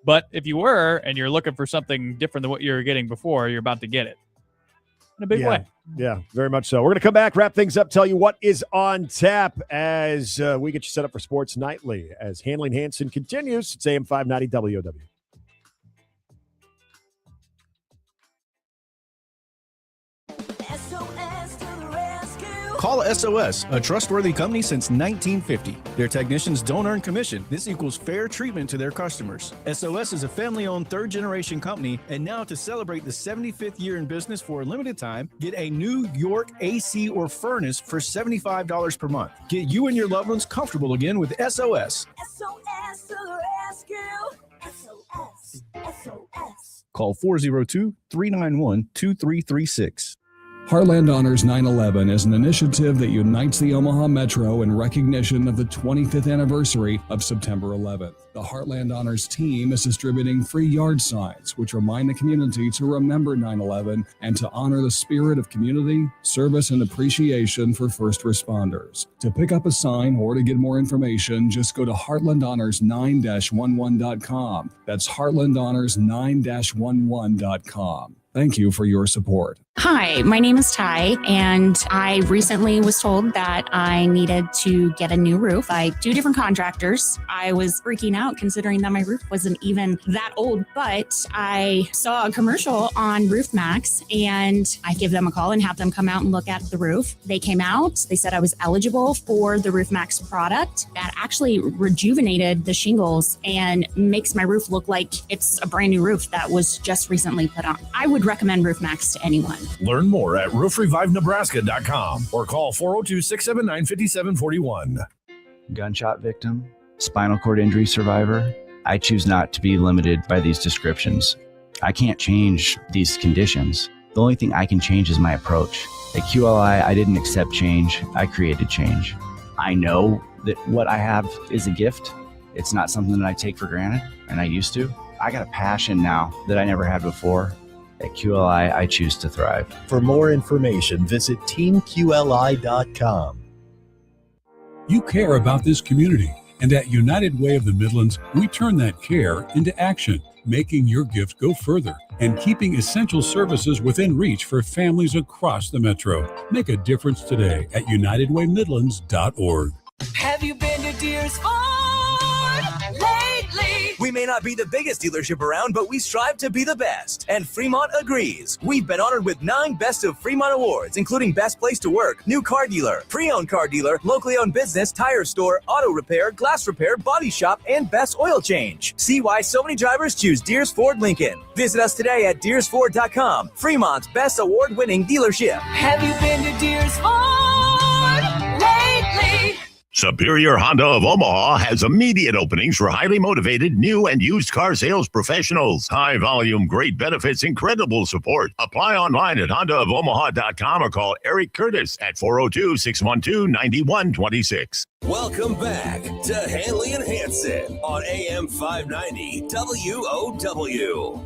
But if you were, and you're looking for something different than what you were getting before, you're about to get it in a big way. Yeah, very much so. We're going to come back, wrap things up, tell you what is on tap as we get you set up for Sports Nightly as Handley and Hansen continues. It's AM 590 WOW. Call SOS, a trustworthy company since 1950. Their technicians don't earn commission. This equals fair treatment to their customers. SOS is a family-owned third-generation company, and now to celebrate the 75th year in business for a limited time, get a New York AC or furnace for $75 per month. Get you and your loved ones comfortable again with SOS. SOS to the rescue. SOS. SOS. Call 402-391-2336. Heartland Honors 9/11 is an initiative that unites the Omaha Metro in recognition of the 25th anniversary of September 11th. The Heartland Honors team is distributing free yard signs, which remind the community to remember 9/11 and to honor the spirit of community, service, and appreciation for first responders. To pick up a sign or to get more information, just go to heartlandhonors9-11.com. That's heartlandhonors9-11.com. Thank you for your support. Hi, my name is Ty, and I recently was told that I needed to get a new roof by 2 different contractors. I was freaking out considering that my roof wasn't even that old, but I saw a commercial on Roof Max, and I give them a call and have them come out and look at the roof. They came out, they said I was eligible for the Roof Max product that actually rejuvenated the shingles and makes my roof look like it's a brand new roof that was just recently put on. I would recommend Roof Max to anyone. Learn more at roofrevivenebraska.com or call 402-679-5741. Gunshot victim, spinal cord injury survivor. I choose not to be limited by these descriptions. I can't change these conditions. The only thing I can change is my approach. At QLI, I didn't accept change. I created change. I know that what I have is a gift. It's not something that I take for granted, and I used to. I got a passion now that I never had before. At QLI, I choose to thrive. For more information, visit teamqli.com. You care about this community, and at United Way of the Midlands, we turn that care into action, making your gift go further and keeping essential services within reach for families across the metro. Make a difference today at unitedwaymidlands.org. Have you been to Deer's Ford lately? We may not be the biggest dealership around, but we strive to be the best. And Fremont agrees. We've been honored with 9 Best of Fremont awards, including Best Place to Work, New Car Dealer, Pre-Owned Car Dealer, Locally Owned Business, Tire Store, Auto Repair, Glass Repair, Body Shop, and Best Oil Change. See why so many drivers choose Deers Ford Lincoln. Visit us today at deersford.com, Fremont's best award-winning dealership. Have you been to Deer's Ford lately? Superior Honda of Omaha has immediate openings for highly motivated new and used car sales professionals. High volume, great benefits, incredible support. Apply online at hondaofomaha.com or call Eric Curtis at 402-612-9126. Welcome back to Handley and Hansen on AM 590 WOW.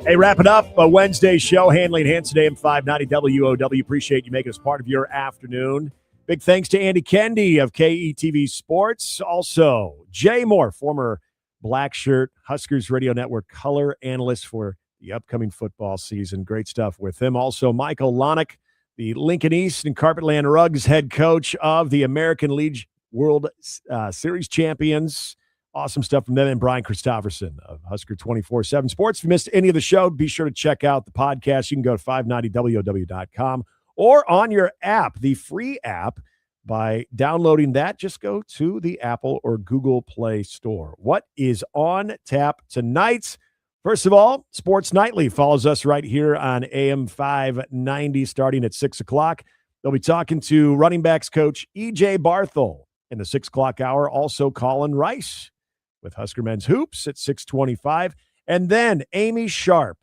Hey, wrapping up a Wednesday show, Handley and Hansen, AM 590 WOW. Appreciate you making us part of your afternoon. Big thanks to Andy Kendi of KETV Sports. Also, Jay Moore, former Black Shirt Huskers Radio Network color analyst for the upcoming football season. Great stuff with him. Also, Michael Lonick, the Lincoln East and Carpetland Rugs head coach of the American League World Series champions. Awesome stuff from them. And Brian Christopherson of Husker 24/7 Sports. If you missed any of the show, be sure to check out the podcast. You can go to 590WOW.com. or on your app, the free app. By downloading that, just go to the Apple or Google Play Store. What is on tap tonight? First of all, Sports Nightly follows us right here on AM 590 starting at 6 o'clock. They'll be talking to running backs coach E.J. Barthel in the 6 o'clock hour. Also, Colin Rice with Husker Men's Hoops at 6:25. And then Amy Sharp.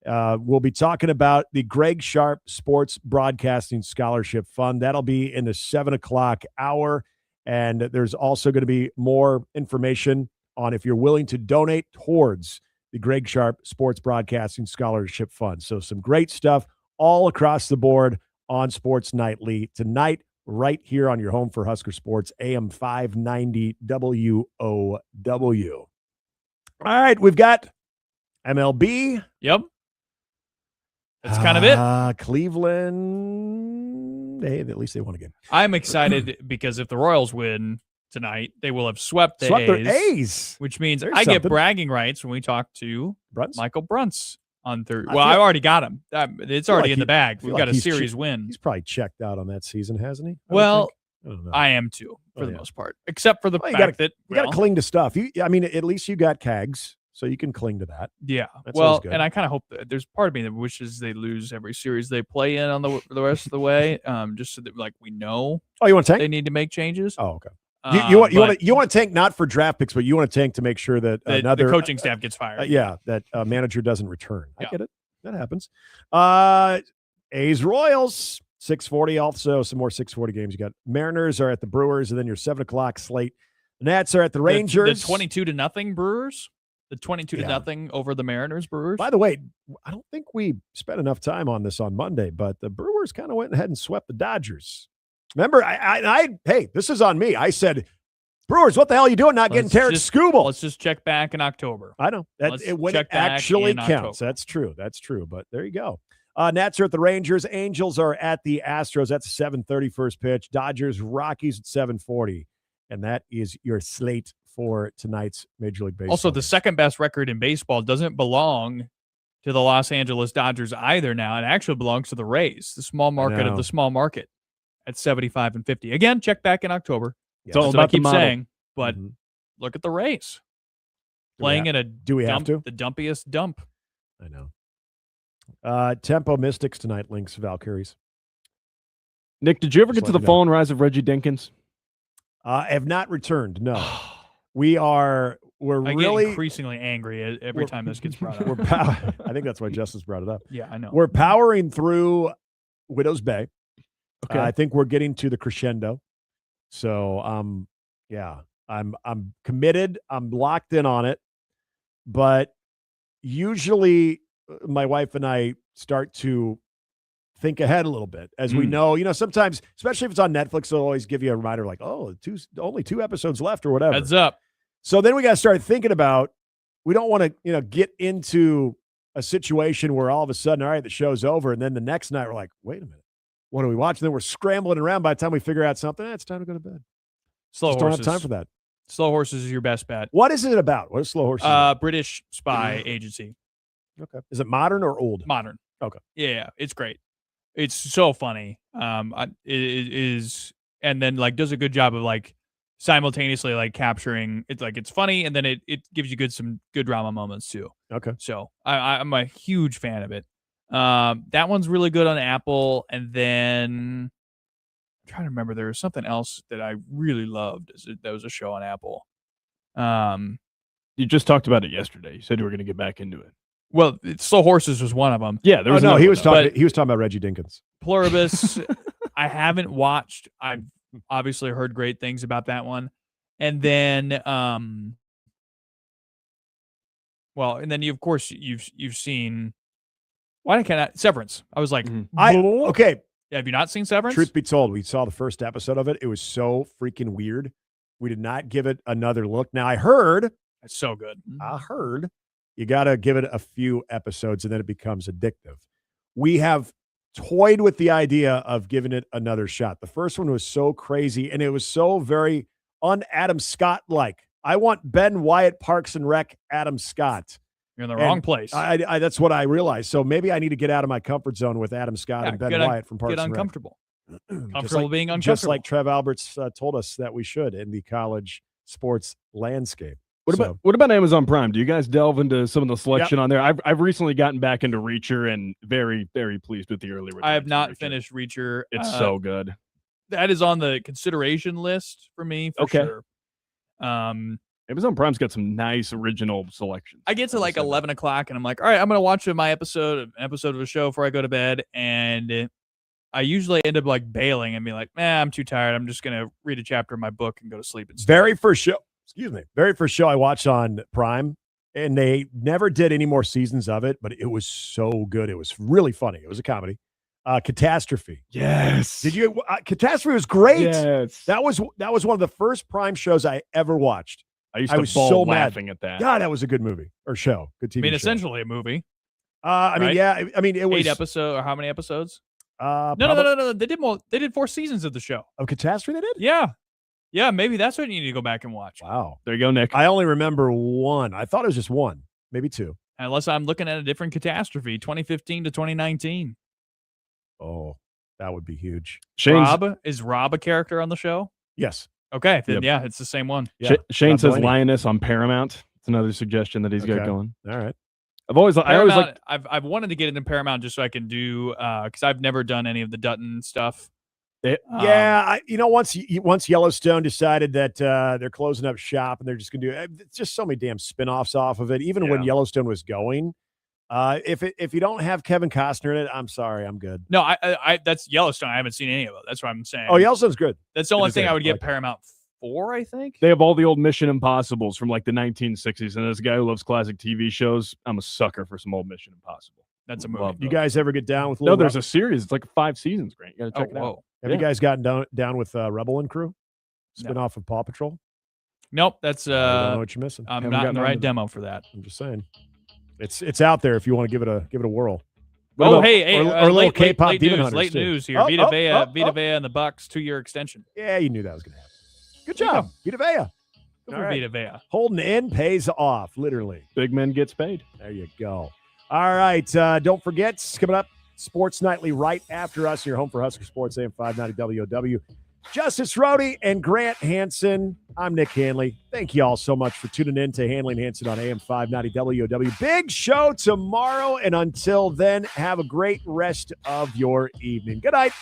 We'll be talking about the Greg Sharp Sports Broadcasting Scholarship Fund. That'll be in the 7 o'clock hour. And there's also going to be more information on if you're willing to donate towards the Greg Sharp Sports Broadcasting Scholarship Fund. So some great stuff all across the board on Sports Nightly tonight, right here on your home for Husker Sports, AM 590 WOW. All right, we've got MLB. Yep. That's kind of it. Cleveland, hey, at least they won again. I'm excited because if the Royals win tonight, they will have swept the Swept their A's, A's. which means There's I get something. bragging rights when we talk to Bruns? Michael Brunts on Thursday. I Well, feel- I've already got him. It's feel already like in the bag. feel We've like got a he's series win. He's probably checked out on that season, hasn't he? I would Well, think. I don't know. I am too, for Oh, the yeah. most part, except for the Well, fact that you got to cling to stuff. I mean, at least you got Cags, so you can cling to that. yeah. That's Well, always good. and I kind of hope that there's part of me that wishes they lose every series they play in on the rest of the way, just so that like we know. Oh, you want to tank? They need to make changes. Oh, okay. You want but to tank not for draft picks, but you want to tank to make sure that another the coaching staff gets fired. that manager doesn't return. I Yeah. get it. That happens. A's Royals 640. Also, some more 640 games. You got Mariners are at the Brewers, and then your 7:00 slate. Nats are at the Rangers. The 22-0 Brewers. The 22-0 over the Mariners Brewers. By the way, I don't think we spent enough time on this on Monday, but the Brewers kind of went ahead and swept the Dodgers. Remember, hey, this is on me. I said, Brewers, what the hell are you doing not getting Terrence Skubal? Let's just check back in October. I know. When it actually counts. That's true. That's true. But there you go. Nats are at the Rangers. Angels are at the Astros. That's a 7:30 first pitch. Dodgers, Rockies at 7:40. And that is your slate for tonight's Major League Baseball. Also, the second best record in baseball doesn't belong to the Los Angeles Dodgers either now. It actually belongs to the Rays, the small market of the small market at 75-50. Again, check back in October. It's all That's what I about the keep model. saying. But look at the Rays. Playing in a do we have to? The dumpiest dump. I know. Tempo Mystics tonight, Lynx Valkyries. Nick, did you ever Just get to let the you fall know. and rise of Reggie Dinkins? I have not returned. No. We're I really get increasingly angry every time this gets brought up. I think that's why Justice brought it up. Yeah, I know. We're powering through Widow's Bay. Okay. I think we're getting to the crescendo. So, yeah, I'm committed. I'm locked in on it. But usually my wife and I start to think ahead a little bit. As we know, sometimes, especially if it's on Netflix, they'll always give you a reminder like, oh, only 2 episodes left or whatever. Heads up. So then we got to start thinking about, we don't want to, get into a situation where all of a sudden, all right, the show's over. And then the next night we're like, wait a minute, what are we watching? Then we're scrambling around by the time we figure out something. It's time to go to bed. Slow Just Horses. don't have time for that. Slow Horses is your best bet. What is it about? What is Slow Horses? British spy agency. Okay. Is it modern or old? Modern. Okay. Yeah, it's great. It's so funny. It is, and then like does a good job of like simultaneously like capturing it's like it's funny, and then it gives you some good drama moments too. Okay. So I'm a huge fan of it. That one's really good on Apple, and then I'm trying to remember there was something else that I really loved. That was a show on Apple. You just talked about it yesterday. You said you were going to get back into it. Well, Slow Horses was one of them. Yeah, there was. no, another he one, was though. talking. He was talking about Reggie Dinkins. Pluribus, I haven't watched. I've obviously heard great things about that one. And then, and then you've seen. Why can't I Severance? I was like, okay. Have you not seen Severance? Truth be told, we saw the first episode of it. It was so freaking weird. We did not give it another look. Now I heard it's so good. I heard you got to give it a few episodes and then it becomes addictive. We have toyed with the idea of giving it another shot. The first one was so crazy and it was so very un-Adam Scott-like. I want Ben Wyatt, Parks and Rec, Adam Scott. You're in the wrong place. I that's what I realized. So maybe I need to get out of my comfort zone with Adam Scott and Ben Wyatt from Parks and Rec. Get uncomfortable. Comfortable being uncomfortable. Just like Trev Alberts told us that we should in the college sports landscape. What about Amazon Prime? Do you guys delve into some of the selection on there? I've recently gotten back into Reacher and very, very pleased with the early returns. I have not finished Reacher. It's so good. That is on the consideration list for me for sure. Amazon Prime's got some nice original selections. I get to like 11 o'clock and I'm like, all right, I'm going to watch an episode of a show before I go to bed. And I usually end up like bailing and be like, I'm too tired. I'm just going to read a chapter of my book and go to sleep. Very first show I watched on Prime, And they never did any more seasons of it, but it was so good. It was really funny. It was a comedy. Catastrophe. Yes. Did you? Catastrophe was great. Yes. That was one of the first Prime shows I ever watched. I used to was bawl so laughing mad. at that. God, that was a good movie or show. Good TV I mean, show. essentially a movie. I mean, right? yeah. I mean, it was 8 episodes or how many episodes? No. No. They did more. They did 4 seasons of the show. Of Catastrophe, they did. Yeah. Maybe that's what you need to go back and watch. Wow. There you go, Nick. I only remember one. I thought it was just one, maybe 2. Unless I'm looking at a different Catastrophe, 2015 to 2019. Oh, that would be huge. Is Rob a character on the show? Yes. Okay, then Yep. yeah, it's the same one. Yeah. Shane says Blaney. Lioness on Paramount. It's another suggestion that he's got Okay. going. All right. I always like. I've wanted to get into Paramount just so I can do because I've never done any of the Dutton stuff. Once Yellowstone decided that they're closing up shop and they're just going to do it's just so many damn spinoffs off of it. Even when Yellowstone was going, if you don't have Kevin Costner in it, I'm sorry, I'm good. No, I that's Yellowstone. I haven't seen any of it. That's what I'm saying. Oh, Yellowstone's good. That's the only thing good. I would I get like it. Paramount for, I think. They have all the old Mission Impossibles from like the 1960s. And as a guy who loves classic TV shows, I'm a sucker for some old Mission Impossible. That's a movie. Love You those. guys ever get down with? No, Little there's Rebel? a series. It's like 5 seasons, Grant. You got to check it out. Have you guys gotten down with Rebel and Crew? No. Spin off of Paw Patrol? Nope, that's I don't know what you're missing. I'm Haven't not in gotten the onto right that. demo for that. I'm just saying. It's out there if you want to give it a whirl. Oh, hey, or a little late K-pop Demon news, Hunters, late too. news here. Oh, Vita oh, Vea, oh, Vita oh. Vea and the Bucks 2-year extension. Yeah, you knew that was going to happen. Good job, Vita Vea. Good All for right. Vita Vea. Holding in pays off, literally. Big men gets paid. There you go. All right. Don't forget, coming up, Sports Nightly right after us. Your home for Husker Sports, AM 590 WOW. Justice Rhodey and Grant Hansen. I'm Nick Handley. Thank you all so much for tuning in to Handley and Hansen on AM 590 WOW. Big show tomorrow. And until then, have a great rest of your evening. Good night.